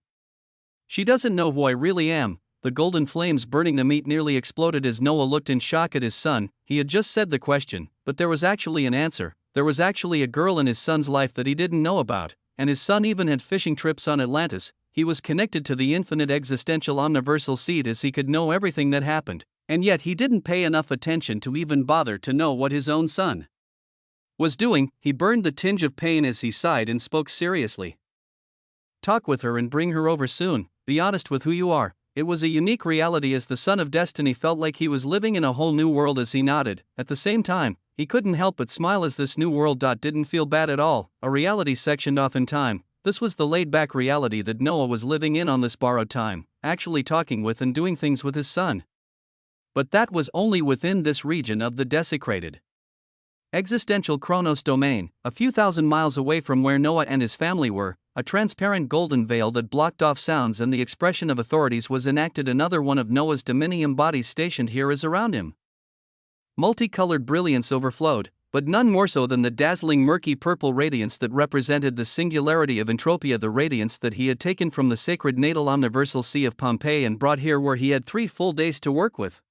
She doesn't know who I really am." The golden flames burning the meat nearly exploded as Noah looked in shock at his son. He had just said the question, but there was actually an answer. There was actually a girl in his son's life that he didn't know about, and his son even had fishing trips on Atlantis. He was connected to the infinite existential omniversal seed as he could know everything that happened, and yet he didn't pay enough attention to even bother to know what his own son was doing. He burned the tinge of pain as he sighed and spoke seriously. "Talk with her and bring her over soon. Be honest with who you are." It was a unique reality as the son of destiny felt like he was living in a whole new world as he nodded. At the same time, he couldn't help but smile as this new world didn't feel bad at all, a reality sectioned off in time. This was the laid-back reality that Noah was living in on this borrowed time, actually talking with and doing things with his son. But that was only within this region of the desecrated existential Chronos domain, a few thousand miles away from where Noah and his family were. A transparent golden veil that blocked off sounds and the expression of authorities was enacted. Another one of Noah's dominium bodies stationed here is around him. Multicolored brilliance overflowed, but none more so than the dazzling murky purple radiance that represented the singularity of entropia, the radiance that he had taken from the sacred natal omniversal sea of Pompeii and brought here where he had 3 full days to work with.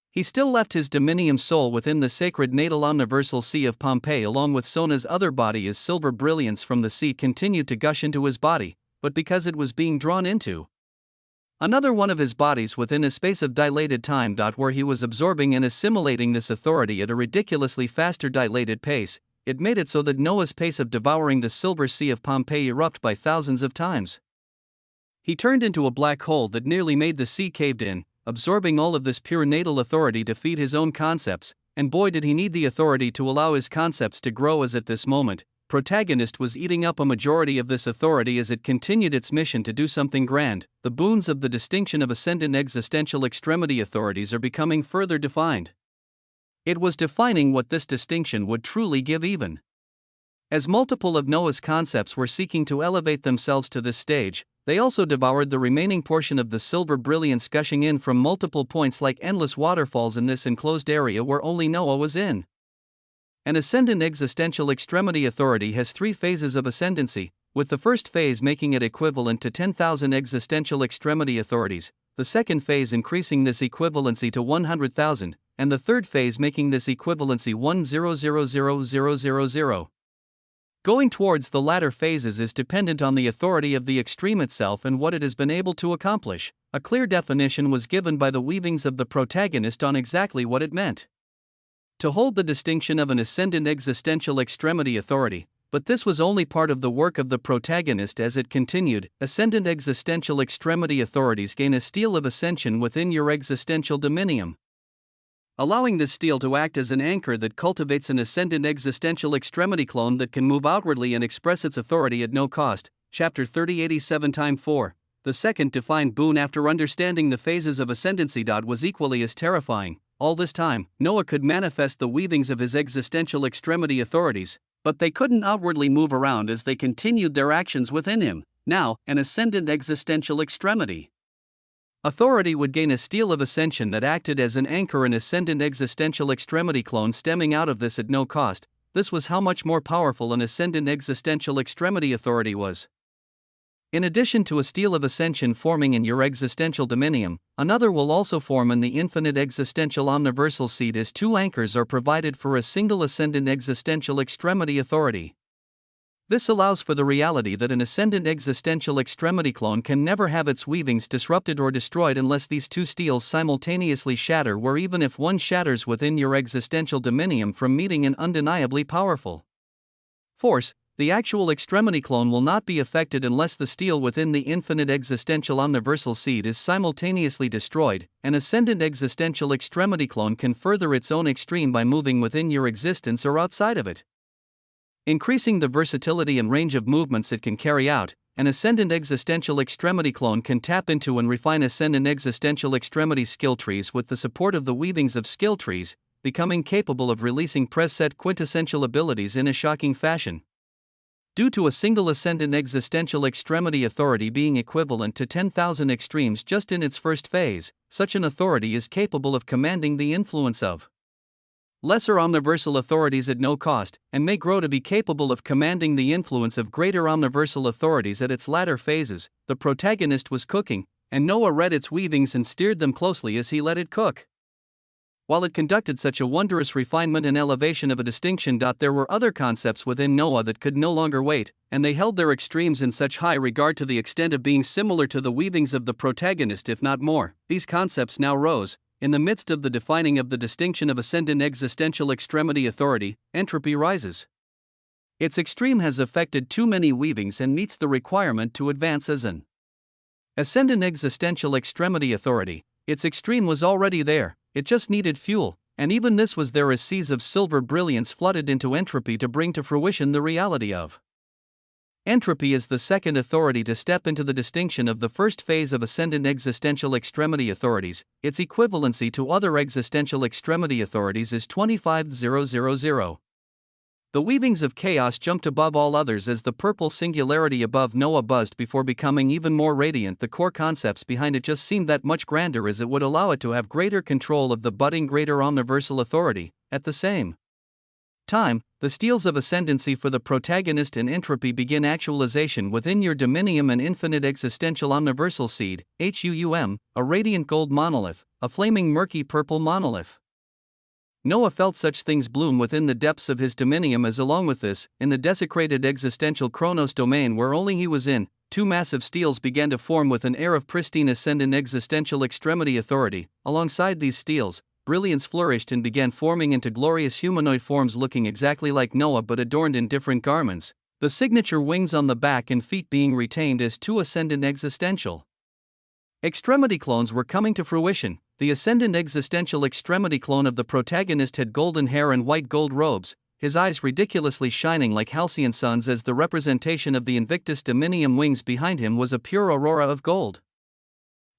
He still left his dominium soul within the sacred natal omniversal sea of Pompeii along with Sona's other body as silver brilliance from the sea continued to gush into his body, but because it was being drawn into another one of his bodies within a space of dilated time. Where he was absorbing and assimilating this authority at a ridiculously faster dilated pace, it made it so that Noah's pace of devouring the silver sea of Pompeii erupted by thousands of times. He turned into a black hole that nearly made the sea caved in. absorbing all of this pure natal authority to feed his own concepts, and boy did he need the authority to allow his concepts to grow, as at this moment, protagonist was eating up a majority of this authority as it continued its mission to do something grand. The boons of the distinction of ascendant existential extremity authorities are becoming further defined. It was defining what this distinction would truly give even. As multiple of Noah's concepts were seeking to elevate themselves to this stage, they also devoured the remaining portion of the silver brilliance gushing in from multiple points like endless waterfalls in this enclosed area where only Noah was in. An ascendant existential extremity authority has 3 phases of ascendancy, with the first phase making it equivalent to 10,000 existential extremity authorities, the second phase increasing this equivalency to 100,000, and the third phase making this equivalency 1,000,000. Going towards the latter phases is dependent on the authority of the extreme itself and what it has been able to accomplish. A clear definition was given by the weavings of the protagonist on exactly what it meant to hold the distinction of an ascendant existential extremity authority, but this was only part of the work of the protagonist as it continued. Ascendant existential extremity authorities gain a steel of ascension within your existential dominium, allowing this steel to act as an anchor that cultivates an ascendant existential extremity clone that can move outwardly and express its authority at no cost. Chapter 3087-4. The second defined boon after understanding the phases of ascendancy. Was equally as terrifying. All this time, Noah could manifest the weavings of his existential extremity authorities, but they couldn't outwardly move around as they continued their actions within him. Now, an ascendant existential extremity authority would gain a steel of ascension that acted as an anchor, an ascendant existential extremity clone stemming out of this at no cost. This was how much more powerful an ascendant existential extremity authority was. In addition to a steel of ascension forming in your existential dominium, another will also form in the infinite existential omniversal seed as 2 anchors are provided for a single ascendant existential extremity authority. This allows for the reality that an ascendant existential extremity clone can never have its weavings disrupted or destroyed unless these 2 steels simultaneously shatter, where even if one shatters within your existential dominium from meeting an undeniably powerful force, the actual extremity clone will not be affected unless the steel within the infinite existential omniversal seed is simultaneously destroyed. An ascendant existential extremity clone can further its own extreme by moving within your existence or outside of it, increasing the versatility and range of movements it can carry out. An ascendant existential extremity clone can tap into and refine ascendant existential extremity skill trees with the support of the weavings of skill trees, becoming capable of releasing preset quintessential abilities in a shocking fashion. Due to a single ascendant existential extremity authority being equivalent to 10,000 extremes just in its first phase, such an authority is capable of commanding the influence of lesser omniversal authorities at no cost, and may grow to be capable of commanding the influence of greater omniversal authorities at its latter phases. The protagonist was cooking, and Noah read its weavings and steered them closely as he let it cook. While it conducted such a wondrous refinement and elevation of a distinction, there were other concepts within Noah that could no longer wait, and they held their extremes in such high regard to the extent of being similar to the weavings of the protagonist, if not more. These concepts now rose. In the midst of the defining of the distinction of ascendant existential extremity authority, entropy rises. Its extreme has affected too many weavings and meets the requirement to advance as an ascendant existential extremity authority. Its extreme was already there, it just needed fuel, and even this was there as seas of silver brilliance flooded into entropy to bring to fruition the reality of entropy is the second authority to step into the distinction of the first phase of ascendant existential extremity authorities. Its equivalency to other existential extremity authorities is 25,000. The weavings of chaos jumped above all others as the purple singularity above Noah buzzed before becoming even more radiant. The core concepts behind it just seemed that much grander as it would allow it to have greater control of the budding greater omniversal authority. At the same time, the steels of ascendancy for the protagonist and entropy begin actualization within your dominium and infinite existential omniversal seed, HUUM, a radiant gold monolith, a flaming murky purple monolith. Noah felt such things bloom within the depths of his dominium as along with this, in the desecrated existential Chronos domain where only he was in, 2 massive steels began to form with an air of pristine ascendant existential extremity authority. Alongside these steels, brilliance flourished and began forming into glorious humanoid forms looking exactly like Noah but adorned in different garments, the signature wings on the back and feet being retained as 2 ascendant existential Extremity clones were coming to fruition. The ascendant existential extremity clone of the protagonist had golden hair and white gold robes, his eyes ridiculously shining like halcyon suns as the representation of the Invictus Dominium wings behind him was a pure aurora of gold.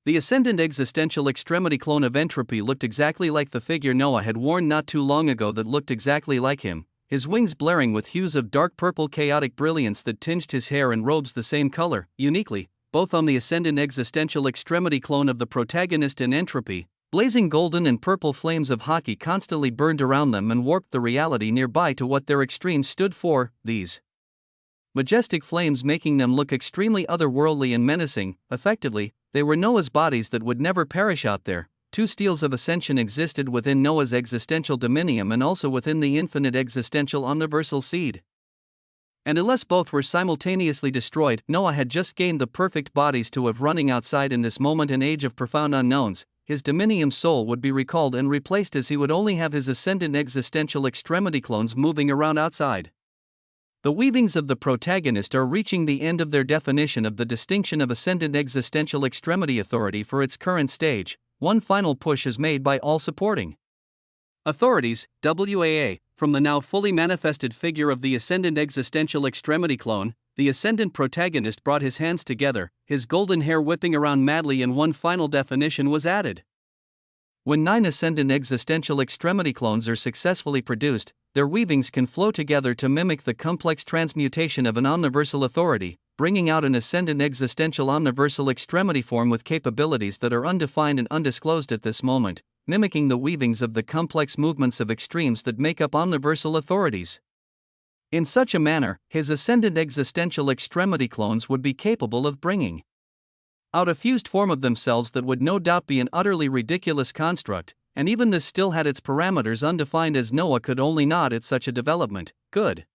The ascendant existential extremity clone of Entropy looked exactly like the figure Noah had worn not too long ago that looked exactly like him, his wings blaring with hues of dark purple chaotic brilliance that tinged his hair and robes the same color, uniquely, both on the ascendant existential extremity clone of the protagonist and Entropy. Blazing golden and purple flames of hockey constantly burned around them and warped the reality nearby to what their extremes stood for, these majestic flames making them look extremely otherworldly and menacing. Effectively, they were Noah's bodies that would never perish out there. Two steels of ascension existed within Noah's existential dominium and also within the infinite existential omniversal seed. And unless both were simultaneously destroyed, Noah had just gained the perfect bodies to have running outside in this moment and age of profound unknowns. His dominium soul would be recalled and replaced as he would only have his ascendant existential extremity clones moving around outside. The weavings of the protagonist are reaching the end of their definition of the distinction of ascendant existential extremity authority for its current stage. One final push is made by all supporting authorities, WAA, from the now fully manifested figure of the ascendant existential extremity clone. The ascendant protagonist brought his hands together, his golden hair whipping around madly, and one final definition was added. When 9 ascendant existential extremity clones are successfully produced, their weavings can flow together to mimic the complex transmutation of an omniversal authority, bringing out an ascendant existential omniversal extremity form with capabilities that are undefined and undisclosed at this moment, mimicking the weavings of the complex movements of extremes that make up omniversal authorities. In such a manner, his ascendant existential extremity clones would be capable of bringing out a fused form of themselves that would no doubt be an utterly ridiculous construct, and even this still had its parameters undefined as Noah could only nod at such a development. Good.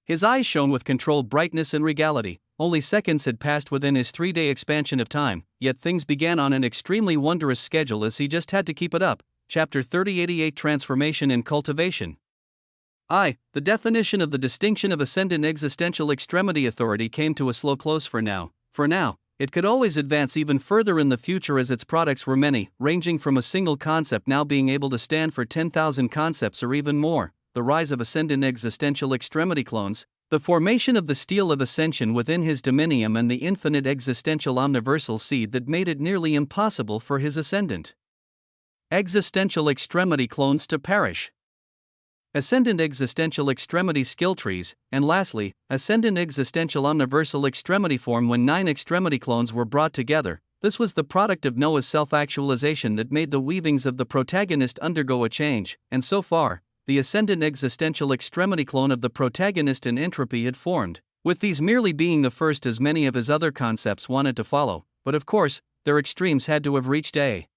His eyes shone with controlled brightness and regality. Only seconds had passed within his 3-day expansion of time, yet things began on an extremely wondrous schedule as he just had to keep it up. Chapter 3088 Transformation and Cultivation. The definition of the distinction of ascendant existential extremity authority came to a slow close for now. It could always advance even further in the future as its products were many, ranging from a single concept now being able to stand for 10,000 concepts or even more. The rise of ascendant existential extremity clones, the formation of the steel of ascension within his dominium, and the infinite existential omniversal seed that made it nearly impossible for his ascendant existential extremity clones to perish. Ascendant existential extremity skill trees, and lastly, ascendant existential omniversal extremity form. When 9 extremity clones were brought together, this was the product of Noah's self-actualization that made the weavings of the protagonist undergo a change, and so far, the ascendant existential extremity clone of the protagonist and Entropy had formed, with these merely being the first as many of his other concepts wanted to follow, but of course, their extremes had to have reached a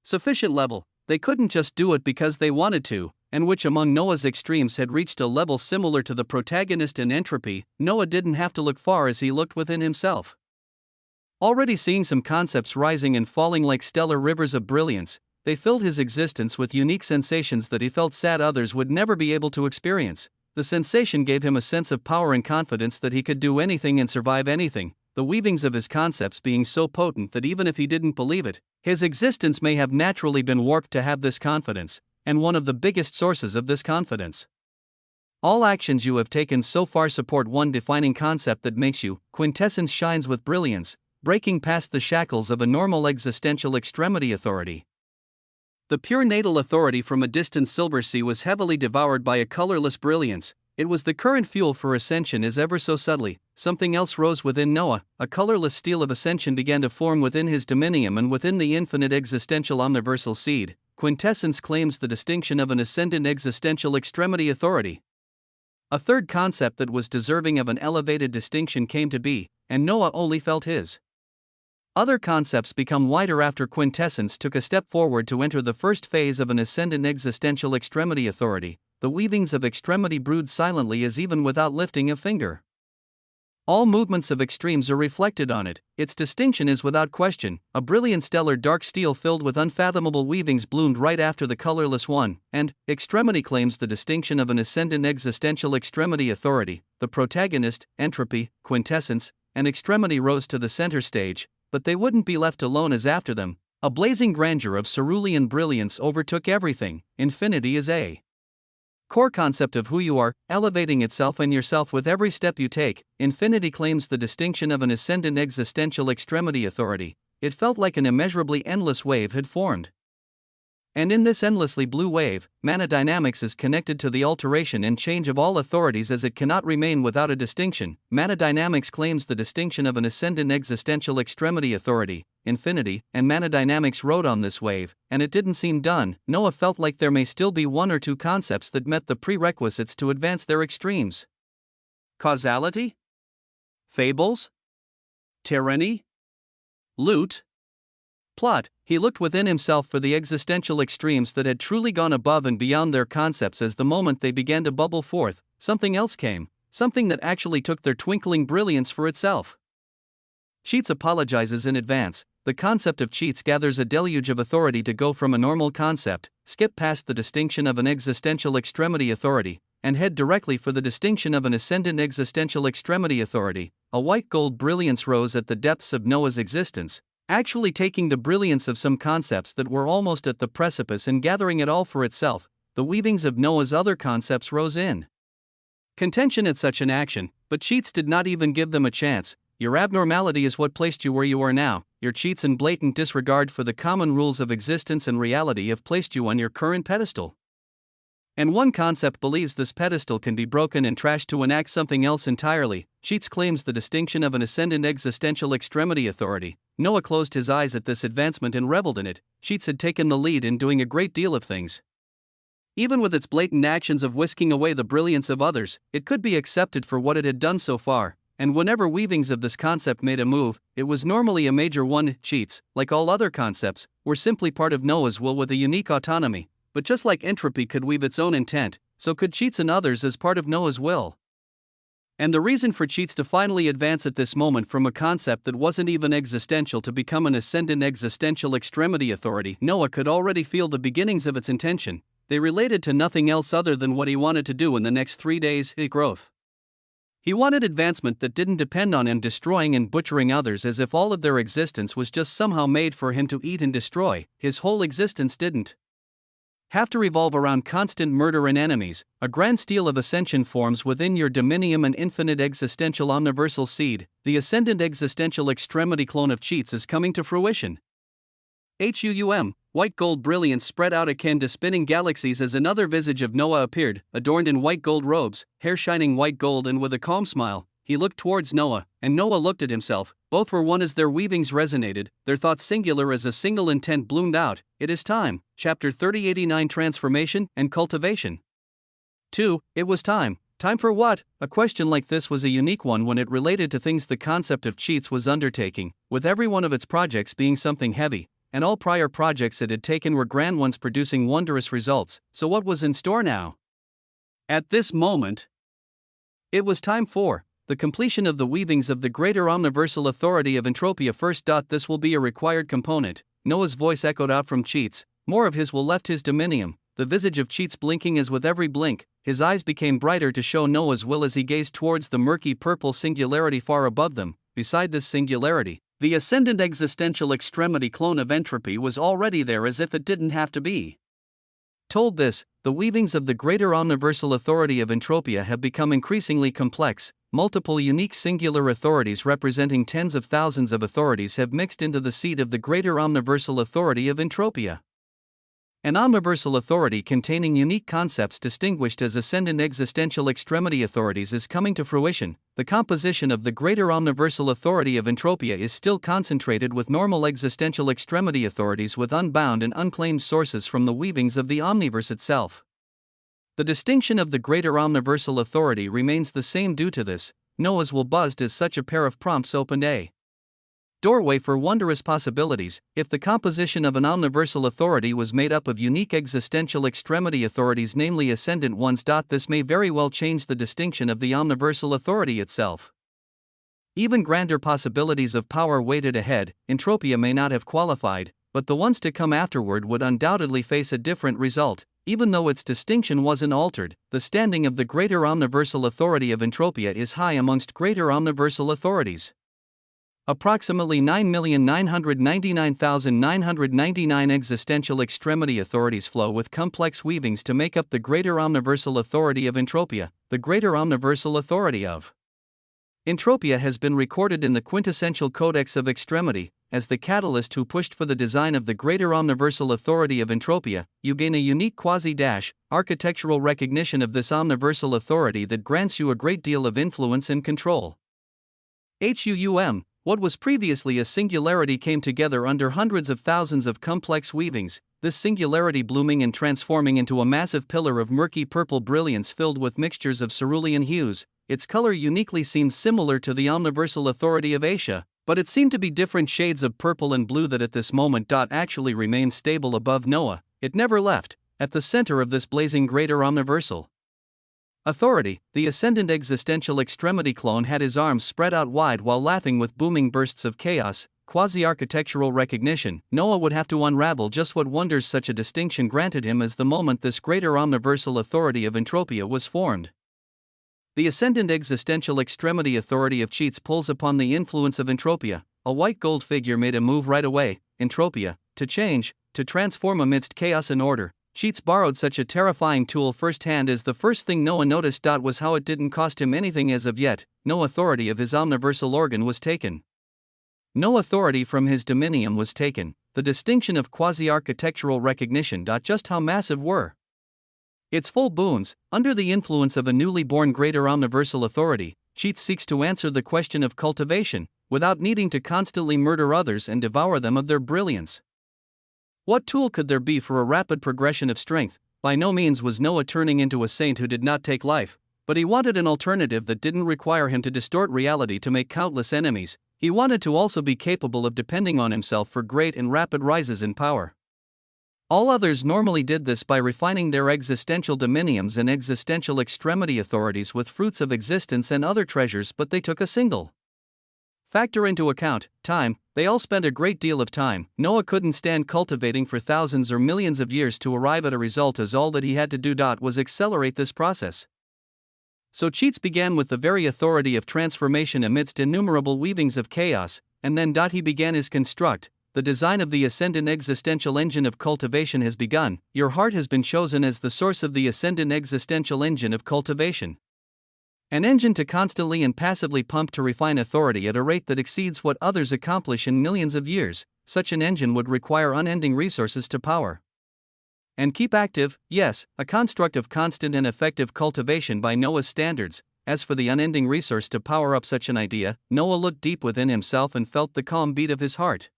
sufficient level. They couldn't just do it because they wanted to, and which among Noah's extremes had reached a level similar to the protagonist and Entropy. Noah didn't have to look far as he looked within himself. Already seeing some concepts rising and falling like stellar rivers of brilliance, they filled his existence with unique sensations that he felt sad others would never be able to experience. The sensation gave him a sense of power and confidence that he could do anything and survive anything, the weavings of his concepts being so potent that even if he didn't believe it, his existence may have naturally been warped to have this confidence, and one of the biggest sources of this confidence. All actions you have taken so far support one defining concept that makes you. Quintessence shines with brilliance, breaking past the shackles of a normal existential extremity authority. The pure natal authority from a distant silver sea was heavily devoured by a colorless brilliance. It was the current fuel for ascension as ever so subtly. Something else rose within Noah. A colorless steel of ascension began to form within his dominium and within the infinite existential omniversal seed. Quintessence claims the distinction of an ascendant existential extremity authority. A third concept that was deserving of an elevated distinction came to be, and Noah only felt his other concepts become wider after Quintessence took a step forward to enter the first phase of an ascendant existential extremity authority. The weavings of extremity brood silently as even without lifting a finger. All movements of extremes are reflected on it. Its distinction is without question. A brilliant stellar dark steel filled with unfathomable weavings bloomed right after the colorless one, and Extremity claims the distinction of an ascendant existential extremity authority. The protagonist, Entropy, Quintessence, and Extremity rose to the center stage. but they wouldn't be left alone as after them. A blazing grandeur of cerulean brilliance overtook everything. Infinity is a core concept of who you are, elevating itself and yourself with every step you take. Infinity claims the distinction of an ascendant existential extremity authority. It felt like an immeasurably endless wave had formed. And in this endlessly blue wave, mana dynamics is connected to the alteration and change of all authorities as it cannot remain without a distinction. Mana dynamics claims the distinction of an ascendant existential extremity authority, infinity, and mana dynamics rode on this wave, and it didn't seem done. Noah felt like there may still be one or two concepts that met the prerequisites to advance their extremes. Causality? Fables? Tyranny? Loot? Plot. He looked within himself for the existential extremes that had truly gone above and beyond their concepts. As the moment they began to bubble forth, something else came, something that actually took their twinkling brilliance for itself. Cheats apologizes in advance. The concept of cheats gathers a deluge of authority to go from a normal concept, skip past the distinction of an existential extremity authority, and head directly for the distinction of an ascendant existential extremity authority. A white gold brilliance rose at the depths of Noah's existence, actually taking the brilliance of some concepts that were almost at the precipice and gathering it all for itself. The weavings of Noah's other concepts rose in contention at such an action, but cheats did not even give them a chance. Your abnormality is what placed you where you are now. Your cheats and blatant disregard for the common rules of existence and reality have placed you on your current pedestal. And one concept believes this pedestal can be broken and trashed to enact something else entirely. Cheats claims the distinction of an ascendant existential extremity authority. Noah closed his eyes at this advancement and reveled in it. Cheats had taken the lead in doing a great deal of things. Even with its blatant actions of whisking away the brilliance of others, it could be accepted for what it had done so far. And whenever weavings of this concept made a move, it was normally a major one. Cheats, like all other concepts, were simply part of Noah's will with a unique autonomy. But just like entropy could weave its own intent, so could cheats and others as part of Noah's will. And the reason for cheats to finally advance at this moment from a concept that wasn't even existential to become an ascendant existential extremity authority, Noah could already feel the beginnings of its intention. They related to nothing else other than what he wanted to do in the next 3 days: growth. He wanted advancement that didn't depend on him destroying and butchering others as if all of their existence was just somehow made for him to eat and destroy. His whole existence didn't have to revolve around constant murder and enemies. A grand steel of ascension forms within your dominium, an infinite existential omniversal seed. The ascendant existential extremity clone of cheats is coming to fruition. White gold brilliance spread out akin to spinning galaxies as another visage of Noah appeared, adorned in white gold robes, hair shining white gold, and with a calm smile. He looked towards Noah, and Noah looked at himself. Both were one as their weavings resonated, their thoughts singular as a single intent bloomed out. It is time. Chapter 3089, Transformation and Cultivation. 2. It was time. Time for what? A question like this was a unique one when it related to things the concept of cheats was undertaking, with every one of its projects being something heavy, and all prior projects it had taken were grand ones producing wondrous results. So what was in store now? At this moment, it was time for the completion of the weavings of the greater omniversal authority of Entropia. First. This will be a required component. Noah's voice echoed out from Cheats. More of his will left his dominium. The visage of Cheats blinking as with every blink, his eyes became brighter to show Noah's will as he gazed towards the murky purple singularity far above them. Beside this singularity, the ascendant existential extremity clone of entropy was already there, as if it didn't have to be told this. The weavings of the greater omniversal authority of Entropia have become increasingly complex. Multiple unique singular authorities representing tens of thousands of authorities have mixed into the seed of the greater omniversal authority of Entropia. An omniversal authority containing unique concepts distinguished as ascendant existential extremity authorities is coming to fruition. The composition of the greater omniversal authority of Entropia is still concentrated with normal existential extremity authorities with unbound and unclaimed sources from the weavings of the omniverse itself. The distinction of the greater omniversal authority remains the same. Due to this, Noah's will buzzed as such a pair of prompts opened a doorway for wondrous possibilities. If the composition of an omniversal authority was made up of unique existential extremity authorities, namely ascendant ones, this may very well change the distinction of the omniversal authority itself. Even grander possibilities of power waited ahead. Entropia may not have qualified, but the ones to come afterward would undoubtedly face a different result. Even though its distinction wasn't altered, the standing of the greater omniversal authority of Entropia is high amongst greater omniversal authorities. Approximately 9,999,999 existential extremity authorities flow with complex weavings to make up the greater omniversal authority of entropia, the greater omniversal authority of entropia has been recorded in the quintessential codex of extremity, as the catalyst who pushed for the design of the greater omniversal authority of entropia. You gain a unique quasi-architectural recognition of this omniversal authority that grants you a great deal of influence and control. What was previously a singularity came together under hundreds of thousands of complex weavings, this singularity blooming and transforming into a massive pillar of murky purple brilliance filled with mixtures of cerulean hues. Its color uniquely seems similar to the omniversal authority of Asia, but it seemed to be different shades of purple and blue that at this moment actually remained stable above Noah. It never left. At the center of this blazing greater omniversal authority, the ascendant existential extremity clone had his arms spread out wide while laughing with booming bursts of chaos, quasi-architectural recognition. Noah would have to unravel just what wonders such a distinction granted him as the moment this greater omniversal authority of entropia was formed. The ascendant existential extremity authority of Cheats pulls upon the influence of entropia. A white gold figure made a move right away, entropia, to change, to transform amidst chaos and order. Cheats borrowed such a terrifying tool firsthand as the first thing Noah noticed was how it didn't cost him anything as of yet. No authority of his omniversal organ was taken. No authority from his dominium was taken. The distinction of quasi-architectural recognition. Just how massive were its full boons? Under the influence of a newly born greater omniversal authority, Cheats seeks to answer the question of cultivation, without needing to constantly murder others and devour them of their brilliance. What tool could there be for a rapid progression of strength? By no means was Noah turning into a saint who did not take life, but he wanted an alternative that didn't require him to distort reality to make countless enemies. He wanted to also be capable of depending on himself for great and rapid rises in power. All others normally did this by refining their existential dominiums and existential extremity authorities with fruits of existence and other treasures, but they took a single factor into account: time. They all spent a great deal of time. Noah couldn't stand cultivating for thousands or millions of years to arrive at a result, as all that he had to do was accelerate this process. So Cheats began with the very authority of transformation amidst innumerable weavings of chaos, and then he began his construct. The design of the ascendant existential engine of cultivation has begun. Your heart has been chosen as the source of the ascendant existential engine of cultivation. An engine to constantly and passively pump to refine authority at a rate that exceeds what others accomplish in millions of years. Such an engine would require unending resources to power and keep active. Yes, a construct of constant and effective cultivation by Noah's standards. As for the unending resource to power up such an idea, Noah looked deep within himself and felt the calm beat of his heart.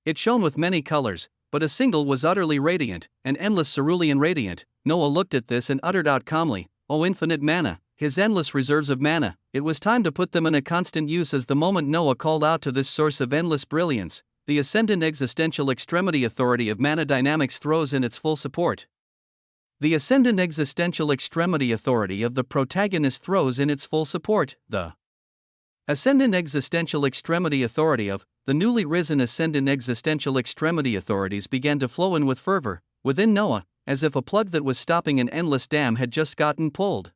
It shone with many colors, but a single was utterly radiant, an endless cerulean radiant. Noah looked at this and uttered out calmly, "O infinite manna, his endless reserves of manna." It was time to put them in a constant use as the moment Noah called out to this source of endless brilliance. The ascendant existential extremity authority of manna dynamics throws in its full support. The ascendant existential extremity authority of the protagonist throws in its full support. The ascendant existential extremity authority of the newly risen ascendant existential extremity authorities began to flow in with fervor within Noah, as if a plug that was stopping an endless dam had just gotten pulled.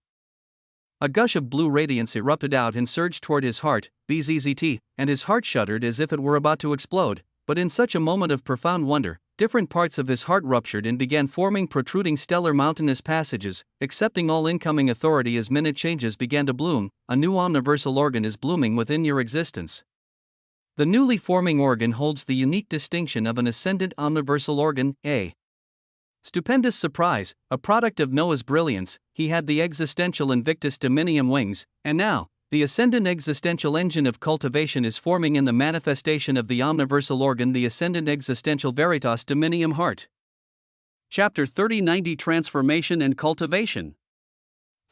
A gush of blue radiance erupted out and surged toward his heart, bzzzt, and his heart shuddered as if it were about to explode. But in such a moment of profound wonder, different parts of his heart ruptured and began forming protruding stellar mountainous passages, accepting all incoming authority as minute changes began to bloom. A new omniversal organ is blooming within your existence. The newly forming organ holds the unique distinction of an ascendant omniversal organ, a stupendous surprise, a product of Noah's brilliance. He had the existential Invictus Dominium wings, and now, the ascendant existential engine of cultivation is forming in the manifestation of the omniversal organ, the ascendant existential Veritas Dominium heart. Chapter 3090 Transformation and Cultivation.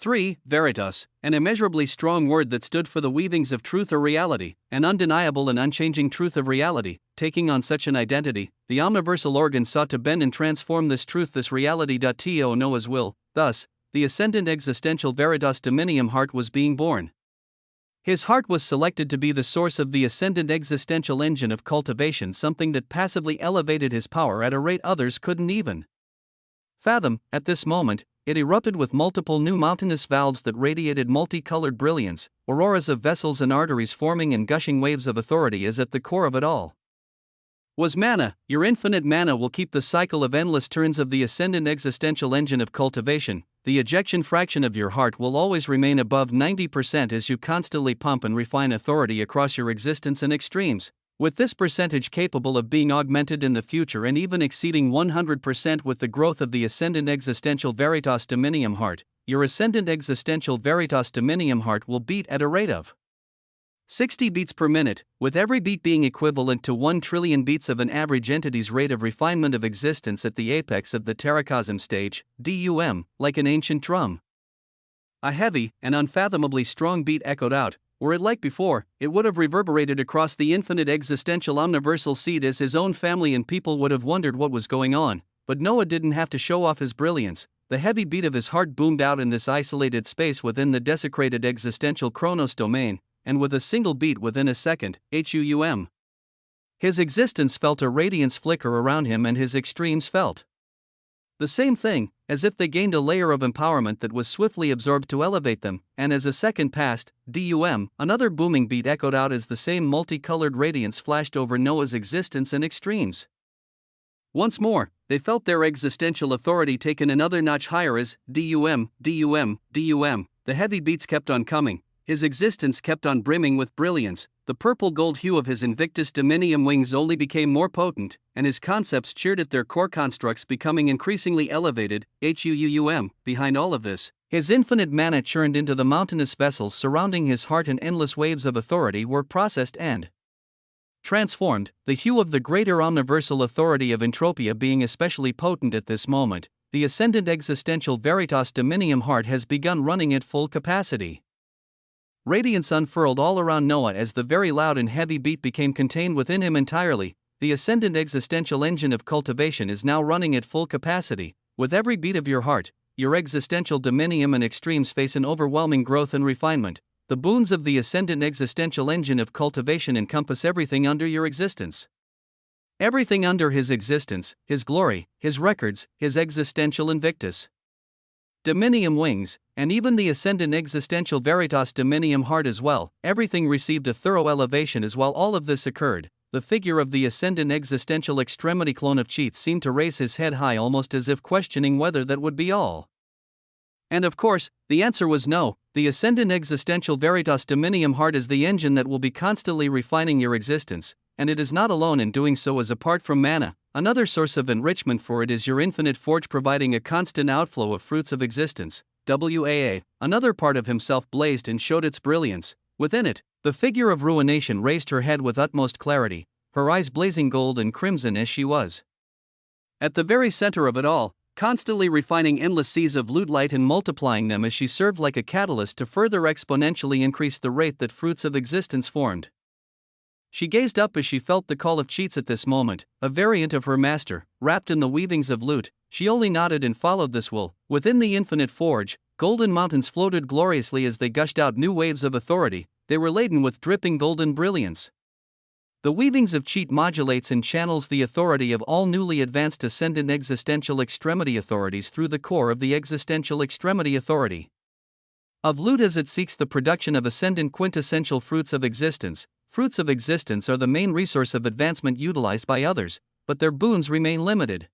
3. Veritas, an immeasurably strong word that stood for the weavings of truth or reality, an undeniable and unchanging truth of reality. Taking on such an identity, the omniversal organ sought to bend and transform this truth, this reality. To Noah's will. Thus, the ascendant existential Veritas Dominium heart was being born. His heart was selected to be the source of the ascendant existential engine of cultivation, something that passively elevated his power at a rate others couldn't even fathom. At this moment, it erupted with multiple new mountainous valves that radiated multicolored brilliance, auroras of vessels and arteries forming and gushing waves of authority is at the core of it all. Was mana, your infinite mana will keep the cycle of endless turns of the ascendant existential engine of cultivation. The ejection fraction of your heart will always remain above 90% as you constantly pump and refine authority across your existence and extremes, with this percentage capable of being augmented in the future and even exceeding 100% with the growth of the ascendant existential veritas dominium heart. Your ascendant existential veritas dominium heart will beat at a rate of 60 beats per minute, with every beat being equivalent to 1 trillion beats of an average entity's rate of refinement of existence at the apex of the terracosm stage, DUM, like an ancient drum. A heavy and unfathomably strong beat echoed out. Were it like before, it would have reverberated across the infinite existential omniversal seed as his own family and people would have wondered what was going on, but Noah didn't have to show off his brilliance. The heavy beat of his heart boomed out in this isolated space within the desecrated existential Chronos domain, and with a single beat within a second, HUUM. His existence felt a radiance flicker around him and his extremes felt the same thing, as if they gained a layer of empowerment that was swiftly absorbed to elevate them, and as a second passed, DUM, another booming beat echoed out as the same multicolored radiance flashed over Noah's existence and extremes. Once more, they felt their existential authority taken another notch higher as DUM, DUM, DUM. The heavy beats kept on coming. His existence kept on brimming with brilliance. The purple-gold hue of his Invictus Dominium wings only became more potent, and his concepts cheered at their core constructs becoming increasingly elevated. HUUM. Behind all of this, his infinite mana churned into the mountainous vessels surrounding his heart, and endless waves of authority were processed and transformed, the hue of the greater omniversal authority of entropia being especially potent at this moment. The ascendant existential veritas dominium heart has begun running at full capacity. Radiance unfurled all around Noah as the very loud and heavy beat became contained within him entirely. The ascendant existential engine of cultivation is now running at full capacity. With every beat of your heart, your existential dominium and extremes face an overwhelming growth and refinement. The boons of the ascendant existential engine of cultivation encompass everything under your existence. Everything under his existence, his glory, his records, his existential invictus dominium wings, and even the ascendant existential veritas dominium heart as well. Everything received a thorough elevation as while all of this occurred. The figure of the ascendant existential extremity clone of Cheats seemed to raise his head high, almost as if questioning whether that would be all. And of course, the answer was no. The ascendant existential veritas dominium heart is the engine that will be constantly refining your existence, and it is not alone in doing so, as apart from mana, another source of enrichment for it is your infinite forge, providing a constant outflow of fruits of existence. WAA, another part of himself blazed and showed its brilliance. Within it, the figure of ruination raised her head with utmost clarity, her eyes blazing gold and crimson as she was at the very center of it all, constantly refining endless seas of loot light and multiplying them as she served like a catalyst to further exponentially increase the rate that fruits of existence formed. She gazed up as she felt the call of Cheats at this moment, a variant of her master, wrapped in the weavings of loot. She only nodded and followed this will. Within the infinite forge, golden mountains floated gloriously as they gushed out new waves of authority. They were laden with dripping golden brilliance. The weavings of Cheat modulates and channels the authority of all newly advanced ascendant existential extremity authorities through the core of the existential extremity authority of loot as it seeks the production of ascendant quintessential fruits of existence. Fruits of existence are the main resource of advancement utilized by others, but their boons remain limited.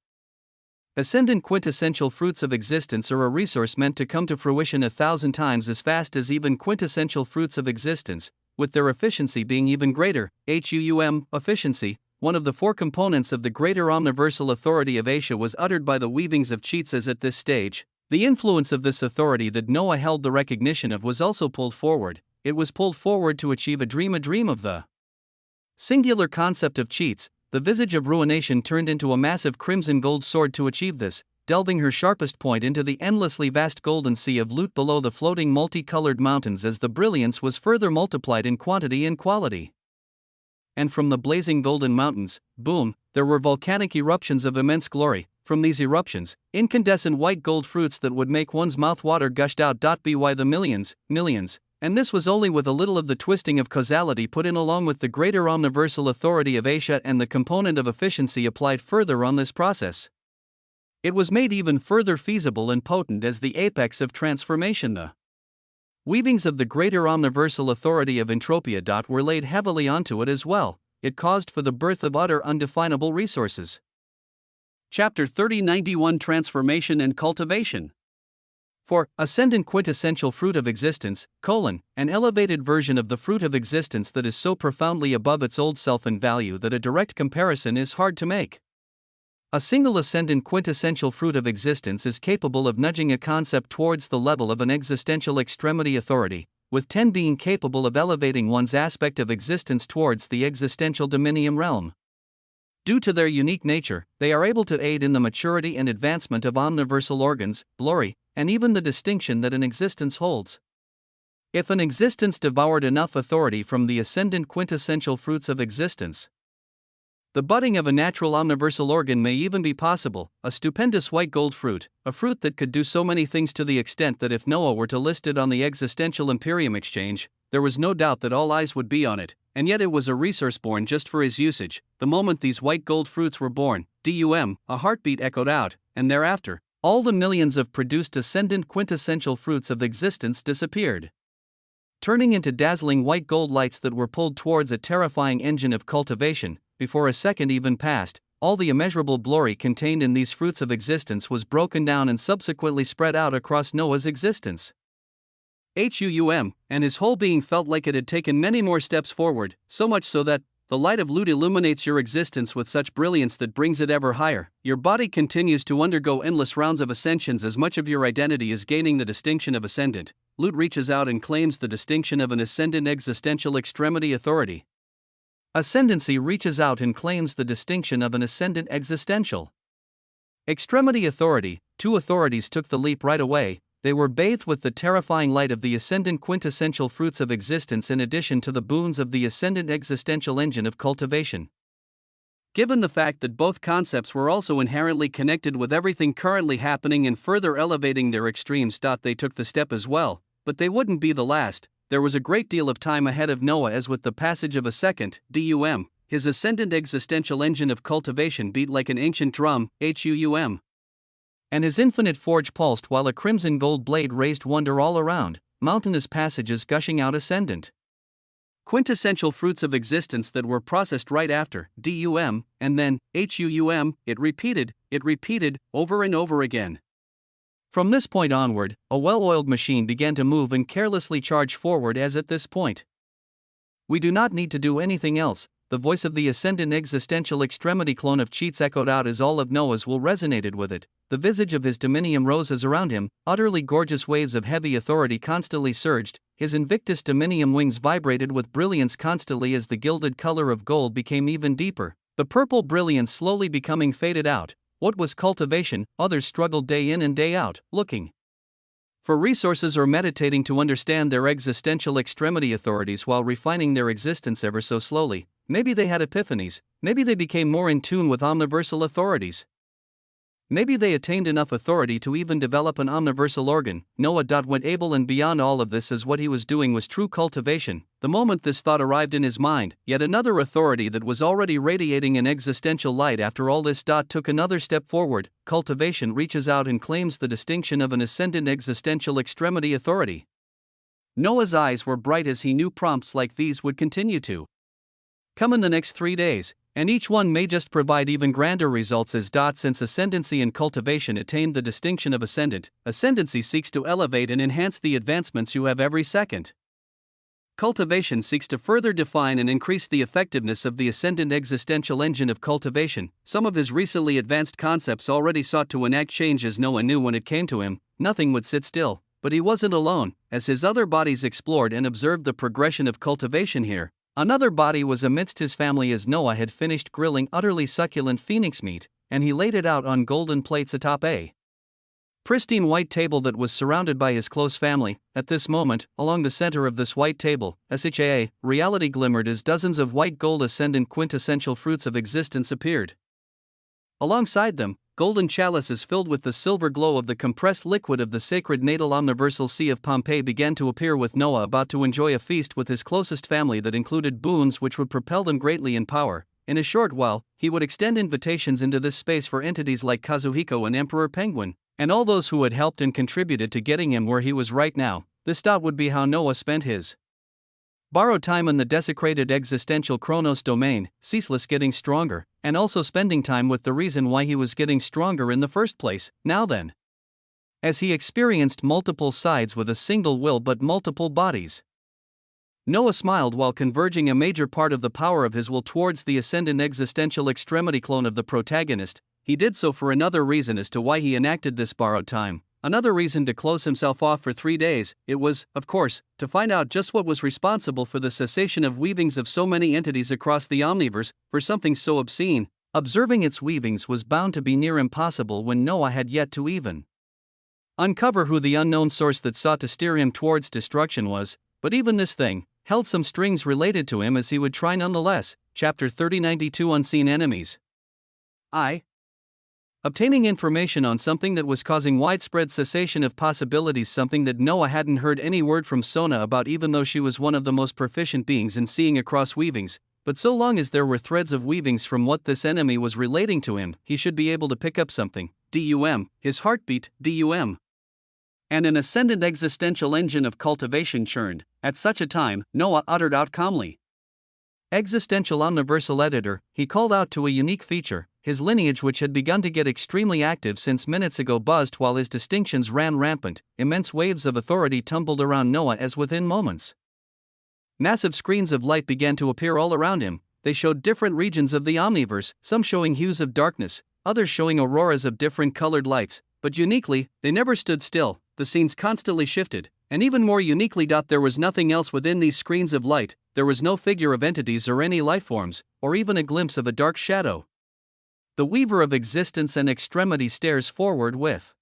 Ascendant quintessential fruits of existence are a resource meant to come to fruition 1,000 times as fast as even quintessential fruits of existence, with their efficiency being even greater. HUUM, efficiency, one of the four components of the greater omniversal authority of Asia, was uttered by the weavings of Cheats as at this stage. The influence of this authority that Noah held the recognition of was also pulled forward. It was pulled forward to achieve a dream of the singular concept of Cheats. The visage of ruination turned into a massive crimson gold sword to achieve this, delving her sharpest point into the endlessly vast golden sea of loot below the floating multicolored mountains as the brilliance was further multiplied in quantity and quality. And from the blazing golden mountains, boom, there were volcanic eruptions of immense glory. From these eruptions, incandescent white gold fruits that would make one's mouth water gushed out. By the millions, and this was only with a little of the twisting of causality put in along with the greater omniversal authority of Asia and the component of efficiency applied further on this process. It was made even further feasible and potent as the apex of transformation. The weavings of the greater omniversal authority of entropia. Were laid heavily onto it as well. It caused for the birth of utter undefinable resources. Chapter 3091 Transformation and Cultivation. For, ascendant quintessential fruit of existence, an elevated version of the fruit of existence that is so profoundly above its old self in value that a direct comparison is hard to make. A single ascendant quintessential fruit of existence is capable of nudging a concept towards the level of an existential extremity authority, with 10 being capable of elevating one's aspect of existence towards the existential dominium realm. Due to their unique nature, they are able to aid in the maturity and advancement of omniversal organs, glory, and even the distinction that an existence holds. If an existence devoured enough authority from the ascendant quintessential fruits of existence, the budding of a natural omniversal organ may even be possible, a stupendous white gold fruit, a fruit that could do so many things to the extent that if Noah were to list it on the existential Imperium exchange, there was no doubt that all eyes would be on it, and yet it was a resource born just for his usage. The moment these white gold fruits were born, a heartbeat echoed out, and thereafter, all the millions of produced ascendant quintessential fruits of existence disappeared, turning into dazzling white gold lights that were pulled towards a terrifying engine of cultivation. Before a second even passed, all the immeasurable glory contained in these fruits of existence was broken down and subsequently spread out across Noah's existence. And his whole being felt like it had taken many more steps forward, so much so that the light of Lut illuminates your existence with such brilliance that brings it ever higher. Your body continues to undergo endless rounds of ascensions as much of your identity is gaining the distinction of ascendant. Lut reaches out and claims the distinction of an ascendant existential extremity authority. Ascendancy reaches out and claims the distinction of an ascendant existential extremity authority. Two authorities took the leap right away. They were bathed with the terrifying light of the ascendant quintessential fruits of existence in addition to the boons of the ascendant existential engine of cultivation. Given the fact that both concepts were also inherently connected with everything currently happening and further elevating their extremes, they took the step as well, but they wouldn't be the last. There was a great deal of time ahead of Noah as with the passage of a second, his ascendant existential engine of cultivation beat like an ancient drum, and his infinite forge pulsed while a crimson gold blade raised wonder all around, mountainous passages gushing out ascendant quintessential fruits of existence that were processed right after, and then, it repeated, over and over again. From this point onward, a well-oiled machine began to move and carelessly charge forward as at this point. We do not need to do anything else. The voice of the ascendant existential extremity clone of Cheats echoed out as all of Noah's will resonated with it. The visage of his dominium rose as around him, utterly gorgeous waves of heavy authority constantly surged, his invictus dominium wings vibrated with brilliance constantly as the gilded color of gold became even deeper, the purple brilliance slowly becoming faded out. What was cultivation? Others struggled day in and day out, looking for resources or meditating to understand their existential extremity authorities while refining their existence ever so slowly. Maybe they had epiphanies, maybe they became more in tune with omniversal authorities. Maybe they attained enough authority to even develop an omniversal organ. Noah went able and beyond all of this as what he was doing was true cultivation. The moment this thought arrived in his mind, yet another authority that was already radiating an existential light after all this took another step forward. Cultivation reaches out and claims the distinction of an ascendant existential extremity authority. Noah's eyes were bright as he knew prompts like these would continue to come in the next 3 days, and each one may just provide even grander results as since ascendancy and cultivation attained the distinction of ascendant, ascendancy seeks to elevate and enhance the advancements you have every second. Cultivation seeks to further define and increase the effectiveness of the ascendant existential engine of cultivation. Some of his recently advanced concepts already sought to enact change as Noah knew when it came to him, nothing would sit still, but he wasn't alone. As his other bodies explored and observed the progression of cultivation here, another body was amidst his family as Noah had finished grilling utterly succulent phoenix meat, and he laid it out on golden plates atop a pristine white table that was surrounded by his close family. At this moment, along the center of this white table, reality glimmered as dozens of white gold ascendant quintessential fruits of existence appeared. Alongside them, golden chalices filled with the silver glow of the compressed liquid of the sacred natal omniversal sea of Pompeii began to appear, with Noah about to enjoy a feast with his closest family that included boons which would propel them greatly in power. In a short while, he would extend invitations into this space for entities like Kazuhiko and Emperor Penguin, and all those who had helped and contributed to getting him where he was right now. This would be how Noah spent his borrowed time in the desecrated existential Chronos domain, ceaseless getting stronger, and also spending time with the reason why he was getting stronger in the first place. Now then, as he experienced multiple sides with a single will but multiple bodies, Noah smiled while converging a major part of the power of his will towards the ascendant existential extremity clone of the protagonist. He did so for another reason as to why he enacted this borrowed time. Another reason to close himself off for 3 days. It was, of course, to find out just what was responsible for the cessation of weavings of so many entities across the omniverse, for something so obscene. Observing its weavings was bound to be near impossible when Noah had yet to even uncover who the unknown source that sought to steer him towards destruction was, but even this thing held some strings related to him as he would try nonetheless. Chapter 3092 Unseen Enemies. Obtaining information on something that was causing widespread cessation of possibilities, something that Noah hadn't heard any word from Sona about, even though she was one of the most proficient beings in seeing across weavings. But so long as there were threads of weavings from what this enemy was relating to him, he should be able to pick up something. His heartbeat, and an ascendant existential engine of cultivation churned. At such a time, Noah uttered out calmly, "Existential Omniversal Editor." He called out to a unique feature. His lineage, which had begun to get extremely active since minutes ago, buzzed while his distinctions ran rampant. Immense waves of authority tumbled around Noah as within moments massive screens of light began to appear all around him. They showed different regions of the omniverse, some showing hues of darkness, others showing auroras of different colored lights, but uniquely, they never stood still. The scenes constantly shifted, and even more uniquely, there was nothing else within these screens of light. There was no figure of entities or any lifeforms, or even a glimpse of a dark shadow. The weaver of existence and extremity stares forward with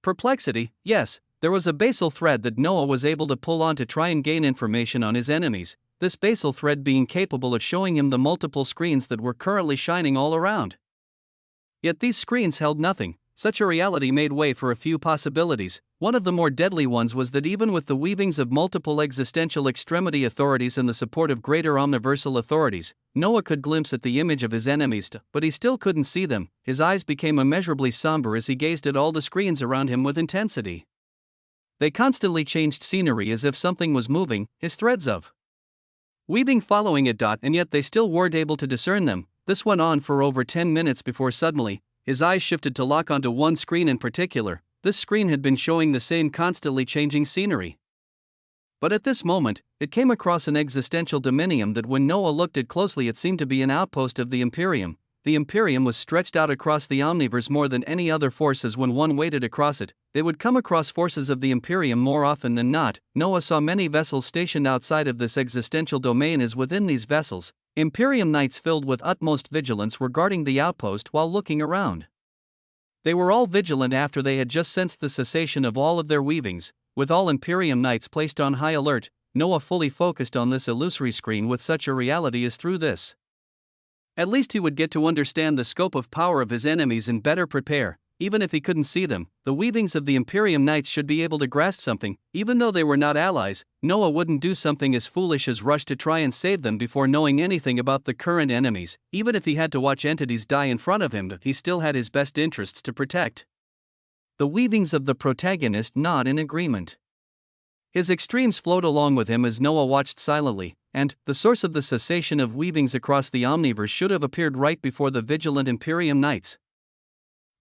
perplexity. Yes, there was a basal thread that Noah was able to pull on to try and gain information on his enemies, this basal thread being capable of showing him the multiple screens that were currently shining all around. Yet these screens held nothing. Such a reality made way for a few possibilities. One of the more deadly ones was that even with the weavings of multiple existential extremity authorities and the support of greater omniversal authorities, Noah could glimpse at the image of his enemies, but he still couldn't see them. His eyes became immeasurably somber as he gazed at all the screens around him with intensity. They constantly changed scenery as if something was moving, his threads of weaving following it, and yet they still weren't able to discern them. This went on for over 10 minutes before suddenly, his eyes shifted to lock onto one screen in particular. This screen had been showing the same constantly changing scenery. But at this moment, it came across an existential dominium that when Noah looked at closely, it seemed to be an outpost of the Imperium. The Imperium was stretched out across the omniverse more than any other forces. When one waded across it, they would come across forces of the Imperium more often than not. Noah saw many vessels stationed outside of this existential domain, as within these vessels, Imperium knights filled with utmost vigilance were guarding the outpost while looking around. They were all vigilant after they had just sensed the cessation of all of their weavings. With all Imperium knights placed on high alert, Noah fully focused on this illusory screen. With such a reality as through this, at least he would get to understand the scope of power of his enemies and better prepare. Even if he couldn't see them, the weavings of the Imperium Knights should be able to grasp something. Even though they were not allies, Noah wouldn't do something as foolish as rush to try and save them before knowing anything about the current enemies. Even if he had to watch entities die in front of him, he still had his best interests to protect. The weavings of the protagonist nod in agreement. His extremes flowed along with him as Noah watched silently, and the source of the cessation of weavings across the omniverse should have appeared right before the vigilant Imperium Knights.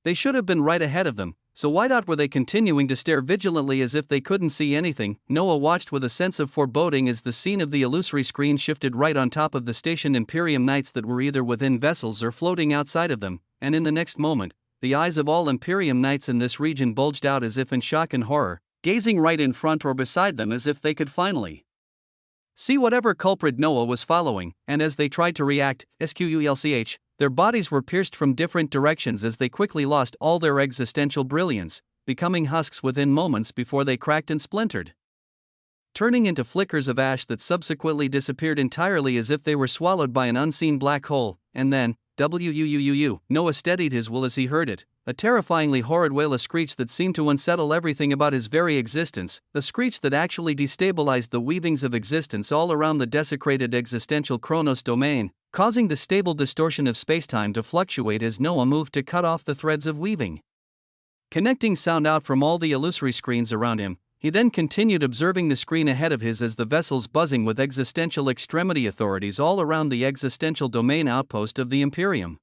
They should have been right ahead of them, so why were they continuing to stare vigilantly as if they couldn't see anything? Noah watched with a sense of foreboding as the scene of the illusory screen shifted right on top of the stationed Imperium Knights that were either within vessels or floating outside of them, and in the next moment, the eyes of all Imperium Knights in this region bulged out as if in shock and horror, gazing right in front or beside them as if they could finally see whatever culprit Noah was following. And as they tried to react, squlch, their bodies were pierced from different directions as they quickly lost all their existential brilliance, becoming husks within moments before they cracked and splintered, turning into flickers of ash that subsequently disappeared entirely as if they were swallowed by an unseen black hole. And then, Noah steadied his will as he heard it, a terrifyingly horrid wail, a screech that seemed to unsettle everything about his very existence, a screech that actually destabilized the weavings of existence all around the desecrated existential Chronos domain, causing the stable distortion of spacetime to fluctuate as Noah moved to cut off the threads of weaving. Connecting sound out from all the illusory screens around him, he then continued observing the screen ahead of his as the vessels buzzing with existential extremity authorities all around the existential domain outpost of the Imperium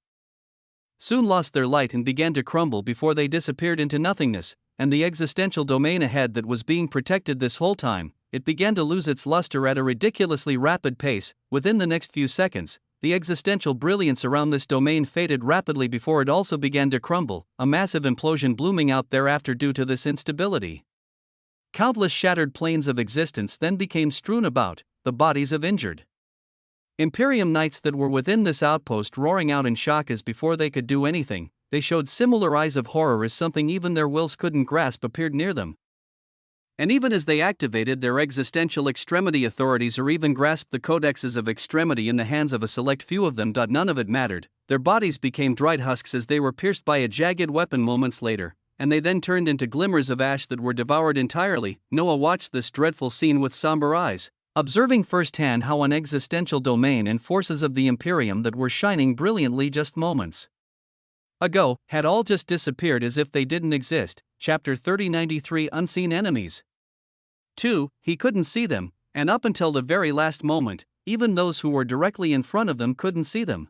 soon lost their light and began to crumble before they disappeared into nothingness, and the existential domain ahead that was being protected this whole time, it began to lose its luster at a ridiculously rapid pace. Within the next few seconds, the existential brilliance around this domain faded rapidly before it also began to crumble, a massive implosion blooming out thereafter due to this instability. Countless shattered planes of existence then became strewn about, the bodies of injured Imperium Knights that were within this outpost roaring out in shock as before they could do anything, they showed similar eyes of horror as something even their wills couldn't grasp appeared near them. And even as they activated their existential extremity authorities or even grasped the codexes of extremity in the hands of a select few of them, none of it mattered, their bodies became dried husks as they were pierced by a jagged weapon moments later, and they then turned into glimmers of ash that were devoured entirely. Noah watched this dreadful scene with somber eyes, observing firsthand how an existential domain and forces of the Imperium that were shining brilliantly just moments ago had all just disappeared as if they didn't exist. Chapter 3093 Unseen Enemies 2. He couldn't see them, and up until the very last moment, even those who were directly in front of them couldn't see them.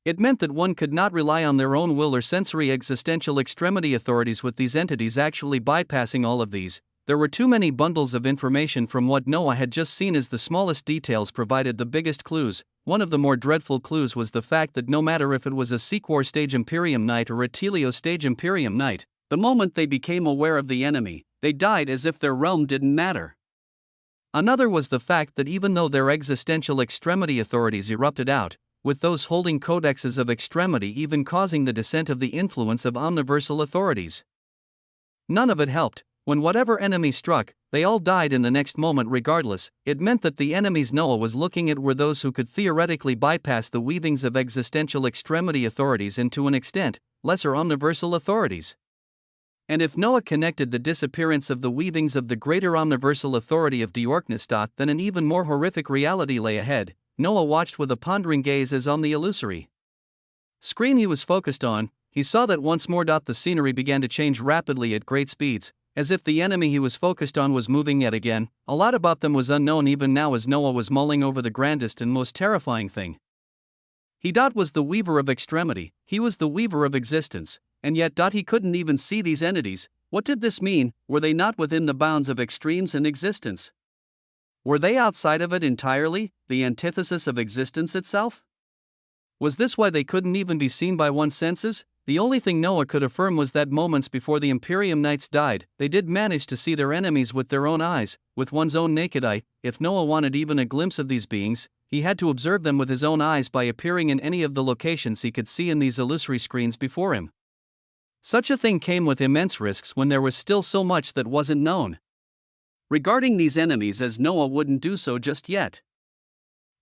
It meant that one could not rely on their own will or sensory existential extremity authorities with these entities actually bypassing all of these. There were too many bundles of information from what Noah had just seen as the smallest details provided the biggest clues. One of the more dreadful clues was the fact that no matter if it was a Sequor stage Imperium Knight or a Telio stage Imperium Knight, the moment they became aware of the enemy, they died as if their realm didn't matter. Another was the fact that even though their existential extremity authorities erupted out, with those holding codexes of extremity even causing the descent of the influence of omniversal authorities, none of it helped. When whatever enemy struck, they all died in the next moment regardless. It meant that the enemies Noah was looking at were those who could theoretically bypass the weavings of existential extremity authorities and to an extent, lesser omniversal authorities. And if Noah connected the disappearance of the weavings of the greater omniversal authority of Diorknestot, then an even more horrific reality lay ahead. Noah watched with a pondering gaze as on the illusory screen he was focused on, he saw that once more the scenery began to change rapidly at great speeds, as if the enemy he was focused on was moving yet again. A lot about them was unknown even now as Noah was mulling over the grandest and most terrifying thing. He was the weaver of extremity, he was the weaver of existence, and yet he couldn't even see these entities. What did this mean? Were they not within the bounds of extremes in existence? Were they outside of it entirely, the antithesis of existence itself? Was this why they couldn't even be seen by one's senses? The only thing Noah could affirm was that moments before the Imperium Knights died, they did manage to see their enemies with their own eyes, with one's own naked eye. If Noah wanted even a glimpse of these beings, he had to observe them with his own eyes by appearing in any of the locations he could see in these illusory screens before him. Such a thing came with immense risks when there was still so much that wasn't known regarding these enemies, as Noah wouldn't do so just yet.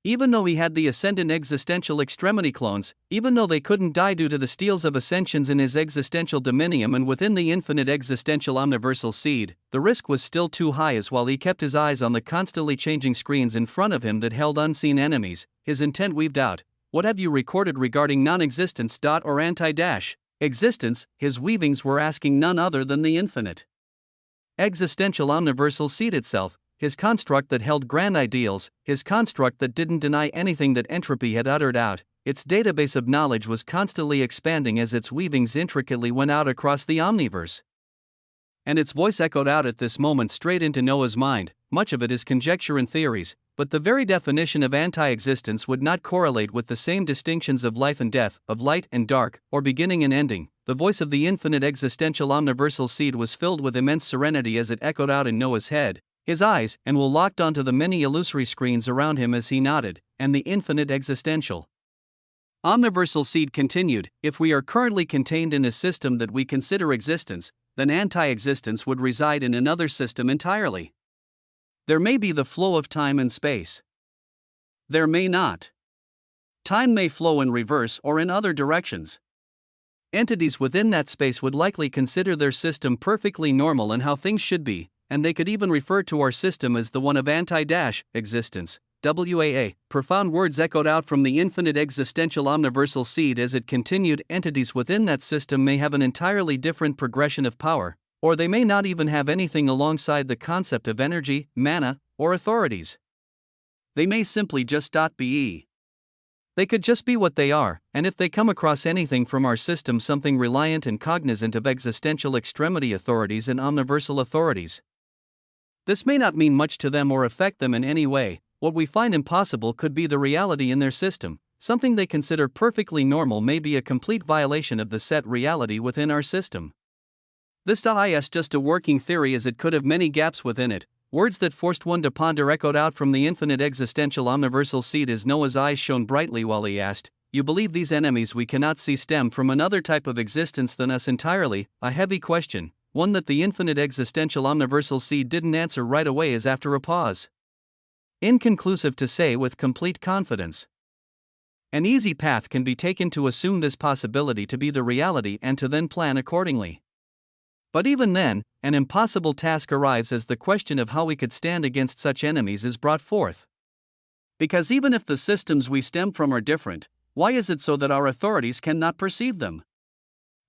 Even though he had the Ascendant existential extremity clones, even though they couldn't die due to the steals of ascensions in his existential dominium and within the infinite existential omniversal seed, the risk was still too high as while he kept his eyes on the constantly changing screens in front of him that held unseen enemies, his intent weaved out. What have you recorded regarding non-existence or anti-existence? His weavings were asking none other than the infinite existential omniversal seed itself, his construct that held grand ideals, his construct that didn't deny anything that entropy had uttered out. Its database of knowledge was constantly expanding as its weavings intricately went out across the omniverse. And its voice echoed out at this moment straight into Noah's mind. Much of it is conjecture and theories, but the very definition of anti-existence would not correlate with the same distinctions of life and death, of light and dark, or beginning and ending. The voice of the infinite existential omniversal seed was filled with immense serenity as it echoed out in Noah's head. His eyes and will locked onto the many illusory screens around him as he nodded, and the infinite existential omniversal seed continued. If we are currently contained in a system that we consider existence, then anti-existence would reside in another system entirely. There may be the flow of time and space. There may not. Time may flow in reverse or in other directions. Entities within that space would likely consider their system perfectly normal and how things should be, and they could even refer to our system as the one of anti-existence. WAA, profound words echoed out from the infinite existential omniversal seed as it continued. Entities within that system may have an entirely different progression of power, or they may not even have anything alongside the concept of energy, mana, or authorities. They may simply just be. They could just be what they are, and if they come across anything from our system, something reliant and cognizant of existential extremity authorities and omniversal authorities, this may not mean much to them or affect them in any way. What we find impossible could be the reality in their system. Something they consider perfectly normal may be a complete violation of the set reality within our system. This is just a working theory, as it could have many gaps within it. Words that forced one to ponder echoed out from the infinite existential omniversal seed as Noah's eyes shone brightly while he asked, "You believe these enemies we cannot see stem from another type of existence than us entirely?" A heavy question, one that the infinite existential omniversal seed didn't answer right away as after a pause. Inconclusive to say with complete confidence. An easy path can be taken to assume this possibility to be the reality and to then plan accordingly. But even then, an impossible task arrives as the question of how we could stand against such enemies is brought forth. Because even if the systems we stem from are different, why is it so that our authorities cannot perceive them?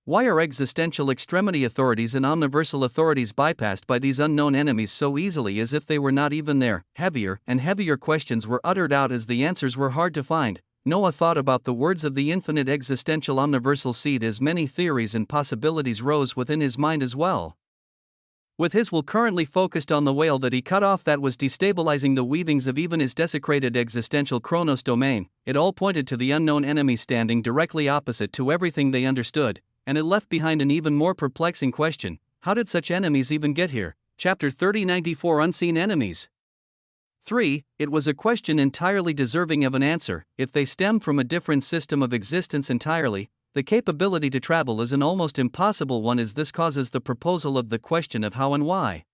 Why are existential extremity authorities and omniversal authorities bypassed by these unknown enemies so easily, as if they were not even there? Heavier and heavier questions were uttered out as the answers were hard to find. Noah thought about the words of the infinite existential omniversal seed as many theories and possibilities rose within his mind as well. With his will currently focused on the whale that he cut off that was destabilizing the weavings of even his desecrated existential Chronos domain, it all pointed to the unknown enemy standing directly opposite to everything they understood, and it left behind an even more perplexing question: how did such enemies even get here? Chapter 3094, Unseen Enemies. 3. It was a question entirely deserving of an answer. If they stemmed from a different system of existence entirely, the capability to travel is an almost impossible one, as this causes the proposal of the question of how and why.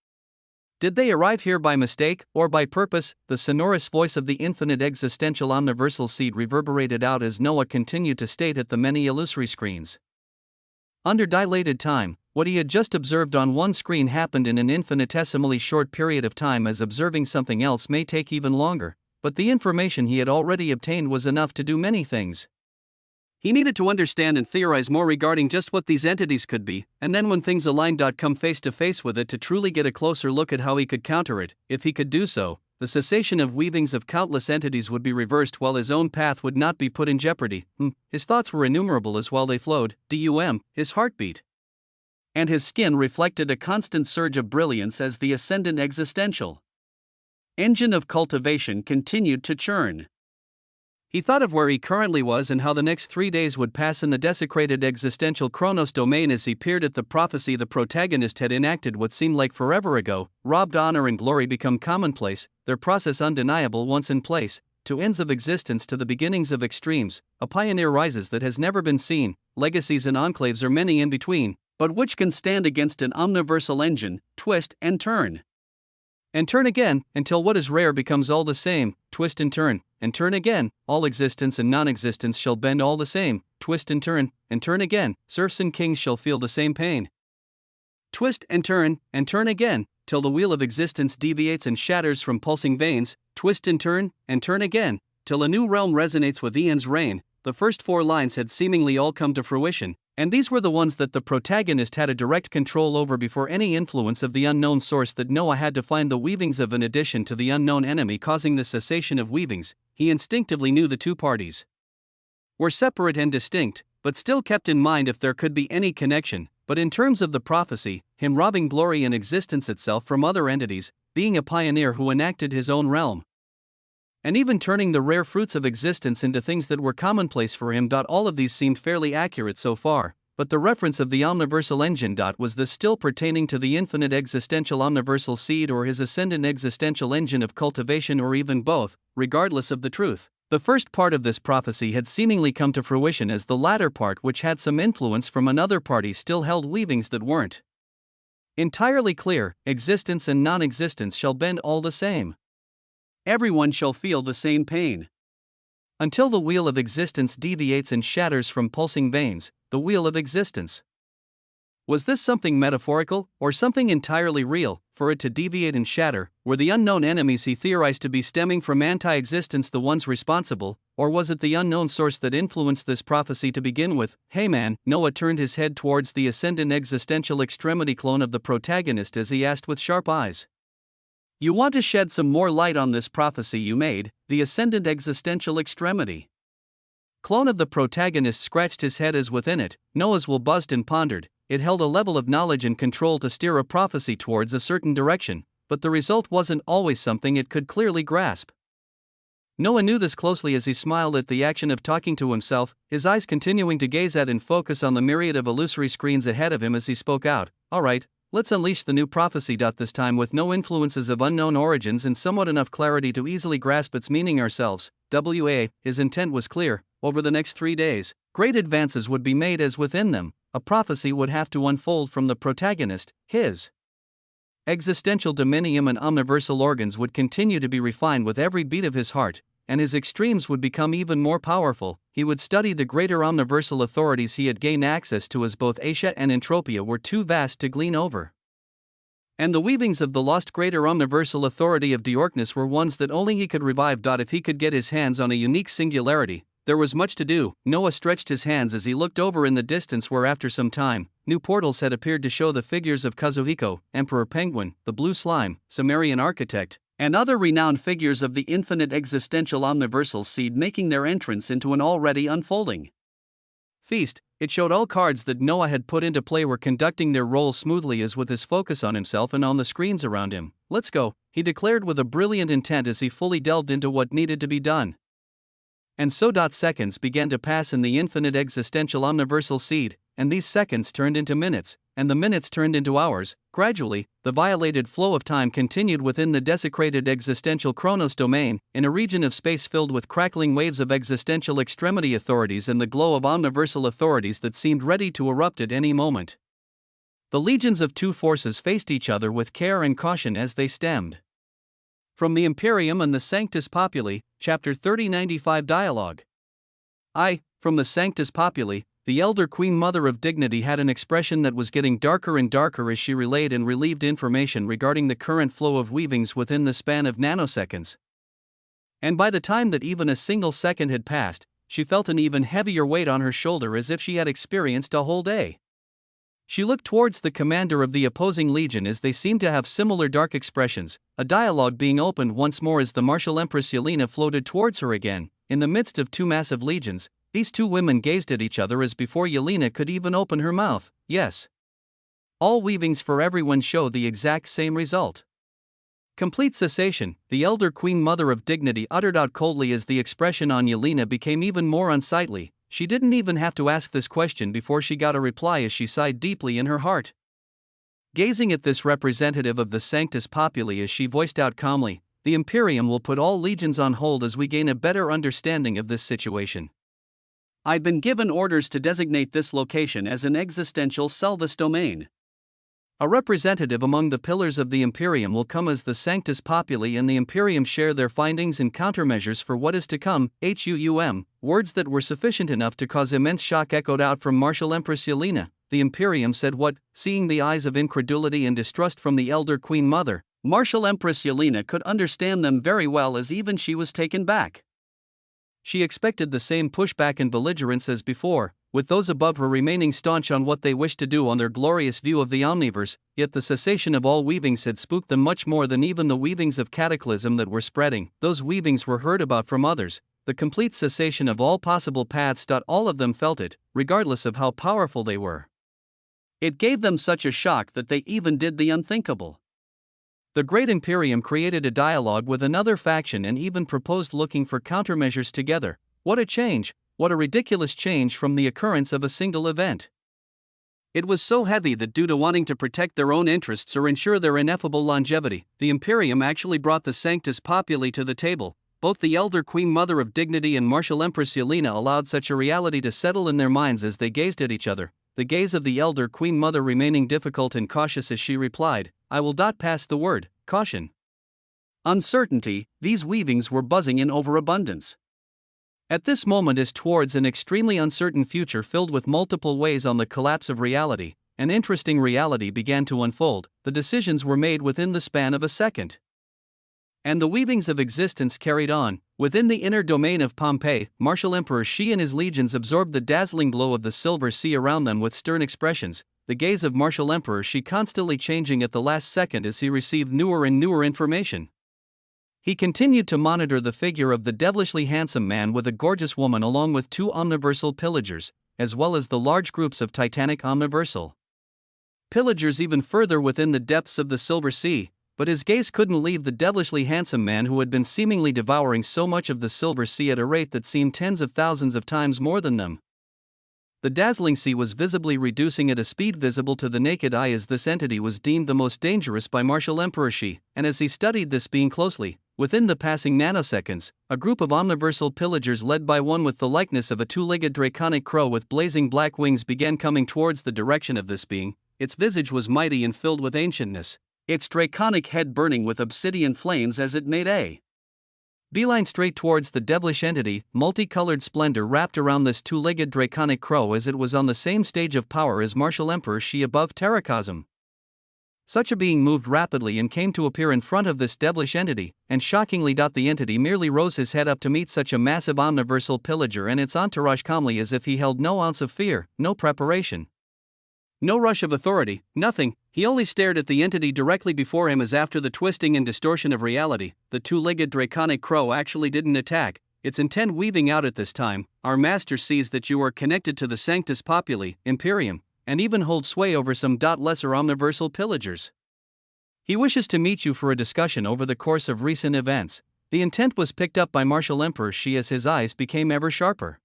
Did they arrive here by mistake, or by purpose? The sonorous voice of the infinite existential omniversal seed reverberated out as Noah continued to state at the many illusory screens. Under dilated time, what he had just observed on one screen happened in an infinitesimally short period of time, as observing something else may take even longer, but the information he had already obtained was enough to do many things. He needed to understand and theorize more regarding just what these entities could be, and then when things aligned, come face to face with it to truly get a closer look at how he could counter it. If he could do so, the cessation of weavings of countless entities would be reversed while his own path would not be put in jeopardy. His thoughts were innumerable as while they flowed, his heartbeat and his skin reflected a constant surge of brilliance as the ascendant existential engine of cultivation continued to churn. He thought of where he currently was and how the next 3 days would pass in the desecrated existential Chronos domain as he peered at the prophecy the protagonist had enacted what seemed like forever ago. Robbed honor and glory become commonplace, their process undeniable once in place. To ends of existence, to the beginnings of extremes, a pioneer rises that has never been seen. Legacies and enclaves are many in between, but which can stand against an omniversal engine? Twist and turn. And turn again, until what is rare becomes all the same. Twist and turn again. All existence and non-existence shall bend all the same. Twist and turn again. Serfs and kings shall feel the same pain. Twist and turn again, till the wheel of existence deviates and shatters from pulsing veins. Twist and turn again, till a new realm resonates with Ian's reign. The first 4 lines had seemingly all come to fruition, and these were the ones that the protagonist had a direct control over before any influence of the unknown source that Noah had to find the weavings of. In addition to the unknown enemy causing the cessation of weavings, he instinctively knew the two parties were separate and distinct, but still kept in mind if there could be any connection. But in terms of the prophecy, him robbing glory and existence itself from other entities, being a pioneer who enacted his own realm, and even turning the rare fruits of existence into things that were commonplace for him. All of these seemed fairly accurate so far, but the reference of the omniversal engine. Was this still pertaining to the infinite existential omniversal seed or his ascendant existential engine of cultivation, or even both? Regardless of the truth, the first part of this prophecy had seemingly come to fruition, as the latter part, which had some influence from another party, still held weavings that weren't entirely clear. Existence and non-existence shall bend all the same. Everyone shall feel the same pain. Until the wheel of existence deviates and shatters from pulsing veins, the wheel of existence. Was this something metaphorical, or something entirely real, for it to deviate and shatter? Were the unknown enemies he theorized to be stemming from anti-existence the ones responsible, or was it the unknown source that influenced this prophecy to begin with? Hey man, Noah turned his head towards the ascendant existential extremity clone of the protagonist as he asked with sharp eyes. You want to shed some more light on this prophecy you made, the ascendant existential extremity? Clone of the protagonist scratched his head as within it, Noah's will buzzed and pondered. It held a level of knowledge and control to steer a prophecy towards a certain direction, but the result wasn't always something it could clearly grasp. Noah knew this closely as he smiled at the action of talking to himself, his eyes continuing to gaze at and focus on the myriad of illusory screens ahead of him as he spoke out. Alright, let's unleash the new prophecy. This time with no influences of unknown origins and somewhat enough clarity to easily grasp its meaning ourselves. His intent was clear. Over the next 3 days, great advances would be made as within them. A prophecy would have to unfold from the protagonist. His existential dominium and omniversal organs would continue to be refined with every beat of his heart, and his extremes would become even more powerful. He would study the greater omniversal authorities he had gained access to, as both Asia and Entropia were too vast to glean over. And the weavings of the lost greater omniversal authority of Diorkness were ones that only he could revive. If he could get his hands on a unique singularity, there was much to do. Noah stretched his hands as he looked over in the distance where after some time, new portals had appeared to show the figures of Kazuhiko, Emperor Penguin, the Blue Slime, Sumerian Architect, and other renowned figures of the infinite existential omniversal seed making their entrance into an already unfolding feast. It showed all cards that Noah had put into play were conducting their role smoothly, as with his focus on himself and on the screens around him. Let's go, he declared with a brilliant intent as he fully delved into what needed to be done. And so seconds began to pass in the infinite existential omniversal seed, and these seconds turned into minutes, and the minutes turned into hours. Gradually, the violated flow of time continued within the desecrated existential chronos domain, in a region of space filled with crackling waves of existential extremity authorities and the glow of omniversal authorities that seemed ready to erupt at any moment. The legions of two forces faced each other with care and caution as they stemmed from the Imperium and the Sanctus Populi, Chapter 3095 Dialogue. From the Sanctus Populi, the elder Queen Mother of Dignity had an expression that was getting darker and darker as she relayed and relieved information regarding the current flow of weavings within the span of nanoseconds. And by the time that even a single second had passed, she felt an even heavier weight on her shoulder, as if she had experienced a whole day. She looked towards the commander of the opposing legion as they seemed to have similar dark expressions, a dialogue being opened once more as the martial Empress Yelena floated towards her again. In the midst of two massive legions, these two women gazed at each other as before Yelena could even open her mouth. Yes. All weavings for everyone show the exact same result. Complete cessation, the elder Queen Mother of Dignity uttered out coldly as the expression on Yelena became even more unsightly. She didn't even have to ask this question before she got a reply as she sighed deeply in her heart. Gazing at this representative of the Sanctus Populi as she voiced out calmly, the Imperium will put all legions on hold as we gain a better understanding of this situation. I'd been given orders to designate this location as an existential Selvis domain. A representative among the pillars of the Imperium will come as the Sanctus Populi and the Imperium share their findings and countermeasures for what is to come. Words that were sufficient enough to cause immense shock echoed out from Martial Empress Yelena. The Imperium said what, seeing the eyes of incredulity and distrust from the elder Queen Mother, Martial Empress Yelena could understand them very well, as even she was taken back. She expected the same pushback and belligerence as before, with those above her remaining staunch on what they wished to do on their glorious view of the omniverse, yet the cessation of all weavings had spooked them much more than even the weavings of cataclysm that were spreading. Those weavings were heard about from others, the complete cessation of all possible paths. All of them felt it, regardless of how powerful they were. It gave them such a shock that they even did the unthinkable. The Great Imperium created a dialogue with another faction and even proposed looking for countermeasures together. What a change! What a ridiculous change from the occurrence of a single event. It was so heavy that due to wanting to protect their own interests or ensure their ineffable longevity, the Imperium actually brought the Sanctus Populi to the table. Both the elder Queen Mother of Dignity and Martial Empress Yelena allowed such a reality to settle in their minds as they gazed at each other, the gaze of the elder Queen Mother remaining difficult and cautious as she replied, I will pass the word, caution. Uncertainty, these weavings were buzzing in overabundance. At this moment is towards an extremely uncertain future filled with multiple ways on the collapse of reality. An interesting reality began to unfold. The decisions were made within the span of a second. And the weavings of existence carried on. Within the inner domain of Pompeii, martial Emperor Xi and his legions absorbed the dazzling glow of the silver sea around them with stern expressions, the gaze of martial Emperor Xi constantly changing at the last second as he received newer and newer information. He continued to monitor the figure of the devilishly handsome man with a gorgeous woman along with two omniversal pillagers, as well as the large groups of titanic omniversal pillagers even further within the depths of the silver sea, but his gaze couldn't leave the devilishly handsome man who had been seemingly devouring so much of the silver sea at a rate that seemed tens of thousands of times more than them. The dazzling sea was visibly reducing at a speed visible to the naked eye as this entity was deemed the most dangerous by martial Emperor Xi, and as he studied this being closely, within the passing nanoseconds, a group of omniversal pillagers led by one with the likeness of a two-legged draconic crow with blazing black wings began coming towards the direction of this being. Its visage was mighty and filled with ancientness, its draconic head burning with obsidian flames as it made a beeline straight towards the devilish entity. Multicolored splendor wrapped around this two-legged draconic crow as it was on the same stage of power as martial Emperor Xi above Terracosm. Such a being moved rapidly and came to appear in front of this devilish entity, and shockingly, the entity merely rose his head up to meet such a massive omniversal pillager and its entourage calmly as if he held no ounce of fear, no preparation, no rush of authority, nothing. He only stared at the entity directly before him as after the twisting and distortion of reality, the two-legged draconic crow actually didn't attack, its intent weaving out at this time. Our master sees that you are connected to the Sanctus Populi, Imperium, and even hold sway over some lesser omniversal pillagers. He wishes to meet you for a discussion over the course of recent events. The intent was picked up by martial Emperor Xi as his eyes became ever sharper.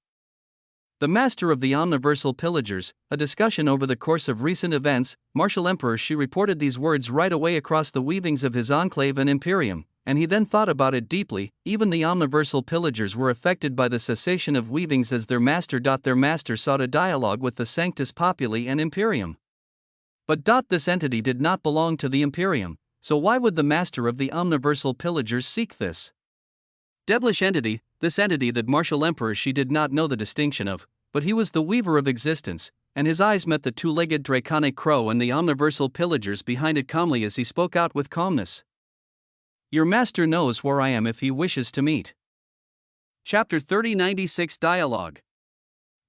The master of the omniversal pillagers, a discussion over the course of recent events. Martial Emperor Xi reported these words right away across the weavings of his enclave and Imperium, and he then thought about it deeply. Even the omniversal pillagers were affected by the cessation of weavings as their master. Their master sought a dialogue with the Sanctus Populi and Imperium. But this entity did not belong to the Imperium, so why would the master of the omniversal pillagers seek this devilish entity, this entity that martial Emperor Xi did not know the distinction of, but he was the weaver of existence, and his eyes met the two-legged draconic crow and the omniversal pillagers behind it calmly as he spoke out with calmness. Your master knows where I am if he wishes to meet. Chapter 3096 Dialogue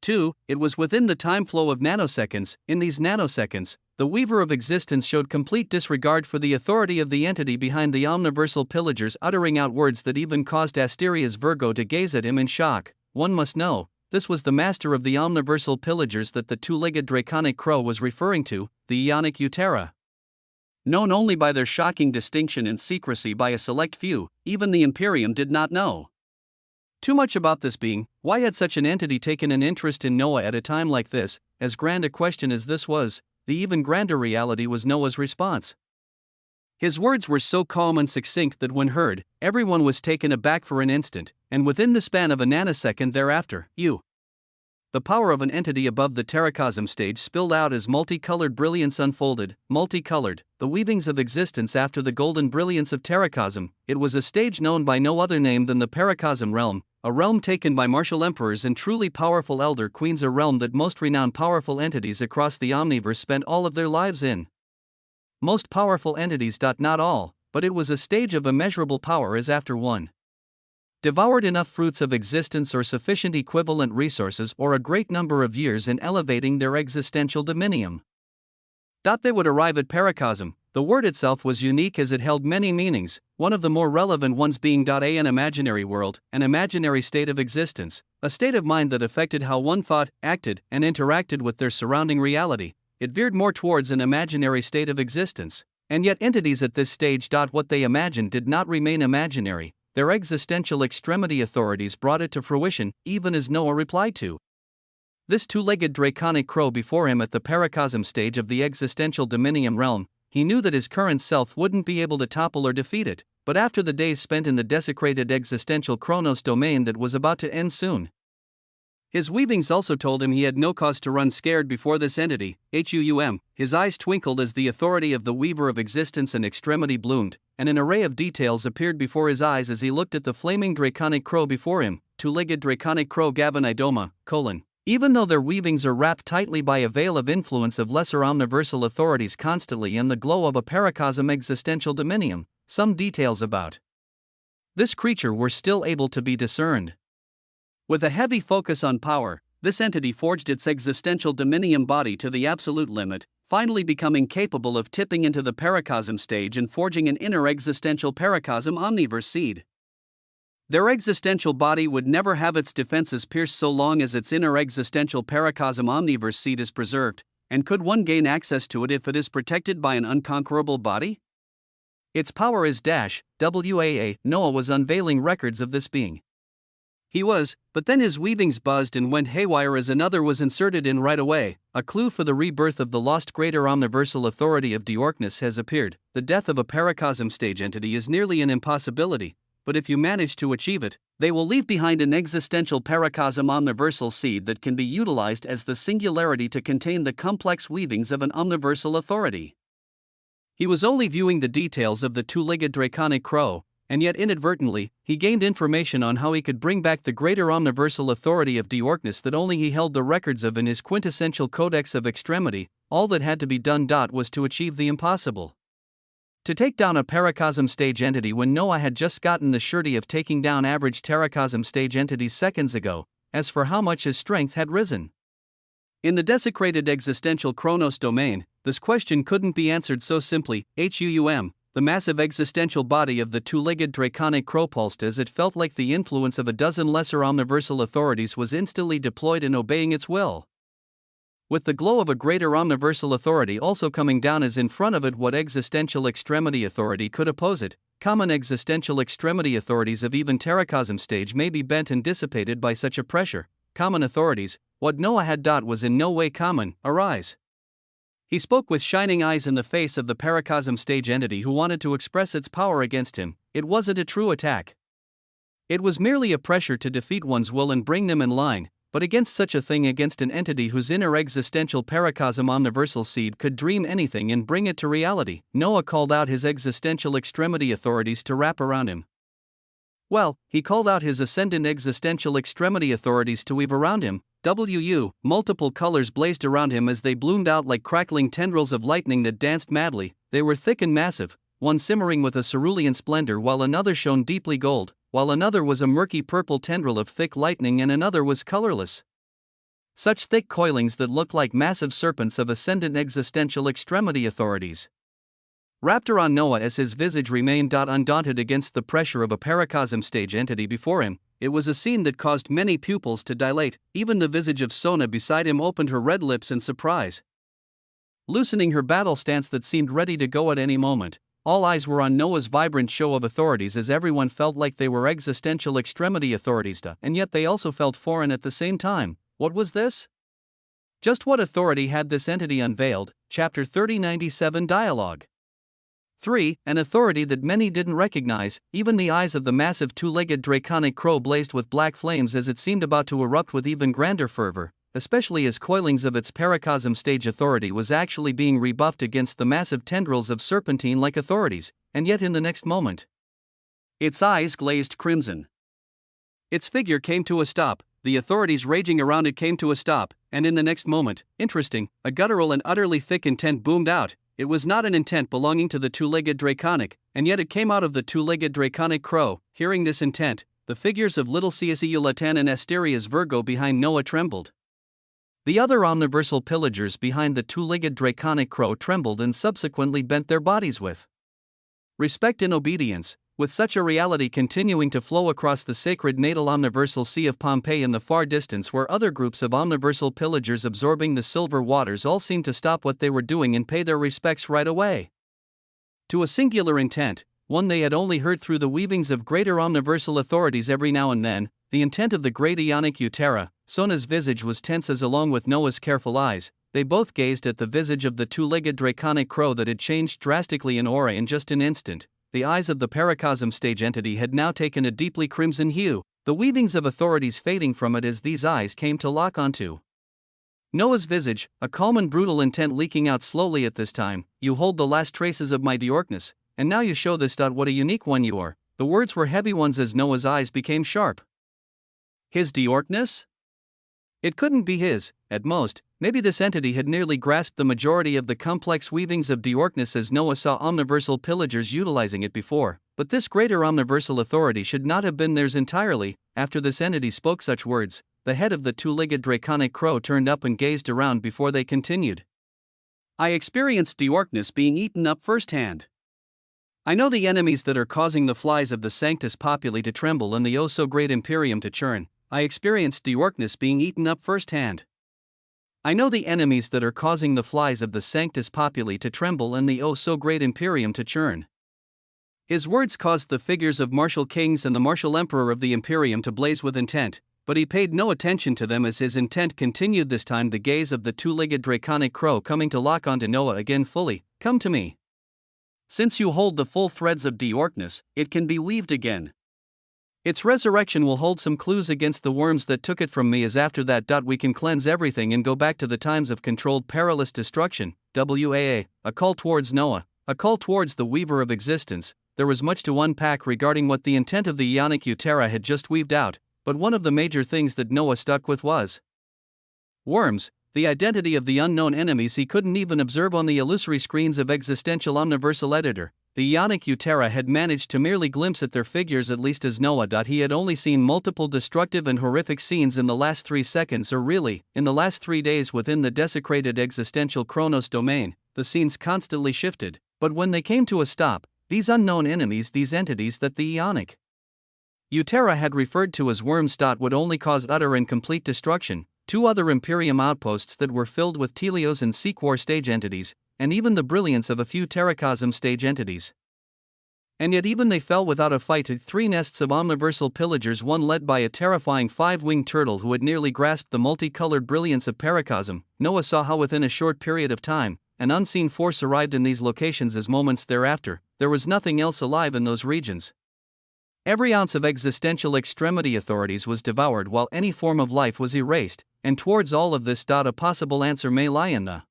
2. It was within the time flow of nanoseconds. In these nanoseconds, the weaver of existence showed complete disregard for the authority of the entity behind the omniversal pillagers, uttering out words that even caused Asteria's Virgo to gaze at him in shock. One must know, this was the master of the omniversal pillagers that the two-legged draconic crow was referring to, the Ionic Eutera. Known only by their shocking distinction and secrecy by a select few, even the Imperium did not know too much about this being. Why had such an entity taken an interest in Noah at a time like this? As grand a question as this was, the even grander reality was Noah's response. His words were so calm and succinct that when heard, everyone was taken aback for an instant, and within the span of a nanosecond thereafter, the power of an entity above the Terracosm stage spilled out as multicolored brilliance unfolded. Multicolored, the weavings of existence after the golden brilliance of Terracosm. It was a stage known by no other name than the Paracosm realm, a realm taken by martial emperors and truly powerful elder queens, a realm that most renowned powerful entities across the omniverse spent all of their lives in. Most powerful entities, not all, but it was a stage of immeasurable power as after one devoured enough fruits of existence or sufficient equivalent resources or a great number of years in elevating their existential dominium. They would arrive at Paracosm. The word itself was unique as it held many meanings, one of the more relevant ones being an imaginary world, an imaginary state of existence, a state of mind that affected how one thought, acted, and interacted with their surrounding reality. It veered more towards an imaginary state of existence, and yet entities at this stage. What they imagined did not remain imaginary. Their existential extremity authorities brought it to fruition, even as Noah replied to this two-legged draconic crow before him at the Paracosm stage of the existential dominium realm. He knew that his current self wouldn't be able to topple or defeat it, but after the days spent in the desecrated existential Chronos domain that was about to end soon, his weavings also told him he had no cause to run scared before this entity. His eyes twinkled as the authority of the weaver of existence and extremity bloomed, and an array of details appeared before his eyes as he looked at the flaming draconic crow before him. two-legged draconic crow Gavanidoma, even though their weavings are wrapped tightly by a veil of influence of lesser omniversal authorities constantly and the glow of a paracosm existential dominium, some details about this creature were still able to be discerned. With a heavy focus on power, this entity forged its existential dominium body to the absolute limit, finally becoming capable of tipping into the paracosm stage and forging an inner existential paracosm omniverse seed. Their existential body would never have its defenses pierced so long as its inner existential paracosm omniverse seed is preserved, and could one gain access to it if it is protected by an unconquerable body? Its power is WAA. Noah was unveiling records of this being. He was, but then his weavings buzzed and went haywire as another was inserted in right away. A clue for the rebirth of the lost greater omniversal authority of Diorkness has appeared. The death of a paracosm stage entity is nearly an impossibility, but if you manage to achieve it, they will leave behind an existential paracosm omniversal seed that can be utilized as the singularity to contain the complex weavings of an omniversal authority. He was only viewing the details of the two-legged draconic crow, and yet inadvertently, he gained information on how he could bring back the greater omniversal authority of Diorkness that only he held the records of in his quintessential codex of extremity. All that had to be done was to achieve the impossible. To take down a paracosm stage entity when Noah had just gotten the surety of taking down average terracosm stage entities seconds ago, as for how much his strength had risen. In the desecrated existential Chronos domain, this question couldn't be answered so simply. The massive existential body of the two-legged draconic crow pulsed as it felt like the influence of a dozen lesser omniversal authorities was instantly deployed in obeying its will. With the glow of a greater omniversal authority also coming down as in front of it, what existential extremity authority could oppose it? Common existential extremity authorities of even terracosm stage may be bent and dissipated by such a pressure. Common authorities, what Noah had was in no way common. Arise. He spoke with shining eyes in the face of the paracosm stage entity who wanted to express its power against him. It wasn't a true attack. It was merely a pressure to defeat one's will and bring them in line, but against such a thing, against an entity whose inner existential paracosm omniversal seed could dream anything and bring it to reality, Noah called out his existential extremity authorities to wrap around him. Well, he called out his ascendant existential extremity authorities to weave around him. Multiple colors blazed around him as they bloomed out like crackling tendrils of lightning that danced madly. They were thick and massive, one simmering with a cerulean splendor while another shone deeply gold, while another was a murky purple tendril of thick lightning and another was colorless. Such thick coilings that looked like massive serpents of ascendant existential extremity authorities wrapped around Noah as his visage remained undaunted against the pressure of a paracosm stage entity before him. It was a scene that caused many pupils to dilate. Even the visage of Sona beside him opened her red lips in surprise, loosening her battle stance that seemed ready to go at any moment. All eyes were on Noah's vibrant show of authorities as everyone felt like they were existential extremity authorities, and yet they also felt foreign at the same time. What was this? Just what authority had this entity unveiled? Chapter 3097 Dialogue 3. An authority that many didn't recognize. Even the eyes of the massive two-legged draconic crow blazed with black flames as it seemed about to erupt with even grander fervor, especially as coilings of its paracosm stage authority was actually being rebuffed against the massive tendrils of serpentine-like authorities, and yet in the next moment, its eyes glazed crimson. Its figure came to a stop, the authorities raging around it came to a stop, and in the next moment, a guttural and utterly thick intent boomed out. It was not an intent belonging to the two-legged draconic, and yet it came out of the two-legged draconic crow. Hearing this intent, the figures of little Cseulatan and Asteria's Virgo behind Noah trembled. The other omniversal pillagers behind the two-legged draconic crow trembled and subsequently bent their bodies with respect and obedience. With such a reality continuing to flow across the sacred natal omniversal sea of Pompeii in the far distance were other groups of omniversal pillagers absorbing the silver waters. All seemed to stop what they were doing and pay their respects right away to a singular intent, one they had only heard through the weavings of greater omniversal authorities every now and then, the intent of the great Ionic Eutera. Sona's visage was tense as, along with Noah's careful eyes, they both gazed at the visage of the two-legged draconic crow that had changed drastically in aura in just an instant. The eyes of the paracosm stage entity had now taken a deeply crimson hue, the weavings of authorities fading from it as these eyes came to lock onto Noah's visage, a calm and brutal intent leaking out slowly at this time. You hold the last traces of my Diorkness, and now you show this. What a unique one you are. The words were heavy ones as Noah's eyes became sharp. His Diorkness? It couldn't be his. At most, maybe this entity had nearly grasped the majority of the complex weavings of Diorkness as Noah saw omniversal pillagers utilizing it before, but this greater omniversal authority should not have been theirs entirely. After this entity spoke such words, the head of the two-legged draconic crow turned up and gazed around before they continued. I experienced Diorkness being eaten up firsthand. I know the enemies that are causing the flies of the Sanctus Populi to tremble and the oh-so-great Imperium to churn. I experienced Diorkness being eaten up firsthand. I know the enemies that are causing the flies of the Sanctus Populi to tremble and the oh-so-great Imperium to churn. His words caused the figures of martial kings and the martial emperor of the Imperium to blaze with intent, but he paid no attention to them as his intent continued. This time the gaze of the two-legged draconic crow coming to lock onto Noah again fully. Come to me. Since you hold the full threads of Diorkness, it can be weaved again. Its resurrection will hold some clues against the worms that took it from me, as after that we can cleanse everything and go back to the times of controlled perilous destruction. A call towards Noah, a call towards the weaver of existence. There was much to unpack regarding what the intent of the Ionic Eutera had just weaved out, but one of the major things that Noah stuck with was worms, the identity of the unknown enemies he couldn't even observe on the illusory screens of existential omniversal editor. The Ionic Eutera had managed to merely glimpse at their figures, at least as Noah. He had only seen multiple destructive and horrific scenes in the last 3 seconds, or really, in the last 3 days within the desecrated existential Chronos domain. The scenes constantly shifted, but when they came to a stop, these unknown enemies, these entities that the Ionic Eutera had referred to as worms, would only cause utter and complete destruction. 2 other Imperium outposts that were filled with Telios and Sequor stage entities, and even the brilliance of a few Terracosm stage entities. And yet even they fell without a fight to 3 nests of omniversal pillagers, one led by a terrifying 5-winged turtle who had nearly grasped the multicolored brilliance of Paracosm. Noah saw how within a short period of time, an unseen force arrived in these locations, as moments thereafter, there was nothing else alive in those regions. Every ounce of existential extremity authorities was devoured while any form of life was erased, and towards all of this, a possible answer may lie in the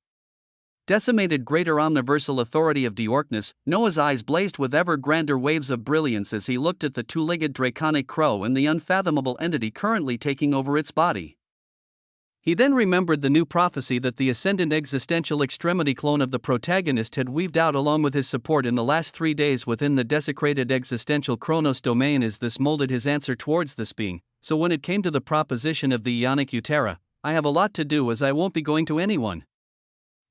decimated greater omniversal authority of Diorkness. Noah's eyes blazed with ever grander waves of brilliance as he looked at the two-legged draconic crow and the unfathomable entity currently taking over its body. He then remembered the new prophecy that the ascendant existential extremity clone of the protagonist had weaved out along with his support in the last 3 days within the desecrated existential Chronos domain. As this molded his answer towards this being, so when it came to the proposition of the Ionic Eutera, I have a lot to do, as I won't be going to anyone.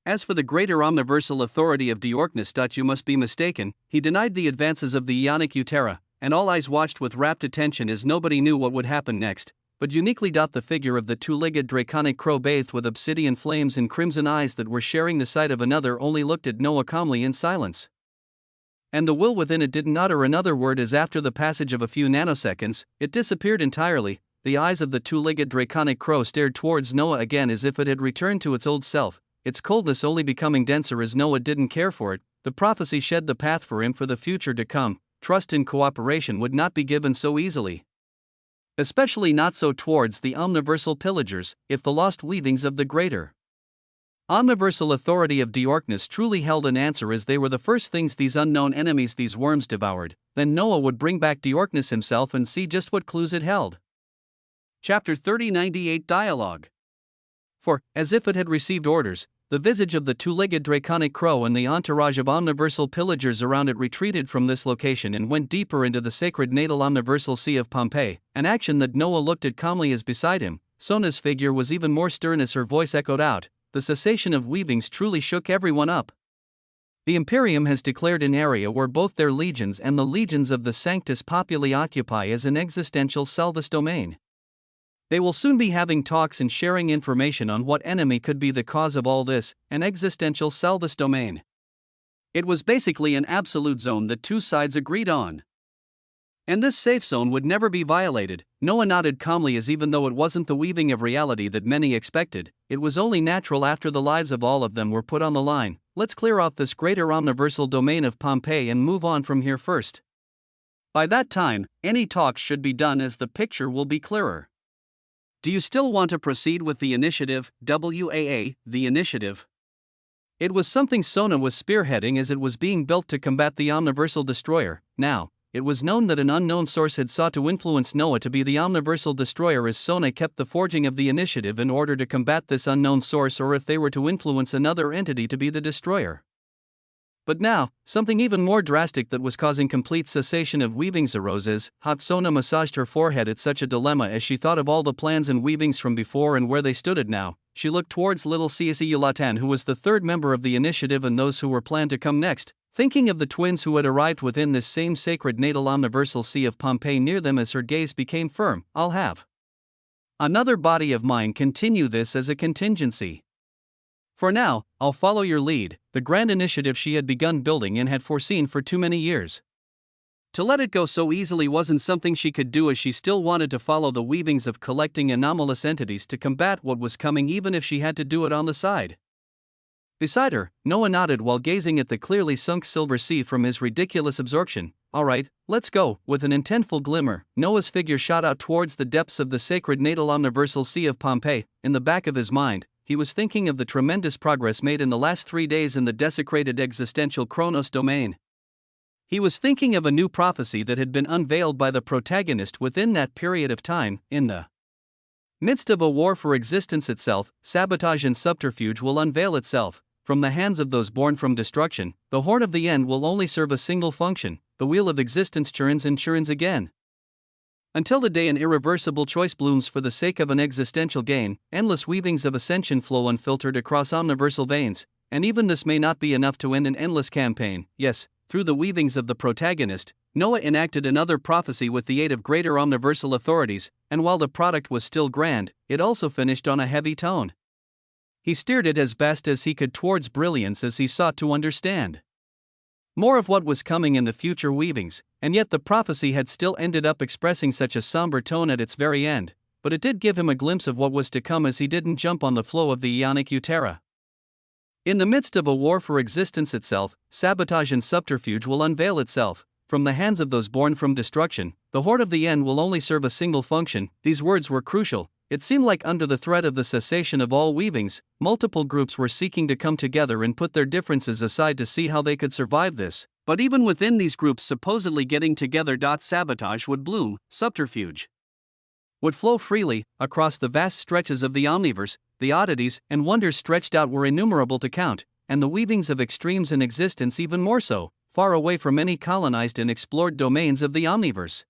As for the greater omniversal authority of Diorkness, you must be mistaken. He denied the advances of the Ionic Eutera, and all eyes watched with rapt attention as nobody knew what would happen next. But uniquely, the figure of the two-legged draconic crow, bathed with obsidian flames and crimson eyes that were sharing the sight of another, only looked at Noah calmly in silence. And the will within it didn't utter another word as after the passage of a few nanoseconds, it disappeared entirely. The eyes of the two-legged draconic crow stared towards Noah again as if it had returned to its old self, its coldness only becoming denser as Noah didn't care for it. The prophecy shed the path for him for the future to come. Trust and cooperation would not be given so easily. Especially not so towards the omniversal pillagers, if the lost weavings of the greater omniversal authority of Diorkness truly held an answer, as they were the first things these unknown enemies, these worms, devoured. Then Noah would bring back Diorkness himself and see just what clues it held. Chapter 3098 Dialogue. For, as if it had received orders, the visage of the two-legged draconic crow and the entourage of omniversal pillagers around it retreated from this location and went deeper into the sacred natal omniversal sea of Pompeii, an action that Noah looked at calmly as beside him. Sona's figure was even more stern as her voice echoed out. The cessation of weavings truly shook everyone up. The Imperium has declared an area where both their legions and the legions of the Sanctus Populi occupy as an existential Salvus domain. They will soon be having talks and sharing information on what enemy could be the cause of all this, an existential Salvus domain. It was basically an absolute zone that 2 sides agreed on. And this safe zone would never be violated. Noah nodded calmly, as even though it wasn't the weaving of reality that many expected, it was only natural after the lives of all of them were put on the line. Let's clear out this greater omniversal domain of Pompeii and move on from here first. By that time, any talks should be done, as the picture will be clearer. Do you still want to proceed with the initiative, WAA, the initiative? It was something Sona was spearheading as it was being built to combat the omniversal destroyer. Now, it was known that an unknown source had sought to influence Noah to be the omniversal destroyer, as Sona kept the forging of the initiative in order to combat this unknown source, or if they were to influence another entity to be the destroyer. But now, something even more drastic that was causing complete cessation of weavings arose as Sona massaged her forehead at such a dilemma as she thought of all the plans and weavings from before and where they stood at now. She looked towards little Csi Yulatan, who was the third member of the initiative, and those who were planned to come next, thinking of the twins who had arrived within this same sacred natal omniversal sea of Pompeii near them. As her gaze became firm, I'll have another body of mine continue this as a contingency. For now, I'll follow your lead, the grand initiative she had begun building and had foreseen for too many years. To let it go so easily wasn't something she could do, as she still wanted to follow the weavings of collecting anomalous entities to combat what was coming, even if she had to do it on the side. Beside her, Noah nodded while gazing at the clearly sunk silver sea from his ridiculous absorption. Alright, let's go. With an intentful glimmer, Noah's figure shot out towards the depths of the sacred natal omniversal sea of Pompeii. In the back of his mind, he was thinking of the tremendous progress made in the last 3 days in the desecrated existential Chronos domain. He was thinking of a new prophecy that had been unveiled by the protagonist within that period of time. In the midst of a war for existence itself, sabotage and subterfuge will unveil itself. From the hands of those born from destruction, the horn of the end will only serve a single function: the wheel of existence churns and churns again, until the day an irreversible choice blooms for the sake of an existential gain. Endless weavings of ascension flow unfiltered across omniversal veins, and even this may not be enough to end an endless campaign. Yes, through the weavings of the protagonist, Noah enacted another prophecy with the aid of greater omniversal authorities, and while the product was still grand, it also finished on a heavy tone. He steered it as best as he could towards brilliance as he sought to understand more of what was coming in the future weavings, and yet the prophecy had still ended up expressing such a somber tone at its very end, but it did give him a glimpse of what was to come as he didn't jump on the flow of the Ionic Eutera. In the midst of a war for existence itself, sabotage and subterfuge will unveil itself. From the hands of those born from destruction, the horde of the end will only serve a single function. These words were crucial. It seemed like under the threat of the cessation of all weavings, multiple groups were seeking to come together and put their differences aside to see how they could survive this. But even within these groups supposedly getting together, sabotage would bloom, subterfuge would flow freely across the vast stretches of the omniverse. The oddities and wonders stretched out were innumerable to count, and the weavings of extremes in existence even more so, far away from any colonized and explored domains of the omniverse.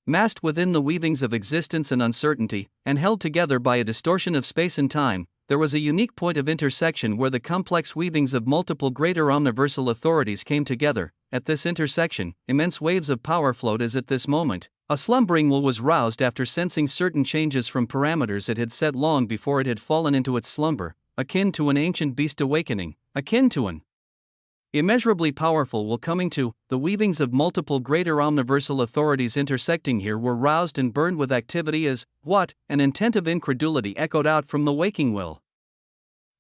Massed within the weavings of existence and uncertainty, and held together by a distortion of space and time, there was a unique point of intersection where the complex weavings of multiple greater omniversal authorities came together. At this intersection, immense waves of power flowed as at this moment, a slumbering will was roused after sensing certain changes from parameters it had set long before it had fallen into its slumber, akin to an ancient beast awakening, akin to an immeasurably powerful will coming to. The weavings of multiple greater omniversal authorities intersecting here were roused and burned with activity as, what, an intent of incredulity echoed out from the waking will.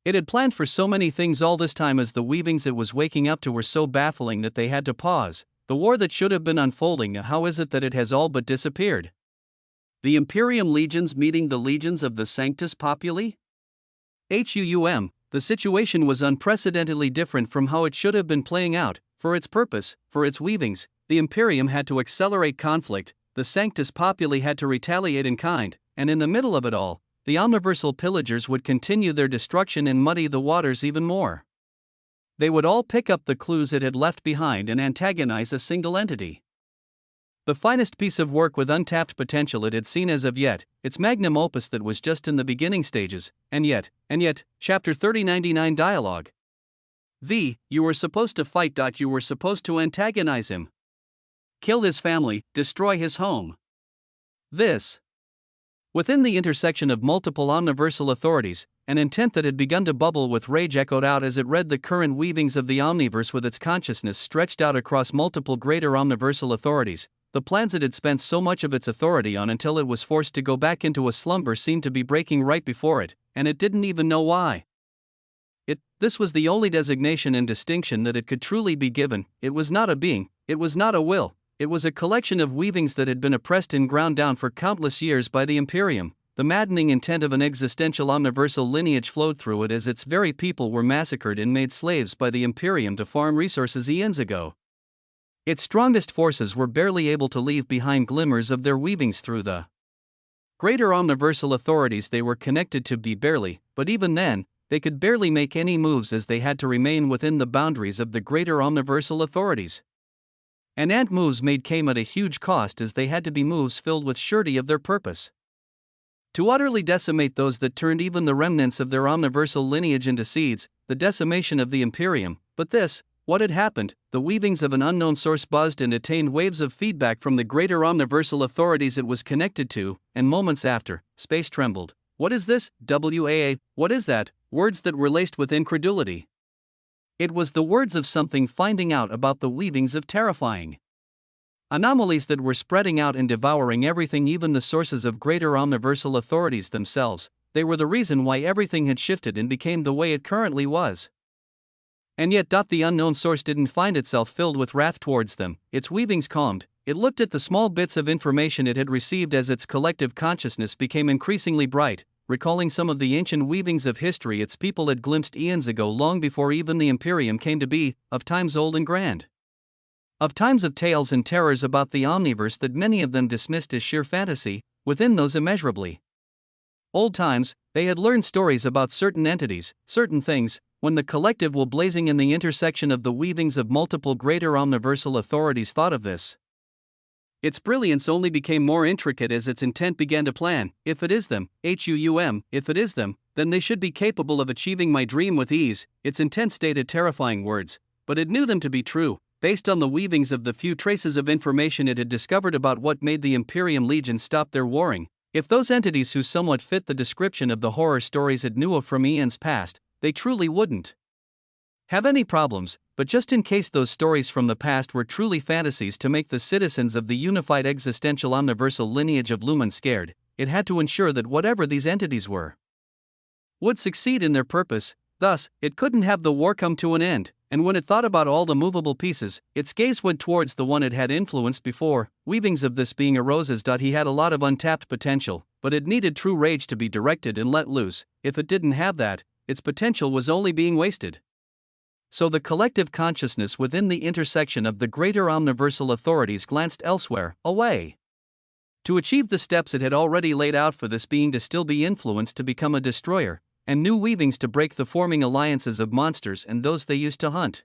It had planned for so many things all this time, as the weavings it was waking up to were so baffling that they had to pause. The war that should have been unfolding, how is it that it has all but disappeared? The Imperium legions meeting the legions of the Sanctus Populi? The situation was unprecedentedly different from how it should have been playing out. For its purpose, for its weavings, the Imperium had to accelerate conflict, the Sanctus Populi had to retaliate in kind, and in the middle of it all, the omniversal pillagers would continue their destruction and muddy the waters even more. They would all pick up the clues it had left behind and antagonize a single entity. The finest piece of work with untapped potential it had seen as of yet, its magnum opus that was just in the beginning stages, and yet, Chapter 3099 Dialogue. You were supposed to fight. You were supposed to antagonize him. Kill his family, destroy his home. This. Within the intersection of multiple omniversal authorities, an intent that had begun to bubble with rage echoed out as it read the current weavings of the omniverse with its consciousness stretched out across multiple greater omniversal authorities. The plans it had spent so much of its authority on until it was forced to go back into a slumber seemed to be breaking right before it, and it didn't even know why. This was the only designation and distinction that it could truly be given. It was not a being, it was not a will, it was a collection of weavings that had been oppressed and ground down for countless years by the Imperium. The maddening intent of an existential omniversal lineage flowed through it as its very people were massacred and made slaves by the Imperium to farm resources eons ago. Its strongest forces were barely able to leave behind glimmers of their weavings through the greater omniversal authorities they were connected to be barely, but even then, they could barely make any moves as they had to remain within the boundaries of the greater omniversal authorities. And moves made came at a huge cost as they had to be moves filled with surety of their purpose. To utterly decimate those that turned even the remnants of their omniversal lineage into seeds, the decimation of the Imperium, but this, what had happened, the weavings of an unknown source buzzed and attained waves of feedback from the greater omniversal authorities it was connected to, and moments after, space trembled. What is this, WAA, what is that? Words that were laced with incredulity. It was the words of something finding out about the weavings of terrifying anomalies that were spreading out and devouring everything, even the sources of greater omniversal authorities themselves. They were the reason why everything had shifted and became the way it currently was. And yet, the unknown source didn't find itself filled with wrath towards them. Its weavings calmed. It looked at the small bits of information it had received as its collective consciousness became increasingly bright, recalling some of the ancient weavings of history its people had glimpsed eons ago, long before even the Imperium came to be, of times old and grand. Of times of tales and terrors about the omniverse that many of them dismissed as sheer fantasy, within those immeasurably old times, they had learned stories about certain entities, certain things, when the collective will blazing in the intersection of the weavings of multiple greater omniversal authorities thought of this. Its brilliance only became more intricate as its intent began to plan. If it is them, if it is them, then they should be capable of achieving my dream with ease. Its intent stated terrifying words, but it knew them to be true, based on the weavings of the few traces of information it had discovered about what made the Imperium Legion stop their warring. If those entities who somewhat fit the description of the horror stories it knew of from eons past, they truly wouldn't have any problems, but just in case those stories from the past were truly fantasies to make the citizens of the unified existential omniversal lineage of Lumen scared, it had to ensure that whatever these entities were would succeed in their purpose. Thus, it couldn't have the war come to an end, and when it thought about all the movable pieces, its gaze went towards the one it had influenced before. Weavings of this being arose as he had a lot of untapped potential, but it needed true rage to be directed and let loose. If it didn't have that, its potential was only being wasted. So the collective consciousness within the intersection of the greater omniversal authorities glanced elsewhere, away. To achieve the steps it had already laid out for this being to still be influenced to become a destroyer, and new weavings to break the forming alliances of monsters and those they used to hunt.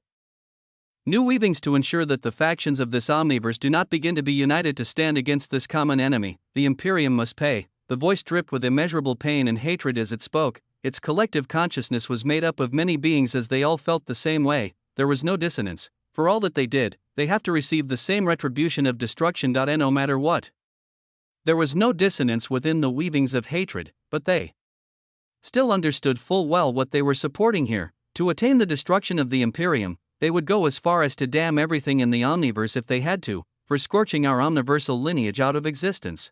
New weavings to ensure that the factions of this omniverse do not begin to be united to stand against this common enemy. The Imperium must pay. The voice dripped with immeasurable pain and hatred as it spoke. Its collective consciousness was made up of many beings as they all felt the same way. There was no dissonance. For all that they did, they have to receive the same retribution of destruction. No matter what. There was no dissonance within the weavings of hatred, but they still understood full well what they were supporting here. To attain the destruction of the Imperium, they would go as far as to damn everything in the omniverse if they had to, for scorching our omniversal lineage out of existence,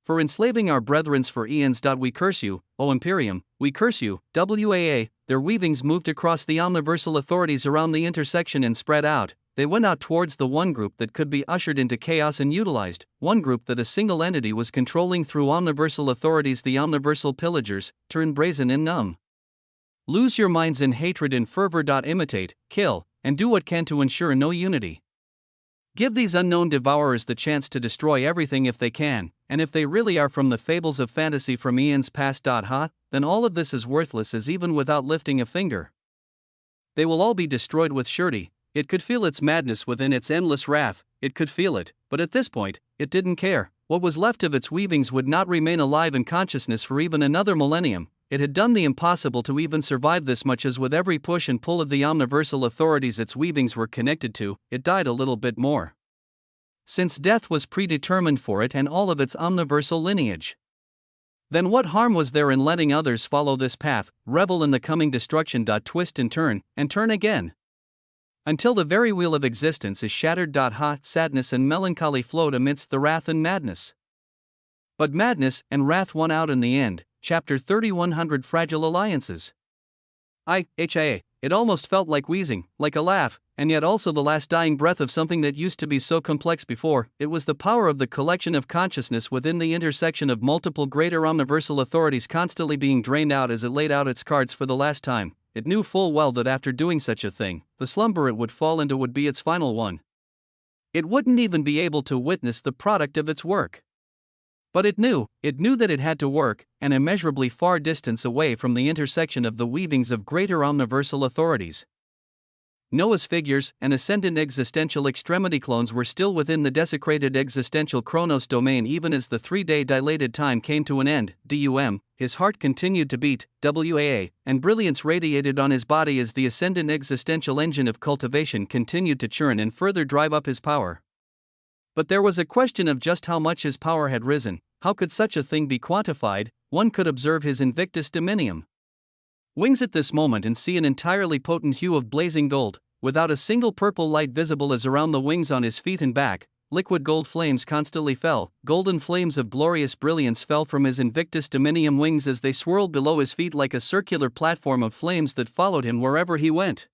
for enslaving our brethrens for eons. We curse you, O Imperium, we curse you, WAA. Their weavings moved across the omniversal authorities around the intersection and spread out. They went out towards the one group that could be ushered into chaos and utilized, one group that a single entity was controlling through omniversal authorities. The omniversal pillagers, turn brazen and numb. Lose your minds in hatred and fervor. Imitate, kill, and do what can to ensure no unity. Give these unknown devourers the chance to destroy everything if they can, and if they really are from the fables of fantasy from eons past. Then all of this is worthless as even without lifting a finger. They will all be destroyed with surety. It could feel its madness within its endless wrath, it could feel it, but at this point, it didn't care. What was left of its weavings would not remain alive in consciousness for even another millennium. It had done the impossible to even survive this much, as with every push and pull of the omniversal authorities its weavings were connected to, it died a little bit more. Since death was predetermined for it and all of its omniversal lineage. Then what harm was there in letting others follow this path, revel in the coming destruction. Twist and turn again. Until the very wheel of existence is shattered. Sadness and melancholy flowed amidst the wrath and madness. But madness and wrath won out in the end. Chapter 3100 Fragile Alliances. It almost felt like wheezing, like a laugh, and yet also the last dying breath of something that used to be so complex before. It was the power of the collection of consciousness within the intersection of multiple greater omniversal authorities constantly being drained out as it laid out its cards for the last time. It knew full well that after doing such a thing, the slumber it would fall into would be its final one. It wouldn't even be able to witness the product of its work. But it knew that it had to work, an immeasurably far distance away from the intersection of the weavings of greater omniversal authorities. Noah's figures and ascendant existential extremity clones were still within the desecrated existential chronos domain even as the 3-day dilated time came to an end. His heart continued to beat, WAA, and brilliance radiated on his body as the ascendant existential engine of cultivation continued to churn and further drive up his power. But there was a question of just how much his power had risen. How could such a thing be quantified? One could observe his Invictus Dominium wings at this moment and see an entirely potent hue of blazing gold, without a single purple light visible as around the wings on his feet and back, liquid gold flames constantly fell, golden flames of glorious brilliance fell from his Invictus Dominium wings as they swirled below his feet like a circular platform of flames that followed him wherever he went.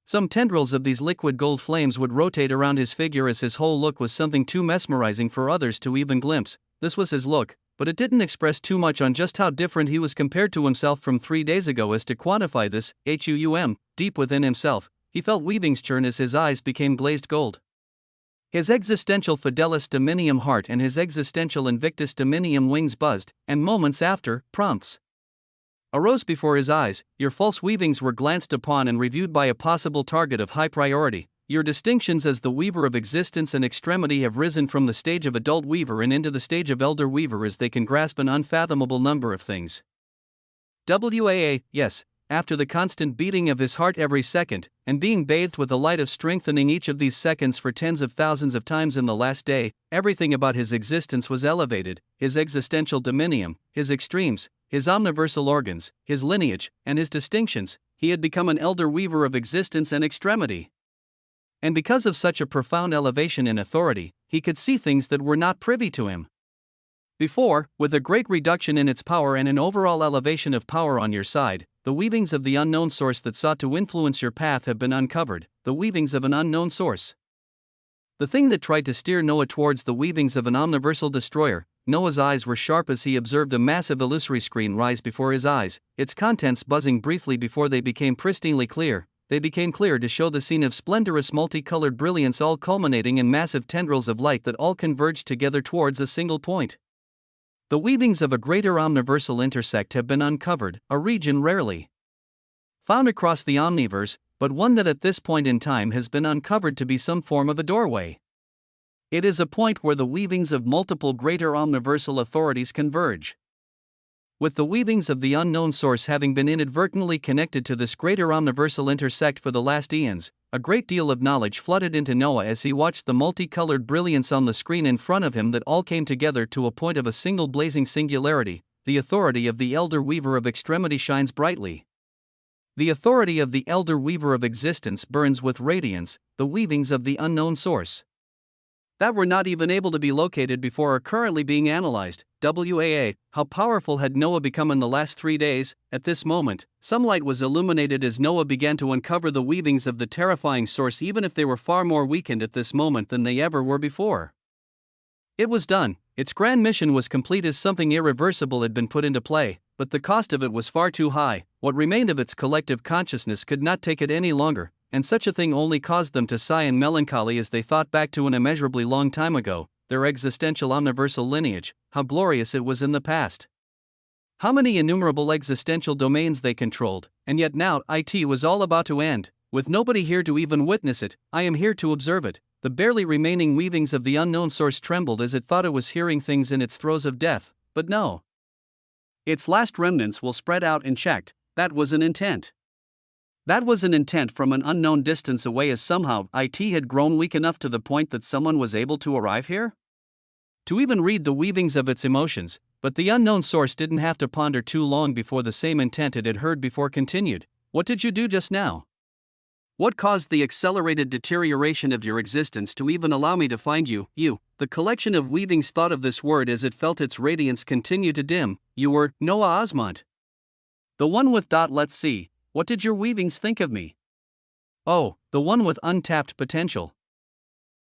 Some tendrils of these liquid gold flames would rotate around his figure as his whole look was something too mesmerizing for others to even glimpse. This was his look, but it didn't express too much on just how different he was compared to himself from 3 days ago as to quantify this. Deep within himself, he felt weavings churn as his eyes became glazed gold. His existential Fidelis Dominium heart and his existential Invictus Dominium wings buzzed, and moments after, prompts arose before his eyes. Your false weavings were glanced upon and reviewed by a possible target of high priority. Your distinctions as the weaver of existence and extremity have risen from the stage of adult weaver and into the stage of elder weaver as they can grasp an unfathomable number of things. WAA, yes, after the constant beating of his heart every second, and being bathed with the light of strengthening each of these seconds for tens of thousands of times in the last day, everything about his existence was elevated, his existential dominium, his extremes, his omniversal organs, his lineage, and his distinctions. He had become an elder weaver of existence and extremity. And because of such a profound elevation in authority, he could see things that were not privy to him before. With a great reduction in its power and an overall elevation of power on your side, the weavings of the unknown source that sought to influence your path have been uncovered, the weavings of an unknown source. The thing that tried to steer Noah towards the weavings of an omniversal destroyer. Noah's eyes were sharp as he observed a massive illusory screen rise before his eyes, its contents buzzing briefly before they became pristinely clear. They became clear to show the scene of splendorous multicolored brilliance, all culminating in massive tendrils of light that all converged together towards a single point. The weavings of a greater omniversal intersect have been uncovered, a region rarely found across the omniverse, but one that at this point in time has been uncovered to be some form of a doorway. It is a point where the weavings of multiple greater omniversal authorities converge. With the weavings of the unknown source having been inadvertently connected to this greater omniversal intersect for the last eons, a great deal of knowledge flooded into Noah as he watched the multicolored brilliance on the screen in front of him that all came together to a point of a single blazing singularity. The authority of the elder weaver of extremity shines brightly. The authority of the elder weaver of existence burns with radiance, the weavings of the unknown source that were not even able to be located before are currently being analyzed. WAA, how powerful had Noah become in the last 3 days? At this moment, some light was illuminated as Noah began to uncover the weavings of the terrifying source, even if they were far more weakened at this moment than they ever were before. It was done, its grand mission was complete as something irreversible had been put into play, but the cost of it was far too high. What remained of its collective consciousness could not take it any longer, and such a thing only caused them to sigh in melancholy as they thought back to an immeasurably long time ago, their existential omniversal lineage, how glorious it was in the past. How many innumerable existential domains they controlled, and yet now it was all about to end, with nobody here to even witness it. I am here to observe it. The barely remaining weavings of the unknown source trembled as it thought it was hearing things in its throes of death, but no. Its last remnants will spread out and checked. That was an intent. That was an intent from an unknown distance away, as somehow it had grown weak enough to the point that someone was able to arrive here to even read the weavings of its emotions. But the unknown source didn't have to ponder too long before the same intent it had heard before continued. What did you do just now? What caused the accelerated deterioration of your existence to even allow me to find you? You. The collection of weavings thought of this word as it felt its radiance continue to dim. You were Noah Osmont, the one with. Let's see. What did your weavings think of me? Oh, the one with untapped potential.